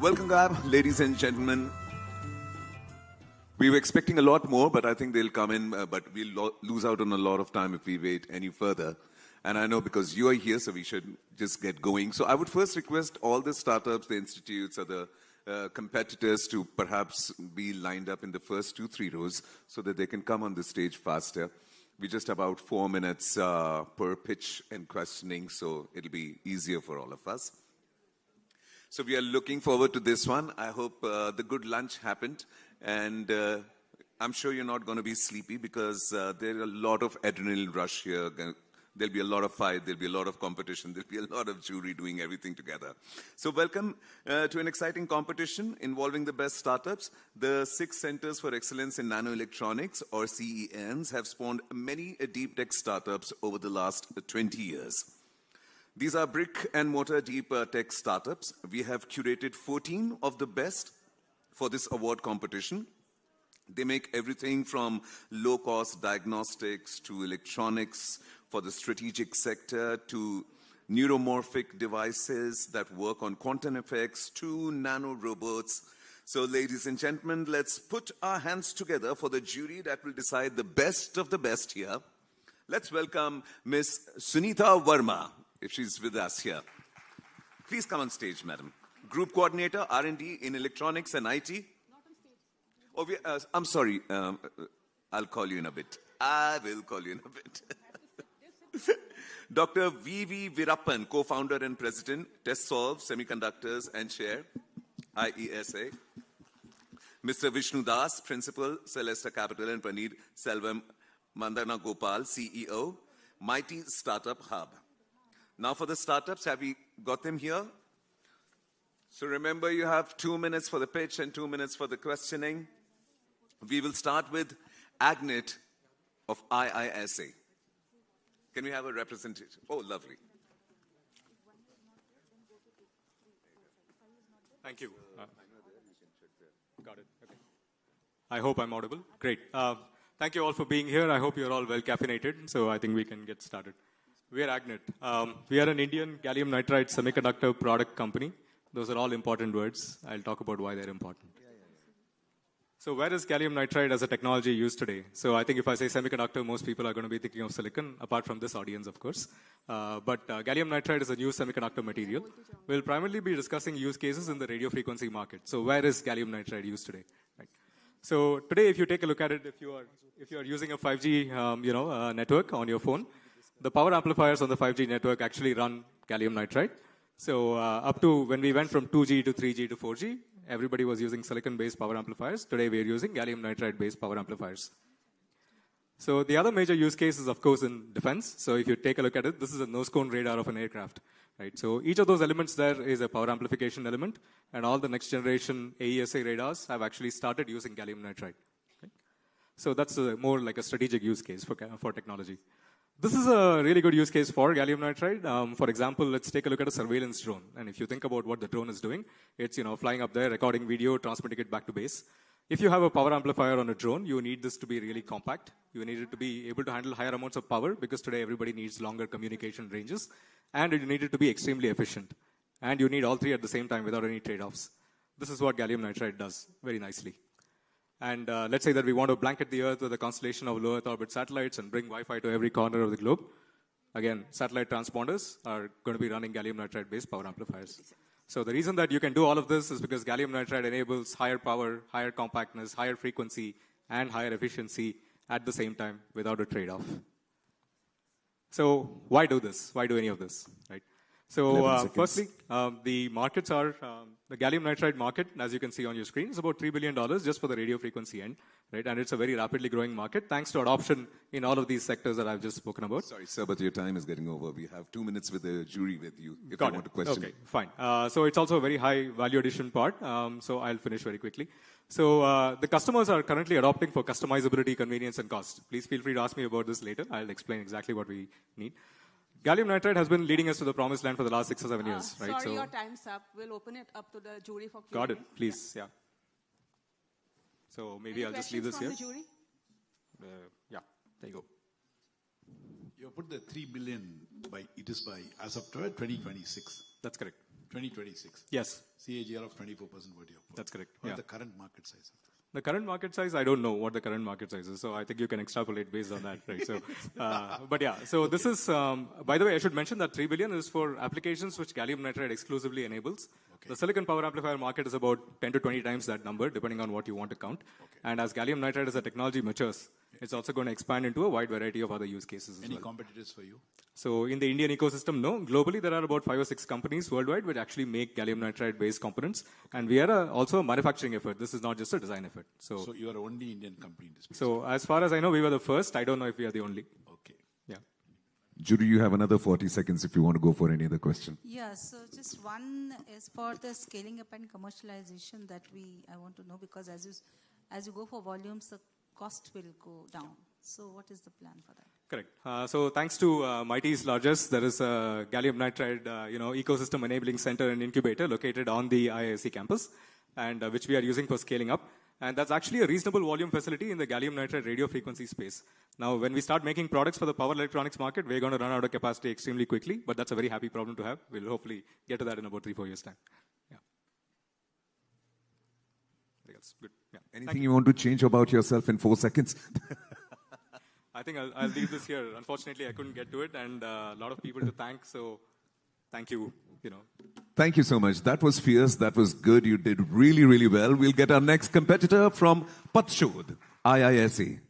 Welcome back, ladies and gentlemen. We were expecting a lot more, but I think they'll come in, but we'll lose out on a lot of time if we wait any further. And I know because you are here, so we should just get going. So I would first request all the startups, the institutes, or the competitors to perhaps be lined up in the first 2-3 rows so that they can come on the stage faster. We're just about 4 minutes per pitch and questioning, so it'll be easier for all of us. So we are looking forward to this one. I hope the good lunch happened, and I'm sure you're not going to be sleepy because there's a lot of adrenaline rush here. There'll be a lot of fight, there'll be a lot of competition, there'll be a lot of jury doing everything together. So welcome to an exciting competition involving the best startups. The 6 Centers for Excellence in Nanoelectronics, or CENs, have spawned many deep tech startups over the last 20 years. These are brick and mortar deep tech startups. We have curated 14 of the best for this award competition. They make everything from low-cost diagnostics to electronics for the strategic sector, to neuromorphic devices that work on quantum effects, to nano robots. So ladies and gentlemen, let's put our hands together for the jury that will decide the best of the best here. Let's welcome Ms. Sunita Verma, if she's with us here. Please come on stage, madam. Group Coordinator, R&D in Electronics and IT. Oh, I'm sorry. I'll call you in a bit. I will call you in a bit. Dr. V.V. Virappan, co-founder and president, TestSolve Semiconductors and chair, IISc. Mr. Vishnu Das, principal, Celesta Capital, and Praneed Selvam Mandana Gopal, CEO, Mighty Startup Hub. Now for the startups, have we got them here? So remember, you have 2 minutes for the pitch and 2 minutes for the questioning. We will start with Agnet of IISc. Can we have a representative? Oh, lovely. Thank you. Got it. Okay. I hope I'm audible. Great. Thank you all for being here. I hope you're all well caffeinated, so I think we can get started. We are Agnet. We are an Indian gallium nitride semiconductor product company. Those are all important words. I'll talk about why they're important. So where is gallium nitride as a technology used today? So I think if I say semiconductor, most people are going to be thinking of silicon, apart from this audience, of course. But gallium nitride is a new semiconductor material. We'll primarily be discussing use cases in the radio frequency market. So where is gallium nitride used today? Right. So today, if you take a look at it, if you are using a 5G network on your phone, the power amplifiers on the 5G network actually run gallium nitride. So up to when we went from 2G to 3G to 4G, everybody was using silicon-based power amplifiers. Today, we are using gallium nitride-based power amplifiers. So the other major use case is, of course, in defense. So if you take a look at it, this is a nose-cone radar of an aircraft. Right? So each of those elements there is a power amplification element, and all the next-generation AESA radars have actually started using gallium nitride. Okay? So that's more like a strategic use case for technology. This is a really good use case for gallium nitride. For example, let's take a look at a surveillance drone. And if you think about what the drone is doing, it's flying up there, recording video, transmitting it back to base. If you have a power amplifier on a drone, you need this to be really compact. You need it to be able to handle higher amounts of power because today everybody needs longer communication ranges. And you need it to be extremely efficient. And you need all three at the same time without any trade-offs. This is what gallium nitride does very nicely. And let's say that we want to blanket the Earth with a constellation of low Earth orbit satellites and bring Wi-Fi to every corner of the globe. Again, satellite transponders are going to be running gallium nitride-based power amplifiers. So the reason that you can do all of this is because gallium nitride enables higher power, higher compactness, higher frequency, and higher efficiency at the same time without a trade-off. So why do this? Why do any of this? Right? So firstly, the markets are, the gallium nitride market, as you can see on your screen, is about $3 billion just for the radio frequency end. Right? And it's a very rapidly growing market thanks to adoption in all of these sectors that I've just spoken about. Sorry, sir, but your time is getting over. We have 2 minutes with the jury with you if you want to question. Okay, fine. So it's also a very high value addition part. So I'll finish very quickly. So the customers are currently adopting for customizability, convenience, and cost. Please feel free to ask me about this later. I'll explain exactly what we need. Gallium nitride has been leading us to the promised land for the last 6 or 7 years, right? Sorry, your time's up. We'll open it up to the jury for Q&A. Got it, please, yeah. So maybe I'll just leave this here. The jury? Yeah, there you go. You put the 3 billion by as of 2026. That's correct. 2026. Yes. CAGR of 24% what you have. That's correct. What Yeah. is the current market size of that? The current market size, I don't know what the current market size is, so I think you can extrapolate based on that, right? So, but yeah, so this is, by the way, I should mention that 3 billion is for applications which gallium nitride exclusively enables. The silicon power amplifier market is about 10 to 20 times that number, depending on what you want to count. And as gallium nitride as a technology matures, it's also going to expand into a wide variety of other use cases as Any well. competitors for you? So in the Indian ecosystem, no. Globally, there are about 5 or 6 companies worldwide which actually make gallium nitride-based components. And we are also a manufacturing effort. This is not just a design effort. So you are only Indian company in this space. So as far as I know, we were the first. I don't know if we are the only. Okay. Yeah. Judy, you have another 40 seconds if you want to go for any other question. Yeah, so just one is for the scaling up and commercialization that I want to know, because as you go for volumes, the cost will go down. So what is the plan for that? Correct. So thanks to MIT's largest, there is a gallium nitride ecosystem enabling center and incubator located on the IISc campus, and which we are using for scaling up. And that's actually a reasonable volume facility in the gallium nitride radio frequency space. Now, when we start making products for the power electronics market, we're going to run out of capacity extremely quickly, but that's a very happy problem to have. We'll hopefully get to that in about 3-4 years' time. Yeah. I think that's good. Yeah. Anything you want to change about yourself in 4 seconds? I think I'll leave this here. Unfortunately, I couldn't get to it, and a lot of people to thank, so thank you. Thank you so much. That was fierce. That was good. You did really, really well. We'll get our next competitor from Patshod, IISc.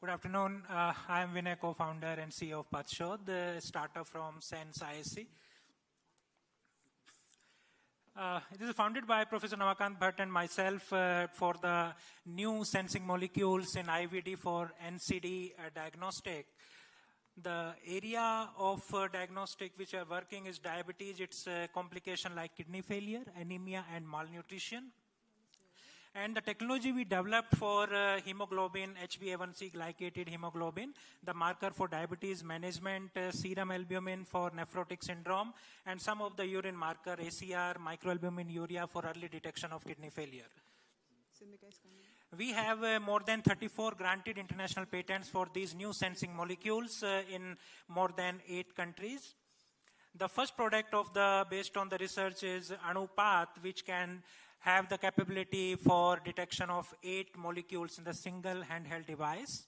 Good afternoon. I am Vinay, co-founder and CEO of Patshod, the startup from CeNSE ISc. It is founded by Professor Namakant Bhatt and myself for the new sensing molecules in IVD for NCD diagnostic. The area of diagnostic which we are working is diabetes. It's a complication like kidney failure, anemia, and malnutrition. And the technology we developed for hemoglobin, HbA1c glycated hemoglobin, the marker for diabetes management, serum albumin for nephrotic syndrome, and some of the urine marker, ACR, microalbumin urea for early detection of kidney failure. We have more than 34 granted international patents for these new sensing molecules in more than 8 countries. The first product based on the research is Anupath, which can have the capability for detection of 8 molecules in the single handheld device.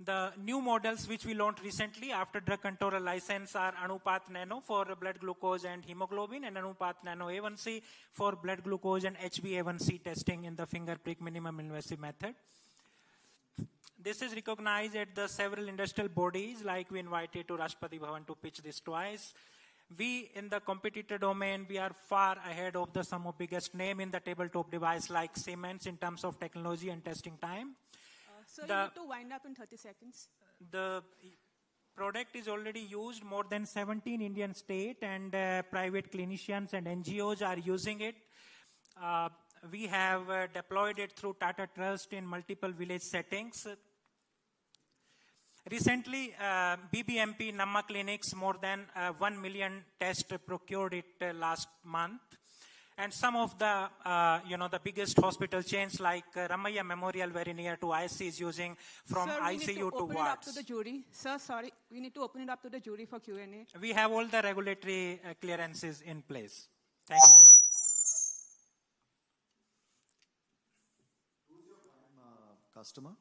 The new models which we launched recently after drug controller license are Anupath Nano for blood glucose and hemoglobin, and Anupath Nano A1C for blood glucose and HbA1c testing in the finger prick minimum invasive method. This is recognized at the several industrial bodies, like we invited to Rashtrapati Bhavan to pitch this twice. We, in the competitor domain, we are far ahead of the some of biggest name in the tabletop device like Siemens in terms of technology and testing time. So you need to wind up in 30 seconds. The product is already used more than 17 Indian state and private clinicians and NGOs are using it. We have deployed it through Tata Trust in multiple village settings. Recently, BBMP Namma clinics, more than 1 million tests procured it last month. And some of the, the biggest hospital chains like Ramaiah Memorial, very near to IC, is using from Sir, ICU to open it up to wards. the jury. Sir, sorry, we need to open it up to the jury for Q&A. We have all the regulatory clearances in place. Thank you. Customer?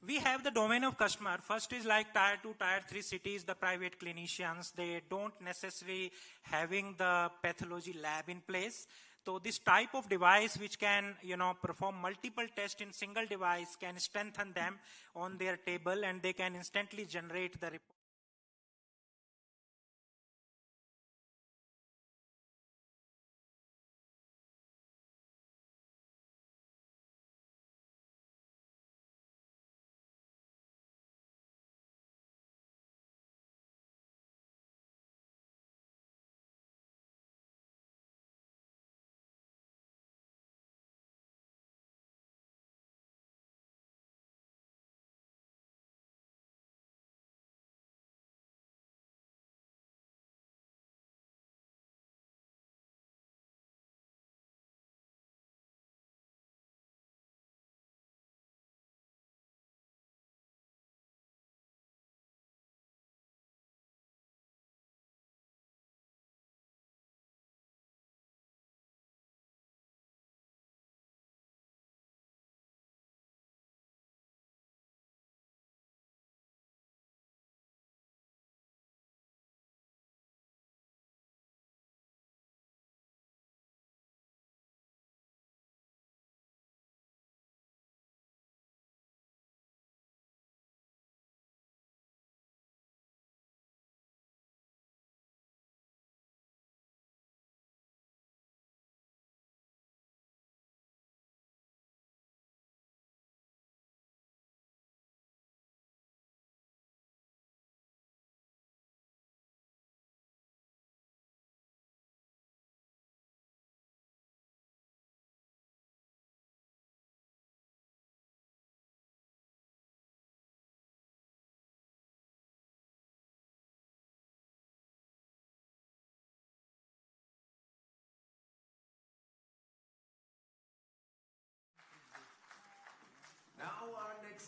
We have the domain of customer. First is like tier 2, tier 3 cities, the private clinicians. They don't necessarily having the pathology lab in place. So this type of device which can, perform multiple tests in single device can strengthen them on their table and they can instantly generate the report.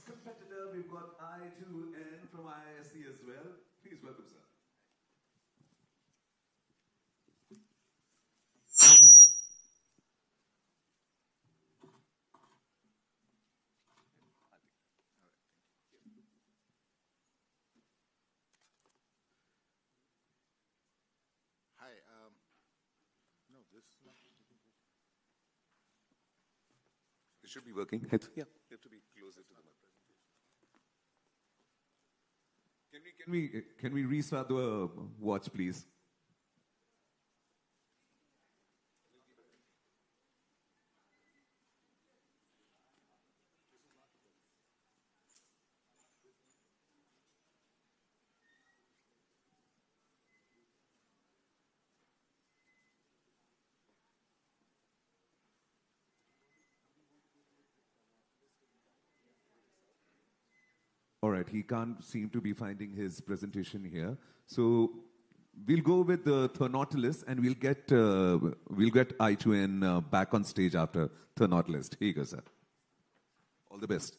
competitor, we've got I2N from IISc as well. Please welcome, sir. Hi. No, this is not. It should be working. Yeah, you have to be closer to the mic. Can we restart the watch, please? All right, he can't seem to be finding his presentation here. So we'll go with the Thernotilus and we'll get I2N back on stage after Thernotilus. Here you go, sir. All the best.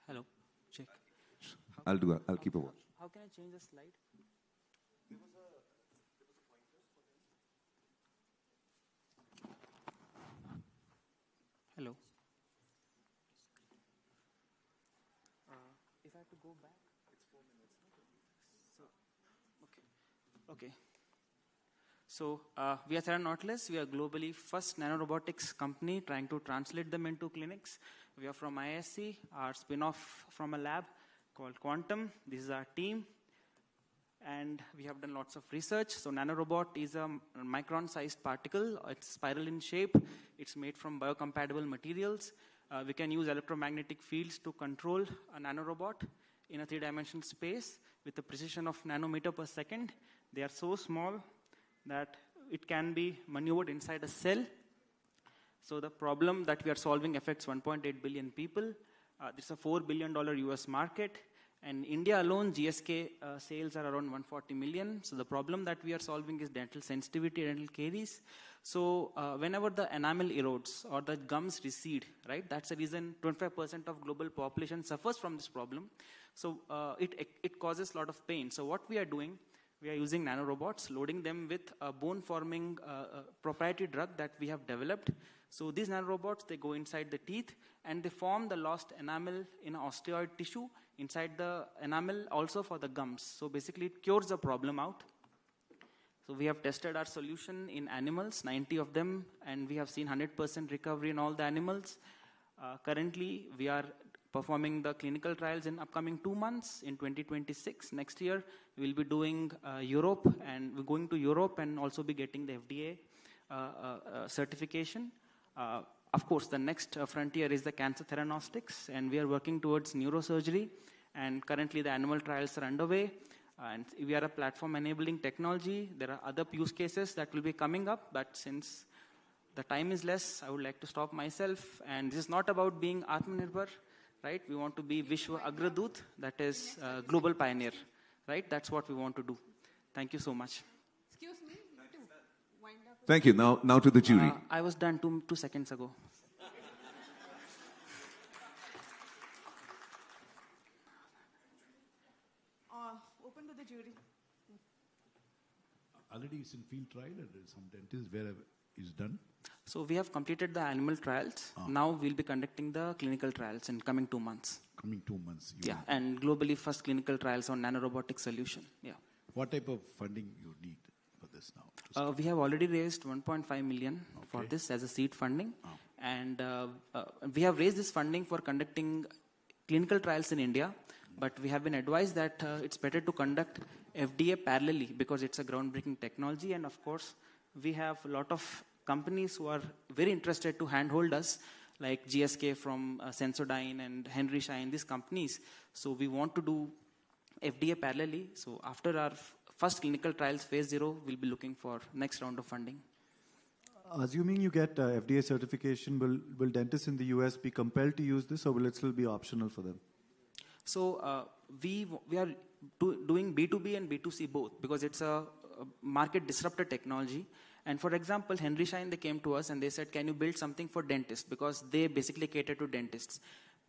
Hello, check. I'll keep a watch. How can I change the slide? Hello. If I have to go back, it's 4 minutes. So, okay. So we are Thernotilus. We are globally first nanorobotics company trying to translate them into clinics. We are from IISc, our spin-off from a lab called Quantum. This is our team. And we have done lots of research. So nanorobot is a micron-sized particle. It's spiral in shape. It's made from biocompatible materials. We can use electromagnetic fields to control a nanorobot in a three-dimensional space with a precision of nanometer per second. They are so small that it can be maneuvered inside a cell. So the problem that we are solving affects 1.8 billion people. This is a $4 billion US market. And India alone, GSK sales are around 140 million. So the problem that we are solving is dental sensitivity, dental caries. So whenever the enamel erodes or the gums recede, right, that's the reason 25% of global population suffers from this problem. So it causes a lot of pain. So what we are doing, we are using nanorobots, loading them with a bone-forming proprietary drug that we have developed. So these nanorobots, they go inside the teeth and they form the lost enamel in osteoid tissue inside the enamel also for the gums. So basically it cures the problem out. So we have tested our solution in animals, 90 of them, and we have seen 100% recovery in all the animals. Currently, we are performing the clinical trials in upcoming 2 months. In 2026, next year, we will be doing Europe, and we're going to Europe and also be getting the FDA certification. Of course, the next frontier is the cancer theranostics, and we are working towards neurosurgery, and currently the animal trials are underway. And we are a platform enabling technology. There are other use cases that will be coming up, but since the time is less, I would like to stop myself. And this is not about being Atmanirbhar, right? We want to be Vishwa Agradut, that is global pioneer, right? That's what we want to do. Thank you so much. Excuse me, to wind up. Thank you. Now to the jury. I was done 2 seconds ago. Open to the jury. Already it's in field trial and some dentists where is done. So we have completed the animal trials. Now we'll be conducting the clinical trials in coming 2 months. Coming 2 months. Yeah, and globally first clinical trials on nanorobotic solution. Yeah. What type of funding you need for this now? We have already raised 1.5 million for this as a seed funding. And we have raised this funding for conducting clinical trials in India. But we have been advised that it's better to conduct FDA parallelly because it's a groundbreaking technology. And of course, we have a lot of companies who are very interested to handhold us, like GSK from Sensodyne and Henry Schein, these companies. So we want to do FDA parallelly. So after our first clinical trials, phase 0, we'll be looking for next round of funding. Assuming you get FDA certification, will dentists in the US be compelled to use this, or will it still be optional for them? So we are doing B2B and B2C both because it's a market disruptor technology. And for example, Henry Schein, they came to us and they said, can you build something for dentists? Because they basically cater to dentists.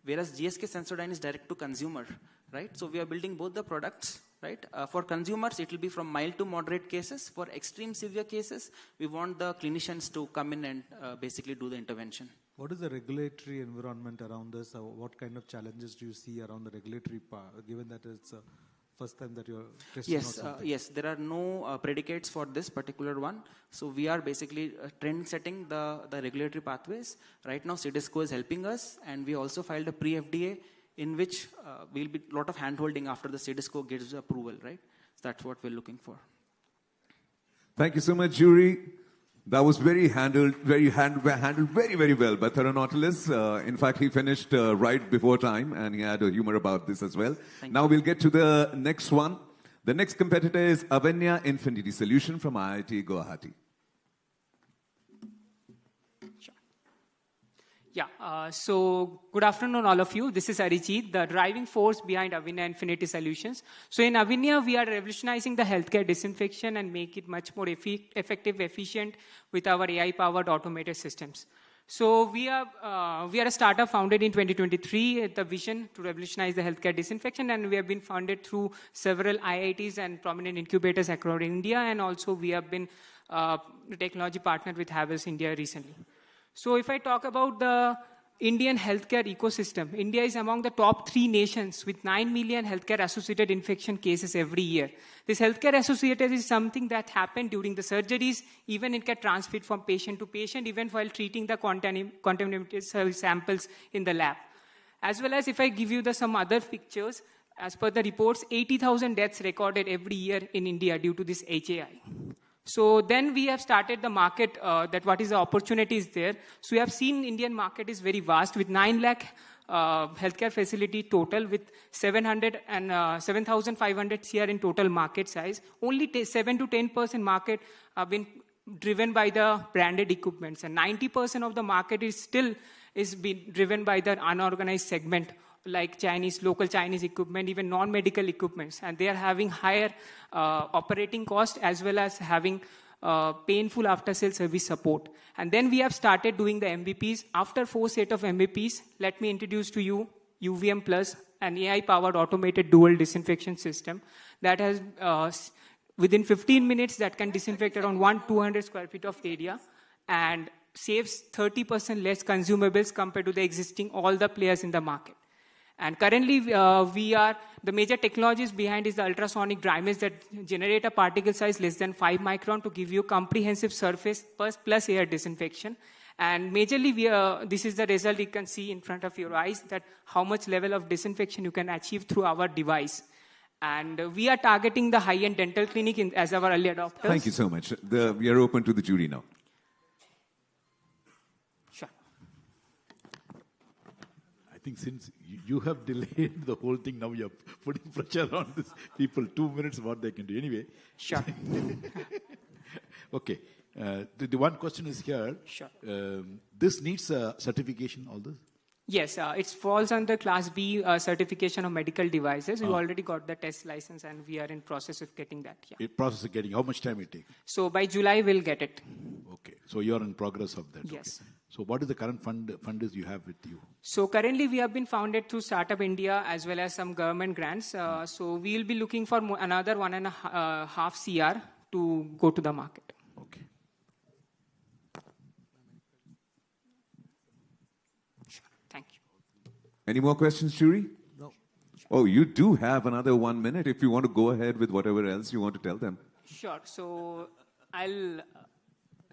Whereas GSK Sensodyne is direct to consumer, right? So we are building both the products, right? For consumers, it will be from mild to moderate cases. For extreme severe cases, we want the clinicians to come in and basically do the intervention. What is the regulatory environment around this? What kind of challenges do you see around the regulatory part, given that it's first time that you're testing out something? Yes, there are no predicates for this particular one. So we are basically trend setting the regulatory pathways. Right now, CeDisco is helping us, and we also filed a pre-FDA in which we'll be a lot of hand-holding after the CeDisco gives approval, right? So that's what we're looking for. Thank you so much, jury. That was handled very, very well by Thera Nautilus. In fact, he finished right before time, and he had a humor about this as well. Now we'll get to the next one. The next competitor is Avenya Infinity Solution from IIT Guwahati. So good afternoon, all of you. This is Arijit, the driving force behind Avenya Infinity Solutions. So in Avenya, we are revolutionizing the healthcare disinfection and make it much more effective, efficient with our AI-powered automated systems. So we are a startup founded in 2023, the vision to revolutionize the healthcare disinfection, and we have been funded through several IITs and prominent incubators across India, and also we have been technology partnered with Havells India recently. So if I talk about the Indian healthcare ecosystem, India is among the top 3 nations with 9 million healthcare-associated infection cases every year. This healthcare-associated is something that happened during the surgeries, even it can transmit from patient to patient, even while treating the contaminated samples in the lab. As well as if I give you some other pictures, as per the reports, 80,000 deaths recorded every year in India due to this HAI. So then we have started the market, that what is the opportunities there. So we have seen Indian market is very vast with 9 lakh healthcare facility total with 7,500 CR in total market size. Only 7 to 10% market have been driven by the branded equipments, and 90% of the market is being driven by the unorganized segment, like local Chinese equipment, even non-medical equipments, and they are having higher operating cost as well as having painful after-sale service support. And then we have started doing the MVPs. After 4 set of MVPs, let me introduce to you UVM Plus, an AI-powered automated dual disinfection system that has within 15 minutes that can disinfect around 200 square feet of area and saves 30% less consumables compared to the existing all the players in the market. And currently, the major technologies behind is the ultrasonic dry mist that generate a particle size less than 5 micron to give you comprehensive surface plus air disinfection. And majorly, this is the result you can see in front of your eyes, that how much level of disinfection you can achieve through our device. And we are targeting the high-end dental clinic as our early adopters. Thank you so much. We are open to the jury now. I think since you have delayed the whole thing, now you're putting pressure on these people. 2 minutes, what they can do. Anyway. Sure. Okay. The one question is here. Sure. This needs a certification, all this? Yes, it falls under Class B certification of medical devices. We already got the test license and we are in process of getting that. Yeah. Process of getting, how much time it takes? So by July, we'll get it. Okay. So you're in progress of that. Yes. Okay. So what is the current funders you have with you? So currently we have been founded through Startup India as well as some government grants. So we'll be looking for another 1.5 CR to go to the market. Okay. Thank you. Any more questions, jury? No. Oh, you do have another 1 minute if you want to go ahead with whatever else you want to tell them. Sure.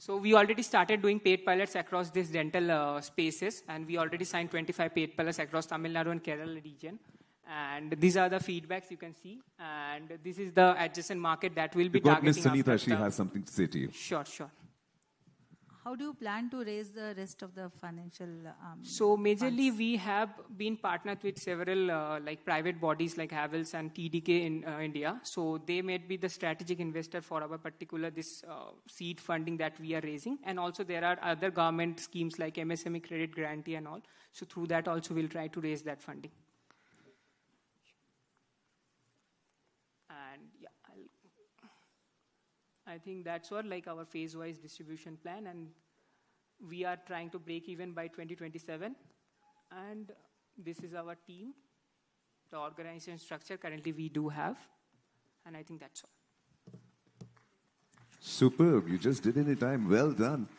So we already started doing paid pilots across these dental spaces, and we already signed 25 paid pilots across Tamil Nadu and Kerala region. And these are the feedbacks you can see. And this is the adjacent market that will be targeting. Miss Sunita, she has something to say to you. Sure. How do you plan to raise the rest of the financial So majorly funds? we have been partnered with several like private bodies like Havells and TDK in India. So they may be the strategic investor for our particular this seed funding that we are raising. And also there are other government schemes like MSME credit guarantee and all. So through that also we'll try to raise that funding. And yeah, I think that's what like our phase-wise distribution plan, and we are trying to break even by 2027. And this is our team, the organization structure currently we do have, and I think that's all. Superb. You just did it in time. Well done.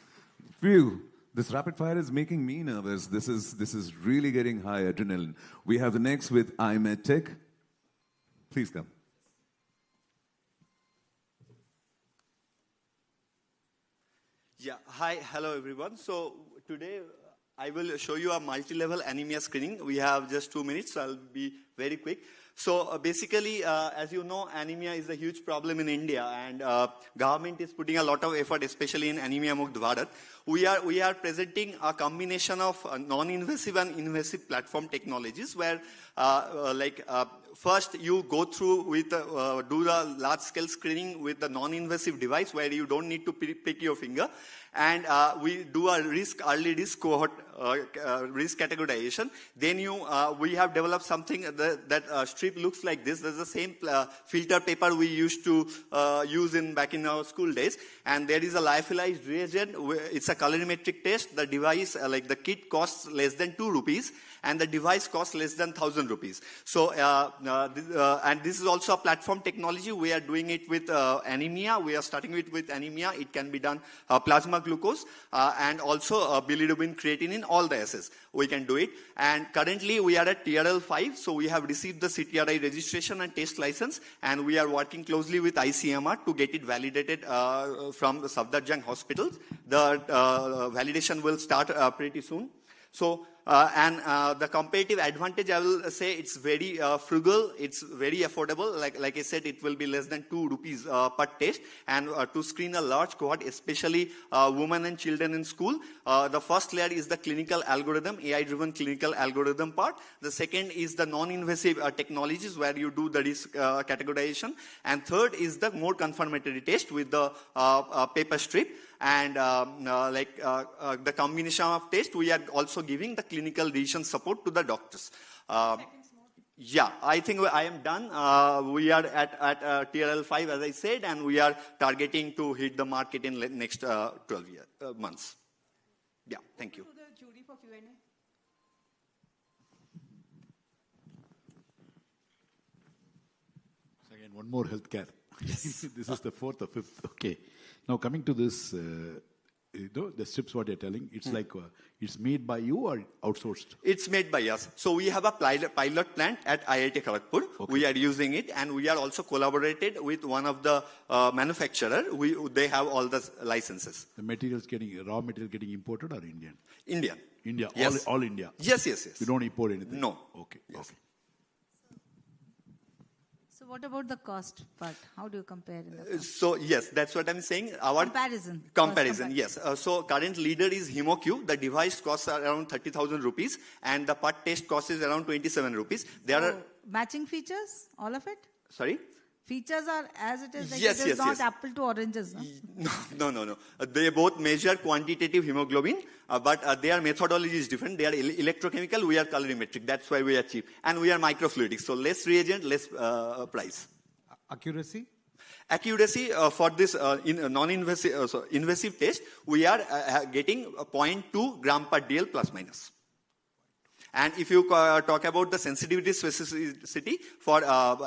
Phew. This rapid fire is making me nervous. This is really getting high adrenaline. We have the next with IISc Tech. Please come. Yeah, hi, hello everyone. So today I will show you a multi-level anemia screening. We have just 2 minutes, so I'll be very quick. So basically, as you know, anemia is a huge problem in India, and government is putting a lot of effort, especially in Anemia Mukt Bharat. We are presenting a combination of non-invasive and invasive platform technologies, where first you go through with do the large-scale screening with the non-invasive device, where you don't need to pick your finger. And we do a early risk cohort risk categorization. Then we have developed something that strip looks like this. There's the same filter paper we used to use back in our school days. And there is a lyophilized reagent. It's a colorimetric test. The device, like the kit, costs less than 2 rupees. And the device costs less than 1,000 rupees. So, and this is also a platform technology. We are doing it with anemia. We are starting with anemia. It can be done plasma glucose and also bilirubin, creatinine, all the assays. We can do it. And currently we are at TRL 5. So we have received the CTRI registration and test license. And we are working closely with ICMR to get it validated from the Safdarjung hospitals. The validation will start pretty soon. So, the competitive advantage, I will say, it's very frugal, it's very affordable. Like I said, it will be less than 2 rupees per test. And to screen a large cohort, especially women and children in school, the first layer is the clinical algorithm, AI-driven clinical algorithm part. The second is the non-invasive technologies, where you do the risk categorization. And third is the more confirmatory test with the paper strip. And the combination of tests, we are also giving the clinical decision support to the doctors. Yeah, I think I am done. We are at TRL 5, as I said, and we are targeting to hit the market in the next 12 months. Yeah, thank you. To the jury for Q&A. So again, one more healthcare. Yes. This is the 4th or 5th. Okay. Now coming to this, the strips what you're telling, it's like, it's made by you or outsourced? It's made by us. So we have a pilot plant at IIT Kharagpur. Okay. We are using it, and we are also collaborated with one of the manufacturer. They have all the licenses. The materials raw material getting imported or Indian? Indian. India, yes. all India? Yes, yes, yes. You don't import anything? No. Okay, yes. Okay. So what about the cost part? How do you compare in the cost? So yes, that's what I'm saying. Our comparison, yes. So current leader is HemoQ. The device costs around 30,000 rupees, and the per test cost is around 27 rupees. There are matching features, all of it? Sorry? Features are as it is. Like yes, it is yes, not yes. apple to oranges. No. They both measure quantitative hemoglobin, but their methodology is different. They are electrochemical, we are colorimetric. That's why we are cheap. And we are microfluidic. So less reagent, less price. Accuracy? Accuracy for this non-invasive invasive test, we are getting 0.2 gram per DL plus minus. And if you talk about the sensitivity specificity for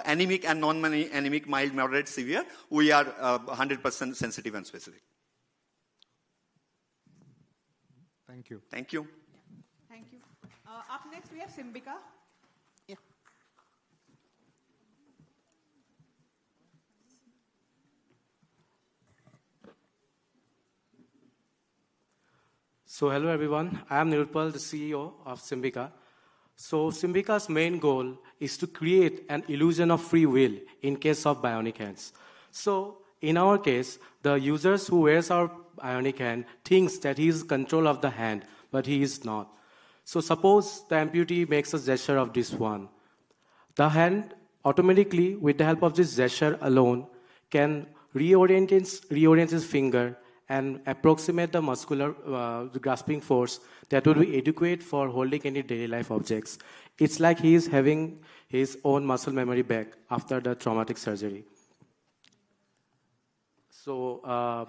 anemic and non-anemic, mild, moderate, severe, we are 100% sensitive and specific. Thank you. Thank you. Thank you. Up next, we have Symbika. Yeah. So hello everyone, I am Nirupal, the CEO of Symbika. So Symbika's main goal is to create an illusion of free will in case of bionic hands. So in our case, the users who wears our bionic hand thinks that he is in control of the hand, but he is not. So suppose the amputee makes a gesture of this one. The hand automatically, with the help of this gesture alone, can reorient his finger and approximate the muscular grasping force that would be adequate for holding any daily life objects. It's like he is having his own muscle memory back after the traumatic surgery. So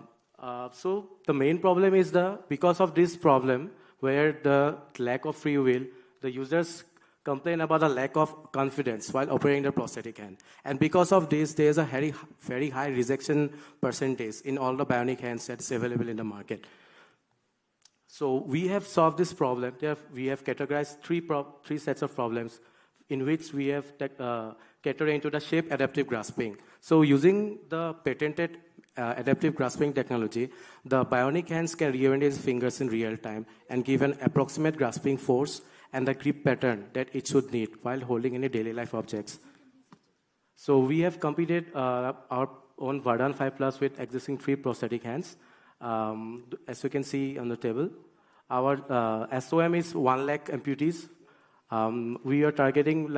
the main problem is because of this problem, where the lack of free will, the users complain about the lack of confidence while operating the prosthetic hand. And because of this, there is a very high rejection percentage in all the bionic hands that's available in the market. So we have solved this problem. We have categorized three sets of problems in which we have catered into the shape adaptive grasping. So using the patented adaptive grasping technology, the bionic hands can rearrange its fingers in real time and give an approximate grasping force and the grip pattern that it should need while holding any daily life objects. So we have competed our own Vardhan 5 Plus with existing 3 prosthetic hands. As you can see on the table, our SOM is 1 lakh amputees. We are targeting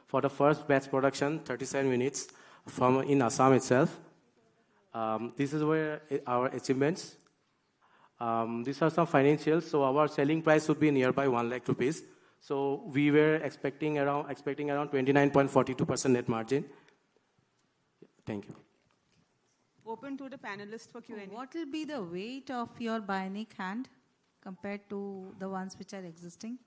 for the first batch production, 37 units in Assam itself. This is where our achievements. These are some financials. So our selling price would be nearby 1 lakh rupees. So we were expecting around 29.42% net margin. Thank you. Open to the panelists for Q&A. What will be the weight of your bionic hand compared to the ones which are existing?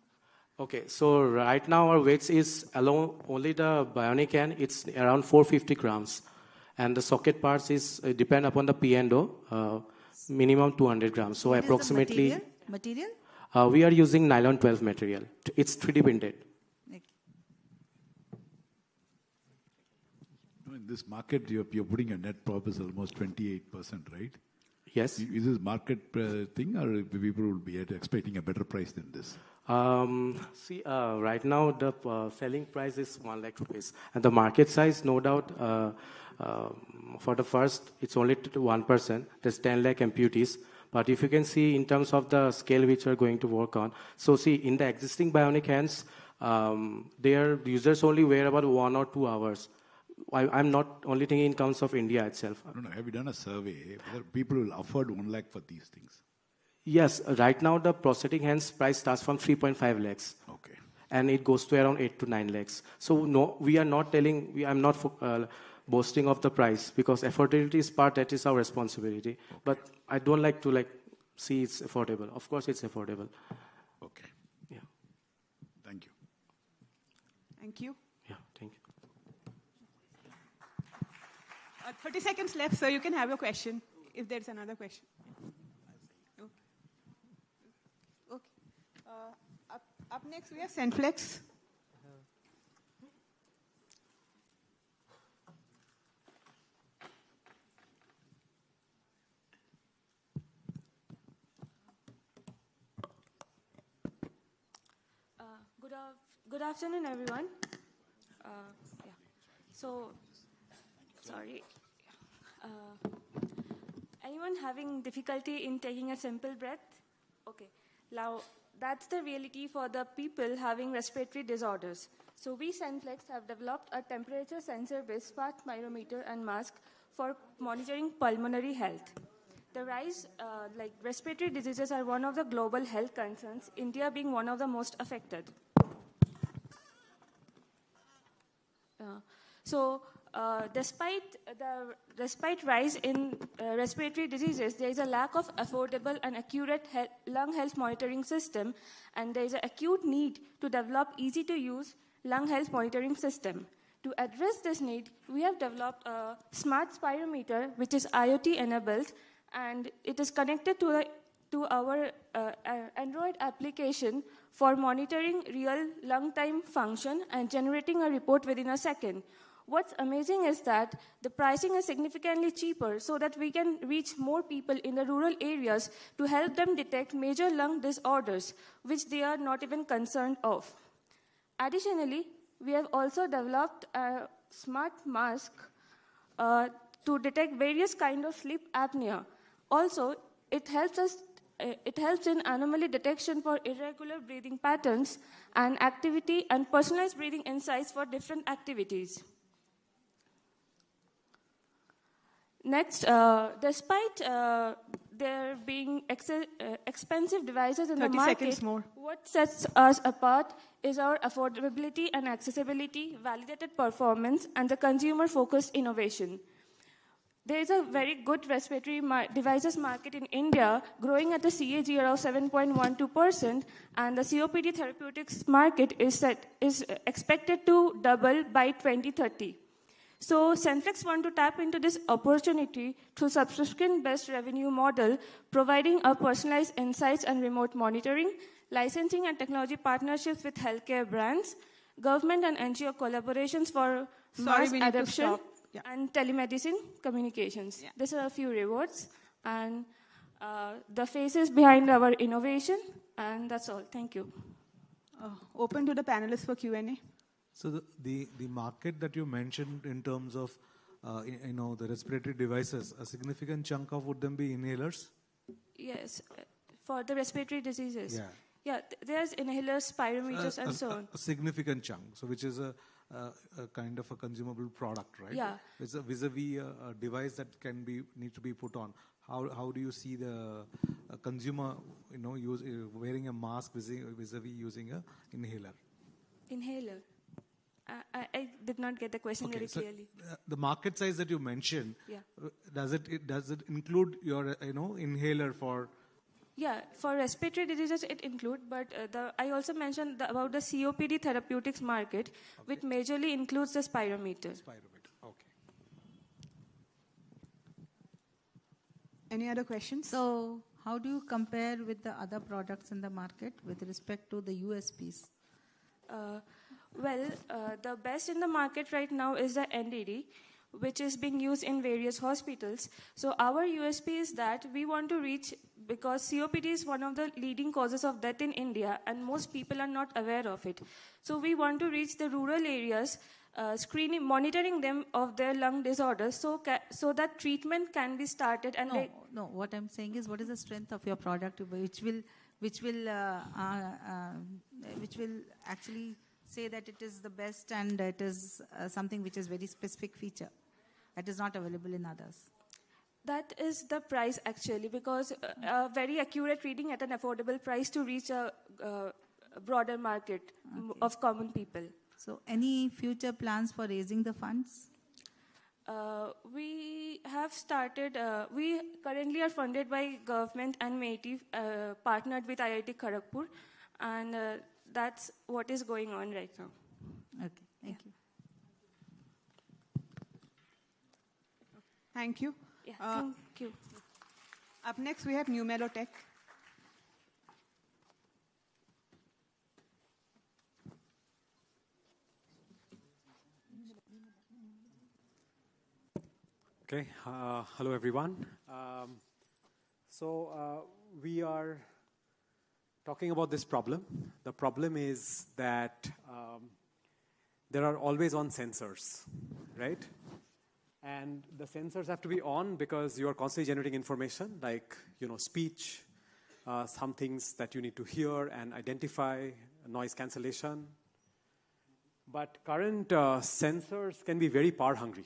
Okay, so right now our weight is only the bionic hand, it's around 450 grams. And the socket parts depend upon the P&O, minimum 200 grams. So what approximately. Is the material? We are using nylon 12 material. It's 3D printed. In this market, you're putting a net profit is almost 28%, right? Yes. Is this market thing, or people will be expecting a better price than this? Right now the selling price is 1 lakh rupees. And the market size, no doubt, for the first, it's only 1%. There's 10 lakh amputees. But if you can see in terms of the scale which we're going to work on, so see, in the existing bionic hands, their users only wear about 1 or 2 hours. I'm not only thinking in terms of India itself. I don't know. Have you done a survey whether people will afford 1 lakh for these things? Yes, right now the prosthetic hands price starts from 3.5 lakhs. Okay. And it goes to around 8 to 9 lakhs. So no, we are not I'm not boasting of the price, because affordability is that is our responsibility. Okay. But I don't like to see it's affordable. Of course it's affordable. Okay. Yeah. Thank you. Thank you. Yeah, thank you. 30 seconds left, sir. You can have your question if there's another question. Okay. Up next, we have Senflex. Good afternoon, everyone. Yeah. So, sorry. Anyone having difficulty in taking a simple breath? Okay. Now, that's the reality for the people having respiratory disorders. So we Senflex have developed a temperature sensor-based smart micrometer and mask for monitoring pulmonary health. The rise, respiratory diseases are one of the global health concerns, India being one of the most affected. Despite rise in respiratory diseases, there is a lack of affordable and accurate lung health monitoring system, and there is an acute need to develop easy-to-use lung health monitoring system. To address this need, we have developed a smart spirometer, which is IoT-enabled, and it is connected to our Android application for monitoring real lung time function and generating a report within a second. What's amazing is that the pricing is significantly cheaper so that we can reach more people in the rural areas to help them detect major lung disorders, which they are not even concerned of. Additionally, we have also developed a smart mask to detect various kinds of sleep apnea. Also, it helps in anomaly detection for irregular breathing patterns and activity and personalized breathing insights for different activities. Next, despite there being expensive devices in the market, what sets us apart is our affordability and accessibility, validated performance, and the consumer-focused innovation. there is a very good respiratory devices market in India, growing at a CAGR of 7.12%, and the COPD therapeutics market is expected to double by 2030. So Senflex want to tap into this opportunity through subscription-based revenue model, providing a personalized insights and remote monitoring, licensing and technology partnerships with healthcare brands, government and NGO collaborations for mass adoption, and telemedicine communications. Yeah. These are a few rewards, and the faces behind our innovation, and that's all. Thank you. Open to the panelists for Q&A. So the market that you mentioned in terms of the respiratory devices, a significant chunk of would them be inhalers? Yes, for the respiratory diseases. Yeah. Yeah, there's inhalers, spirometers, and so on. A significant chunk, so which is a kind of a consumable product, right? Yeah. It's a vis-a-vis a device that need to be put on. How do you see the consumer, wearing a mask vis-a-vis using a inhaler? Inhaler. I did not get the question very clearly. The market size that you mentioned, yeah. does it include your inhaler for? Yeah, for respiratory diseases it includes, but I also mentioned about the COPD therapeutics market, which majorly includes the spirometer. Spirometer, okay. Any other questions? So, how do you compare with the other products in the market with respect to the USPs? The best in the market right now is the NDD, which is being used in various hospitals. So our USP is that we want to reach, because COPD is one of the leading causes of death in India, and most people are not aware of it. So we want to reach the rural areas, monitoring them of their lung disorders, so that treatment can be started. And no. What I'm saying is, what is the strength of your product, which will actually say that it is the best and it is something which is very specific feature that is not available in others? That is the price actually, because a very accurate reading at an affordable price to reach a broader market of common people. So any future plans for raising the funds? We have started, we currently are funded by government and MeitY, partnered with IIT Kharagpur, and that's what is going on right now. Okay, thank you. Thank you. Yeah, thank you. Up next, we have Numelo Tech. Okay, hello everyone. We are talking about this problem. The problem is that there are always on sensors, right? And the sensors have to be on because you are constantly generating information like, speech, some things that you need to hear and identify, noise cancellation. But current sensors can be very power hungry.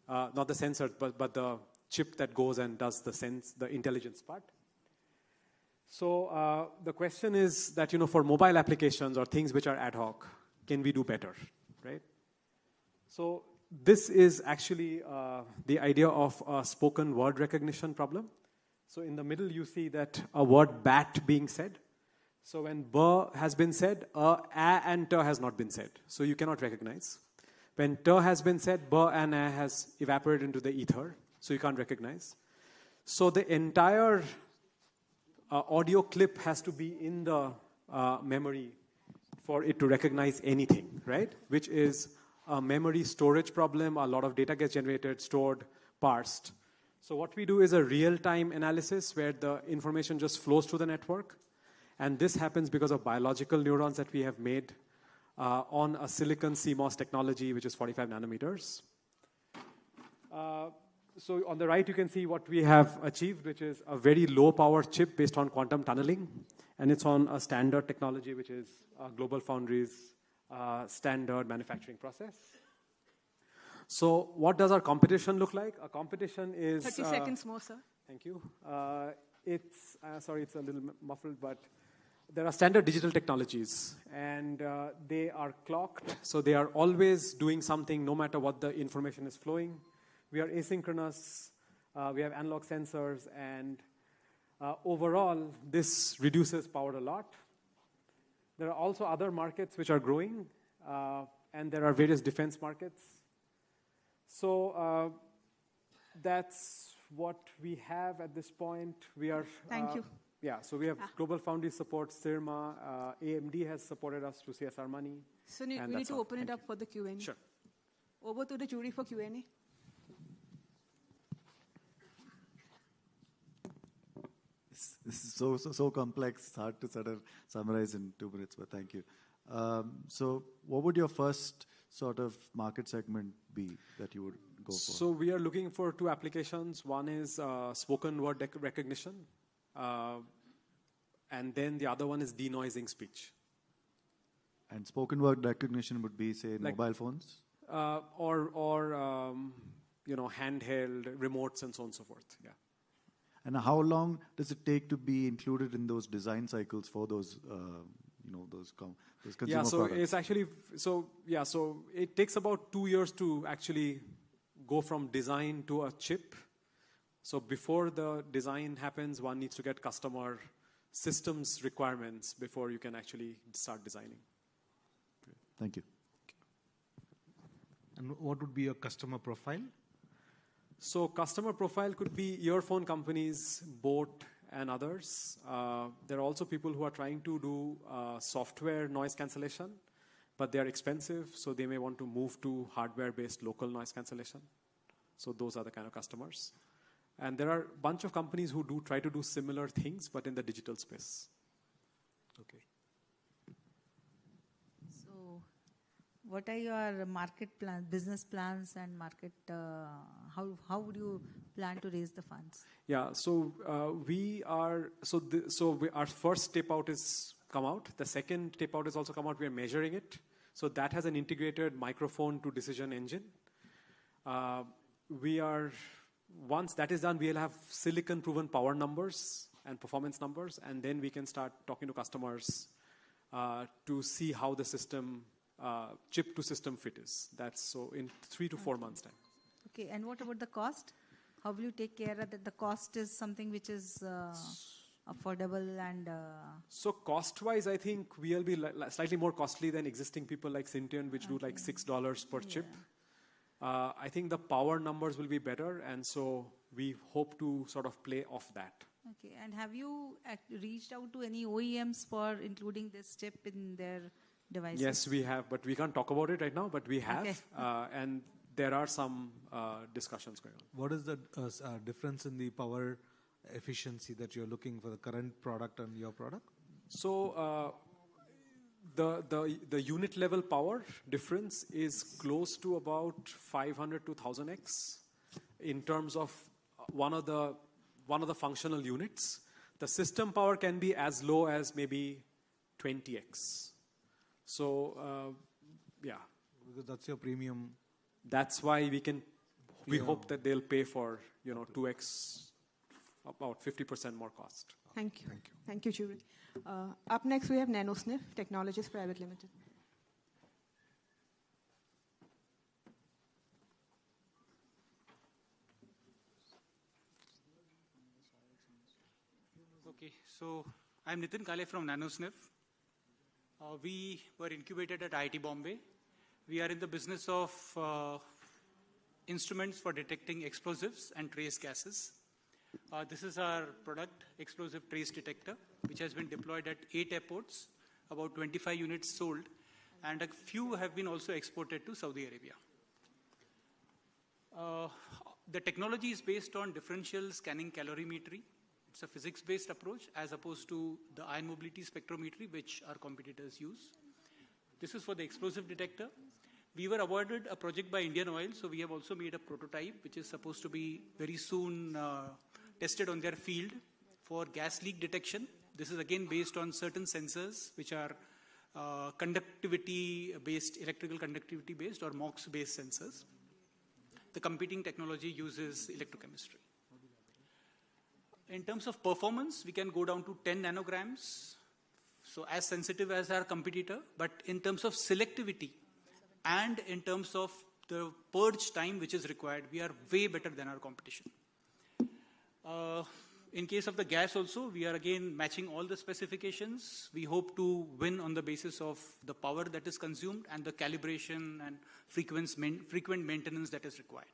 Not the sensor, but the chip that goes and does the intelligence part. So the question is that, for mobile applications or things which are ad hoc, can we do better, right? So this is actually the idea of a spoken word recognition problem. So in the middle, you see that a word bat being said. So when b has been said, a and t has not been said. So you cannot recognize. When t has been said, b and a has evaporated into the ether. So you can't recognize. So the entire audio clip has to be in the memory for it to recognize anything, right? Which is a memory storage problem. A lot of data gets generated, stored, parsed. So what we do is a real-time analysis where the information just flows through the network. And this happens because of biological neurons that we have made on a silicon CMOS technology, which is 45 nanometers. So on the right, you can see what we have achieved, which is a very low-power chip based on quantum tunneling. And it's on a standard technology, which is Global Foundries standard manufacturing process. So what does our competition look like? Our competition is... 30 seconds more, sir. Thank you. Sorry, it's a little muffled, but there are standard digital technologies, and they are clocked. So they are always doing something no matter what the information is flowing. We are asynchronous. We have analog sensors, and overall, this reduces power a lot. There are also other markets which are growing, and there are various defense markets. So that's what we have at this point. We are. Thank you. Yeah, so we have Global Foundry support, CIRMA, AMD has supported us through CSR money. So we need to open it up for the Q&A. Sure. Over to the jury for Q&A. This is so complex. It's hard to sort of summarize in 2 minutes, but thank you. So what would your first sort of market segment be that you would go for? So we are looking for 2 applications. One is spoken word recognition, and then the other one is denoising speech. And spoken word recognition would be, say, Like, mobile phones? Or handheld remotes and so on and so forth. Yeah. And how long does it take to be included in those design cycles for those, those consumer products? It's actually, so it takes about 2 years to actually go from design to a chip. So before the design happens, one needs to get customer systems requirements before you can actually start designing. Thank you. And what would be your customer profile? So customer profile could be earphone companies, Boat, and others. There are also people who are trying to do software noise cancellation, but they are expensive, so they may want to move to hardware-based local noise cancellation. So those are the kind of customers. And there are a bunch of companies who try to do similar things, but in the digital space. Okay. So what are your market plans, business plans, and market, how would you plan to raise the funds? Yeah, so our first tape out is come out. The second tape out is also come out. We are measuring it. So that has an integrated microphone to decision engine. Once that is done, we'll have silicon proven power numbers and performance numbers, and then we can start talking to customers to see how the system, chip to system fit is. That's so in 3 to 4 months' time. Okay, and what about the cost? How will you take care that the cost is something which is affordable and... So cost-wise, I think we'll be slightly more costly than existing people like Syntian, which do like $6 per chip. I think the power numbers will be better, and so we hope to sort of play off that. Okay, and have you reached out to any OEMs for including this chip in their devices? Yes, we have, but we can't talk about it right now, but we have, Okay. and there are some discussions going on. What is the difference in the power efficiency that you're looking for the current product and your product? So the unit level power difference is close to about 500 to 1000x in terms of one of the functional units. The system power can be as low as maybe 20x. So yeah, because that's your premium. That's why we hope that they'll pay for 2x, about 50% more cost. Thank you. Thank you, jury. Up next, we have Nano Technologies Private Limited. Okay, so I'm Nitin Kale from NanoSniff. We were incubated at IIT Bombay. We are in the business of instruments for detecting explosives and trace gases. This is our product, Explosive Trace Detector, which has been deployed at 8 airports, about 25 units sold, and a few have been also exported to Saudi Arabia. The technology is based on differential scanning calorimetry. It's a physics-based approach as opposed to the ion mobility spectrometry, which our competitors use. This is for the explosive detector. We were awarded a project by Indian Oil, so we have also made a prototype, which is supposed to be very soon tested on their field for gas leak detection. This is again based on certain sensors, which are conductivity-based, electrical conductivity-based or MOX-based sensors. The competing technology uses electrochemistry. In terms of performance, we can go down to 10 nanograms, so as sensitive as our competitor, but in terms of selectivity and in terms of the purge time which is required, we are way better than our competition. In case of the gas also, we are again matching all the specifications. We hope to win on the basis of the power that is consumed and the calibration and frequent maintenance that is required.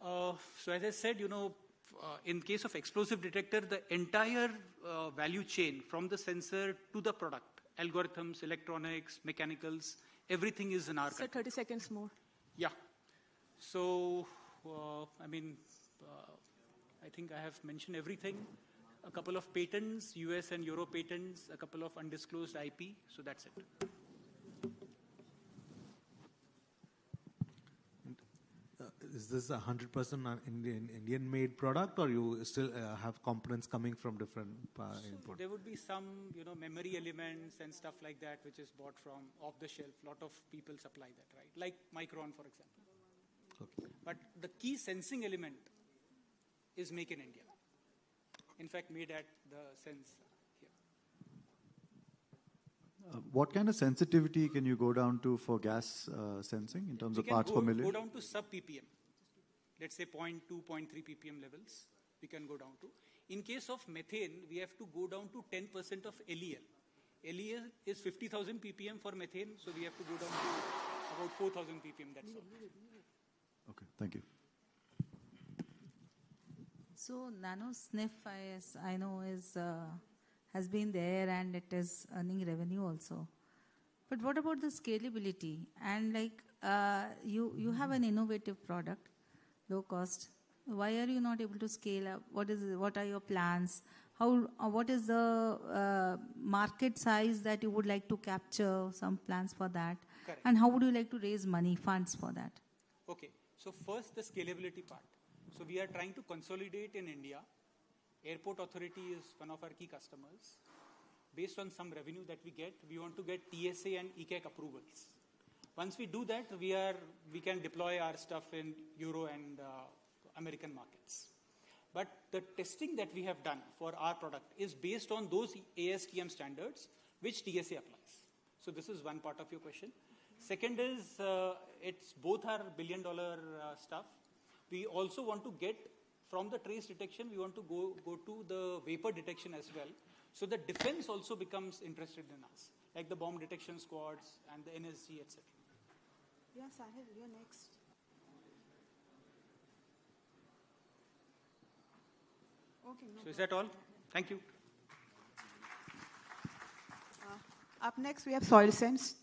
So as I said, in case of explosive detector, the entire value chain from the sensor to the product, algorithms, electronics, mechanicals, everything is in our country. 30 seconds more. Yeah. So, I think I have mentioned everything. A couple of patents, US and Euro patents, a couple of undisclosed IP, so that's it. Is this 100% Indian-made product, or you still have components coming from different imports? There would be some, memory elements and stuff like that, which is bought from off the shelf. A lot of people supply that, right? Like Micron, for example. Okay. But the key sensing element is made in India. In fact, made at the CeNSE here. What kind of sensitivity can you go down to for gas sensing in terms of parts per million? We can go down to sub-ppm. Let's say 0.2, 0.3 ppm levels we can go down to. In case of methane, we have to go down to 10% of LEL. LEL is 50,000 ppm for methane, so we have to go down to about 4,000 ppm, that's all. Okay, thank you. So Nano Sniff, I know, has been there and it is earning revenue also. But what about the scalability? And you have an innovative product, low cost. Why are you not able to scale up? What are your plans? What is the market size that you would like to capture? Some plans for that. Correct. And how would you like to raise funds for that? Okay, so first the scalability part. So we are trying to consolidate in India. Airport Authority is one of our key customers. Based on some revenue that we get, we want to get TSA and ECAC approvals. Once we do that, we can deploy our stuff in Euro and American markets. But the testing that we have done for our product is based on those ASTM standards which TSA applies. So this is one part of your question. Second is, it's both our billion-dollar stuff. We also want to get, from the trace detection, we want to go to the vapor detection as well. So the defense also becomes interested in us, like the bomb detection squads and the NSG, etc. Yeah, Sahil, you're next. Okay, no So is that all? Thank you. Up next, we have SoilSense.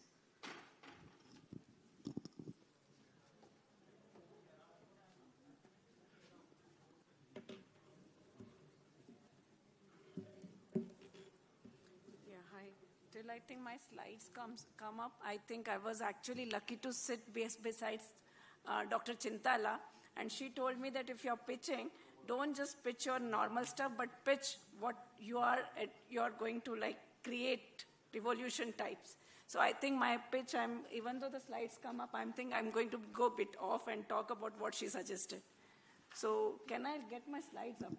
Till I think my slides come up, I think I was actually lucky to sit besides Dr. Chintala, and she told me that if you're pitching, don't just pitch your normal stuff, but pitch what you are going to create revolution types. So I think my pitch, even though the slides come up, I'm going to go a bit off and talk about what she suggested. So can I get my slides up?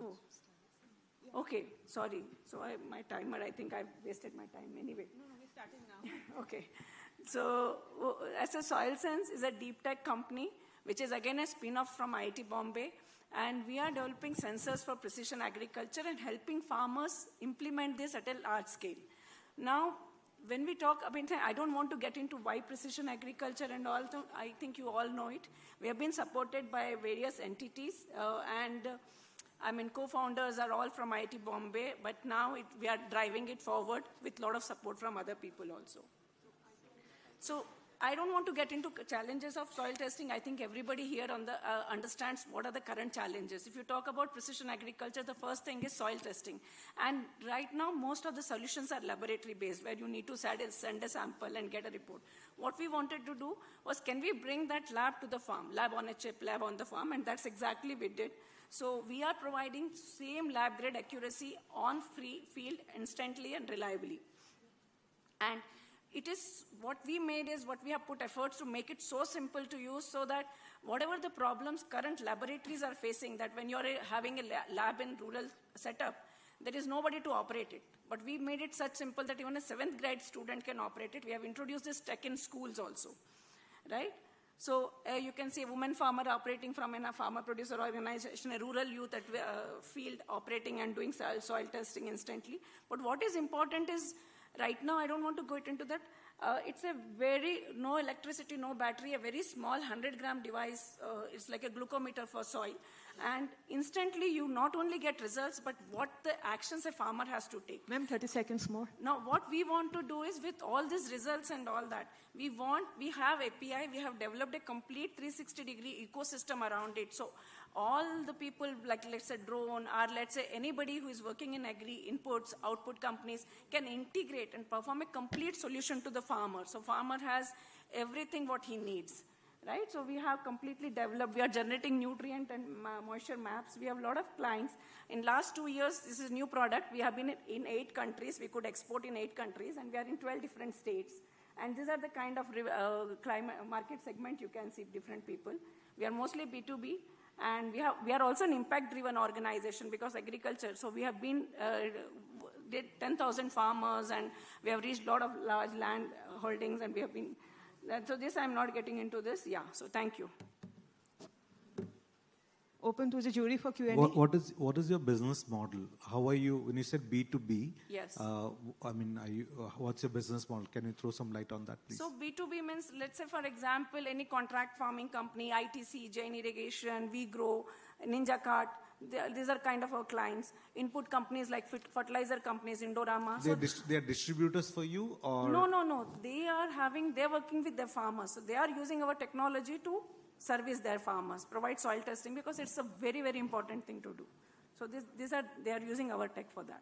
Oh. Okay, sorry. So my timer, I think I've wasted my time anyway. No, we're starting now. Okay. So as a SoilSense is a deep tech company, which is again a spin-off from IIT Bombay. And we are developing sensors for precision agriculture and helping farmers implement this at a large scale. Now, when we talk, I don't want to get into why precision agriculture and all. I think you all know it. We have been supported by various entities co-founders are all from IIT Bombay, but now we are driving it forward with a lot of support from other people also. So I don't want to get into challenges of soil testing. I think everybody here understands what are the current challenges. If you talk about precision agriculture, the first thing is soil testing. And right now, most of the solutions are laboratory-based, where you need to send a sample and get a report. What we wanted to do was, can we bring that lab to the farm, lab on a chip, lab on the farm, and that's exactly we did. So we are providing same lab-grade accuracy on free field instantly and reliably. And it is what we made is what we have put efforts to make it so simple to use so that whatever the problems current laboratories are facing, that when you're having a lab in rural setup, There is nobody to operate it. But we made it such simple that even a 7th grade student can operate it. We have introduced this tech in schools also, right? So you can see a woman farmer operating from a farmer producer organization, a rural youth at field operating and doing soil testing instantly. But what is important is, right now, I don't want to go into that. It's a no electricity, no battery, a very small 100-gram device. It's like a glucometer for soil. And instantly, you not only get results, but what the actions a farmer has to take. Ma'am, 30 seconds more. Now, what we want to do is, with all these results and all that, we have API, we have developed a complete 360-degree ecosystem around it. So all the people, like let's say drone, or let's say anybody who is working in agri inputs, output companies, can integrate and perform a complete solution to the farmer. So farmer has everything what he needs. Right? So we have completely developed, we are generating nutrient and moisture maps. We have a lot of clients. In last 2 years, this is a new product. We have been in 8 countries. We could export in 8 countries, and we are in 12 different states. And these are the kind of climate market segment you can see different people. We are mostly B2B, and we are also an impact-driven organization because agriculture. So we have been did 10,000 farmers, and we have reached a lot of large land holdings, and we have been. So this, I'm not getting into this. Yeah, so thank you. Open to the jury for Q&A. What is your business model? How are you, when you said B2B, yes. What's your business model? Can you throw some light on that, please? So B2B means, let's say, for example, any contract farming company, ITC, Jain Irrigation, We Grow, Ninja Cart, these are kind of our clients. Input companies like fertilizer companies, Indorama. They are distributors for you, or? No. They're working with their farmers. So they are using our technology to service their farmers, provide soil testing, because it's a very, very important thing to do. So they are using our tech for that.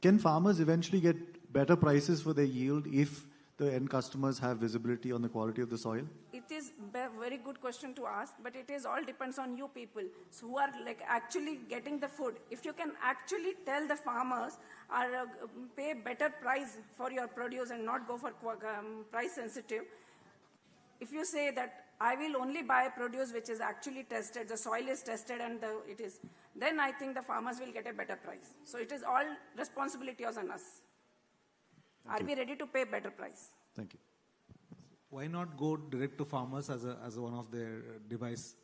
Can farmers eventually get better prices for their yield if the end customers have visibility on the quality of the soil? It is a very good question to ask, but it is all depends on you people. So who are like actually getting the food. If you can actually tell the farmers or pay better price for your produce and not go for price sensitive. If you say that I will only buy produce which is actually tested, the soil is tested and then I think the farmers will get a better price. So it is all responsibility on us. Are we ready to pay better price? Thank you. Why not go direct to farmers as one of their device?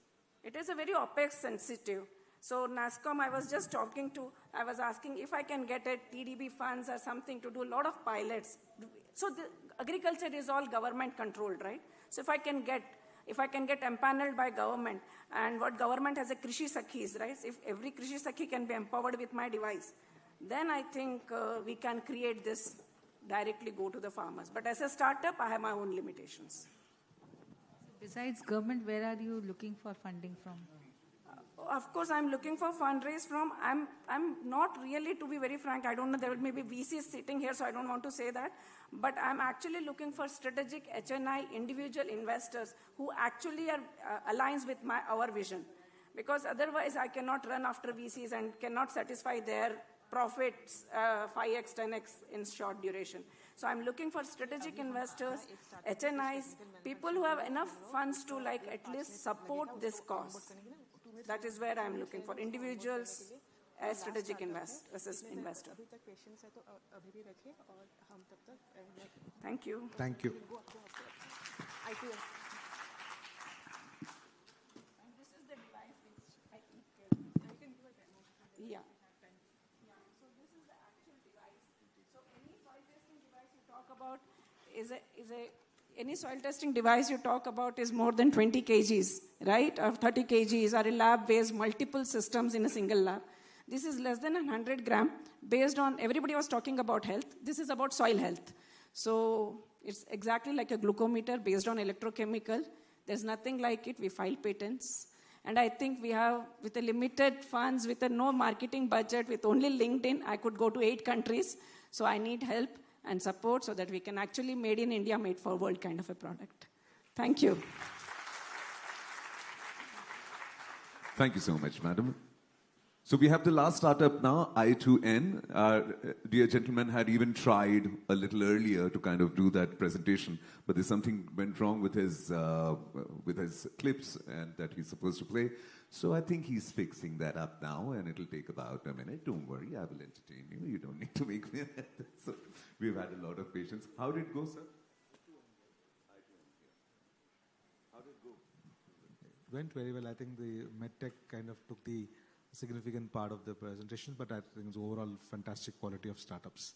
It is a very OPEX sensitive. So NASCOM, I was just talking to, I was asking if I can get a TDB funds or something to do a lot of pilots. So the agriculture is all government controlled, right? So if I can get empaneled by government, and what government has a Krishi Sakhis, right? If every Krishi Sakhi can be empowered with my device, then I think we can create this directly go to the farmers. But as a startup, I have my own limitations. Besides government, where are you looking for funding from? Of course, I'm looking for fundraise from, I'm not really, to be very frank, I don't know, there may be VCs sitting here, so I don't want to say that. But I'm actually looking for strategic HNI individual investors who actually are aligns with our vision. Because otherwise, I cannot run after VCs and cannot satisfy their profits 5x, 10x in short duration. So I'm looking for strategic investors, HNIs, people who have enough funds to at least support this cause. That is where I'm looking for individuals as strategic investor. Thank you. Thank you. This is the device which I can do a demo. Yeah. So this is the actual device. So any soil testing device you talk about any soil testing device you talk about is more than 20 kgs, right? Or 30 kgs, or a lab-based multiple systems in a single lab. This is less than 100 gram based on, everybody was talking about health. This is about soil health. So it's exactly like a glucometer based on electrochemical. There's nothing like it. We file patents. And I think we have, with the limited funds, with a no marketing budget, with only LinkedIn, I could go to 8 countries. So I need help and support so that we can actually made in India, made for world kind of a product. Thank you. Thank you so much, madam. So we have the last startup now, I2N. Dear gentleman had even tried a little earlier to kind of do that presentation, but there's something went wrong with his clips and that he's supposed to play. So I think he's fixing that up now, and it'll take about a minute. Don't worry, I will entertain you. You don't need to make me. So we've had a lot of patience. How did it go, sir? How did it go? It went very well. I think the MedTech kind of took the significant part of the presentation, but I think it's overall fantastic quality of startups.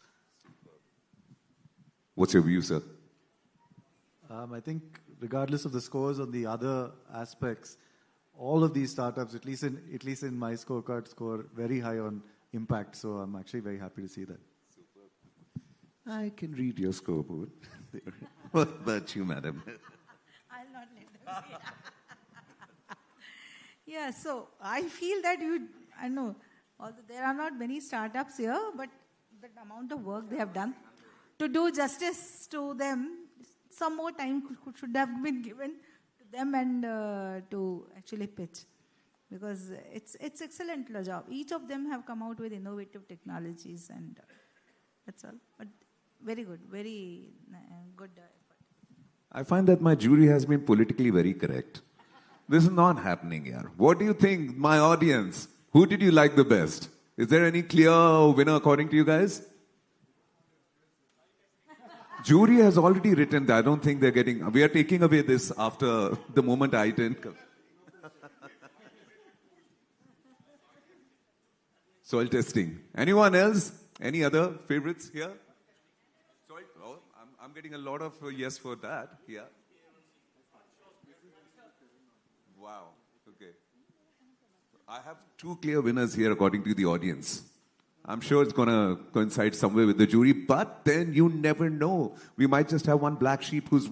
What's your view, sir? I think regardless of the scores on the other aspects, all of these startups, at least in my scorecard, score very high on impact. So I'm actually very happy to see that. I can read your scoreboard. What about you, madam? I'll not let them. Yeah, so I feel that I know, although there are not many startups here, but the amount of work they have done, to do justice to them, some more time should have been given to them and to actually pitch. Because it's excellent job. Each of them have come out with innovative technologies and that's all. But very good, very good effort. I find that my jury has been politically very correct. This is not happening here. What do you think, my audience? Who did you like the best? Is there any clear winner according to you guys? Jury has already written that. I don't think they're getting... We are taking away this after the moment I didn't come. Soil testing. Anyone else? Any other favorites here? Soil? Oh, I'm getting a lot of yes for that. Yeah. Wow. Okay. I have two clear winners here according to the audience. I'm sure it's going to coincide somewhere with the jury, but then you never know. We might just have one black sheep who's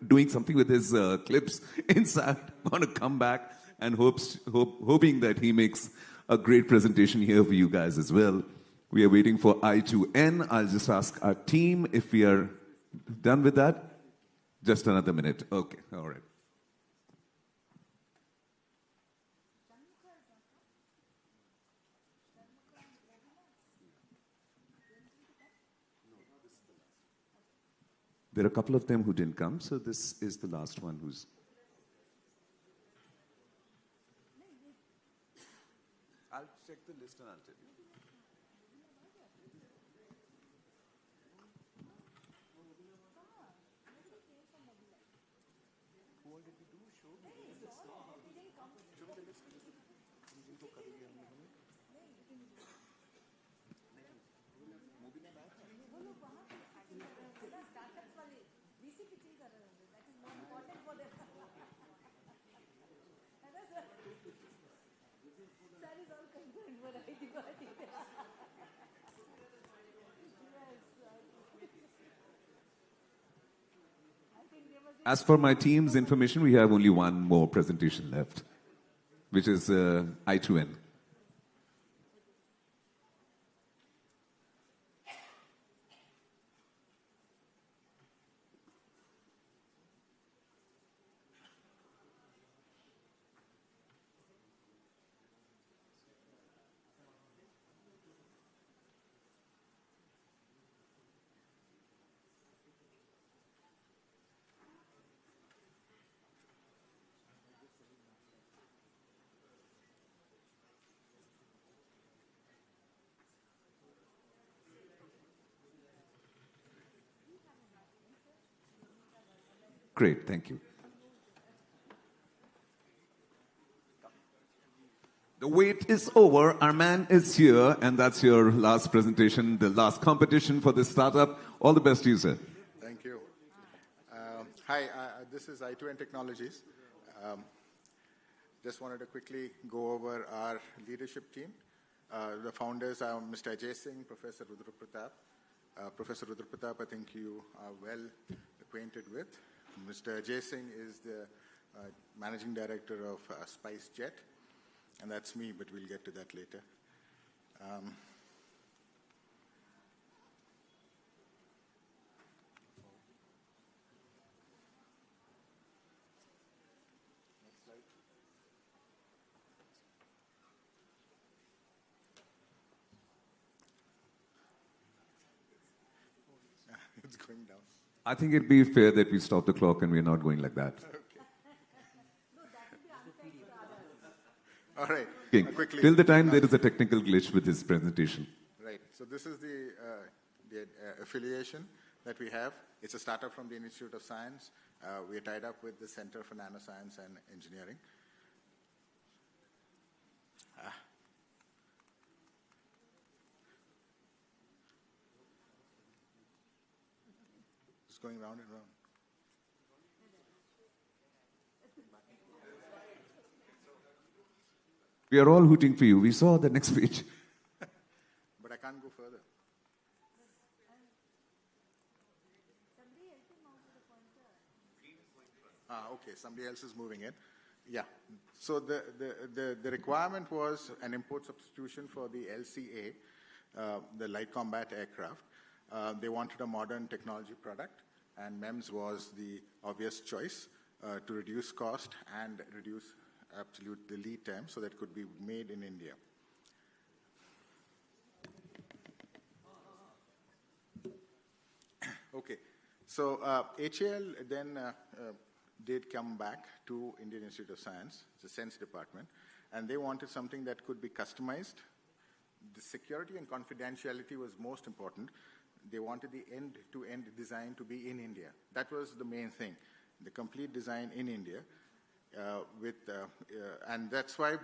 doing something with his clips inside, going to come back and hoping that he makes a great presentation here for you guys as well. We are waiting for I2N. I'll just ask our team if we are done with that. Just another minute. Okay, all right. There are a couple of them who didn't come, so this is the last one who's... I'll check the list and I'll tell you. As for my team's information, we have only one more presentation left, which is I2N. Great, thank you. The wait is over. Our man is here, and that's your last presentation, the last competition for this startup. All the best to you, sir. Thank you. Hi, this is I2N Technologies. Just wanted to quickly go over our leadership team. The founders are Mr. Ajay Singh, Professor Rudra Pratap. Professor Rudra Pratap, I think you are well acquainted with. Mr. Ajay Singh is the Managing Director of SpiceJet, and that's me, but we'll get to that later. going down. I think it'd be fair that we stop the clock and we're not going like that. All right. Okay. Quickly. Till the time there is a technical glitch with his presentation. Right. So this is the affiliation that we have. It's a startup from the Institute of Science. We are tied up with the Center for Nanoscience and Engineering. It's going round and round. We are all hooting for you. We saw the next page. But I can't go further. Okay, somebody else is moving it. Yeah. So the requirement was an import substitution for the LCA, the light combat aircraft. They wanted a modern technology product, and MEMS was the obvious choice to reduce cost and reduce the lead time so that it could be made in India. Okay, so HAL then did come back to Indian Institute of Science, the CeNSE department, and they wanted something that could be customized. The security and confidentiality was most important. They wanted the end-to-end design to be in India. That was the main thing, the complete design in India. And that's why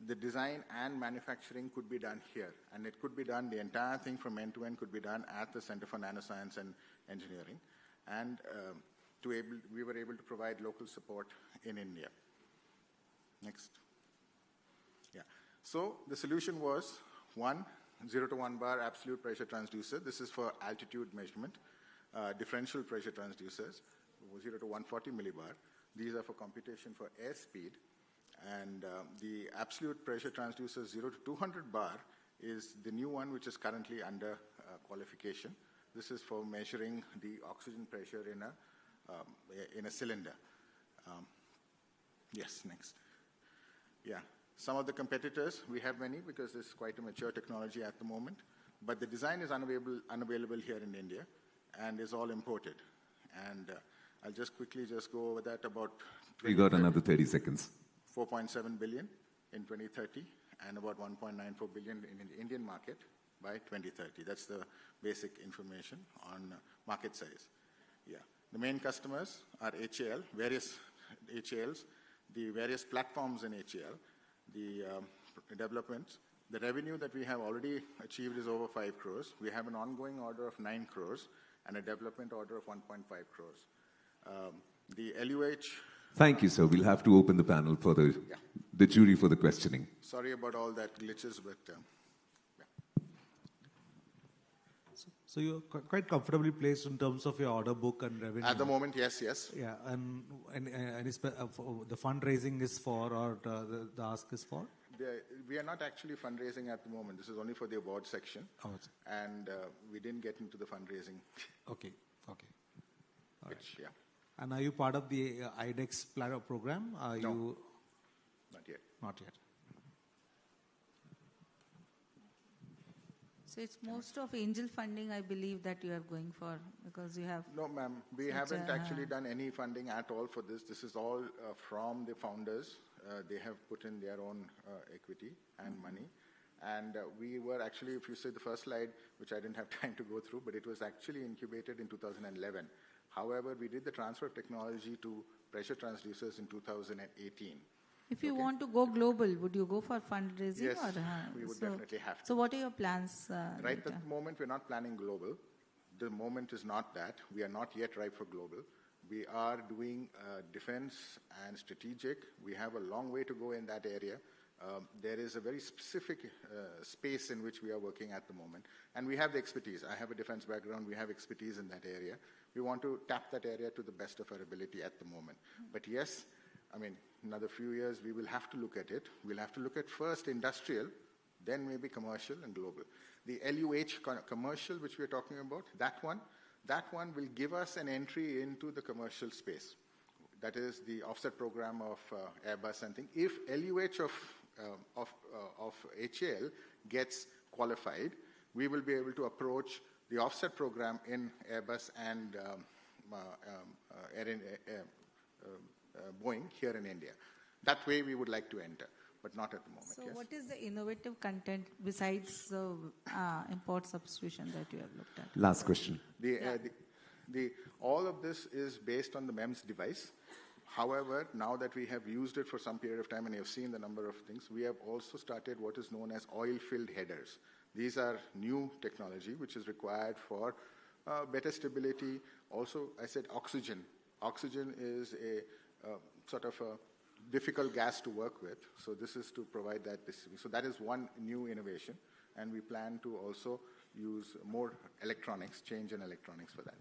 the design and manufacturing could be done here. And it could be done, the entire thing from end to end could be done at the Center for Nanoscience and Engineering. And we were able to provide local support in India. Next. Yeah. So the solution was 0 to 1 bar absolute pressure transducer. This is for altitude measurement. Differential pressure transducers, 0 to 140 millibar. These are for computation for airspeed. And the absolute pressure transducer 0 to 200 bar is the new one which is currently under qualification. This is for measuring the oxygen pressure in a cylinder. Yes, next. Yeah, some of the competitors, we have many because this is quite a mature technology at the moment, but the design is unavailable here in India and is all imported. And I'll just quickly go over that about... We got another 30 seconds. 4.7 billion in 2030 and about 1.94 billion in the Indian market by 2030. That's the basic information on market size. Yeah. The main customers are HAL, various HALs, the various platforms in HAL, the developments. The revenue that we have already achieved is over 5 crores. We have an ongoing order of 9 crores and a development order of 1.5 crores. The LUH... Thank you, sir. We'll have to open the panel for the jury for the questioning. Sorry about all that glitches, but... So you're quite comfortably placed in terms of your order book and revenue? At the moment, yes, yes. Yeah, and the fundraising is for, or the ask is for? We are not actually fundraising at the moment. This is only for the award section. Oh, and we didn't get into the fundraising. Okay, okay. All right. Yeah. And are you part of the IDEX program? No, not yet. Not yet. So it's most of angel funding, I believe, that you are going for, because you have... No, ma'am. We haven't actually done any funding at all for this. This is all from the founders. They have put in their own equity and money. And we were actually, if you see the first slide, which I didn't have time to go through, but it was actually incubated in 2011. However, we did the transfer of technology to pressure transducers in 2018. If you want to go global, would you go for fundraising? Yes, or, we would definitely have to. So what are your plans? Right at the moment, we're not planning global. The moment is not that. We are not yet ripe for global. We are doing defense and strategic. We have a long way to go in that area. There is a very specific space in which we are working at the moment. And we have the expertise. I have a defense background. We have expertise in that area. We want to tap that area to the best of our ability at the moment. But yes, I mean, another few years, we will have to look at it. We'll have to look at first industrial, then maybe commercial and global. The LUH commercial, which we're talking about, that one will give us an entry into the commercial space. That is the offset program of Airbus and things. If LUH of HAL gets qualified, we will be able to approach the offset program in Airbus and Boeing here in India. That way we would like to enter, but not at the moment. So yes? what is the innovative content besides the import substitution that you have looked at? Last question. All of this is based on the MEMS device. However, now that we have used it for some period of time and you have seen the number of things, we have also started what is known as oil-filled headers. These are new technology which is required for better stability. Also, I said oxygen. Oxygen is a sort of a difficult gas to work with. So this is to provide that. So that is one new innovation. And we plan to also use more electronics, change in electronics for that.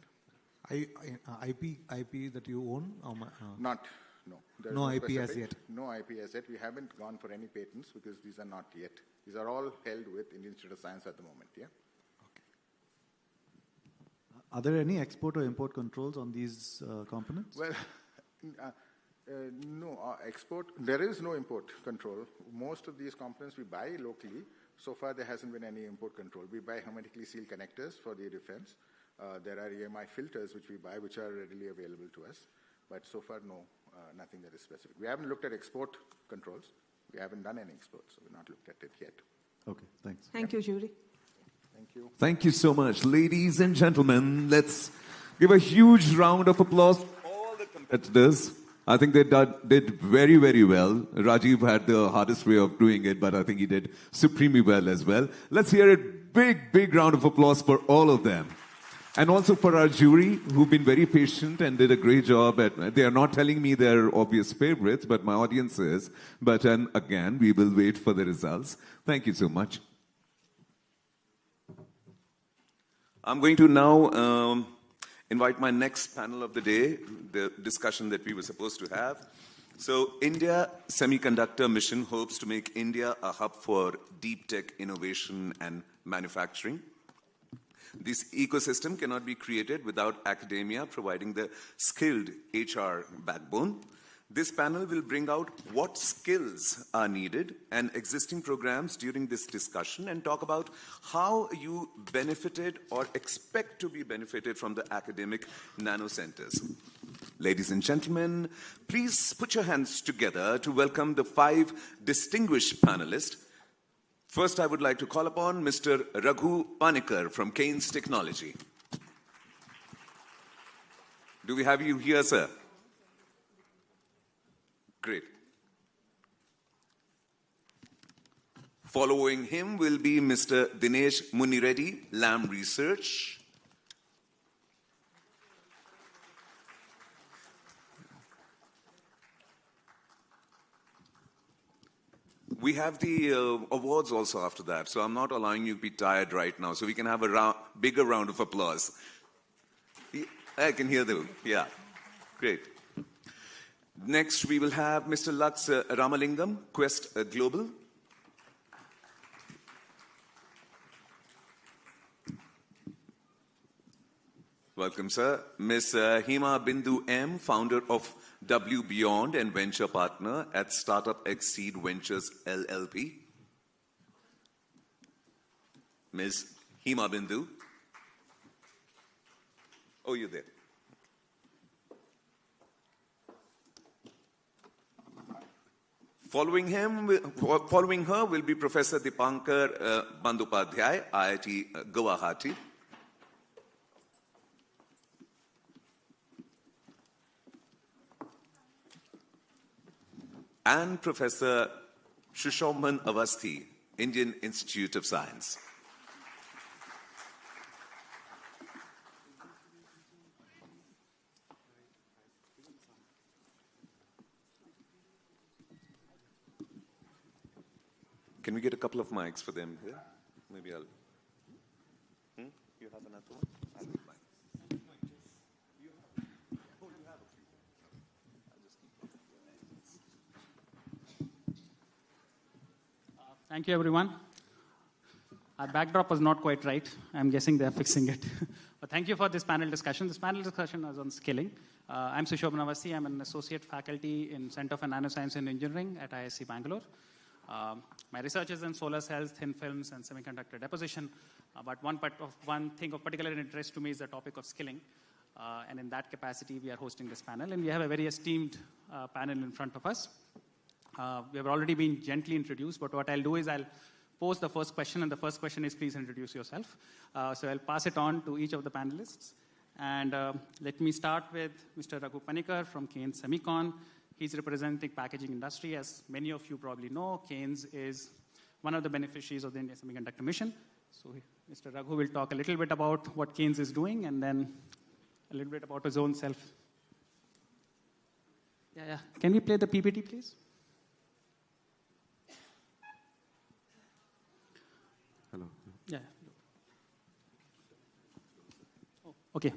IP that you own? No. There No is IP as specific. yet? No IP as yet. We haven't gone for any patents because these are not yet. These are all held with Indian Institute of Science at the moment, yeah? Are there any export or import controls on these components? Well, no, export, there is no import control. Most of these components we buy locally. So far, there hasn't been any import control. We buy hermetically sealed connectors for the defense. There are EMI filters which we buy, which are readily available to us. But so far, no, nothing that is specific. We haven't looked at export controls. We haven't done any exports, so we've not looked at it yet. Okay, thanks. Thank you, Jury. Thank you. Thank you so much. Ladies and gentlemen, let's give a huge round of applause to all the competitors. I think they did very, very well. Rajiv had the hardest way of doing it, but I think he did supremely well as well. Let's hear a big, big round of applause for all of them. And also for our jury, who've been very patient and did a great job. They are not telling me their obvious favorites, but my audience is. But again, we will wait for the results. Thank you so much. I'm going to now invite my next panel of the day, the discussion that we were supposed to have. So, India Semiconductor mission hopes to make India a hub for deep tech innovation and manufacturing. This ecosystem cannot be created without academia providing the skilled HR backbone. This panel will bring out what skills are needed and existing programs during this discussion and talk about how you benefited or expect to be benefited from the academic nano centers. Ladies and gentlemen, please put your hands together to welcome the 5 distinguished panelists. First, I would like to call upon Mr. Raghu Panikar from Keynes Technology. Do we have you here, sir? Great. Following him will be Mr. Dinesh Munireddy, Lam Research. We have the awards also after that, so I'm not allowing you to be tired right now, so we can have a bigger round of applause. I can hear them. Yeah, great. Next, we will have Mr. Lux Ramalingam, Quest Global. Welcome, sir. Ms. Hema Bindu M, founder of W Beyond and venture partner at Startup Exceed Ventures LLP. Ms. Hema Bindu. Oh, you're there. Following her will be Professor Dipankar Bandopadhyay, IIT Guwahati. And Professor Shushoman Avasthi, Indian Institute of Science. Can we get a couple of mics for them here? Maybe I'll... You have another one? I'll get mine. Thank you, everyone. Our backdrop was not quite right. I'm guessing they're fixing it. But thank you for this panel discussion. This panel discussion is on skilling. I'm Sushobhan Avasthi. I'm an associate faculty in Center for Nanoscience and Engineering at IISc Bangalore. My research is in solar cells, thin films, and semiconductor deposition. But one thing of particular interest to me is the topic of skilling. And in that capacity, we are hosting this panel. And we have a very esteemed panel in front of us. We have already been gently introduced, but what I'll do is I'll pose the first question, and the first question is, please introduce yourself. So I'll pass it on to each of the panelists. And let me start with Mr. Raghu Panikar from CeNSE Semicon. He's representing packaging industry. As many of you probably know, CeNSE is one of the beneficiaries of the India Semiconductor Mission. So Mr. Raghu will talk a little bit about what CeNSE is doing, and then a little bit about his own self. Yeah. Can we play the PPT, please? Hello. Yeah. Oh, okay.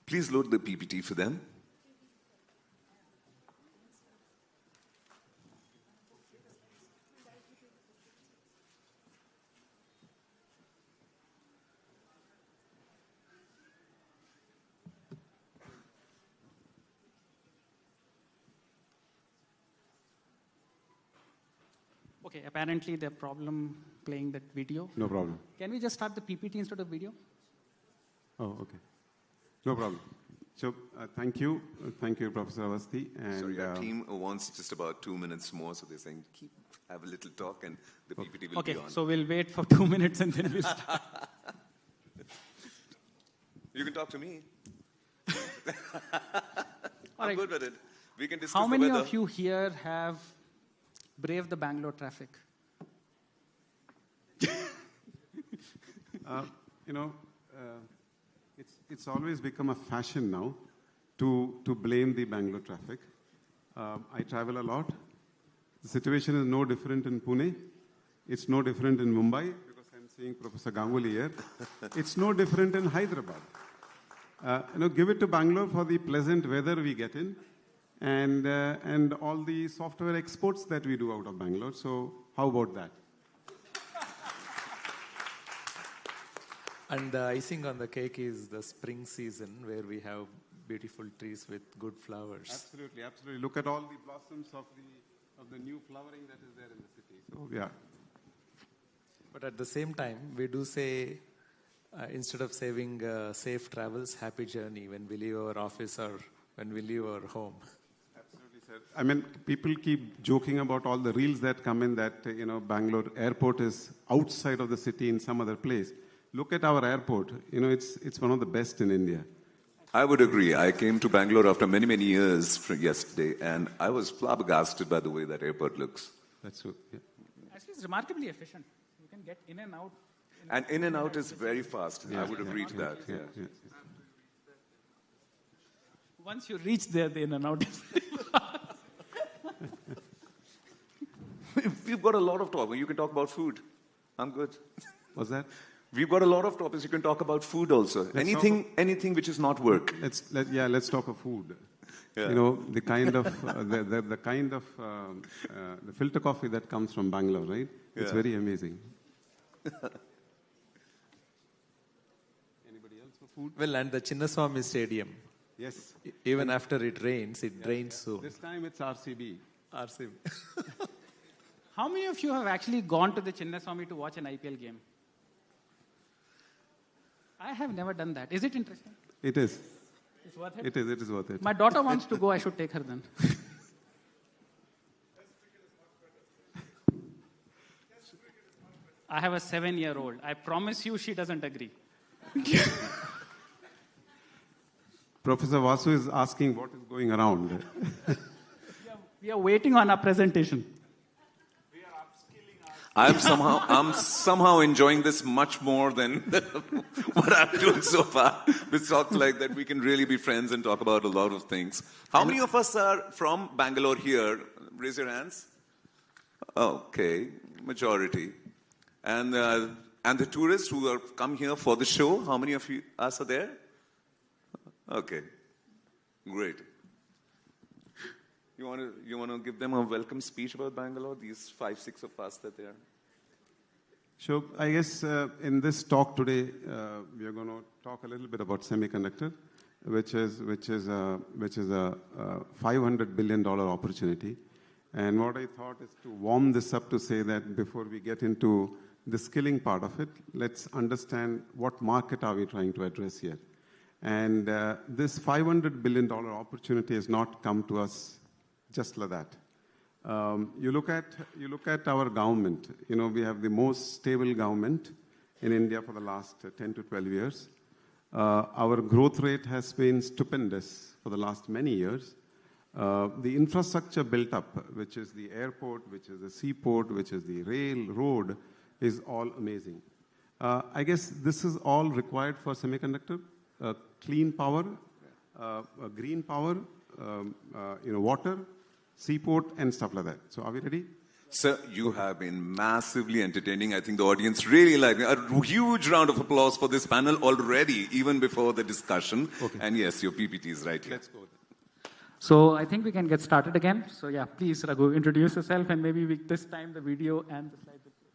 Please load the PPT for them. Okay, apparently the problem playing that video. No problem. Can we just start the PPT instead of video? Oh, okay. No problem. So, thank you, Professor Avasthi. And sorry, our team wants just about 2 minutes more, so they're saying, have a little talk, and the PPT will be on. Okay, so we'll wait for 2 minutes, and then we'll start. You can talk to me. All right. I'm good with it. We can discuss How the many weather. of you here have braved the Bangalore traffic? It's always become a fashion now to blame the Bangalore traffic. I travel a lot. The situation is no different in Pune. It's no different in Mumbai, because I'm seeing Professor Ganguly here. It's no different in Hyderabad. Give it to Bangalore for the pleasant weather we get in, and all the software exports that we do out of Bangalore. So how about that? And the icing on the cake is the spring season, where we have beautiful trees with good flowers. Absolutely, absolutely. Look at all the blossoms of the new flowering that is there in the city. So yeah. But at the same time, we do say, instead of saying safe travels, happy journey when we leave our office or when we leave our home. Absolutely, sir. I mean, people keep joking about all the reels that come in that, Bangalore airport is outside of the city in some other place. Look at our airport. It's one of the best in India. I would agree. I came to Bangalore after many, many years yesterday, and I was flabbergasted by the way that airport looks. That's true. Yeah. Actually, it's remarkably efficient. You can get in and out. And in and out is very fast. Yeah. I would agree to that. Yeah. Once you reach there, the in and out is We've got a lot of talk. You can talk about food. I'm good. What's that? We've got a lot of topics. You can talk about food also. Anything which is not work. Let's talk of food. Yeah. The kind of the filter coffee that comes from Bangalore, right? It's Yeah. very amazing. Anybody else for food? Well, and the Chinnaswamy Stadium. Yes. Even after it rains, it drains soon. This time it's RCB. RCB. How many of you have actually gone to the Chinnaswamy to watch an IPL game? I have never done that. Is it interesting? It is. It's worth it? It is worth it. My daughter wants to go. I should take her then. I have a 7-year-old. I promise you she doesn't agree. Professor Vasu is asking what is going around. We are waiting on our presentation. I'm somehow enjoying this much more than what I'm doing so far. With talk like that, we can really be friends and talk about a lot of things. How many of us are from Bangalore here? Raise your hands. Okay, majority. And the tourists who have come here for the show, how many of us are there? Okay, great. You want to give them a welcome speech about Bangalore? These 5, 6 of us that they are. So I guess in this talk today, we are going to talk a little bit about semiconductor, which is a $500 billion opportunity. And what I thought is to warm this up to say that before we get into the skilling part of it, let's understand what market are we trying to address here. And this $500 billion opportunity has not come to us just like that. You look at our government. You know, we have the most stable government in India for the last 10 to 12 years. Our growth rate has been stupendous for the last many years. The infrastructure built up, which is the airport, which is the seaport, which is the rail, road, is all amazing. I guess this is all required for semiconductor: clean power, green power, water, seaport, and stuff like that. So, are we ready? Sir, you have been massively entertaining. I think the audience really liked it. A huge round of applause for this panel already, even before the discussion. Okay. And yes, your PPT is right here. Let's go then. So I think we can get started again. So yeah, please, Raghu, introduce yourself, and maybe this time the video and the slide will play.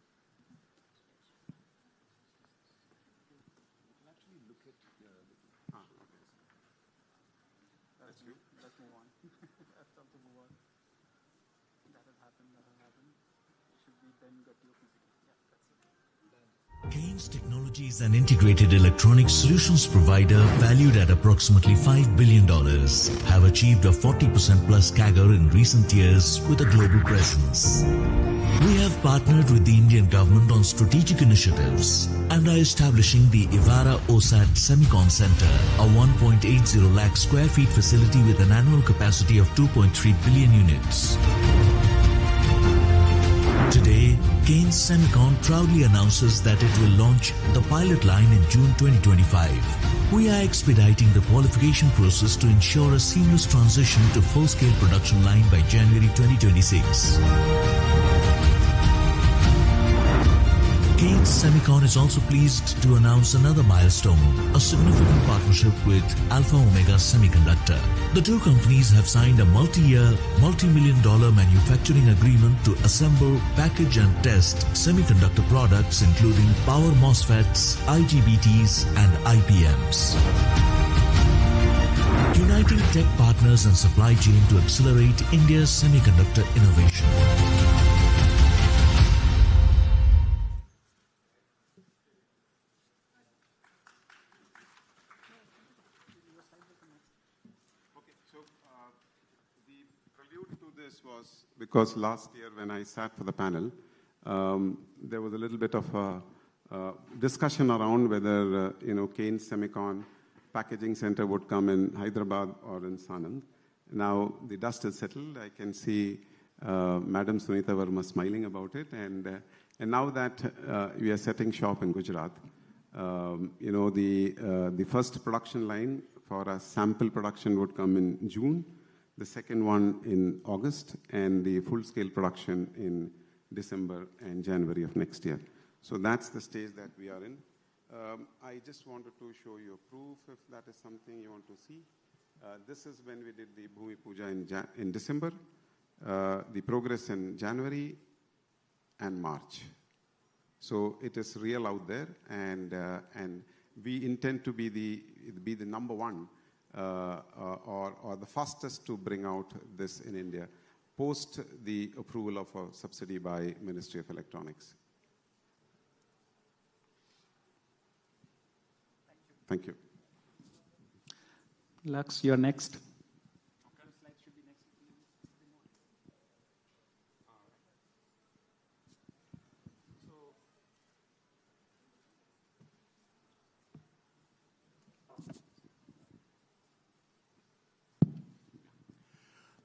Let's move on. That's something to move on. That has happened. Should we then get your PPT? Yeah, that's it. CeNSE Technology is an integrated electronic solutions provider valued at approximately $5 billion, have achieved a 40% plus CAGR in recent years with a global presence. We have partnered with the Indian government on strategic initiatives and are establishing the Ivara OSAT Semicon Center, a 1.80 lakh square feet facility with an annual capacity of 2.3 billion units. Today, CeNSE Semicon proudly announces that it will launch the pilot line in June 2025. We are expediting the qualification process to ensure a seamless transition to full-scale production line by January 2026. CeNSE Semicon is also pleased to announce another milestone, a significant partnership with Alpha Omega Semiconductor. The two companies have signed a multi-year, multi-million-dollar manufacturing agreement to assemble, package and test semiconductor products including power MOSFETs, IGBTs and IPMs. Uniting tech partners and supply chain to accelerate India's semiconductor innovation. Was because last year when I sat for the panel, there was a little bit of a discussion around whether CeNSE Semicon packaging center would come in Hyderabad or in Sanand. Now the dust is settled. I can see Madam Sunita Verma smiling about it, and now that we are setting shop in Gujarat, the first production line for a sample production would come in June. The second one in August, and the full-scale production in December and January of next year. So that's the stage that we are in. I just wanted to show you a proof if that is something you want to see. This is when we did the Bhumi Puja in December, the progress in January and March. So it is real out there, and we intend to be the number one or the fastest to bring out this in India, post the approval of a subsidy by Ministry of Electronics. Thank you. Lux, you're next.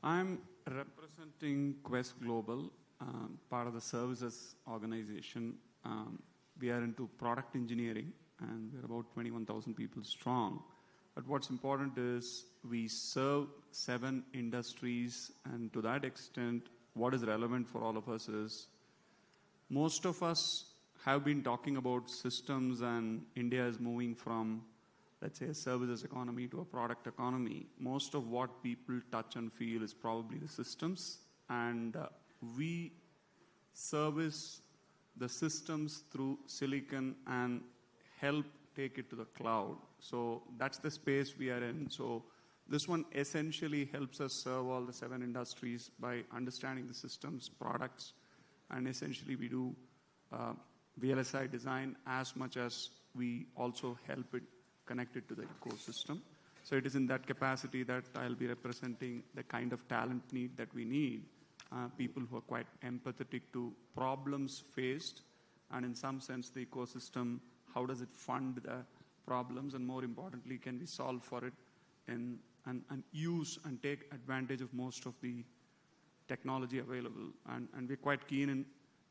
I'm representing Quest Global, part of the services organization. We are into product engineering, and we're about 21,000 people strong. But what's important is we serve 7 industries, and to that extent, what is relevant for all of us is most of us have been talking about systems, and India is moving from, let's say, a services economy to a product economy. Most of what people touch and feel is probably the systems, and we service the systems through silicon and help take it to the cloud. So that's the space we are in. So this one essentially helps us serve all the 7 industries by understanding the systems, products, and essentially we do VLSI design as much as we also help it connect it to the ecosystem. So it is in that capacity that I'll be representing the kind of talent need that we need, people who are quite empathetic to problems faced, and in some sense the ecosystem, how does it fund the problems, and more importantly, can we solve for it and use and take advantage of most of the technology available. And we're quite keen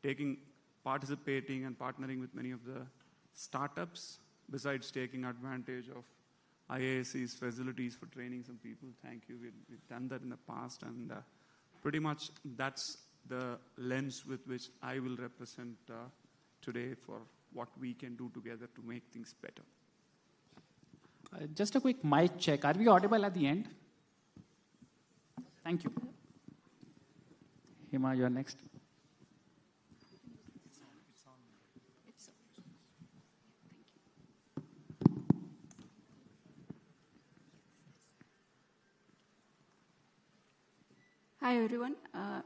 in participating and partnering with many of the startups, besides taking advantage of IISc's facilities for training some people. Thank you. We've done that in the past, and pretty much that's the lens with which I will represent today for what we can do together to make things better. Just a quick mic check. Are we audible at the end? Thank you. Hima, you're next. Hi everyone.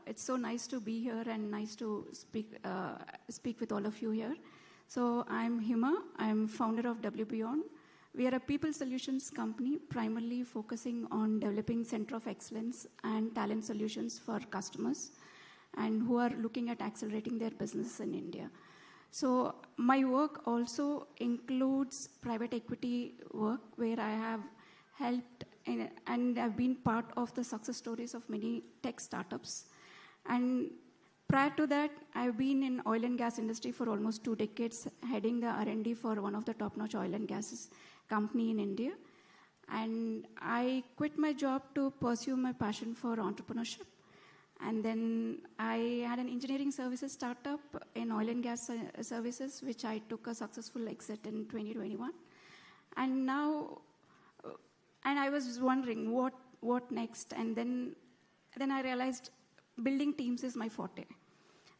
It's so nice to be here and nice to speak with all of you here. So I'm Hima. I'm founder of WBeyond. We are a people solutions company primarily focusing on developing center of excellence and talent solutions for customers and who are looking at accelerating their business in India. So my work also includes private equity work where I have helped and I've been part of the success stories of many tech startups. And prior to that, I've been in oil and gas industry for almost 2 decades, heading the R&D for one of the top-notch oil and gas company in India. And I quit my job to pursue my passion for entrepreneurship. And then I had an engineering services startup in oil and gas services, which I took a successful exit in 2021. And now, and I was wondering what next. And then I realized building teams is my forte.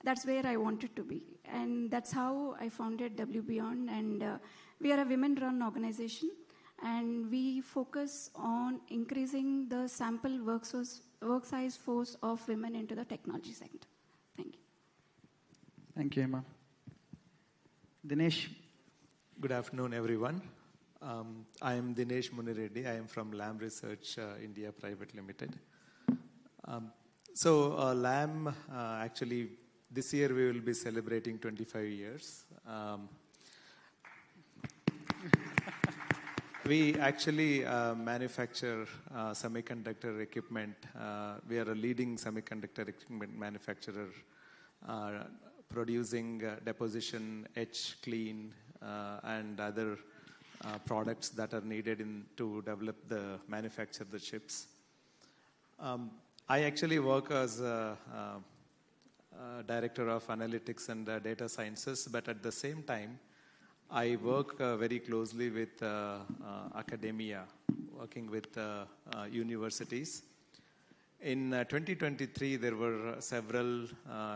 That's where I wanted to be. And that's how I founded WBeyond. And we are a women-run organization. And we focus on increasing the sample work size force of women into the technology sector. Thank you. Thank you, Emma. Dinesh. Good afternoon, everyone. I am Dinesh Munireddy. I am from Lam Research India Private Limited. Lam, actually, this year we will be celebrating 25 years. We actually manufacture semiconductor equipment. We are a leading semiconductor equipment manufacturer, producing deposition, etch, clean, and other products that are needed to develop the manufacture the chips. I actually work as a director of analytics and data sciences, but at the same time, I work very closely with academia, working with universities. In 2023, there were several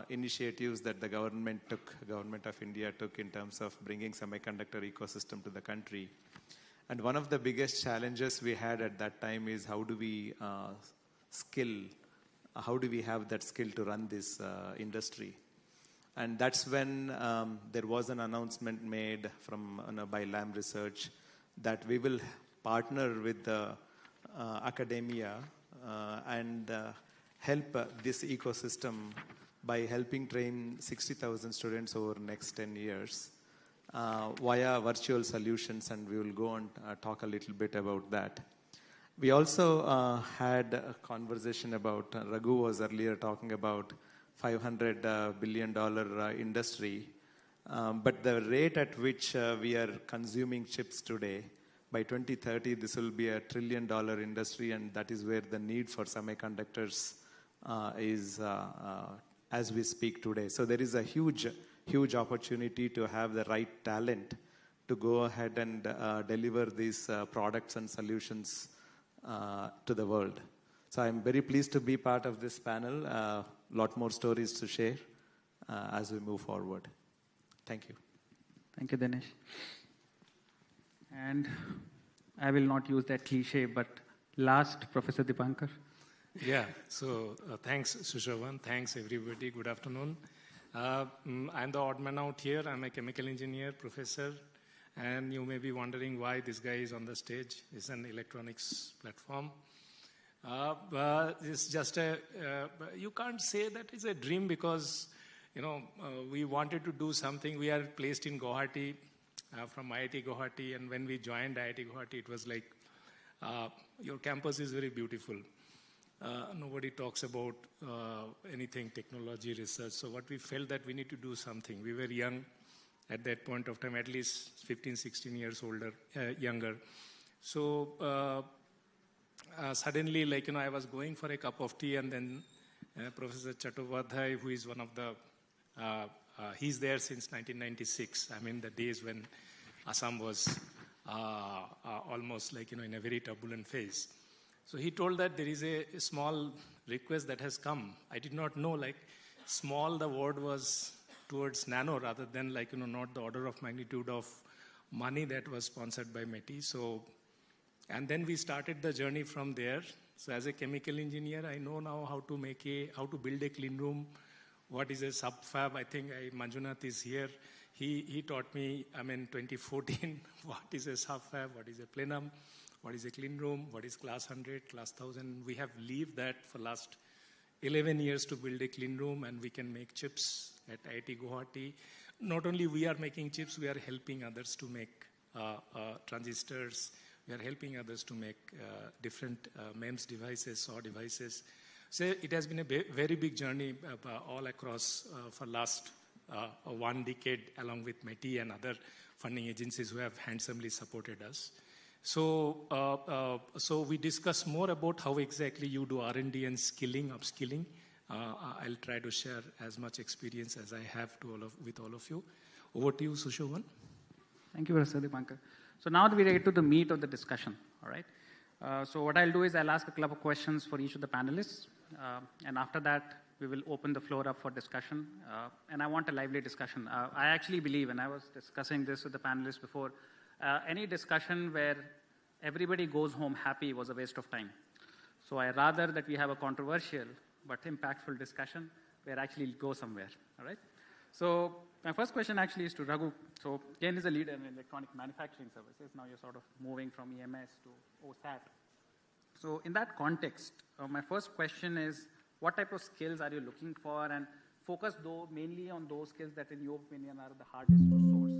initiatives that the government of India took in terms of bringing semiconductor ecosystem to the country. And one of the biggest challenges we had at that time is how do we have that skill to run this industry? And that's when there was an announcement made by Lam Research that we will partner with the academia and help this ecosystem by helping train 60,000 students over the next 10 years via virtual solutions, and we will go and talk a little bit about that. We also had a conversation about, Raghu was earlier talking about $500 billion industry, but the rate at which we are consuming chips today, by 2030, this will be $1 trillion industry, and that is where the need for semiconductors is as we speak today. So there is a huge opportunity to have the right talent to go ahead and deliver these products and solutions to the world. So I'm very pleased to be part of this panel. A lot more stories to share as we move forward. Thank you. Thank you, Dinesh. And I will not use that cliche, but last, Professor Dipankar. Yeah, so thanks, Sushovan. Thanks, everybody. Good afternoon. I'm the odd man out here. I'm a chemical engineer, professor. And you may be wondering why this guy is on the stage. It's an electronics platform. It's just you can't say that it's a dream because, we wanted to do something. We are placed in Guwahati, from IIT Guwahati. And when we joined IIT Guwahati, it was like, your campus is very beautiful. Nobody talks about anything technology research. So what we felt that we need to do something. We were young at that point of time, at least 15, 16 years younger. So suddenly, I was going for a cup of tea, and then Professor Chattopadhyay, who is one of the, he's there since 1996. I mean, the days when Assam was almost in a very turbulent phase. So he told that there is a small request that has come. I did not know, small, the word was towards Nano rather than not the order of magnitude of money that was sponsored by METI. So, and then we started the journey from there. So as a chemical engineer, I know now how to build a clean room. What is a sub-fab? I think Manjunath is here. He taught me, 2014, what is a sub-fab, what is a plenum, what is a clean room, what is class 100, class 1000. We have lived that for last 11 years to build a clean room, and we can make chips at IIT Guwahati. Not only we are making chips, we are helping others to make transistors. We are helping others to make different MEMS devices, SAW devices. So it has been a very big journey all across for last 1 decade, along with METI and other funding agencies who have handsomely supported us. So, so we discuss more about how exactly you do R&D and skilling, upskilling. I'll try to share as much experience as I have with all of you. Over to you, Sushovan. Thank you, Professor Dipankar. So now we get to the meat of the discussion, all right? So what I'll do is I'll ask a couple of questions for each of the panelists. And after that, we will open the floor up for discussion. And I want a lively discussion. I actually believe, and I was discussing this with the panelists before, any discussion where everybody goes home happy was a waste of time. So I rather that we have a controversial but impactful discussion where actually it'll go somewhere, all right? So my first question actually is to Raghu. So Ken is a leader in electronic manufacturing services. Now you're sort of moving from EMS to OSAT. So in that context, my first question is, what type of skills are you looking for, and focus mainly on those skills that in your opinion are the hardest to source?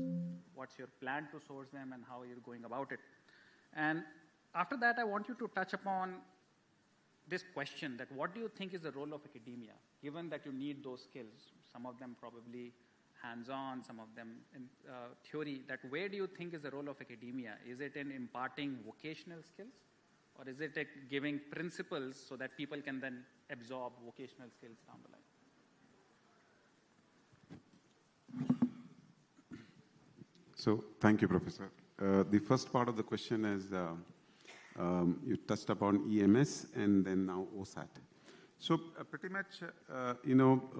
What's your plan to source them and how you're going about it? And after that, I want you to touch upon this question that what do you think is the role of academia, given that you need those skills, some of them probably hands-on, some of them in theory, that where do you think is the role of academia? Is it in imparting vocational skills, or is it giving principles so that people can then absorb vocational skills down the line? So thank you, Professor. The first part of the question is you touched upon EMS and then now OSAT. So pretty much,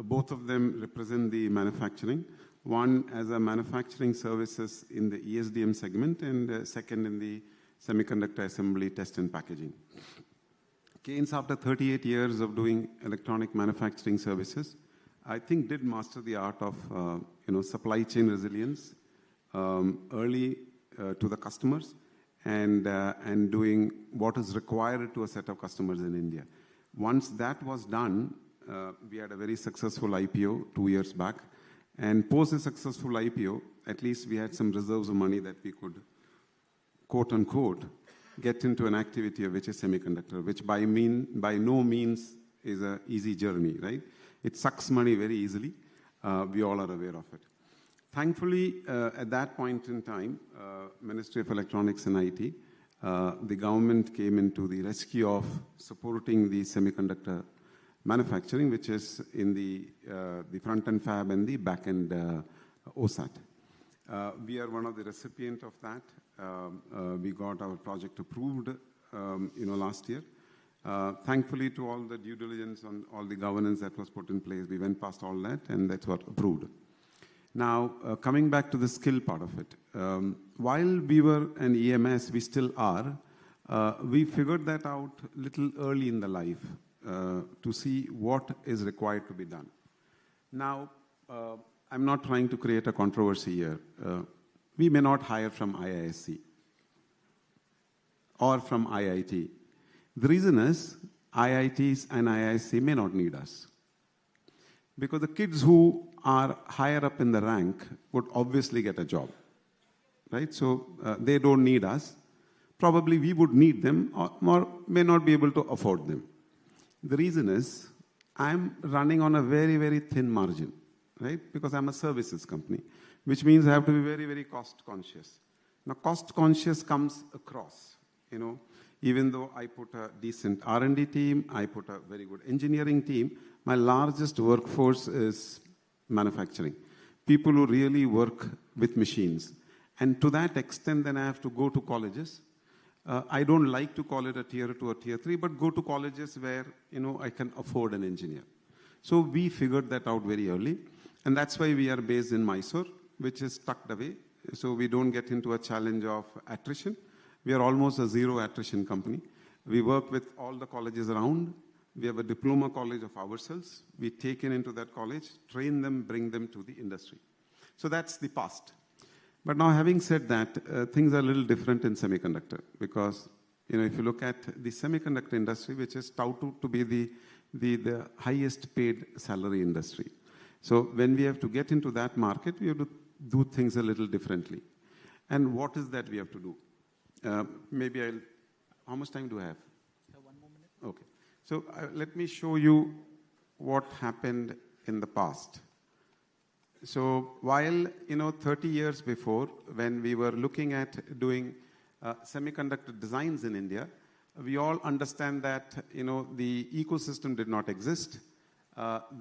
both of them represent the manufacturing. One as a manufacturing services in the ESDM segment, and second in the semiconductor assembly, test and packaging. CeNSE, after 38 years of doing electronic manufacturing services, I think did master the art of supply chain resilience early to the customers, and doing what is required to a set of customers in India. Once that was done, we had a very successful IPO 2 years back, and post a successful IPO, at least we had some reserves of money that we could, quote unquote, get into an activity of which is semiconductor, which by no means is an easy journey, right? It sucks money very easily. We all are aware of it. Thankfully, at that point in time, Ministry of Electronics and IT, the government came into the rescue of supporting the semiconductor manufacturing, which is in the front-end fab and the back-end OSAT. We are one of the recipients of that. We got our project approved, last year. Thankfully, to all the due diligence on all the governance that was put in place, we went past all that, and that's what approved. Now, coming back to the skill part of it, while we were an EMS, we still are, we figured that out a little early in the life to see what is required to be done. Now, I'm not trying to create a controversy here. We may not hire from IISc or from IIT. The reason is IITs and IISc may not need us. Because the kids who are higher up in the rank would obviously get a job, right? So they don't need us. Probably we would need them or may not be able to afford them. The reason is I'm running on a very, very thin margin, right? Because I'm a services company, which means I have to be very, very cost conscious. Now, cost conscious comes across, even though I put a decent R&D team, I put a very good engineering team, my largest workforce is manufacturing. People who really work with machines. And to that extent, then I have to go to colleges. I don't like to call it a tier 2 or tier 3, but go to colleges where, I can afford an engineer. So we figured that out very early. And that's why we are based in Mysore, which is tucked away. So we don't get into a challenge of attrition. We are almost a zero attrition company. We work with all the colleges around. We have a diploma college of ourselves. We take into that college, train them, bring them to the industry. So that's the past. But now, having said that, things are a little different in semiconductor because, if you look at the semiconductor industry, which is touted to be the highest paid salary industry. So when we have to get into that market, we have to do things a little differently. And what is that we have to do? How much time do I have? 1 more minute. Okay. So let me show you what happened in the past. So while, 30 years before, when we were looking at doing semiconductor designs in India, we all understand that, the ecosystem did not exist.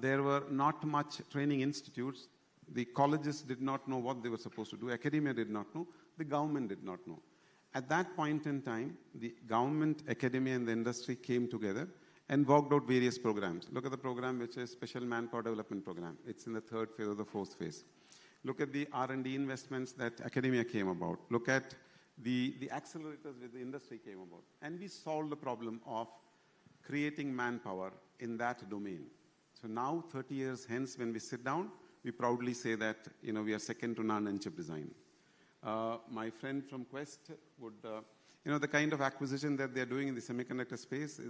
There were not much training institutes. The colleges did not know what they were supposed to do. Academia did not know. The government did not know. At that point in time, the government, academia, and the industry came together and worked out various programs. Look at the program, which is Special Manpower Development Program. It's in the 3rd phase or the 4th phase. Look at the R&D investments that academia came about. Look at the accelerators that the industry came about. And we solved the problem of creating manpower in that domain. So now, 30 years hence, when we sit down, we proudly say that, we are second to none in chip design. My friend from Quest would, the kind of acquisition that they're doing in the semiconductor space,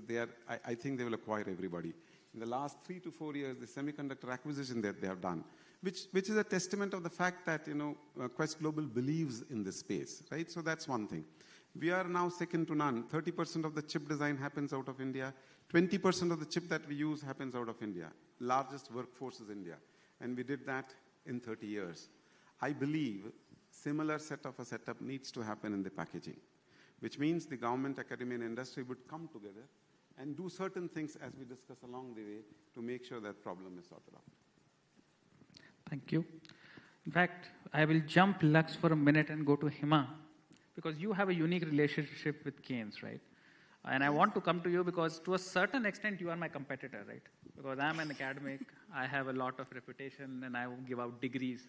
I think they will acquire everybody. In the last 3 to 4 years, the semiconductor acquisition that they have done, which is a testament of the fact that, Quest Global believes in this space, right? So that's one thing. We are now second to none. 30% of the chip design happens out of India. 20% of the chip that we use happens out of India. Largest workforce is India. And we did that in 30 years. I believe similar setup needs to happen in the packaging, which means the government, academia, and industry would come together and do certain things as we discuss along the way to make sure that problem is sorted out. Thank you. In fact, I will jump Lux for a minute and go to Hima, because you have a unique relationship with CeNSE, right? And I want to come to you because to a certain extent, you are my competitor, right? Because I'm an academic, I have a lot of reputation, and I give out degrees.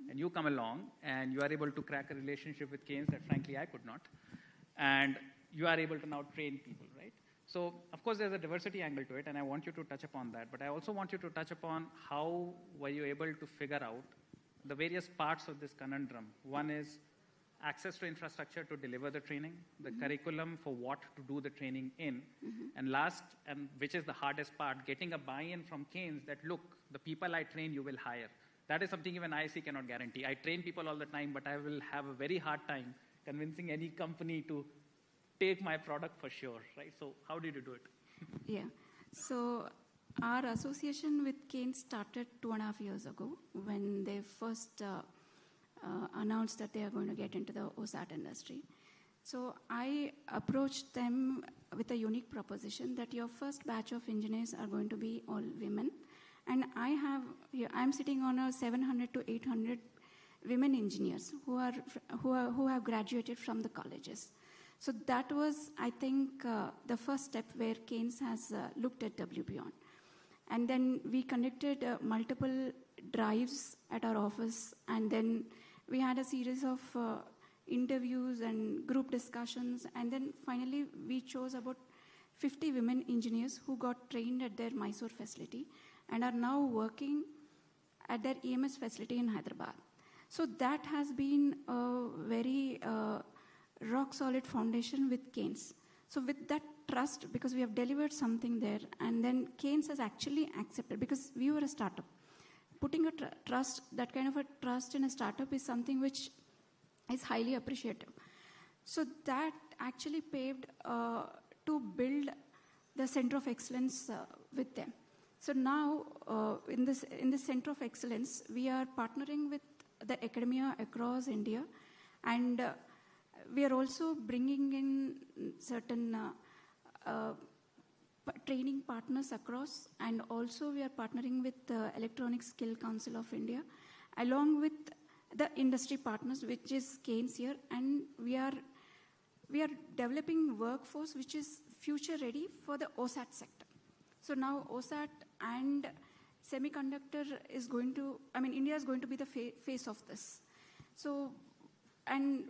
And you come along, and you are able to crack a relationship with CeNSE that, frankly, I could not. And you are able to now train people, right? So, of course, there's a diversity angle to it, and I want you to touch upon that. But I also want you to touch upon how were you able to figure out the various parts of this conundrum. One is access to infrastructure to deliver the training, the curriculum for what to do the training in, and last, and which is the hardest part, getting a buy-in from CeNSE that, look, the people I train, you will hire. That is something even IISc cannot guarantee. I train people all the time, but I will have a very hard time convincing any company to take my product for sure, right? So how did you do it? Yeah. So our association with CeNSE started 2.5 years ago when they first announced that they are going to get into the OSAT industry. So I approached them with a unique proposition that your first batch of engineers are going to be all women. And I'm sitting on a 700 to 800 women engineers who have graduated from the colleges. So that was, I think, the first step where CeNSE has looked at WBeyond. And then we conducted multiple drives at our office, and then we had a series of interviews and group discussions, and then finally we chose about 50 women engineers who got trained at their Mysore facility and are now working at their EMS facility in Hyderabad. So that has been a very rock solid foundation with CeNSE. So with that trust, because we have delivered something there, and then CeNSE has actually accepted, because we were a startup. Putting a trust, that kind of a trust in a startup is something which is highly appreciative. So that actually paved to build the Center of Excellence with them. So now, in this Center of Excellence, we are partnering with the academia across India, and we are also bringing in certain training partners across, and also we are partnering with the Electronic Skill Council of India, along with the industry partners, which is CeNSE here, and we are developing workforce which is future ready for the OSAT sector. So now OSAT and semiconductor is going to, India is going to be the face of this. So, and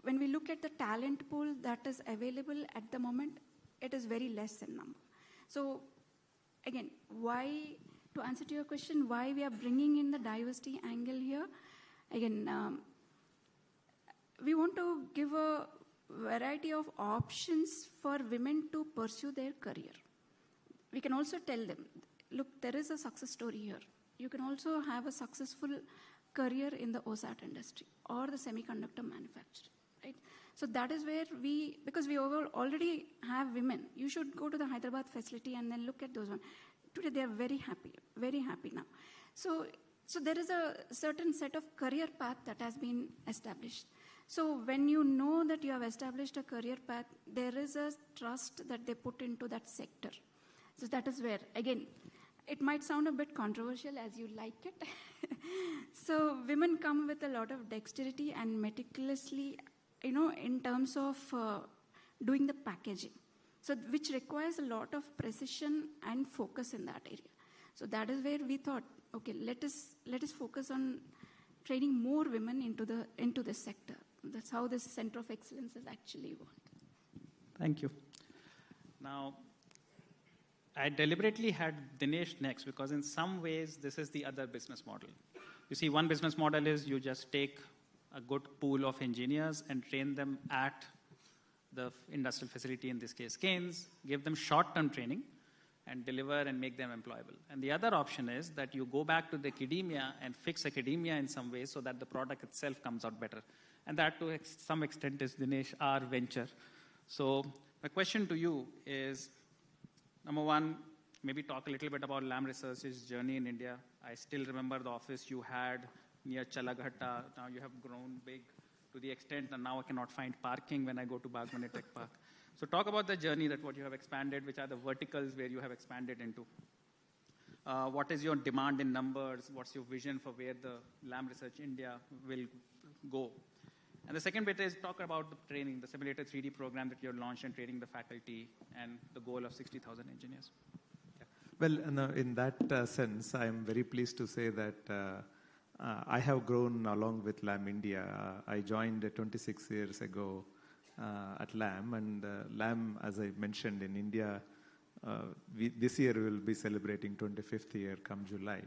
when we look at the talent pool that is available at the moment, it is very less in number. So again, why, to answer to your question, why we are bringing in the diversity angle here, again, we want to give a variety of options for women to pursue their career. We can also tell them, look, there is a success story here. You can also have a successful career in the OSAT industry or the semiconductor manufacturing, right? So that is where because we already have women, you should go to the Hyderabad facility and then look at those ones. Today they are very happy now. So there is a certain set of career path that has been established. So when you know that you have established a career path, there is a trust that they put into that sector. So that is where, again, it might sound a bit controversial as you like it. So women come with a lot of dexterity and meticulously, in terms of doing the packaging. So which requires a lot of precision and focus in that area. So that is where we thought, okay, let us focus on training more women into this sector. That's how this Center of Excellence is actually born. Thank you. Now, I deliberately had Dinesh next because in some ways this is the other business model. You see, one business model is you just take a good pool of engineers and train them at the industrial facility, in this case CeNSE, give them short-term training and deliver and make them employable. And the other option is that you go back to the academia and fix academia in some way so that the product itself comes out better. And that to some extent is, Dinesh, our venture. So my question to you is, number one, maybe talk a little bit about Lam Research's journey in India. I still remember the office you had near Chalaghatta. Now you have grown big to the extent that now I cannot find parking when I go to Bagmane Tech Park. So talk about the journey, that what you have expanded, which are the verticals where you have expanded into. What is your demand in numbers? What's your vision for where the Lam Research India will go? And the second bit is talk about the training, the simulator 3D program that you launched and training the faculty and the goal of 60,000 engineers. Well, in that sense, I'm very pleased to say that I have grown along with Lam India. I joined 26 years ago at Lam, and Lam, as I mentioned, in India, this year we will be celebrating 25th year come July.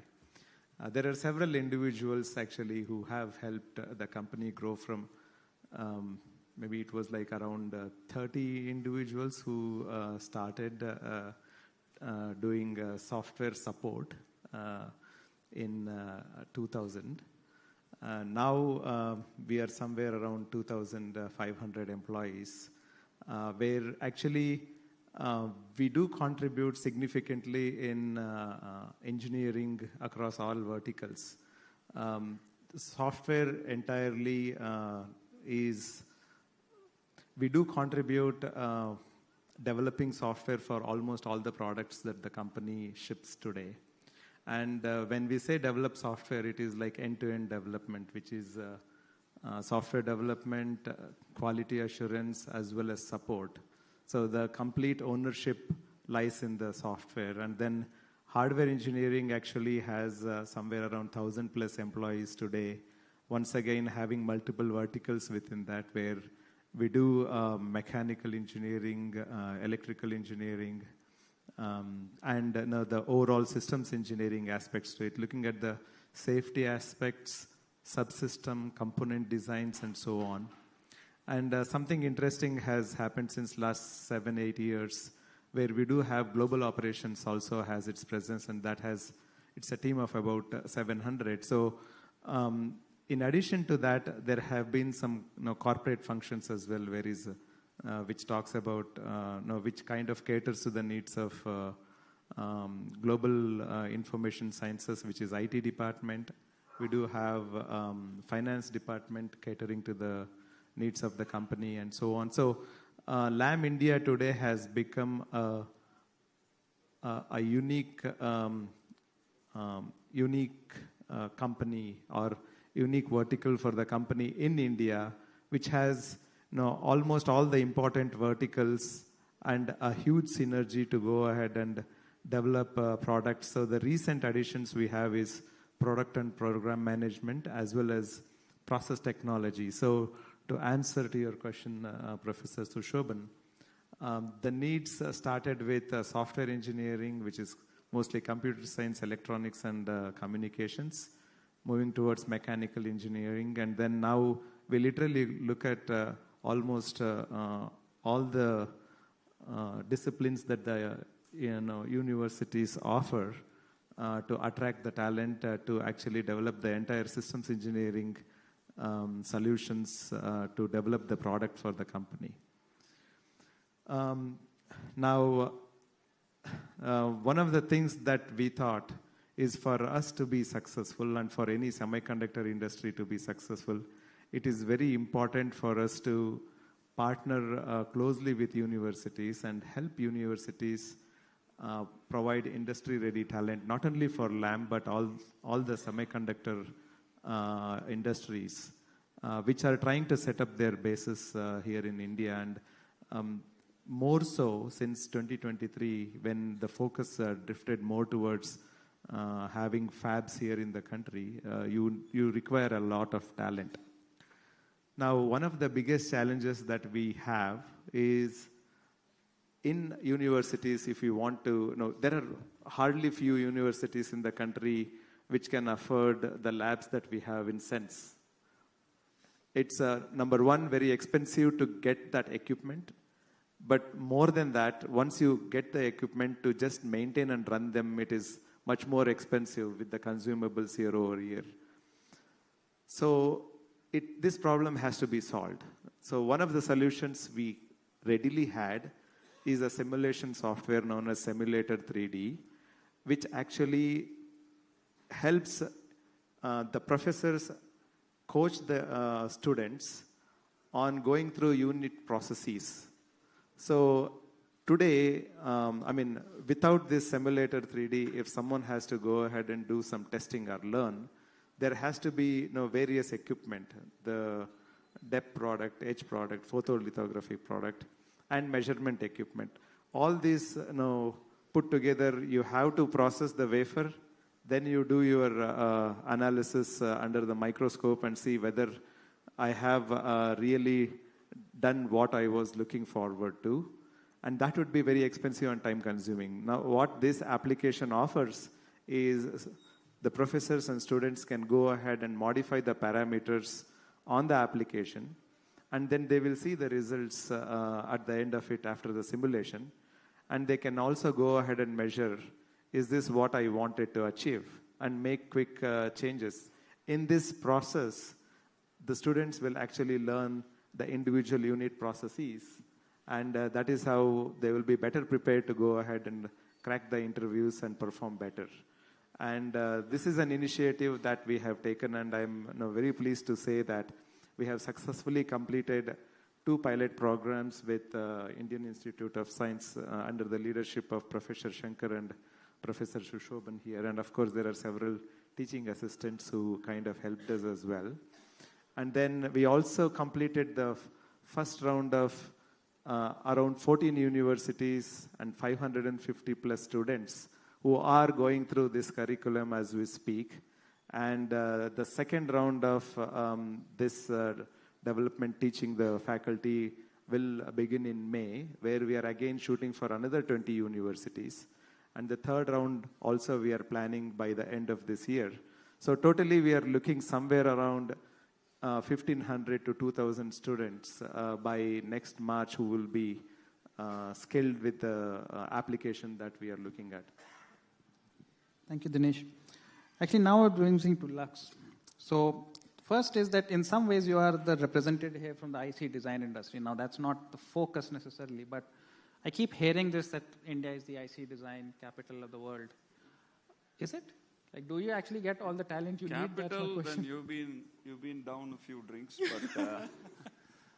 There are several individuals actually who have helped the company grow from maybe it was like around 30 individuals who started doing software support in 2000. Now we are somewhere around 2,500 employees, where actually we do contribute significantly in engineering across all verticals. Software entirely we do contribute developing software for almost all the products that the company ships today. And when we say develop software, it is like end-to-end development, which is software development, quality assurance, as well as support. So the complete ownership lies in the software. And then Hardware engineering actually has somewhere around 1,000 plus employees today. Once again, having multiple verticals within that, where we do mechanical engineering, electrical engineering, and the overall systems engineering aspects to it, looking at the safety aspects, subsystem, component designs, and so on. And something interesting has happened since last 7-8 years, where we do have global operations also has its presence, and it's a team of about 700. So in addition to that, there have been some corporate functions as well, which talks about which kind of caters to the needs of global information sciences, which is IT department. We do have finance department catering to the needs of the company and so on. So LAM India today has become a unique company or unique vertical for the company in India, which has almost all the important verticals and a huge synergy to go ahead and develop products. So the recent additions we have is product and program management as well as process technology. So to answer to your question, Professor Sushoban, the needs started with software engineering, which is mostly computer science, electronics, and communications, moving towards mechanical engineering. And then now we literally look at almost all the disciplines that the universities offer to attract the talent to actually develop the entire systems engineering solutions to develop the product for the company. Now, one of the things that we thought is for us to be successful and for any semiconductor industry to be successful, it is very important for us to partner closely with universities and help universities provide industry-ready talent, not only for LAM, but all the semiconductor industries, which are trying to set up their bases here in India. And more so since 2023, when the focus drifted more towards having fabs here in the country, you require a lot of talent. Now, one of the biggest challenges that we have is in universities, if you want to, there are hardly few universities in the country which can afford the labs that we have in CeNSE. It's number one, very expensive to get that equipment. But more than that, once you get the equipment to just maintain and run them, it is much more expensive with the consumables year over year. So this problem has to be solved. So one of the solutions we readily had is a simulation software known as Simulator 3D, which actually helps the professors coach the students on going through unit processes. So today, without this Simulator 3D, if someone has to go ahead and do some testing or learn, there has to be various equipment, the depth product, edge product, photolithography product, and measurement equipment. All these put together, you have to process the wafer, then you do your analysis under the microscope and see whether I have really done what I was looking forward to. And that would be very expensive and time consuming. Now, what this application offers is the professors and students can go ahead and modify the parameters on the application, and then they will see the results at the end of it after the simulation. And they can also go ahead and measure, is this what I wanted to achieve, and make quick changes. In this process, the students will actually learn the individual unit processes, and that is how they will be better prepared to go ahead and crack the interviews and perform better. And this is an initiative that we have taken, and I'm very pleased to say that we have successfully completed 2 pilot programs with Indian Institute of Science under the leadership of Professor Shankar and Professor Sushoban here. And of course, there are several teaching assistants who kind of helped us as well. And then we also completed the first round of around 14 universities and 550 plus students who are going through this curriculum as we speak. And the second round of this development teaching the faculty will begin in May, where we are again shooting for another 20 universities. And the third round also we are planning by the end of this year. So totally we are looking somewhere around 1,500 to 2,000 students by next March who will be skilled with the application that we are looking at. Thank you, Dinesh. Actually, now it brings me to Lux. So first is that in some ways you are the representative here from the IC design industry. Now that's not the focus necessarily, but I keep hearing this that India is the IC design capital of the world. Is it? Like, do you actually get all the talent you need? That's my Capital, question. then you've been down a few drinks,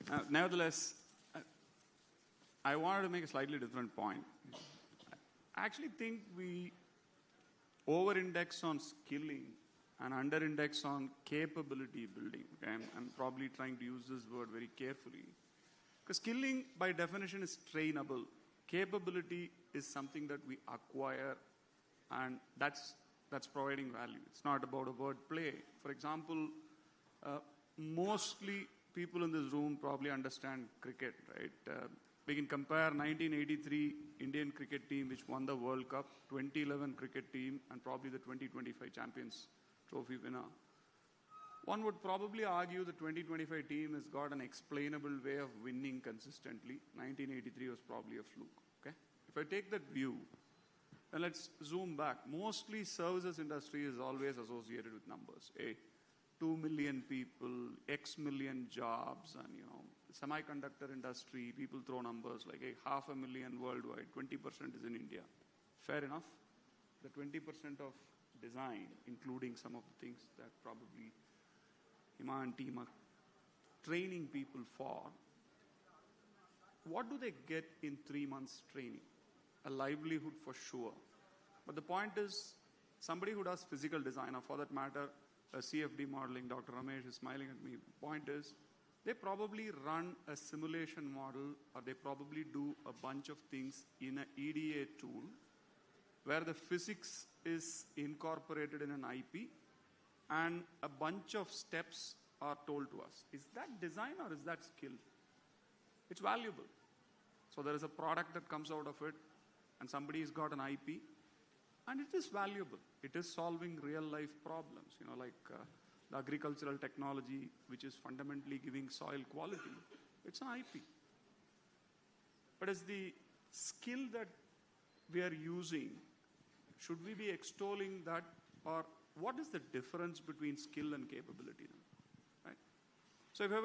but nevertheless, I wanted to make a slightly different point. I actually think we over-index on skilling and under-index on capability building. Okay? I'm probably trying to use this word very carefully. Because skilling, by definition, is trainable. Capability is something that we acquire, and that's providing value. It's not about a word play. For example, mostly people in this room probably understand cricket, right? We can compare 1983 Indian cricket team which won the World Cup, 2011 cricket team, and probably the 2025 Champions Trophy winner. One would probably argue the 2025 team has got an explainable way of winning consistently. 1983 was probably a fluke. Okay? If I take that view, then let's zoom back. Mostly services industry is always associated with numbers. 2 million people, X million jobs, and semiconductor industry, people throw numbers like 500,000 worldwide, 20% is in India. Fair enough. The 20% of design, including some of the things that probably Hima and team are training people for, what do they get in 3 months training? A livelihood for sure. But the point is, somebody who does physical design, or for that matter, a CFD modeling, Dr. Ramesh is smiling at me. The point is, they probably run a simulation model, or they probably do a bunch of things in an EDA tool where the physics is incorporated in an IP and a bunch of steps are told to us. Is that design or is that skill? It's valuable. So there is a product that comes out of it and somebody's got an IP and it is valuable. It is solving real life problems, like the agricultural technology which is fundamentally giving soil quality. It's an IP. But as the skill that we are using, should we be extolling that, or what is the difference between skill and capability then? Right? So if I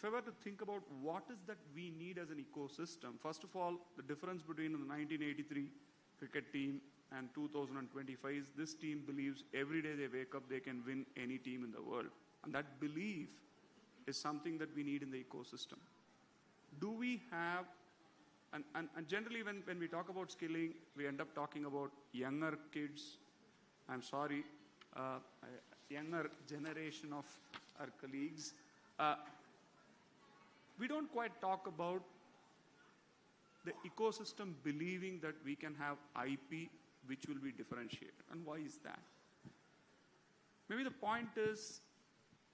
were to think about what is that we need as an ecosystem, first of all, the difference between the 1983 cricket team and 2025 is this team believes every day they wake up they can win any team in the world. And that belief is something that we need in the ecosystem. Do we have, and generally when we talk about skilling, we end up talking about younger kids, I'm sorry, younger generation of our colleagues. We don't quite talk about the ecosystem believing that we can have IP which will be differentiated. And why is that? Maybe the point is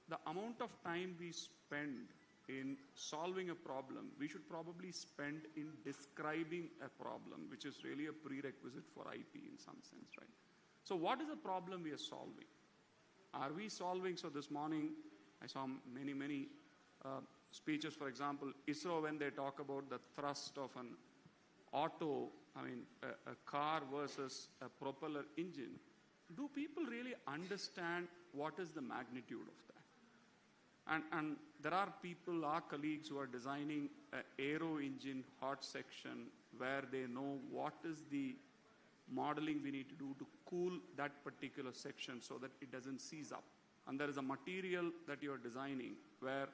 the amount of time we spend in solving a problem, we should probably spend in describing a problem, which is really a prerequisite for IP in some sense, right? So what is the problem we are solving? Are we solving, so this morning I saw many speeches, for example, ISRO, when they talk about the thrust of an auto, a car versus a propeller engine, do people really understand what is the magnitude of that? And there are people, our colleagues, who are designing an aero engine hot section where they know what is the modeling we need to do to cool that particular section so that it doesn't seize up. And there is a material that you're designing where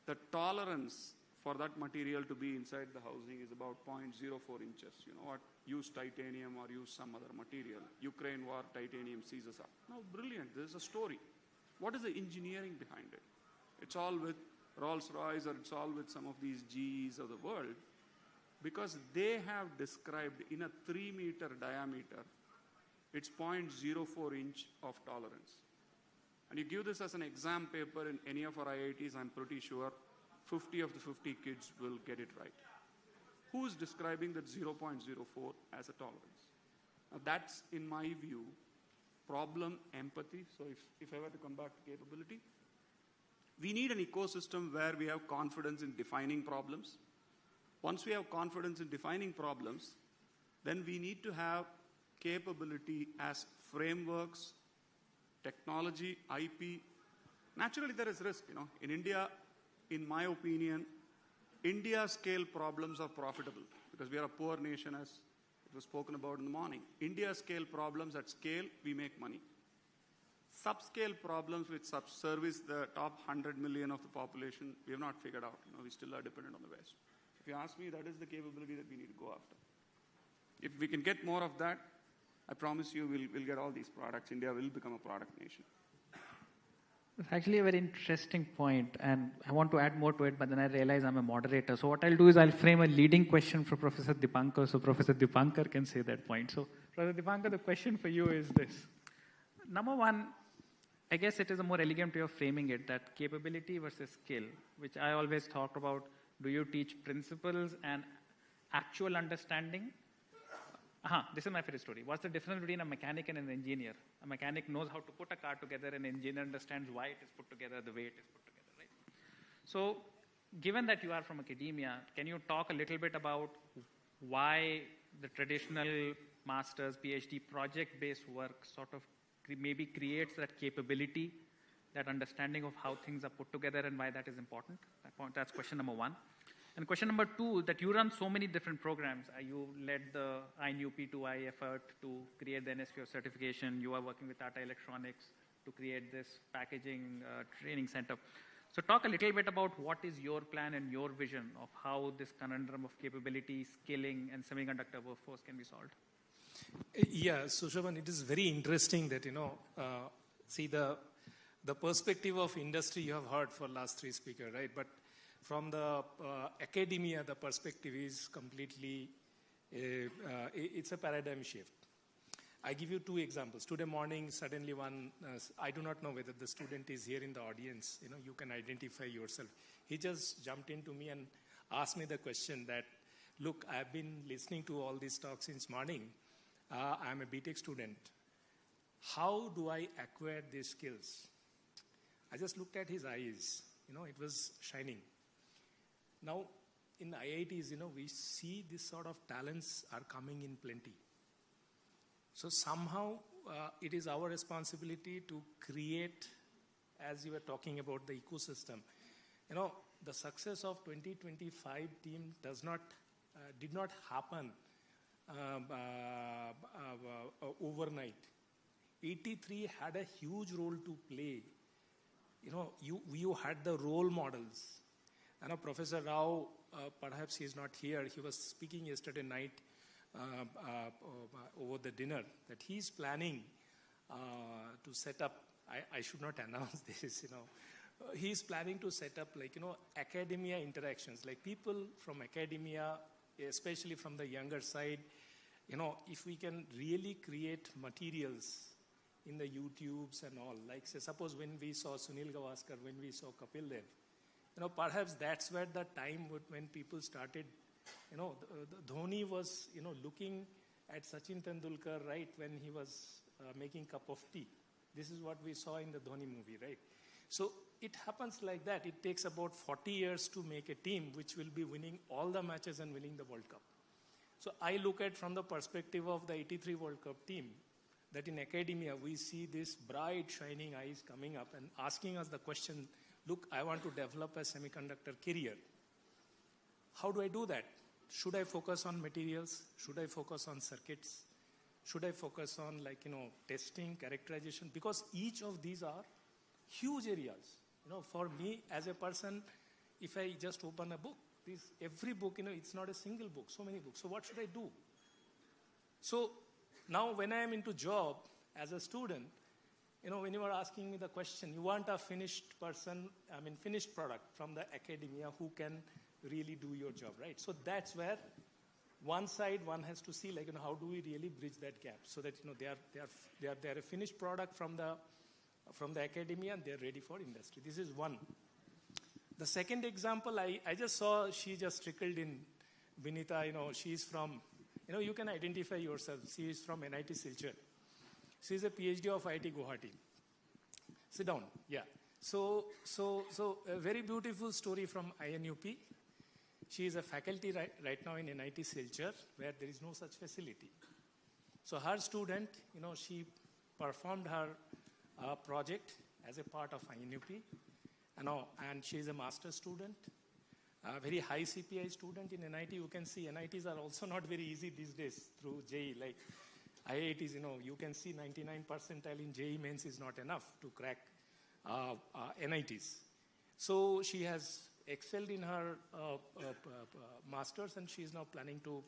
the tolerance for that material to be inside the housing is about 0.04 inches. You know what? Use titanium or use some other material. Ukraine war, titanium seizes up. Now, brilliant. There's a story. What is the engineering behind it? It's all with Rolls-Royce or it's all with some of these GEs of the world. because they have described in a 3-meter diameter, it's 0.04 inch of tolerance. And you give this as an exam paper in any of our IITs, I'm pretty sure 50 of the 50 kids will get it right. Who's describing that 0.04 as a tolerance? Now that's, in my view, problem empathy. So if I were to come back to capability, we need an ecosystem where we have confidence in defining problems. Once we have confidence in defining problems, then we need to have capability as frameworks, technology, IP. Naturally, there is risk. In India, in my opinion, India-scale problems are profitable because we are a poor nation, as it was spoken about in the morning. India-scale problems at scale, we make money. Subscale problems which service the top 100 million of the population, we have not figured out. We still are dependent on the West. If you ask me, that is the capability that we need to go after. If we can get more of that, I promise you we'll get all these products. India will become a product nation. It's actually a very interesting point, and I want to add more to it, but then I realize I'm a moderator. So what I'll do is I'll frame a leading question for Professor Dipankar, so Professor Dipankar can say that point. So, Professor Dipankar, the question for you is this. Number one, I guess it is a more elegant way of framing it, that capability versus skill, which I always talk about. Do you teach principles and actual understanding? This is my favorite story. What's the difference between a mechanic and an engineer? A mechanic knows how to put a car together, an engineer understands why it is put together, the way it is put together, right? So, given that you are from academia, can you talk a little bit about why the traditional master's, PhD project-based work sort of maybe creates that capability, that understanding of how things are put together and why that is important? That's question number one. And question number two, that you run so many different programs. You led the INUP2I effort to create the NSQF certification. You are working with Tata Electronics to create this packaging training center. So talk a little bit about what is your plan and your vision of how this conundrum of capability, skilling, and semiconductor workforce can be solved. Yeah, so Shravan, it is very interesting that, see the perspective of industry you have heard for last three speakers, right? But from the academia, the perspective is completely, it's a paradigm shift. I give you two examples. Today morning, suddenly one, I do not know whether the student is here in the audience, you can identify yourself. He just jumped into me and asked me the question that, look, I've been listening to all these talks since morning. I'm a BTech student. How do I acquire these skills? I just looked at his eyes, it was shining. Now, in IITs, we see this sort of talents are coming in plenty. So somehow, it is our responsibility to create, as you were talking about the ecosystem. The success of 2025 team did not happen overnight. 83 had a huge role to play. You had the role models. I know Professor Rao, perhaps he's not here, he was speaking yesterday night over the dinner that he's planning to set up, I should not announce this, he's planning to set up academia interactions, like people from academia, especially from the younger side, if we can really create materials in the YouTubes and all, like say, suppose when we saw Sunil Gavaskar, when we saw Kapil Dev, perhaps that's where the time when people started, Dhoni was, looking at Sachin Tendulkar, right, when he was making cup of tea. This is what we saw in the Dhoni movie, right? So it happens like that. It takes about 40 years to make a team which will be winning all the matches and winning the World Cup. So I look at from the perspective of the 83 World Cup team, that in academia we see this bright shining eyes coming up and asking us the question, look, I want to develop a semiconductor career. How do I do that? Should I focus on materials? Should I focus on circuits? Should I focus on testing, characterization? Because each of these are huge areas. For me as a person, if I just open a book, every book, it's not a single book, so many books. So what should I do? So now when I am into job as a student, when you are asking me the question, you want a finished person, finished product from the academia who can really do your job, right? So that's where one side, one has to see, like, how do we really bridge that gap so that, they are a finished product from the academia and they're ready for industry. This is one. The second example, I just saw, she just trickled in, Vinita, she's from, you can identify yourself. She is from NIT Silchar. She's a PhD of IIT Guwahati. Sit down, yeah. So a very beautiful story from INUP. She is a faculty right now in NIT Silchar, where there is no such facility. So her student, she performed her project as a part of INUP, and she is a master's student, a very high CPI student in NIT. You can see NITs are also not very easy these days through JEE. Like IITs, you can see 99 percentile in JEE mains is not enough to crack NITs. So she has excelled in her master's, and she is now planning to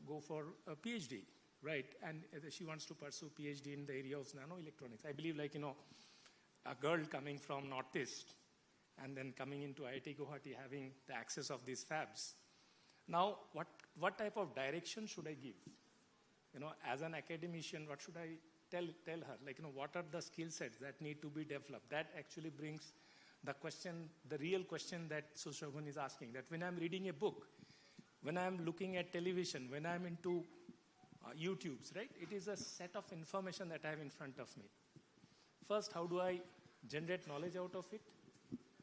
go for a PhD, right? And she wants to pursue PhD in the area of nanoelectronics. I believe, like, a girl coming from Northeast and then coming into IIT Guwahati, having the access of these fabs. Now, what type of direction should I give? As an academician, what should I tell her? Like, what are the skill sets that need to be developed? That actually brings the question, the real question that Sushobhan is asking, that when I'm reading a book, when I'm looking at television, when I'm into YouTubes, right? It is a set of information that I have in front of me. First, how do I generate knowledge out of it?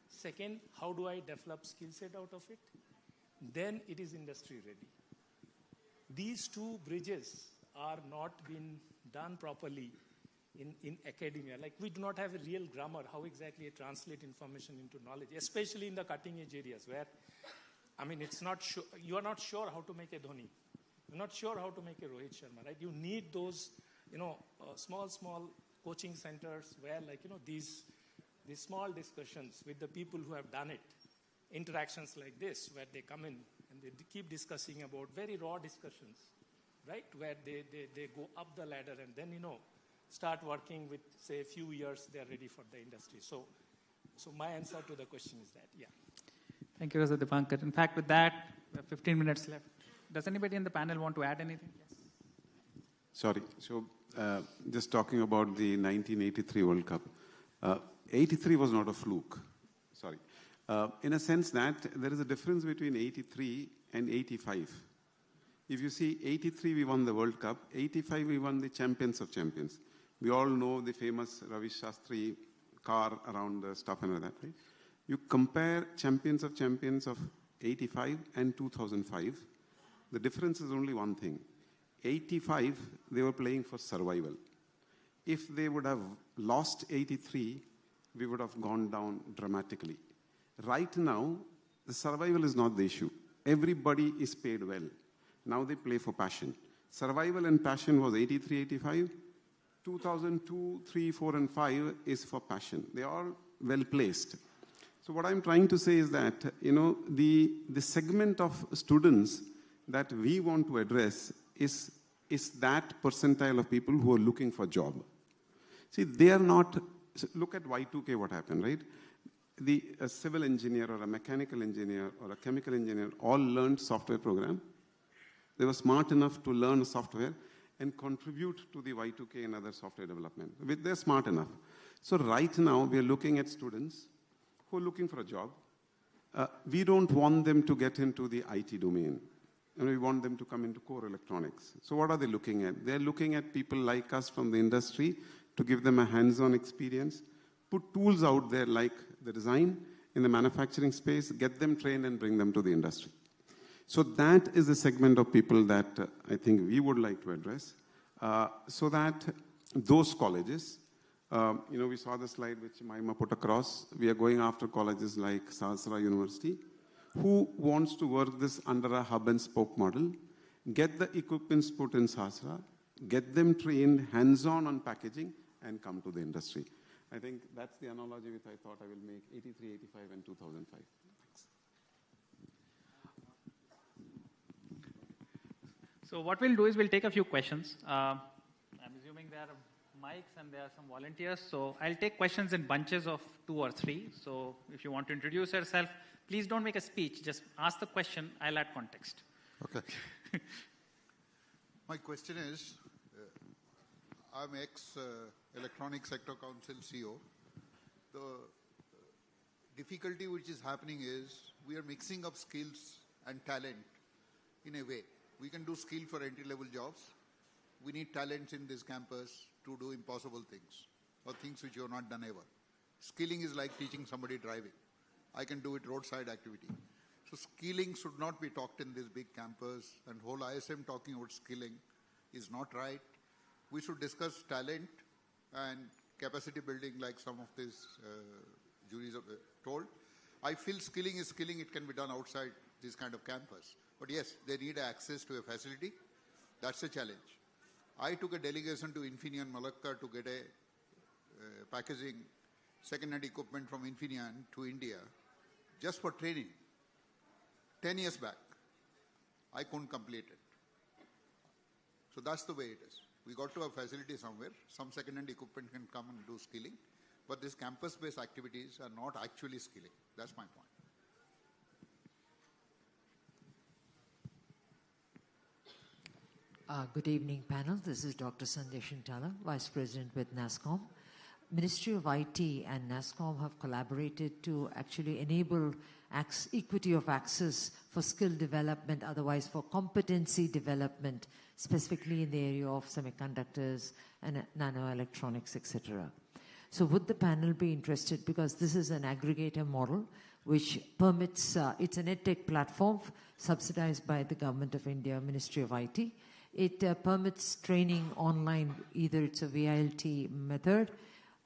Second, how do I develop skill set out of it? Then it is industry ready. These two bridges are not being done properly in academia. Like, we do not have a real grammar, how exactly I translate information into knowledge, especially in the cutting edge areas where, it's not sure, you are not sure how to make a Dhoni. You're not sure how to make a Rohit Sharma, right? You need those, small coaching centers where, like, these small discussions with the people who have done it, interactions like this, where they come in and they keep discussing about very raw discussions, right? Where they go up the ladder and then, start working with, say, a few years, they're ready for the industry. So my answer to the question is that, yeah. Thank you, Mr. Dipankar. In fact, with that, we have 15 minutes left. Does anybody in the panel want to add anything? Yes. Sorry. So just talking about the 1983 World Cup. 83 was not a fluke. Sorry. In a sense that there is a difference between 83 and 85. If you see, 83 we won the World Cup, 85 we won the Champions of Champions. We all know the famous Ravi Shastri car around the stuff and all that, right? You compare Champions of Champions of 85 and 2005, the difference is only one thing. 85, they were playing for survival. If they would have lost 83, we would have gone down dramatically. Right now, the survival is not the issue. Everybody is paid well. Now they play for passion. Survival and passion was 83, 85. 2002, 3, 4, and 5 is for passion. They are all well placed. So what I'm trying to say is that, the segment of students that we want to address is that percentile of people who are looking for job. See, they are not, look at Y2K, what happened, right? A civil engineer or a mechanical engineer or a chemical engineer all learned software program. They were smart enough to learn software and contribute to the Y2K and other software development. They're smart enough. So right now, we are looking at students who are looking for a job. We don't want them to get into the IT domain. And we want them to come into core electronics. So what are they looking at? They're looking at people like us from the industry to give them a hands-on experience, put tools out there like the design in the manufacturing space, get them trained and bring them to the industry. So that is the segment of people that I think we would like to address, so that those colleges, we saw the slide which Maima put across. We are going after colleges like Sahasra University, who wants to work this under a hub and spoke model, get the equipments put in Sahasra, get them trained hands-on on packaging, and come to the industry. I think that's the analogy which I thought I will make, 83, 85, and 2005. Thanks. So what we'll do is we'll take a few questions. I'm assuming there are mics and there are some volunteers. So I'll take questions in bunches of 2 or 3. So if you want to introduce yourself, please don't make a speech. Just ask the question. I'll add context. Okay. My question is, I'm ex-Electronic Sector Council CEO. The difficulty which is happening is we are mixing up skills and talent in a way. We can do skill for entry-level jobs. We need talents in this campus to do impossible things or things which you have not done ever. Skilling is like teaching somebody driving. I can do it roadside activity. So skilling should not be talked in this big campus, and whole ISM talking about skilling is not right. We should discuss talent and capacity building like some of these juries have told. I feel skilling is skilling, it can be done outside this kind of campus. But yes, they need access to a facility. That's a challenge. I took a delegation to Infineon Malacca to get a packaging second-hand equipment from Infineon to India just for training. 10 years back, I couldn't complete it. So that's the way it is. We got to a facility somewhere. Some second-hand equipment can come and do skilling. But these campus-based activities are not actually skilling. That's my point. Good evening, panel. This is Dr. Sanjay Shintala, Vice President with NASSCOM. Ministry of IT and NASSCOM have collaborated to actually enable equity of access for skill development, otherwise for competency development, specifically in the area of semiconductors and nanoelectronics, etc. So would the panel be interested, because this is an aggregator model which permits, it's an EdTech platform subsidized by the Government of India, Ministry of IT. It permits training online, either it's a VILT method,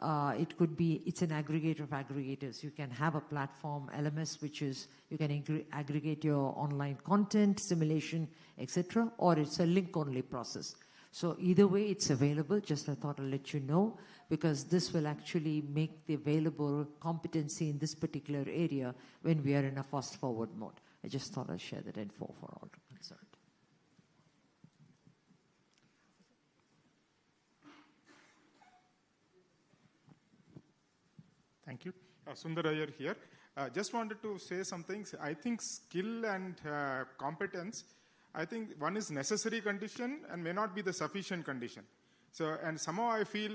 it could be, it's an aggregator of aggregators. You can have a platform, LMS, which is, you can aggregate your online content, simulation, etc., or it's a link-only process. So either way, it's available. Just I thought I'll let you know, because this will actually make the available competency in this particular area when we are in a fast-forward mode. I just thought I'd share that info for all concerned. Thank you. Sundar Iyer here. Just wanted to say some things. I think skill and competence, I think one is necessary condition and may not be the sufficient condition. So, and somehow I feel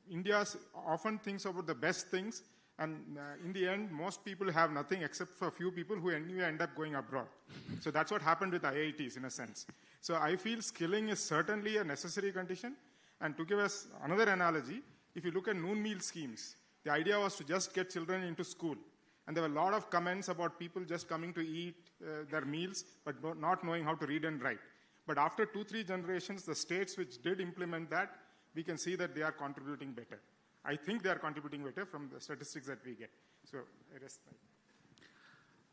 India often thinks about the best things, and in the end, most people have nothing except for a few people who anyway end up going abroad. So that's what happened with IITs in a sense. So I feel skilling is certainly a necessary condition. And to give us another analogy, if you look at noon meal schemes, the idea was to just get children into school. And there were a lot of comments about people just coming to eat their meals, but not knowing how to read and write. But after 2-3 generations, the states which did implement that, we can see that they are contributing better. I think they are contributing better from the statistics that we get. So I rest my...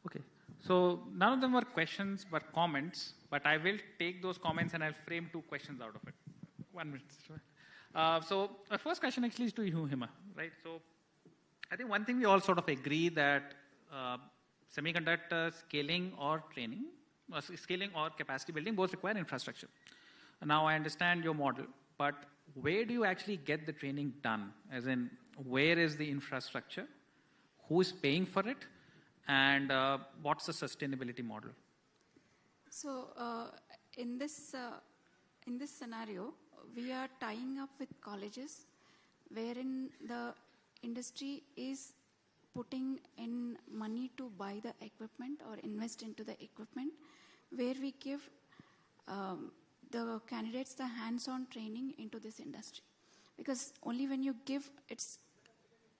Okay. So none of them were questions, but comments. But I will take those comments and I'll frame 2 questions out of it. 1 minute. So our first question actually is to you, Hima, right? So I think one thing we all sort of agree that semiconductor scaling or training, scaling or capacity building both require infrastructure. Now I understand your model, but where do you actually get the training done? As in, where is the infrastructure? Who is paying for it? And what's the sustainability model? So in this scenario, we are tying up with colleges wherein the industry is putting in money to buy the equipment or invest into the equipment, where we give the candidates the hands-on training into this industry. Because only when you give, it's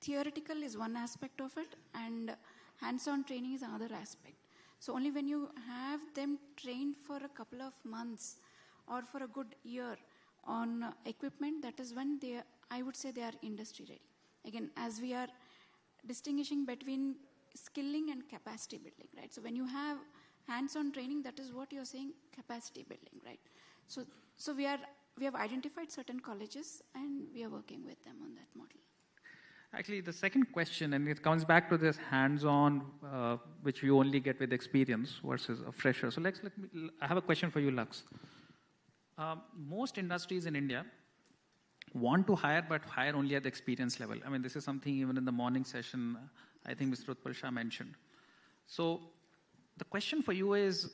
theoretical is one aspect of it, and hands-on training is another aspect. So only when you have them trained for a couple of months or for a good year on equipment, that is when they, I would say they are industry ready. Again, as we are distinguishing between skilling and capacity building, right? So when you have hands-on training, that is what you're saying, capacity building, right? So we have identified certain colleges and we are working with them on that model. Actually, the second question, and it comes back to this hands-on, which you only get with experience versus a fresher. So I have a question for you, Lux. Most industries in India want to hire, but hire only at the experience level. I mean, this is something even in the morning session, I think Mr. Utpal Shah mentioned. So the question for you is,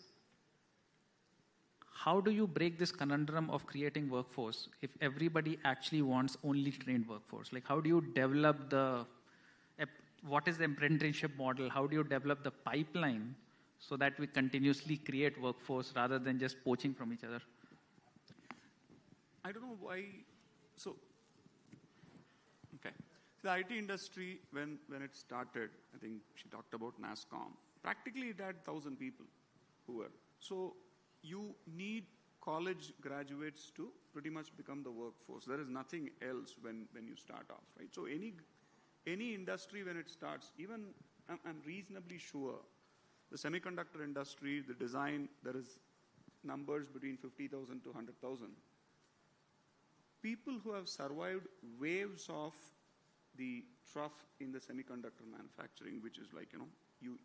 how do you break this conundrum of creating workforce if everybody actually wants only trained workforce? Like, how do you develop what is the apprenticeship model? How do you develop the pipeline so that we continuously create workforce rather than just poaching from each other? I don't know why. So, okay. The IT industry, when it started, I think she talked about NASCOM. Practically, it had 1,000 people who were. So, you need college graduates to pretty much become the workforce. There is nothing else when you start off, right? So, any industry when it starts, even I'm reasonably sure the semiconductor industry, the design, there is numbers between 50,000 to 100,000. People who have survived waves of the trough in the semiconductor manufacturing, which is like, you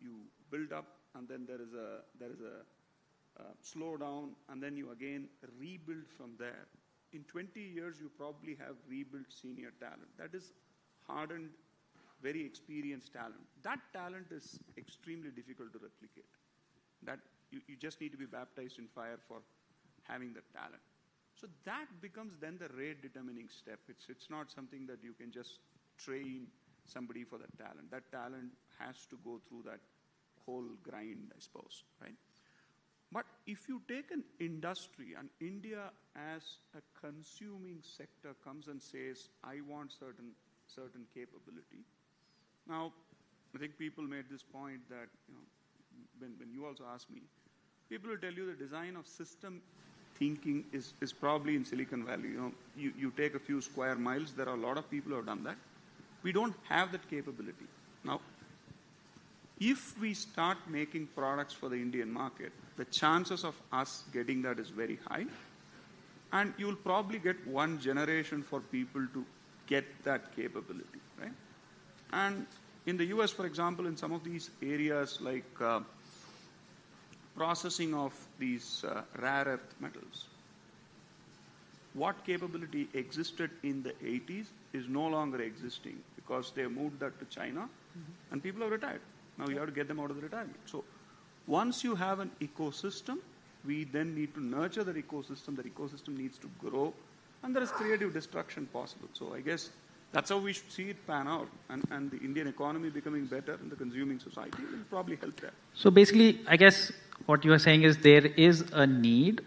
build up and then there is a slowdown and then you again rebuild from there. In 20 years, you probably have rebuilt senior talent. That is hardened, very experienced talent. That talent is extremely difficult to replicate. That you just need to be baptized in fire for having that talent. So that becomes then the rate determining step. It's not something that you can just train somebody for that talent. That talent has to go through that whole grind, I suppose, right? But if you take an industry, and India as a consuming sector comes and says, I want certain capability. Now, I think people made this point that, when you also asked me, people will tell you the design of system thinking is probably in Silicon Valley. You take a few square miles, there are a lot of people who have done that. We don't have that capability. Now, if we start making products for the Indian market, the chances of us getting that is very high. And you'll probably get one generation for people to get that capability, right? And in the US, for example, in some of these areas like processing of these rare earth metals, what capability existed in the 80s is no longer existing because they moved that to China and people have retired. Now you have to get them out of the retirement. So once you have an ecosystem, we then need to nurture that ecosystem. That ecosystem needs to grow and there is creative destruction possible. So I guess that's how we should see it pan out. And the Indian economy becoming better and the consuming society will probably help that. So basically, I guess what you are saying is there is a need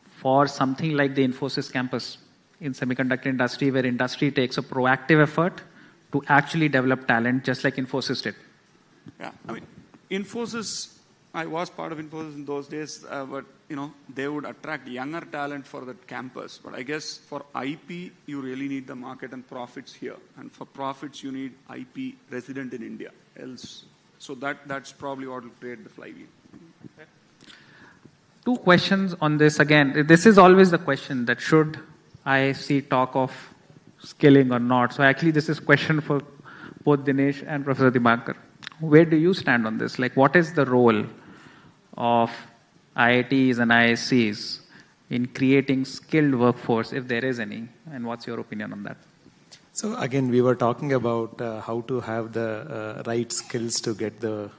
for something like the Infosys campus in semiconductor industry, where industry takes a proactive effort to actually develop talent, just like Infosys did. Yeah, I mean, Infosys, I was part of Infosys in those days, but they would attract younger talent for that campus. But I guess for IP, you really need the market and profits here. And for profits, you need IP resident in India. So that's probably what will create the flywheel. Okay. Two questions on this again. This is always the question that should IISc talk of skilling or not. So actually, this is a question for both Dinesh and Professor Dibankar. Where do you stand on this? Like, what is the role of IITs and IIScs in creating skilled workforce, if there is any? And what's your opinion on that? So again, we were talking about how to have the right skills to get the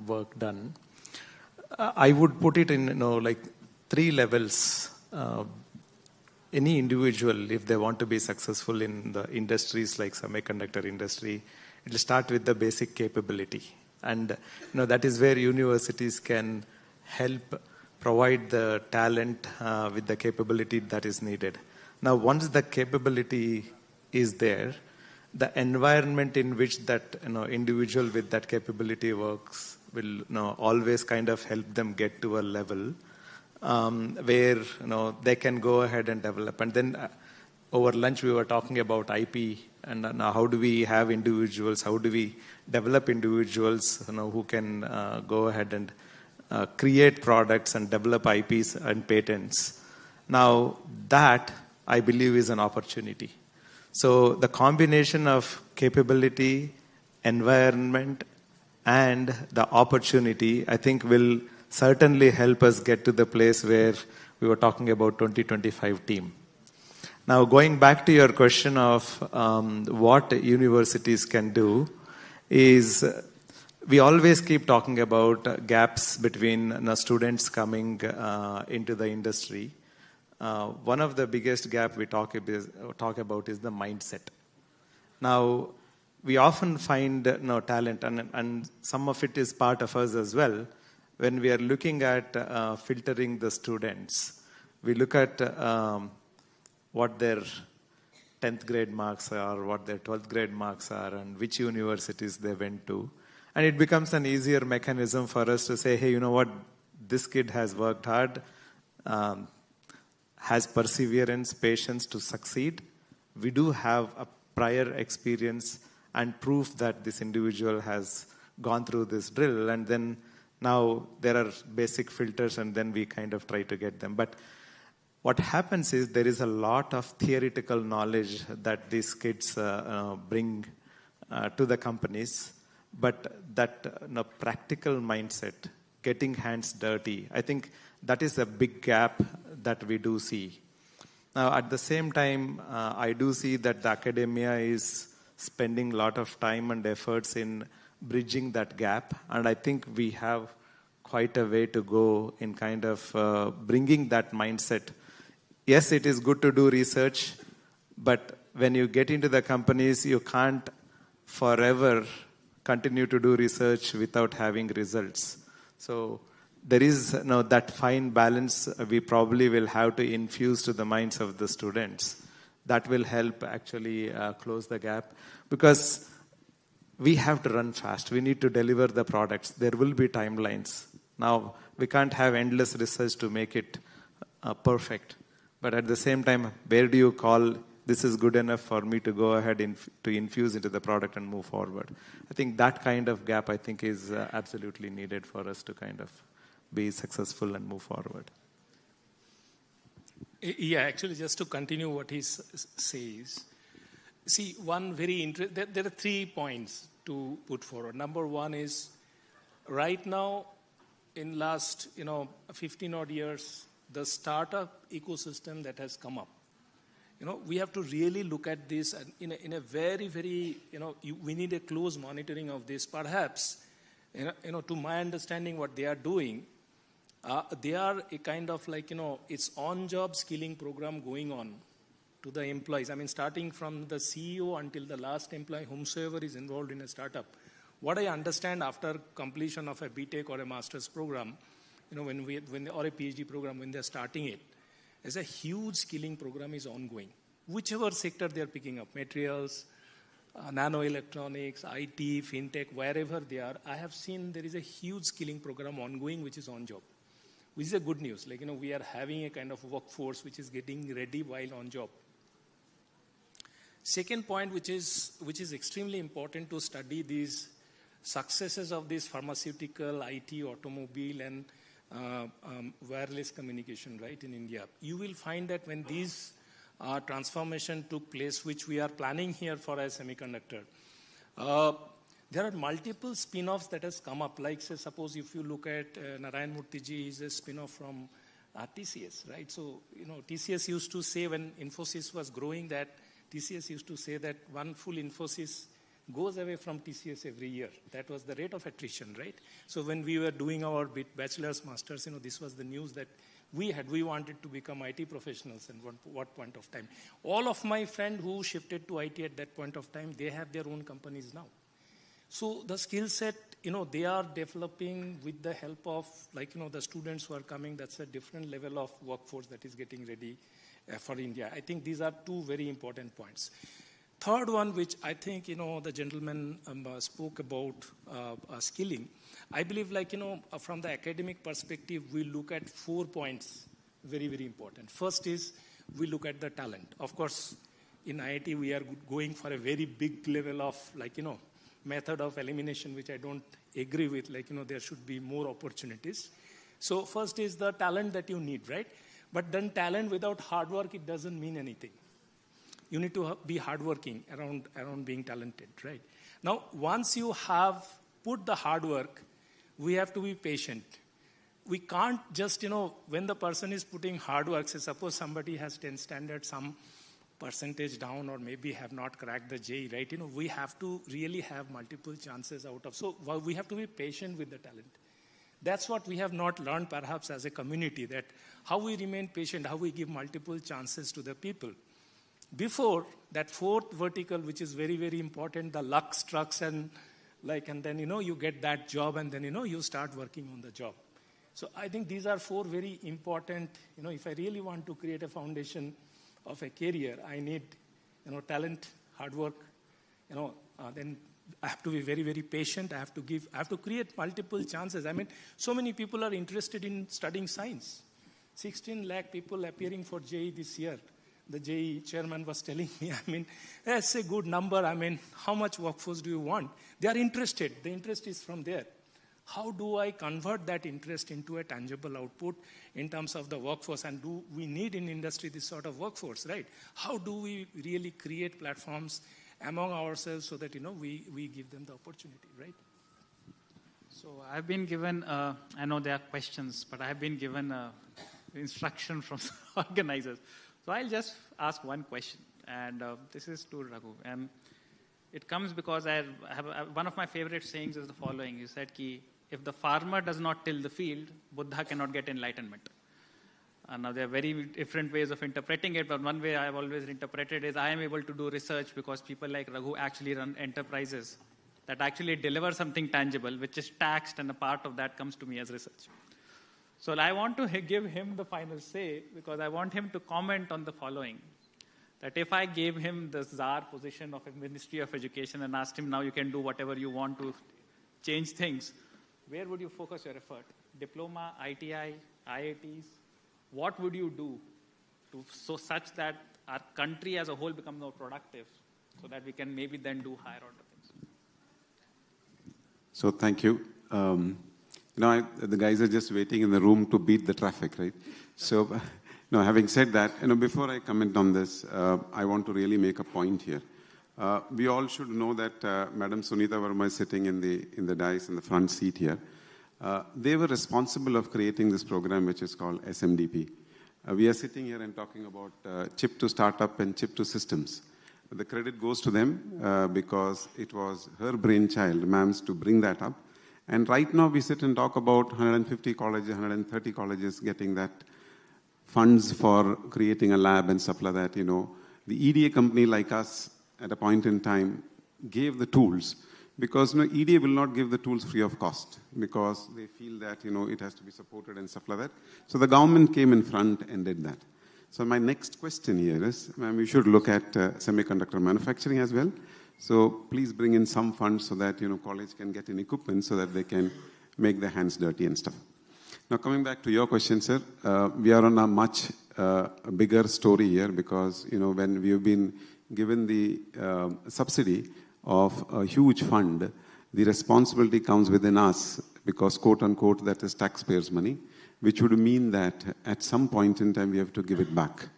work done. I would put it in like 3 levels. Any individual, if they want to be successful in the industries like semiconductor industry, it will start with the basic capability. And that is where universities can help provide the talent with the capability that is needed. Now, once the capability is there, the environment in which that individual with that capability works will always kind of help them get to a level where they can go ahead and develop. And then over lunch we were talking about IP and how do we have individuals, how do we develop individuals who can go ahead and create products and develop IPs and patents. Now that I believe is an opportunity. So the combination of capability, environment, and the opportunity, I think will certainly help us get to the place where we were talking about 2025 team. Now, going back to your question of what universities can do is we always keep talking about gaps between students coming into the industry. One of the biggest gap we talk about is the mindset. Now, we often find talent, and some of it is part of us as well. When we are looking at filtering the students, we look at what their 10th grade marks are, what their 12th grade marks are, and which universities they went to. And it becomes an easier mechanism for us to say, hey, you know what, this kid has worked hard, has perseverance, patience to succeed. We do have a prior experience and proof that this individual has gone through this drill, and then now there are basic filters, and then we kind of try to get them. But what happens is there is a lot of theoretical knowledge that these kids bring to the companies, but that practical mindset, getting hands dirty, I think that is a big gap that we do see. Now, at the same time, I do see that the academia is spending a lot of time and efforts in bridging that gap, and I think we have quite a way to go in kind of bringing that mindset. Yes, it is good to do research, but when you get into the companies, you can't forever continue to do research without having results. So there is that fine balance we probably will have to infuse to the minds of the students. That will help actually close the gap, because we have to run fast. We need to deliver the products. There will be timelines. Now, we can't have endless research to make it perfect. But at the same time, where do you call this is good enough for me to go ahead to infuse into the product and move forward? I think that kind of gap, I think, is absolutely needed for us to kind of be successful and move forward. Yeah, actually, just to continue what he says, see, one very interesting, there are 3 points to put forward. Number one is, right now, in last 15 odd years, the startup ecosystem that has come up, we have to really look at this in a very, very, we need a close monitoring of this. Perhaps, to my understanding, what they are doing, they are a kind of like, it's on-job skilling program going on to the employees. I mean, starting from the CEO until the last employee, whomsoever is involved in a startup. What I understand after completion of a BTech or a master's program, or a PhD program, when they're starting it, there's a huge skilling program is ongoing. Whichever sector they're picking up, materials, nanoelectronics, IT, fintech, wherever they are, I have seen there is a huge skilling program ongoing, which is on job, which is a good news. Like, we are having a kind of workforce which is getting ready while on job. Second point, which is extremely important to study these successes of this pharmaceutical, IT, automobile, and wireless communication, right, in India. You will find that when these transformation took place, which we are planning here for a semiconductor, there are multiple spin-offs that has come up. Like, say, suppose if you look at Narayan Murthy is a spin-off from TCS, right? So, TCS used to say when Infosys was growing that, TCS used to say that one full Infosys goes away from TCS every year. That was the rate of attrition, right? So when we were doing our bachelor's, master's, this was the news that we had. We wanted to become IT professionals at what point of time. All of my friends who shifted to IT at that point of time, they have their own companies now. So the skill set, they are developing with the help of, the students who are coming. That's a different level of workforce that is getting ready for India. I think these are 2 very important points. Third one, which I think, the gentleman spoke about skilling. I believe, from the academic perspective, we look at 4 points, very, very important. First is, we look at the talent. Of course, in IIT, we are going for a very big level of, method of elimination, which I don't agree with. There should be more opportunities. So first is the talent that you need, right? But then talent without hard work, it doesn't mean anything. You need to be hardworking around being talented, right? Now, once you have put the hard work, we have to be patient. We can't just, when the person is putting hard work, say suppose somebody has 10 standard, some percentage down or maybe have not cracked the JEE, right? We have to really have multiple chances out of. So we have to be patient with the talent. That's what we have not learned perhaps as a community, that how we remain patient, how we give multiple chances to the people. Before that fourth vertical, which is very, very important, the luck strikes and then, you get that job and then, you start working on the job. So I think these are four very important, if I really want to create a foundation of a career, I need, talent, hard work, then I have to be very, very patient. I have to create multiple chances. I mean, so many people are interested in studying science. 16 lakh people appearing for JEE this year. The JEE chairman was telling me, that's a good number. How much workforce do you want? They are interested. The interest is from there. How do I convert that interest into a tangible output in terms of the workforce? And do we need in industry this sort of workforce, right? How do we really create platforms among ourselves so that, we give them the opportunity, right? So I've been given, I know there are questions, but I've been given instruction from organizers. So I'll just ask one question, and this is to Raghu. It comes because one of my favorite sayings is the following. He said, if the farmer does not till the field, Buddha cannot get enlightenment. Now, there are very different ways of interpreting it, but one way I've always interpreted is I am able to do research because people like Raghu actually run enterprises that actually deliver something tangible, which is taxed, and a part of that comes to me as research. So I want to give him the final say because I want him to comment on the following. That if I gave him the czar position of a Ministry of Education and asked him, now you can do whatever you want to change things, where would you focus your effort? Diploma, ITI, IITs? What would you do such that our country as a whole becomes more productive so that we can maybe then do higher order things? So thank you. The guys are just waiting in the room to beat the traffic, right? So, having said that, before I comment on this, I want to really make a point here. We all should know that Madam Sunita Verma is sitting in the dais in the front seat here. They were responsible of creating this program, which is called SMDP. We are sitting here and talking about chip to startup and chip to systems. The credit goes to them because it was her brainchild, ma'am's, to bring that up. And right now we sit and talk about 150 colleges, 130 colleges getting that funds for creating a lab and stuff like that. The EDA company like us at a point in time gave the tools because EDA will not give the tools free of cost because they feel that it has to be supported and stuff like that. So the government came in front and did that. So my next question here is, ma'am, we should look at semiconductor manufacturing as well. So please bring in some funds so that college can get in equipment so that they can make their hands dirty and stuff. Now coming back to your question, sir, we are on a much bigger story here because when we have been given the subsidy of a huge fund, the responsibility comes within us because quote unquote that is taxpayers' money, which would mean that at some point in time we have to give it back.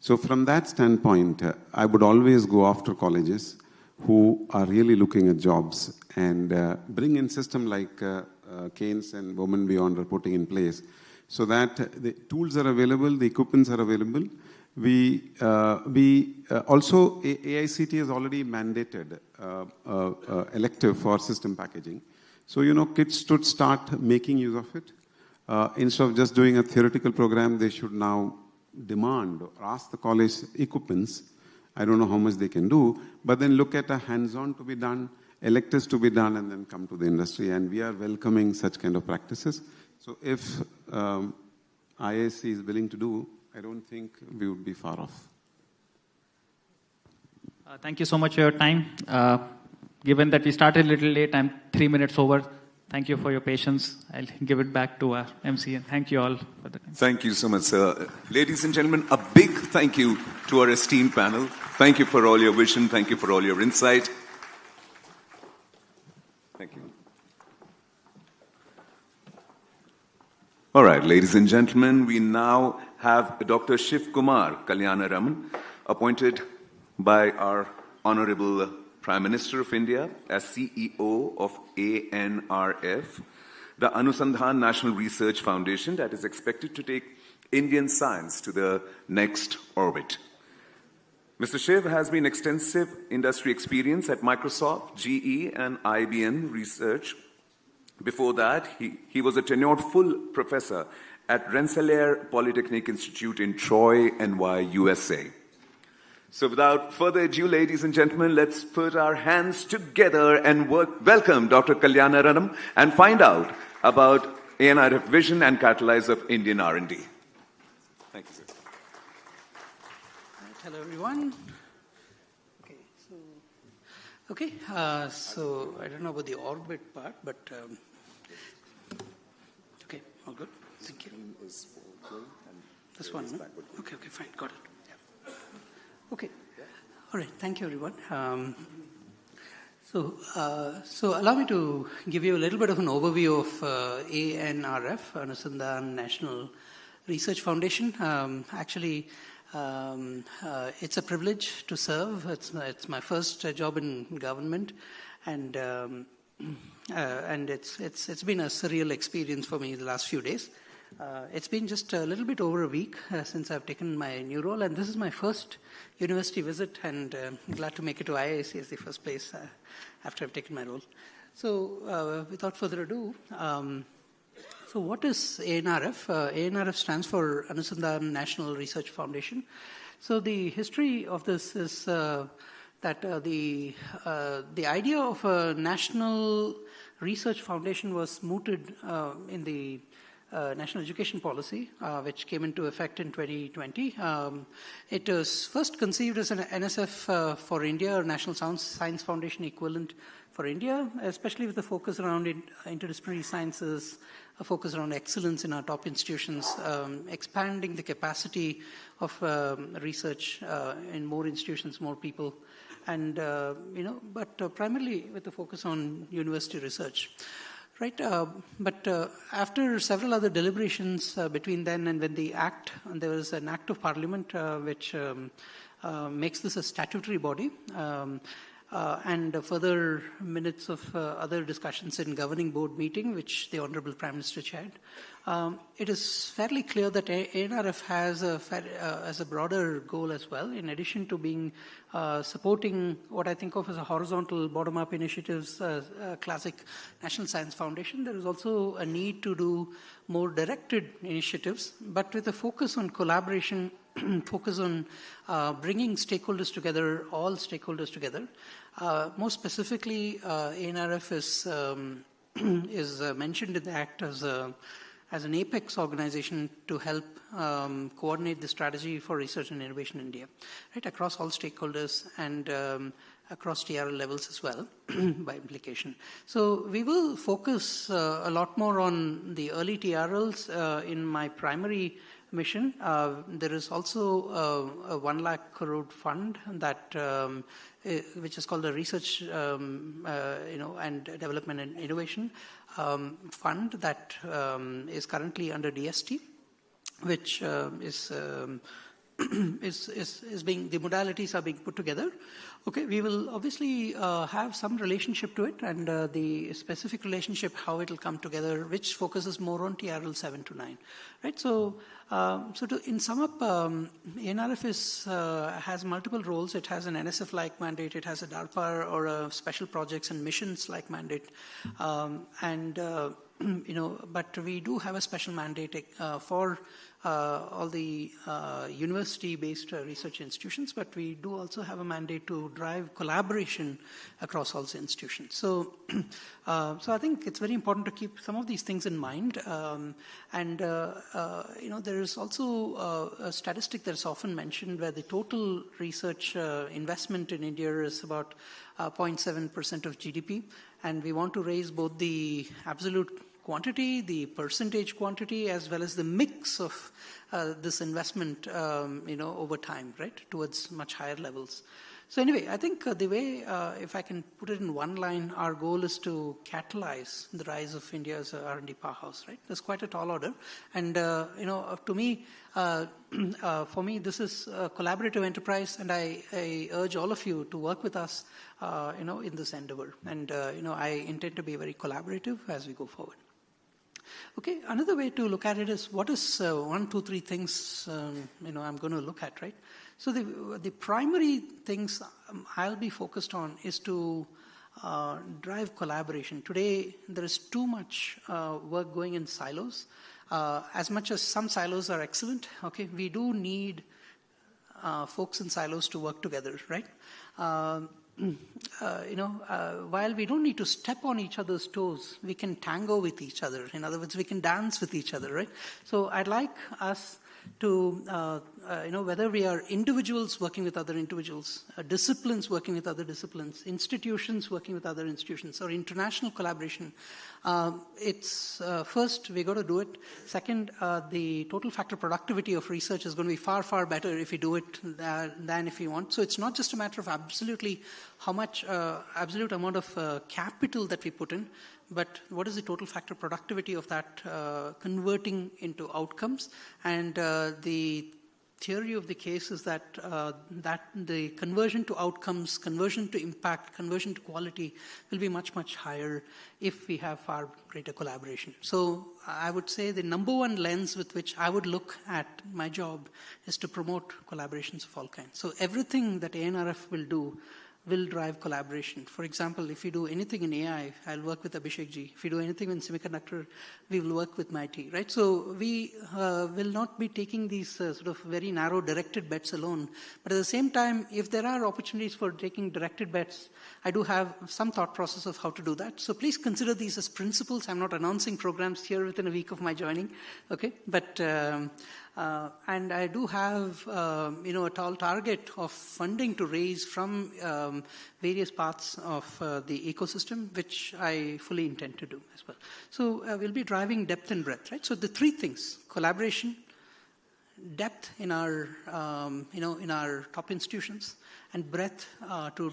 So from that standpoint, I would always go after colleges who are really looking at jobs and bring in system like CeNSE and Women Beyond are putting in place so that the tools are available, the equipments are available. We also, AICT has already mandated elective for system packaging. So, kids should start making use of it. Instead of just doing a theoretical program, they should now demand or ask the college equipments. I don't know how much they can do, but then look at a hands-on to be done, electives to be done, and then come to the industry. And we are welcoming such kind of practices. So if IISc is willing to do, I don't think we would be far off. Thank you so much for your time. Given that we started a little late, I'm 3 minutes over. Thank you for your patience. I'll give it back to our MC, and thank you all for the time. Thank you so much, sir. Ladies and gentlemen, a big thank you to our esteemed panel. Thank you for all your vision. Thank you for all your insight. Thank you. All right, ladies and gentlemen, we now have Dr. Shiv Kumar Kalyanaraman, appointed by our Honorable Prime Minister of India as CEO of ANRF, the Anusandhan National Research Foundation that is expected to take Indian science to the next orbit. Mr. Shiv has been extensive industry experience at Microsoft, GE, and IBM Research. Before that, he was a tenured full professor at Rensselaer Polytechnic Institute in Troy, NY, USA. So without further ado, ladies and gentlemen, let's put our hands together and welcome Dr. Kalyana Ranam and find out about ANRF vision and catalyze of Indian R&D. Thank you, sir. Hello, everyone. So I don't know about the orbit part, but okay, all good. Thank you. This one, no? Okay, fine, got it. Yeah. Okay, all right. Thank you, everyone. So allow me to give you a little bit of an overview of ANRF, Anusandhan National Research Foundation. Actually, it's a privilege to serve. It's my first job in government, and it's been a surreal experience for me the last few days. It's been just a little bit over a week since I've taken my new role, and this is my first university visit, and glad to make it to IISc as the first place after I've taken my role. So without further ado, so what is ANRF? ANRF stands for Anusandhan National Research Foundation. So the history of this is that the idea of a national research foundation was mooted in the National Education Policy, which came into effect in 2020. It was first conceived as an NSF for India, or National Science Foundation equivalent for India, especially with the focus around interdisciplinary sciences, a focus around excellence in our top institutions, expanding the capacity of research in more institutions, more people, and but primarily with the focus on university research. Right, but after several other deliberations between then and when there was an act of parliament which makes this a statutory body, and further minutes of other discussions in governing board meeting, which the Honorable Prime Minister chaired, it is fairly clear that ANRF has a broader goal as well. In addition to being supporting what I think of as a horizontal bottom-up initiatives, classic National Science Foundation, there is also a need to do more directed initiatives, but with a focus on collaboration, focus on bringing stakeholders together, all stakeholders together. More specifically, ANRF is mentioned in the Act as an apex organization to help coordinate the strategy for research and innovation in India, right, across all stakeholders and across TRL levels as well, by implication. So we will focus a lot more on the early TRLs in my primary mission. There is also a 1 lakh crore fund that which is called the Research and Development and Innovation Fund that is currently under DST, which is being, the modalities are being put together. Okay, we will obviously have some relationship to it, and the specific relationship, how it will come together, which focuses more on TRL 7 to 9, right? So, in sum up, ANRF has multiple roles. It has an NSF-like mandate. It has a DARPA or a special projects and missions-like mandate, but we do have a special mandate for all the university-based research institutions, but we do also have a mandate to drive collaboration across all the institutions. So, so I think it's very important to keep some of these things in mind. There is also a statistic that's often mentioned where the total research investment in India is about 0.7% of GDP, and we want to raise both the absolute quantity, the percentage quantity, as well as the mix of this investment, over time, right, towards much higher levels. So anyway, I think the way, if I can put it in one line, our goal is to catalyze the rise of India as a R&D powerhouse, right? That's quite a tall order. And, to me, for me, this is a collaborative enterprise, and I urge all of you to work with us, in this endeavor. And, I intend to be very collaborative as we go forward. Okay, another way to look at it is what is 1, 2, 3 things I'm going to look at, right? So the primary things I'll be focused on is to drive collaboration. Today, there is too much work going in silos. As much as some silos are excellent, okay, we do need folks in silos to work together, right? While we don't need to step on each other's toes, we can tango with each other. In other words, we can dance with each other, right? So I'd like us to, whether we are individuals working with other individuals, disciplines working with other disciplines, institutions working with other institutions, or international collaboration, it's first, we got to do it. Second, the total factor productivity of research is going to be far, far better if we do it than if we want. So it's not just a matter of absolutely how much, absolute amount of capital that we put in, but what is the total factor productivity of that converting into outcomes? And the theory of the case is that the conversion to outcomes, conversion to impact, conversion to quality will be much, much higher if we have far greater collaboration. So I would say the number one lens with which I would look at my job is to promote collaborations of all kinds. So everything that ANRF will do will drive collaboration. For example, if you do anything in AI, I'll work with Abhishek ji. If you do anything in Semiconductor, we will work with my team, right? So we will not be taking these sort of very narrow directed bets alone. But at the same time, if there are opportunities for taking directed bets, I do have some thought process of how to do that. So please consider these as principles. I'm not announcing programs here within a week of my joining, okay? But and I do have, a tall target of funding to raise from various parts of the ecosystem, which I fully intend to do as well. So we'll be driving depth and breadth, right? So the three things: collaboration, depth in our, in our top institutions, and breadth to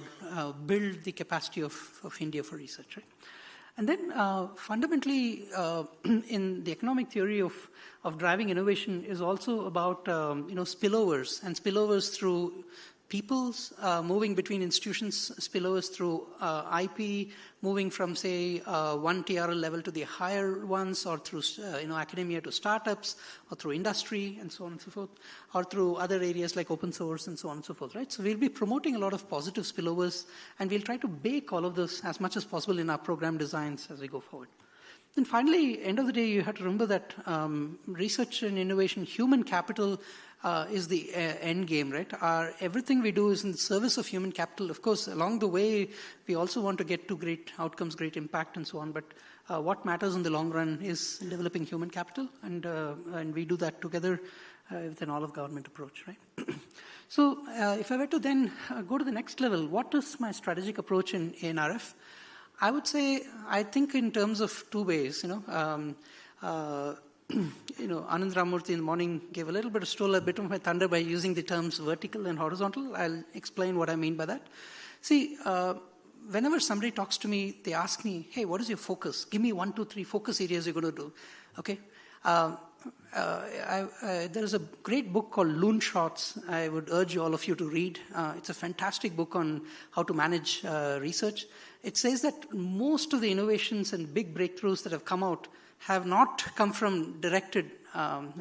build the capacity of India for research, right? And then fundamentally, in the economic theory of driving innovation is also about, spillovers, and spillovers through people's moving between institutions, spillovers through IP, moving from, say, one TRL level to the higher ones, or through, academia to startups, or through industry, and so on and so forth, or through other areas like open source, and so on and so forth, right? So we'll be promoting a lot of positive spillovers, and we'll try to bake all of this as much as possible in our program designs as we go forward. And finally, end of the day, you have to remember that research and innovation, human capital, is the end game, right? Everything we do is in the service of human capital. Of course, along the way, we also want to get to great outcomes, great impact, and so on. But what matters in the long run is developing human capital, and we do that together with an all-of-government approach, right? So if I were to then go to the next level, what is my strategic approach in ANRF? I would say, I think in terms of two ways, Anand Ramurthy in the morning gave stole a bit of my thunder by using the terms vertical and horizontal. I'll explain what I mean by that. See, whenever somebody talks to me, they ask me, hey, what is your focus? Give me 1, 2, 3 focus areas you're going to do, okay? There is a great book called Loon Shots. I would urge all of you to read. It's a fantastic book on how to manage research. It says that most of the innovations and big breakthroughs that have come out have not come from directed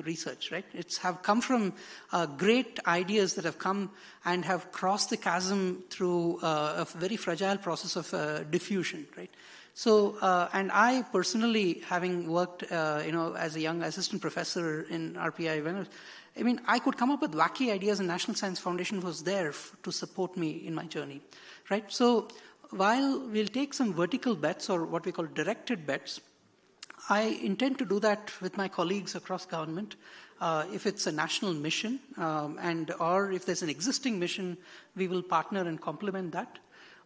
research, right? Have come from great ideas that have come and have crossed the chasm through a very fragile process of diffusion, right? So, and I personally, having worked, as a young assistant professor in RPI, I could come up with wacky ideas, and National Science Foundation was there to support me in my journey, right? So, while we'll take some vertical bets, or what we call directed bets, I intend to do that with my colleagues across government. If it's a national mission, or if there's an existing mission, we will partner and complement that.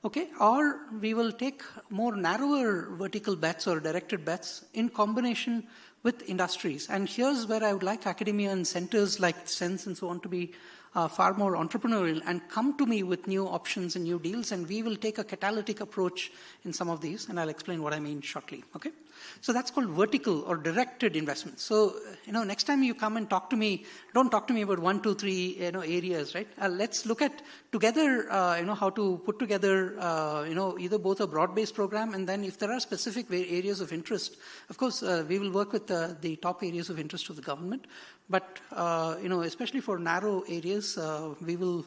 Okay, or we will take more narrower vertical bets or directed bets in combination with industries. And here's where I would like academia and centers like CeNSE and so on to be far more entrepreneurial and come to me with new options and new deals, and we will take a catalytic approach in some of these, and I'll explain what I mean shortly, okay? So that's called vertical or directed investment. So, next time you come and talk to me, don't talk to me about 1, 2, 3, areas, right? Let's look at together, how to put together, either both a broad-based program, and then if there are specific areas of interest, of course, we will work with the top areas of interest of the government. But, especially for narrow areas, we will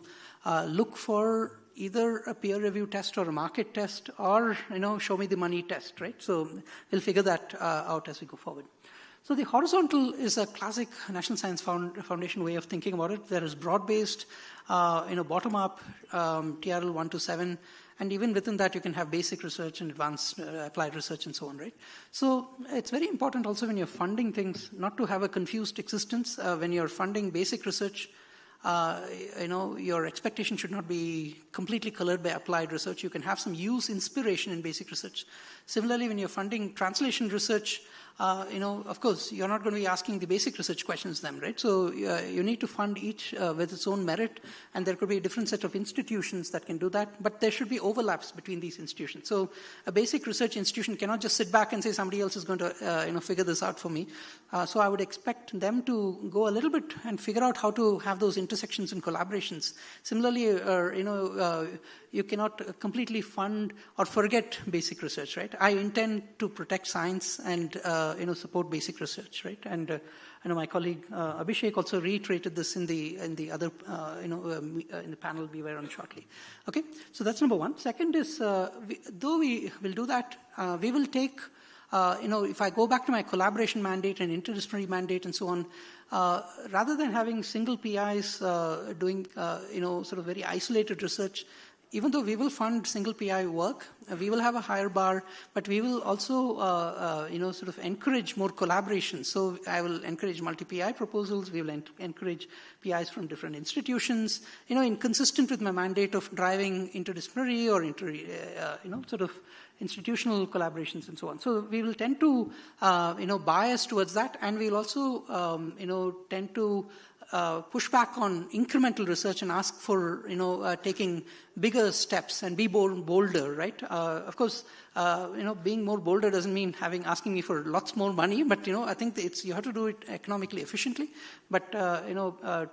look for either a peer review test or a market test or, show me the money test, right? So we'll figure that out as we go forward. So the horizontal is a classic National Science Foundation way of thinking about it. There is broad-based, bottom-up, TRL 1 to 7, and even within that you can have basic research and advanced applied research and so on, right? So it's very important also when you're funding things not to have a confused existence. When you're funding basic research, your expectation should not be completely colored by applied research. You can have some inspiration in basic research. Similarly, when you're funding translation research, of course, you're not going to be asking the basic research questions then, right? So you need to fund each with its own merit, and there could be a different set of institutions that can do that, but there should be overlaps between these institutions. So a basic research institution cannot just sit back and say somebody else is going to, figure this out for me. So I would expect them to go a little bit and figure out how to have those intersections and collaborations. Similarly, you cannot completely fund or forget basic research, right? I intend to protect science and support basic research, right? And my colleague Abhishek also reiterated this in the other in the panel we were on shortly. Okay, so that's number one. Second is though we will do that, we will take if I go back to my collaboration mandate and interdisciplinary mandate and so on, rather than having single PIs doing sort of very isolated research. Even though we will fund single PI work, we will have a higher bar, but we will also, sort of encourage more collaboration. So I will encourage multi-PI proposals. We will encourage PIs from different institutions, consistent with my mandate of driving interdisciplinary or sort of institutional collaborations and so on. So we will tend to, bias towards that, and we'll also, tend to push back on incremental research and ask for, taking bigger steps and be bolder, right? Of course, being more bolder doesn't mean asking me for lots more money, but, I think you have to do it economically efficiently. But, on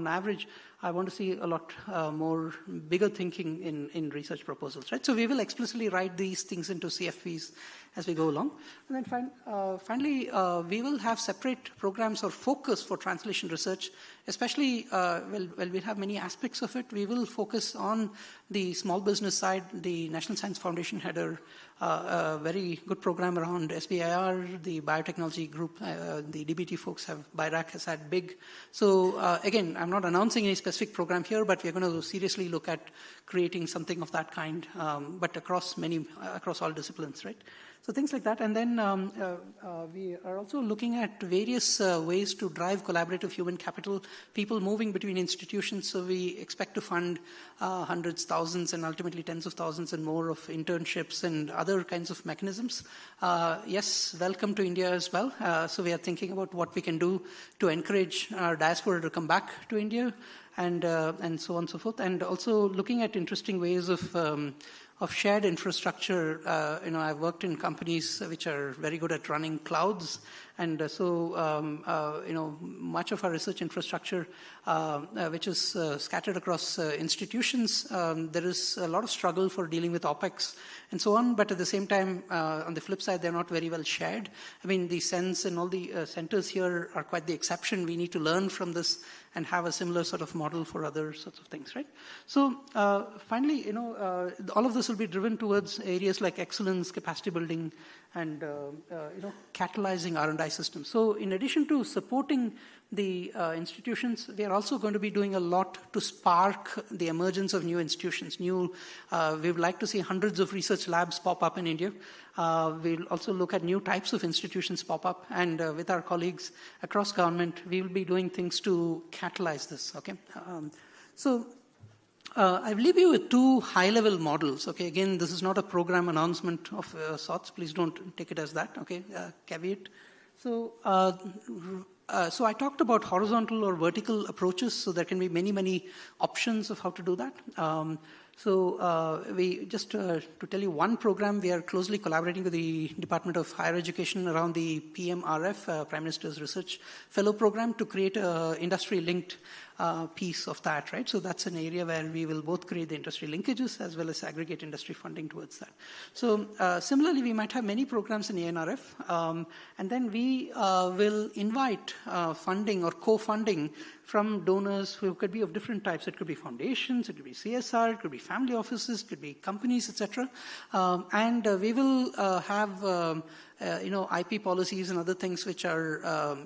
average, I want to see a lot more bigger thinking in research proposals, right? So we will explicitly write these things into CFPs as we go along. And then finally, we will have separate programs or focus for translation research, especially, we'll have many aspects of it. We will focus on the small business side. The National Science Foundation had a very good program around SBIR, the biotechnology group, the DBT folks BIRAC has had big. So again, I'm not announcing any specific program here, but we're going to seriously look at creating something of that kind, but across all disciplines, right? So things like that. And then we are also looking at various ways to drive collaborative human capital, people moving between institutions. So we expect to fund hundreds, thousands, and ultimately tens of thousands and more of internships and other kinds of mechanisms. Yes, welcome to India as well. So we are thinking about what we can do to encourage our diaspora to come back to India and so on and so forth. And also looking at interesting ways of shared infrastructure. I've worked in companies which are very good at running clouds, and so much of our research infrastructure, which is scattered across institutions, there is a lot of struggle for dealing with OPEX and so on, but at the same time, on the flip side, they're not very well shared. I mean, the CeNSE and all the centers here are quite the exception. We need to learn from this and have a similar sort of model for other sorts of things, right? So finally, all of this will be driven towards areas like excellence, capacity building, and catalyzing R&I systems. So in addition to supporting the institutions, we are also going to be doing a lot to spark the emergence of new institutions. We would like to see hundreds of research labs pop up in India. We'll also look at new types of institutions pop up, and with our colleagues across government, we will be doing things to catalyze this, okay? I will leave you with two high-level models, okay? Again, this is not a program announcement of sorts. Please don't take it as that, okay? Caveat. So So I talked about horizontal or vertical approaches, so there can be many, many options of how to do that. We just to tell you one program, we are closely collaborating with the Department of Higher Education around the PMRF, Prime Minister's Research Fellow Program, to create an industry-linked piece of that, right? So that's an area where we will both create the industry linkages as well as aggregate industry funding towards that. So similarly, we might have many programs in ANRF, and then we will invite funding or co-funding from donors who could be of different types. It could be foundations, it could be CSR, it could be family offices, it could be companies, etc. And we will have IP policies and other things which are,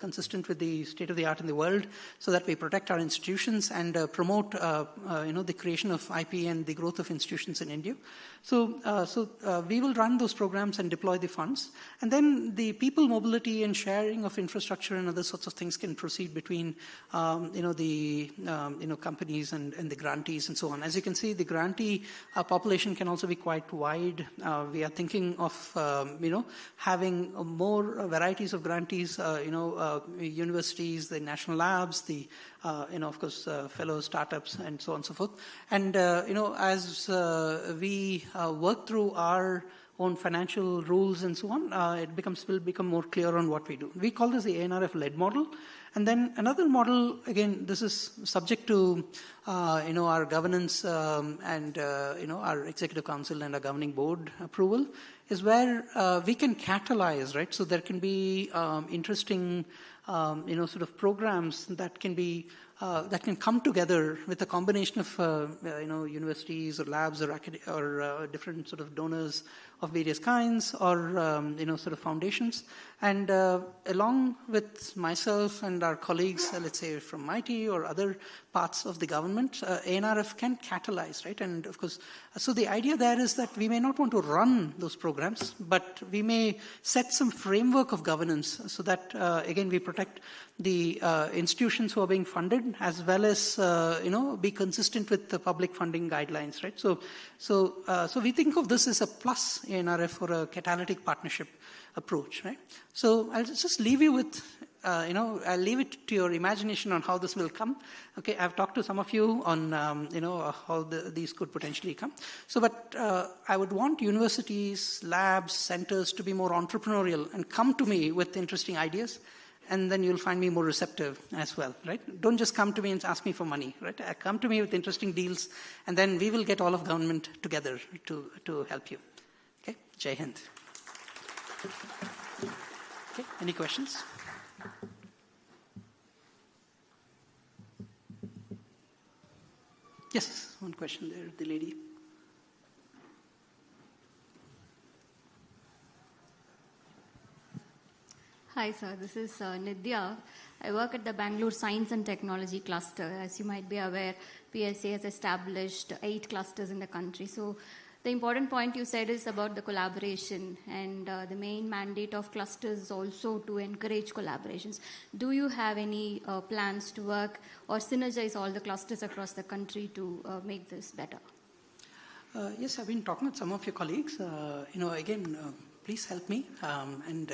consistent with the state of the art in the world, so that we protect our institutions and promote, the creation of IP and the growth of institutions in India. So we will run those programs and deploy the funds. And then the people mobility and sharing of infrastructure and other sorts of things can proceed between, companies and the grantees and so on. As you can see, the grantee population can also be quite wide. We are thinking of, having more varieties of grantees, universities, the national labs, the, of course, fellow startups and so on and so forth. And, as we work through our own financial rules and so on, it will become more clear on what we do. We call this the ANRF-led model. And then another model, again, this is subject to, our governance and, our executive council and our governing board approval, is where we can catalyze, right? So there can be interesting, programs that can be that can come together with a combination of, universities or labs or different sort of donors of various kinds, or foundations. And along with myself and our colleagues, let's say from MIT or other parts of the government, ANRF can catalyze, right? And of course, so the idea there is that we may not want to run those programs, but we may set some framework of governance so that, again, we protect the institutions who are being funded, as well as, be consistent with the public funding guidelines, right? So we think of this as a plus ANRF or a catalytic partnership approach, right? So I'll just leave you with, I'll leave it to your imagination on how this will come. Okay, I've talked to some of you on, how these could potentially come. So, but I would want universities, labs, centers to be more entrepreneurial and come to me with interesting ideas. And then you'll find me more receptive as well, right? Don't just come to me and ask me for money, right? Come to me with interesting deals, and then we will get all of government together to help you. Okay, Jai Hind. Okay, any questions? Yes, one question there, the lady. Hi, sir. This is Nidya. I work at the Bangalore Science and Technology Cluster. As you might be aware, PSA has established 8 clusters in the country. So the important point you said is about the collaboration, and the main mandate of clusters is also to encourage collaborations. Do you have any plans to work or synergize all the clusters across the country to make this better? Yes, I've been talking with some of your colleagues. Again, please help me and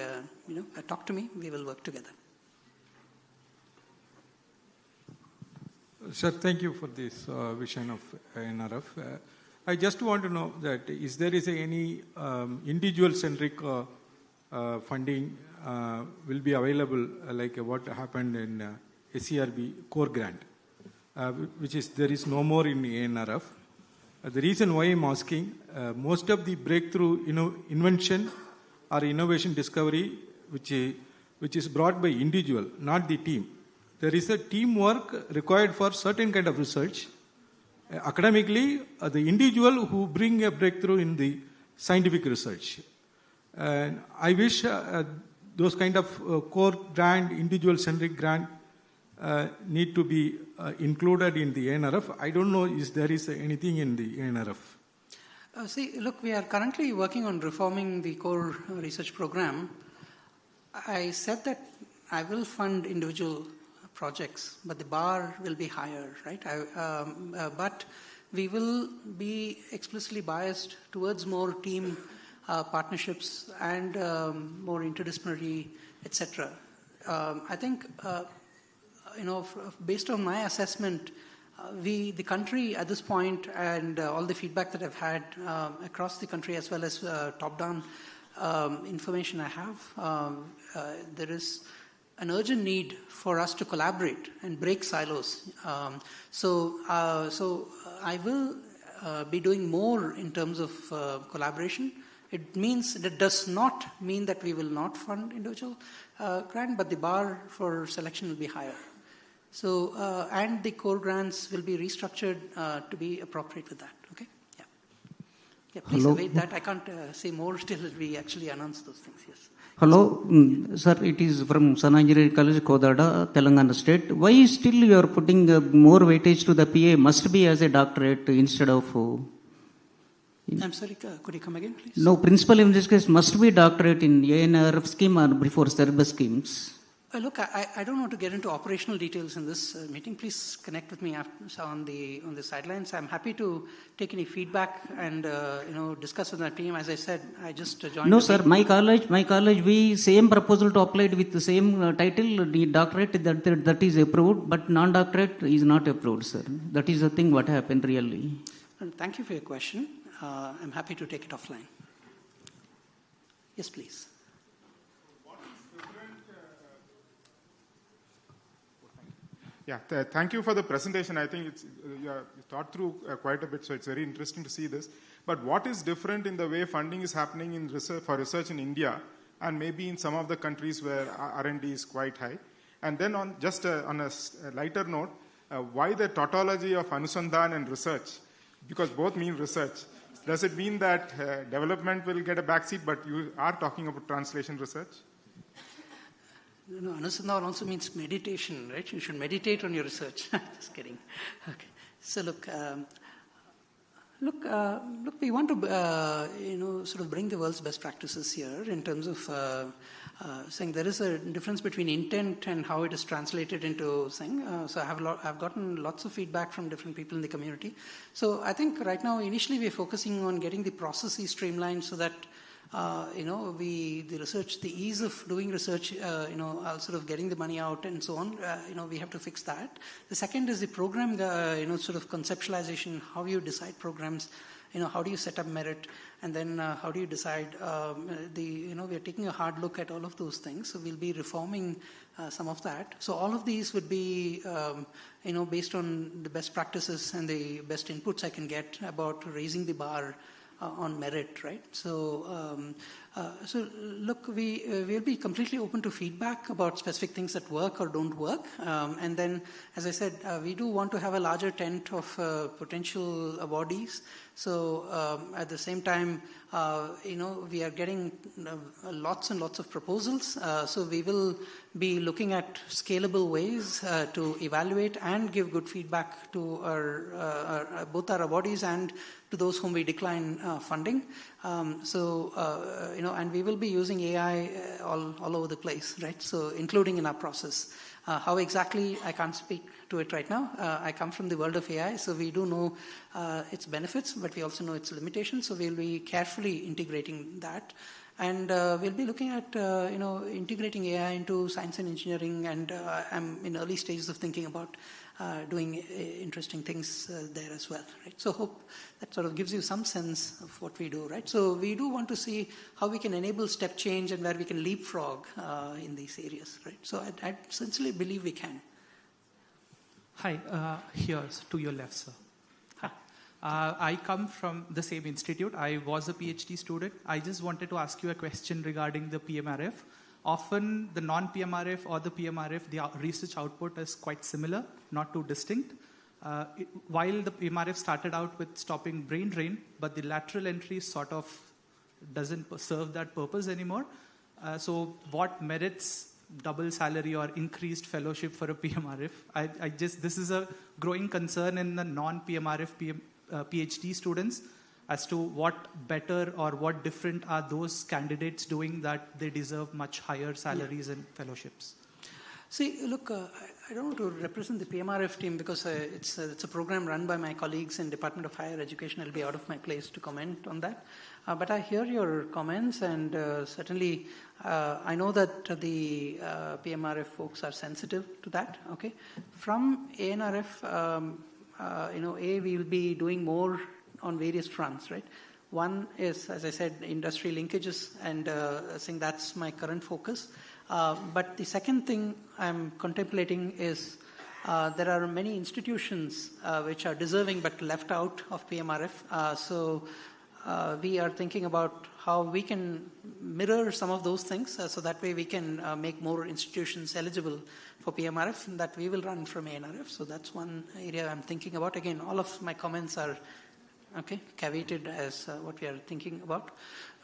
talk to me. We will work together. Sir, thank you for this vision of NRF. I just want to know that is there any individual-centric funding will be available, like what happened in SERB core grant, which is there is no more in NRF. The reason why I'm asking, most of the breakthrough invention or innovation discovery, which is brought by individual, not the team. There is a teamwork required for certain kind of research. Academically, the individual who bring a breakthrough in the scientific research. And I wish those kind of core grant, individual-centric grant need to be included in the NRF. I don't know if there is anything in the NRF. Look, we are currently working on reforming the core research program. I said that I will fund individual projects, but the bar will be higher, right? But we will be explicitly biased towards more team partnerships and more interdisciplinary, etc. I think, based on my assessment, the country at this point and all the feedback that I've had across the country as well as top-down information I have, there is an urgent need for us to collaborate and break silos. So I will be doing more in terms of collaboration. That does not mean that we will not fund individual grant, but the bar for selection will be higher. So, and the core grants will be restructured to be appropriate with that. Okay? Yeah. Yeah, please await that. I can't say more till we actually announce those things. Yes. Hello, sir. It is from Sana Engineering College, Kodada, Telangana State. Why still you are putting more weightage to the PA must be as a doctorate instead of... I'm sorry, could you come again, please? No, principal in this case must be doctorate in ANRF scheme or before Cerbus schemes. Look, I don't want to get into operational details in this meeting. Please connect with me after, on the sidelines. I'm happy to take any feedback and discuss with my team. As I said, I just joined. No, sir. My college, we same proposal to apply with the same title, the doctorate that is approved, but non-doctorate is not approved, sir. That is the thing. What happened really? And thank you for your question. I'm happy to take it offline. Yes, please. Yeah, thank you for the presentation. I think it's you thought through quite a bit, so it's very interesting to see this. But what is different in the way funding is happening in research, for research in India and maybe in some of the countries where R&D is quite high? And then on a lighter note, why the tautology of Anusandhan and research? Because both mean research. Does it mean that development will get a backseat, but you are talking about translation research? No, Anusandhan also means meditation, right? You should meditate on your research. Just kidding. Okay. So look, we want to, sort of bring the world's best practices here in terms of saying there is a difference between intent and how it is translated into saying. So I've gotten lots of feedback from different people in the community. So I think right now, initially, we're focusing on getting the processes streamlined so that the ease of doing research, sort of getting the money out and so on, we have to fix that. The second is the program, sort of conceptualization, how you decide programs, how do you set up merit, and then how do you decide, we are taking a hard look at all of those things. So we'll be reforming some of that. So all of these would be, based on the best practices and the best inputs I can get about raising the bar on merit, right? So, look, we'll be completely open to feedback about specific things that work or don't work. And then, as I said, we do want to have a larger tent of potential awardees. So, at the same time, we are getting lots and lots of proposals. So we will be looking at scalable ways to evaluate and give good feedback to both our awardees and to those whom we decline funding. And we will be using AI all over the place, right? So including in our process. How exactly, I can't speak to it right now. I come from the world of AI, so we do know its benefits, but we also know its limitations. So we'll be carefully integrating that. And we'll be looking at, integrating AI into science and engineering, and I'm in early stages of thinking about doing interesting things there as well, right? So hope that sort of gives you some sense of what we do, right? So we do want to see how we can enable step change and where we can leapfrog in these areas, right? So I sincerely believe we can. Hi, here's to your left, sir. I come from the same institute. I was a PhD student. I just wanted to ask you a question regarding the PMRF. Often the non-PMRF or the PMRF, the research output is quite similar, not too distinct. While the PMRF started out with stopping brain drain, but the lateral entry sort of doesn't serve that purpose anymore. So what merits double salary or increased fellowship for a PMRF? This is a growing concern in the non-PMRF PhD students as to what better or what different are those candidates doing that they deserve much higher salaries and fellowships. See, look, I don't want to represent the PMRF team because it's a program run by my colleagues in Department of Higher Education. It'll be out of my place to comment on that. But I hear your comments, and certainly I know that the PMRF folks are sensitive to that. Okay, from ANRF, we will be doing more on various fronts, right? One is, as I said, industry linkages, and I think that's my current focus. But the second thing I'm contemplating is there are many institutions which are deserving but left out of PMRF. So we are thinking about how we can mirror some of those things so that way we can make more institutions eligible for PMRF, and that we will run from ANRF. So that's one area I'm thinking about. Again, all of my comments are caveated as what we are thinking about.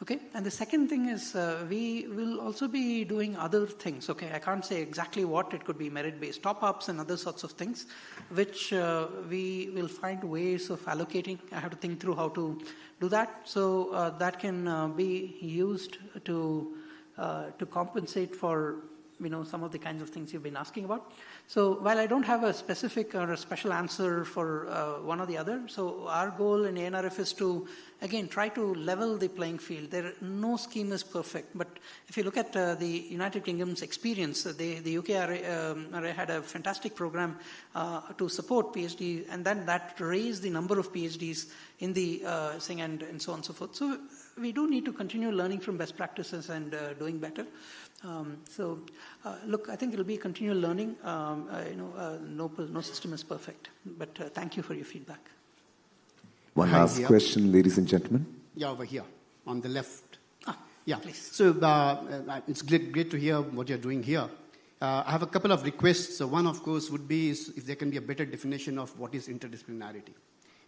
Okay, and the second thing is we will also be doing other things. Okay, I can't say exactly what. It could be merit-based top-ups and other sorts of things, which we will find ways of allocating. I have to think through how to do that. So that can be used to compensate for some of the kinds of things you've been asking about. So while I don't have a specific or a special answer for one or the other, so our goal in ANRF is to, again, try to level the playing field. No scheme is perfect, but if you look at the United Kingdom's experience, the UK had a fantastic program to support PhD, and then that raised the number of PhDs in the thing and so on and so forth. So we do need to continue learning from best practices and doing better. Look, I think it'll be continual learning. No system is perfect, but thank you for your feedback. One last question, ladies and gentlemen. Yeah, over here, on the left. Yeah, please. So it's great to hear what you're doing here. I have a couple of requests. So one, of course, would be if there can be a better definition of what is interdisciplinarity,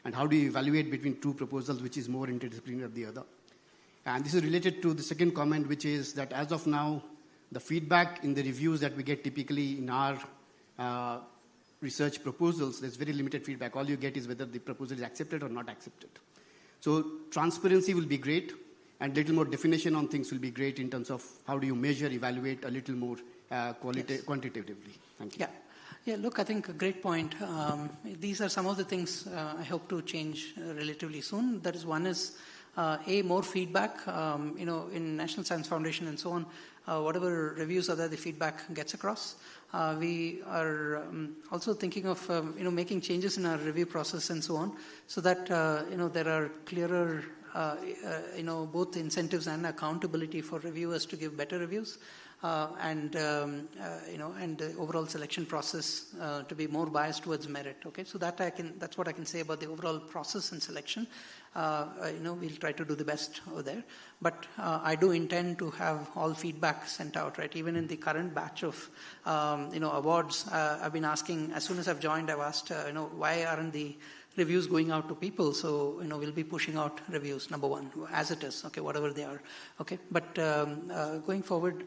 and how do you evaluate between two proposals which is more interdisciplinary than the other. And this is related to the second comment, which is that as of now, the feedback in the reviews that we get typically in our research proposals, there's very limited feedback. All you get is whether the proposal is accepted or not accepted. So transparency will be great, and little more definition on things will be great in terms of how do you measure, evaluate a little more quantitatively. Thank you. Yeah, look, I think a great point. These are some of the things I hope to change relatively soon. That is, one is more feedback, in National Science Foundation and so on. Whatever reviews are there, the feedback gets across. We are also thinking of making changes in our review process and so on, so that there are clearer both incentives and accountability for reviewers to give better reviews, and the overall selection process to be more biased towards merit. Okay, so that's what I can say about the overall process and selection. We'll try to do the best over there. But I do intend to have all feedback sent out, right? Even in the current batch of, awards, I've been asking, as soon as I've joined, I've asked, why aren't the reviews going out to people? So, we'll be pushing out reviews, number one, as it is, okay, whatever they are, okay? But going forward,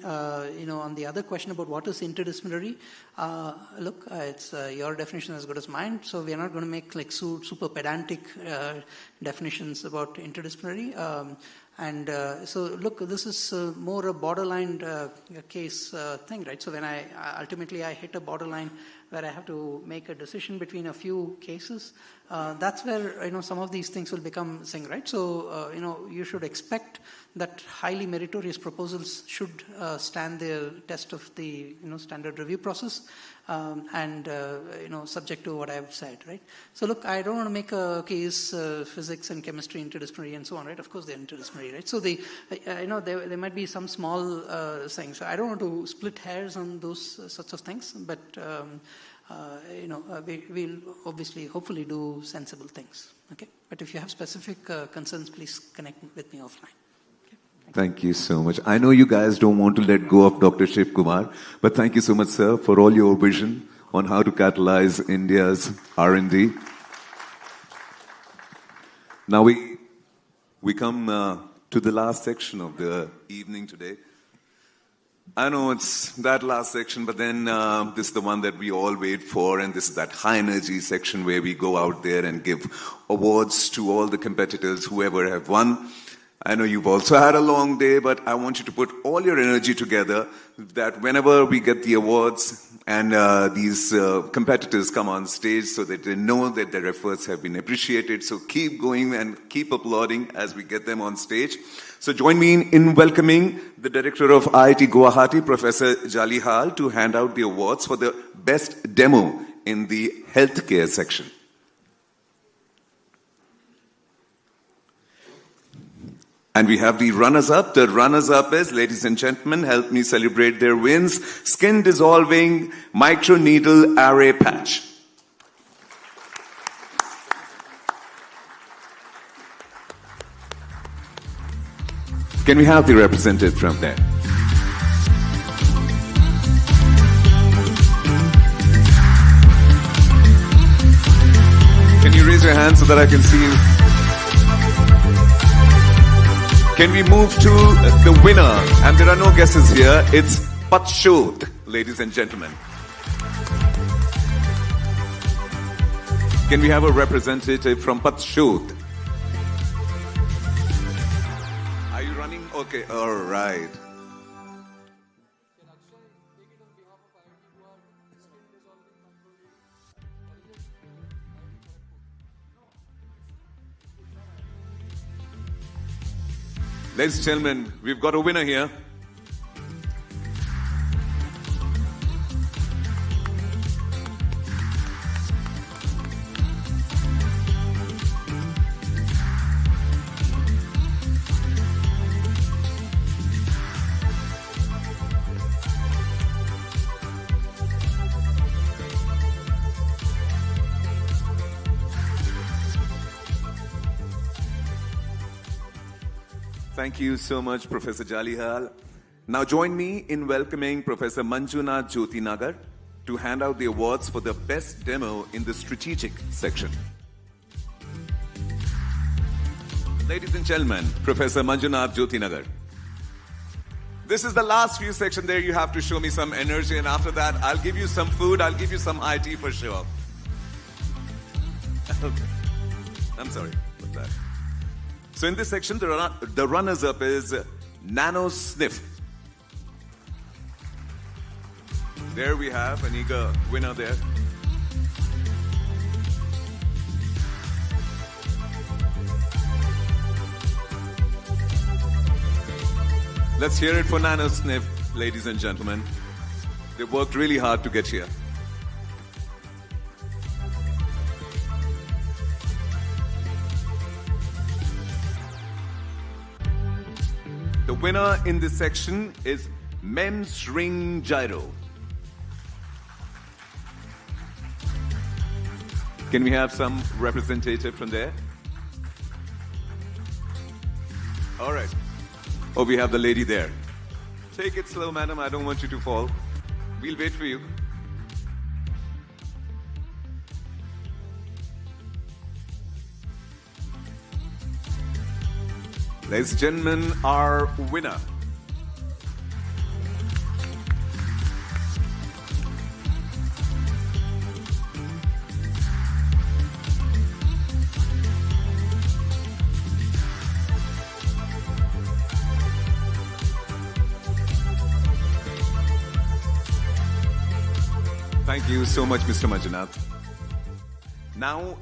on the other question about what is interdisciplinary, look, it's your definition as good as mine, so we are not going to make like super pedantic definitions about interdisciplinary. So look, this is more a borderline case thing, right? So when I ultimately hit a borderline where I have to make a decision between a few cases, that's where some of these things will become thing, right? So you should expect that highly meritorious proposals should stand the test of the standard review process, and subject to what I've said, right? So look, I don't want to make a case physics and chemistry interdisciplinary and so on, right? Of course they're interdisciplinary, right? So there might be some small things. So I don't want to split hairs on those sorts of things, but we'll obviously, hopefully do sensible things, okay? But if you have specific concerns, please connect with me offline. Thank you so much. I know you guys don't want to let go of Dr. Shiv Kumar, but thank you so much, sir, for all your vision on how to catalyze India's R&D. Now we come to the last section of the evening today. I know it's that last section, but then this is the one that we all wait for, and this is that high energy section where we go out there and give awards to all the competitors, whoever have won. I know you've also had a long day, but I want you to put all your energy together that whenever we get the awards and these competitors come on stage so that they know that their efforts have been appreciated. So keep going and keep applauding as we get them on stage. So join me in welcoming the director of IIT Guwahati, Professor Jali Hal, to hand out the awards for the best demo in the healthcare section. And we have the runners-up. The runners-up is, ladies and gentlemen, help me celebrate their wins. Skin-dissolving microneedle array patch. Can we have the representative from there? Can you raise your hand so that I can see you? Can we move to the winner? And there are no guesses here. It's Patshod, ladies and gentlemen. Can we have a representative from Patshod? Are you running? Okay, all right. Ladies and gentlemen, we've got a winner here. Thank you so much, Professor Jalihal. Now join me in welcoming Professor Manjunath Jyotinagar to hand out the awards for the best demo in the strategic section. Ladies and gentlemen, Professor Manjunath Jyotinagar. This is the last few sections there. You have to show me some energy, and after that, I'll give you some food, I'll give you some IT for sure. Okay. I'm sorry about that. So in this section, the runners-up is Nano Sniff. There we have an eager winner there. Let's hear it for Nano Sniff, ladies and gentlemen. They worked really hard to get here. The winner in this section is MEMS Ring Gyro. Can we have some representative from there? All right. Oh, we have the lady there. Take it slow, madam. I don't want you to fall. We'll wait for you. Ladies and gentlemen, our winner. Thank you so much, Mr. Manjunath. Now,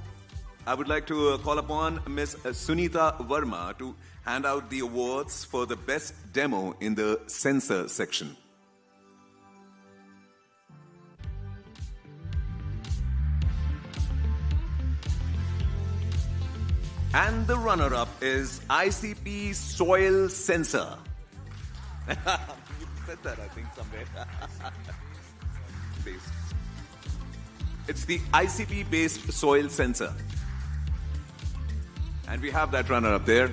I would like to call upon Ms. Sunita Verma to hand out the awards for the best demo in the CeNSE section. And the runner-up is ICP Soil Sensor. You said that, I think, somewhere. Based. It's the ICP-based soil sensor. And we have that runner-up there.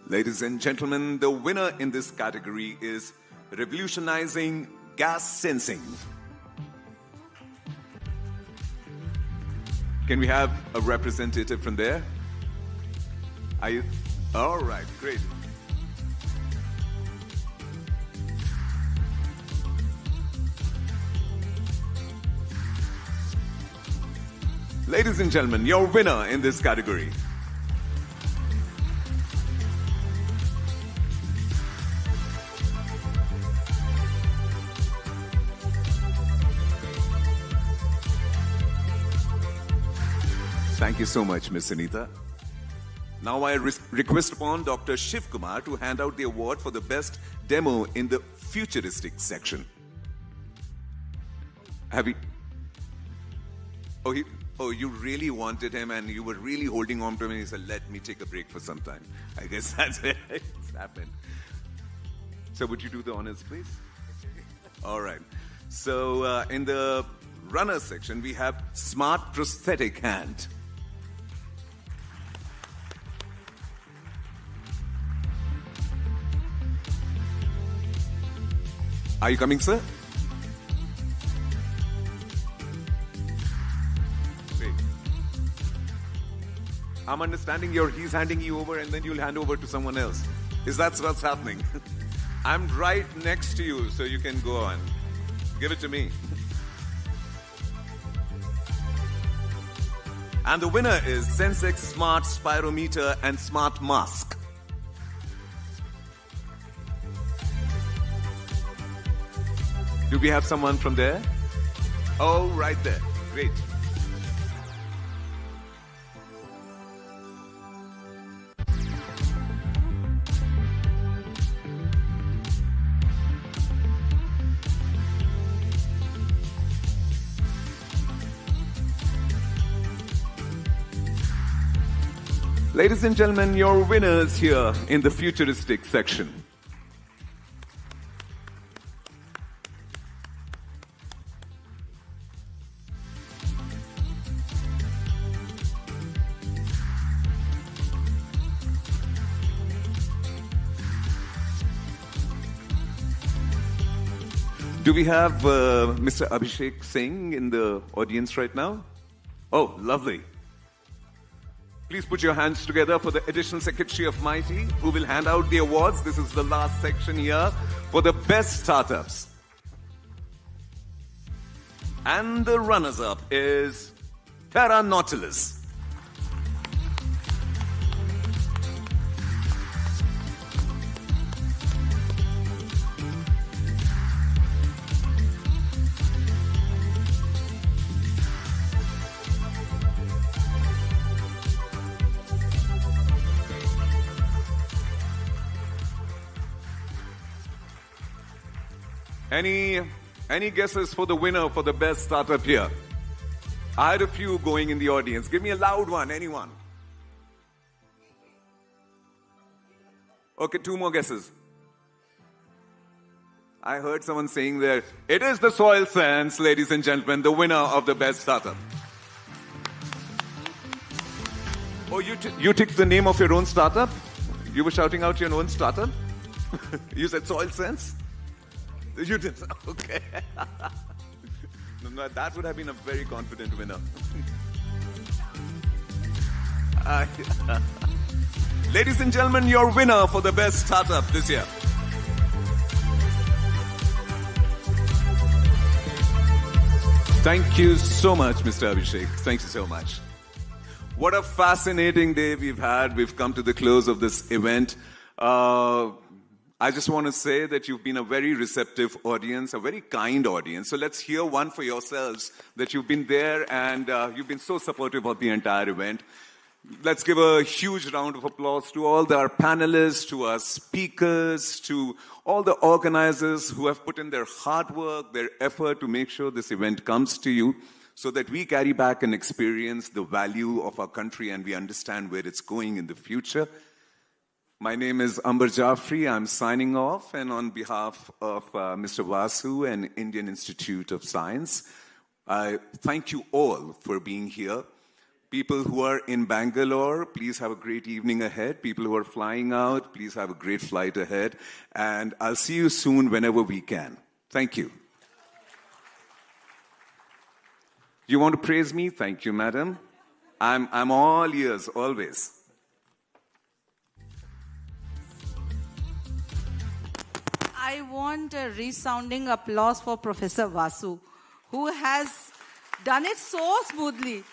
Ladies and gentlemen, the winner in this category is Revolutionizing Gas Sensing. Can we have a representative from there? Are you? All right, great. Ladies and gentlemen, your winner in this category. Thank you so much, Ms. Sunita. Now I request upon Dr. Shiv Kumar to hand out the award for the best demo in the futuristic section. Have you? Oh, you really wanted him and you were really holding on to him and he said, let me take a break for some time. I guess that's it. It's happened. So would you do the honors, please? All right. So in the runner section, we have smart prosthetic hand. Are you coming, sir? Great. I'm understanding he's handing you over and then you'll hand over to someone else. Is that what's happening? I'm right next to you, so you can go on. Give it to me. And the winner is CeNSE Smart Spirometer and Smart Mask. Do we have someone from there? Oh, right there. Great. Ladies and gentlemen, your winners here in the futuristic section. Do we have Mr. Abhishek Singh in the audience right now? Oh, lovely. Please put your hands together for the Additional Secretary of MITI, who will hand out the awards. This is the last section here for the best startups. And the runners-up is Terra Nautilus. Any guesses for the winner for the best startup here? I had a few going in the audience. Give me a loud one, anyone. Okay, 2 more guesses. I heard someone saying there, it is the CeNSE, ladies and gentlemen, the winner of the best startup. Oh, you ticked the name of your own startup? You were shouting out your own startup? You said CeNSE? You did. Okay. No, that would have been a very confident winner. Ladies and gentlemen, your winner for the best startup this year. Thank you so much, Mr. Abhishek. Thank you so much. What a fascinating day we've had. We've come to the close of this event. I just want to say that you've been a very receptive audience, a very kind audience. So let's hear one for yourselves that you've been there and you've been so supportive of the entire event. Let's give a huge round of applause to all our panelists, to our speakers, to all the organizers who have put in their hard work, their effort to make sure this event comes to you so that we carry back and experience the value of our country and we understand where it's going in the future. My name is Amber Jaffrey. I'm signing off, and on behalf of Mr. Vasu and Indian Institute of Science, I thank you all for being here. People who are in Bangalore, please have a great evening ahead. People who are flying out, please have a great flight ahead. And I'll see you soon whenever we can. Thank you. You want to praise me? Thank you, madam. I'm all ears, always. I want a resounding applause for Professor Vasu, who has done it so smoothly.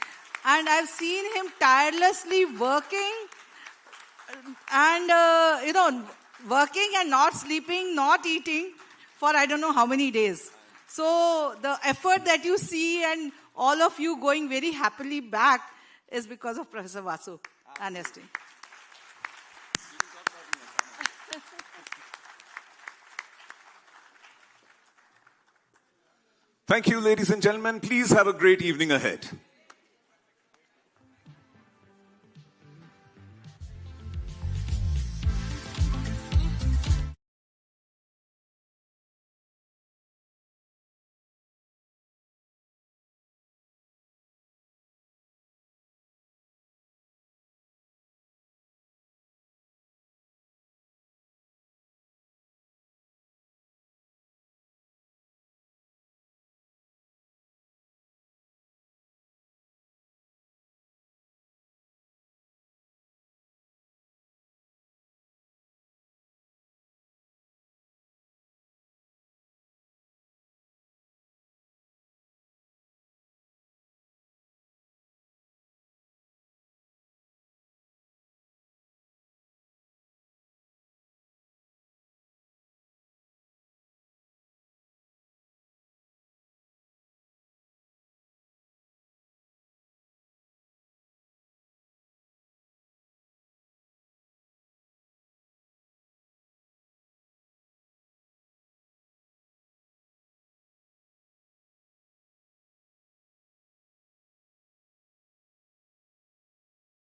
And I've seen him tirelessly working and, working and not sleeping, not eating for I don't know how many days. So the effort that you see and all of you going very happily back is because of Professor Vasu and his team. Thank you, ladies and gentlemen. Please have a great evening ahead.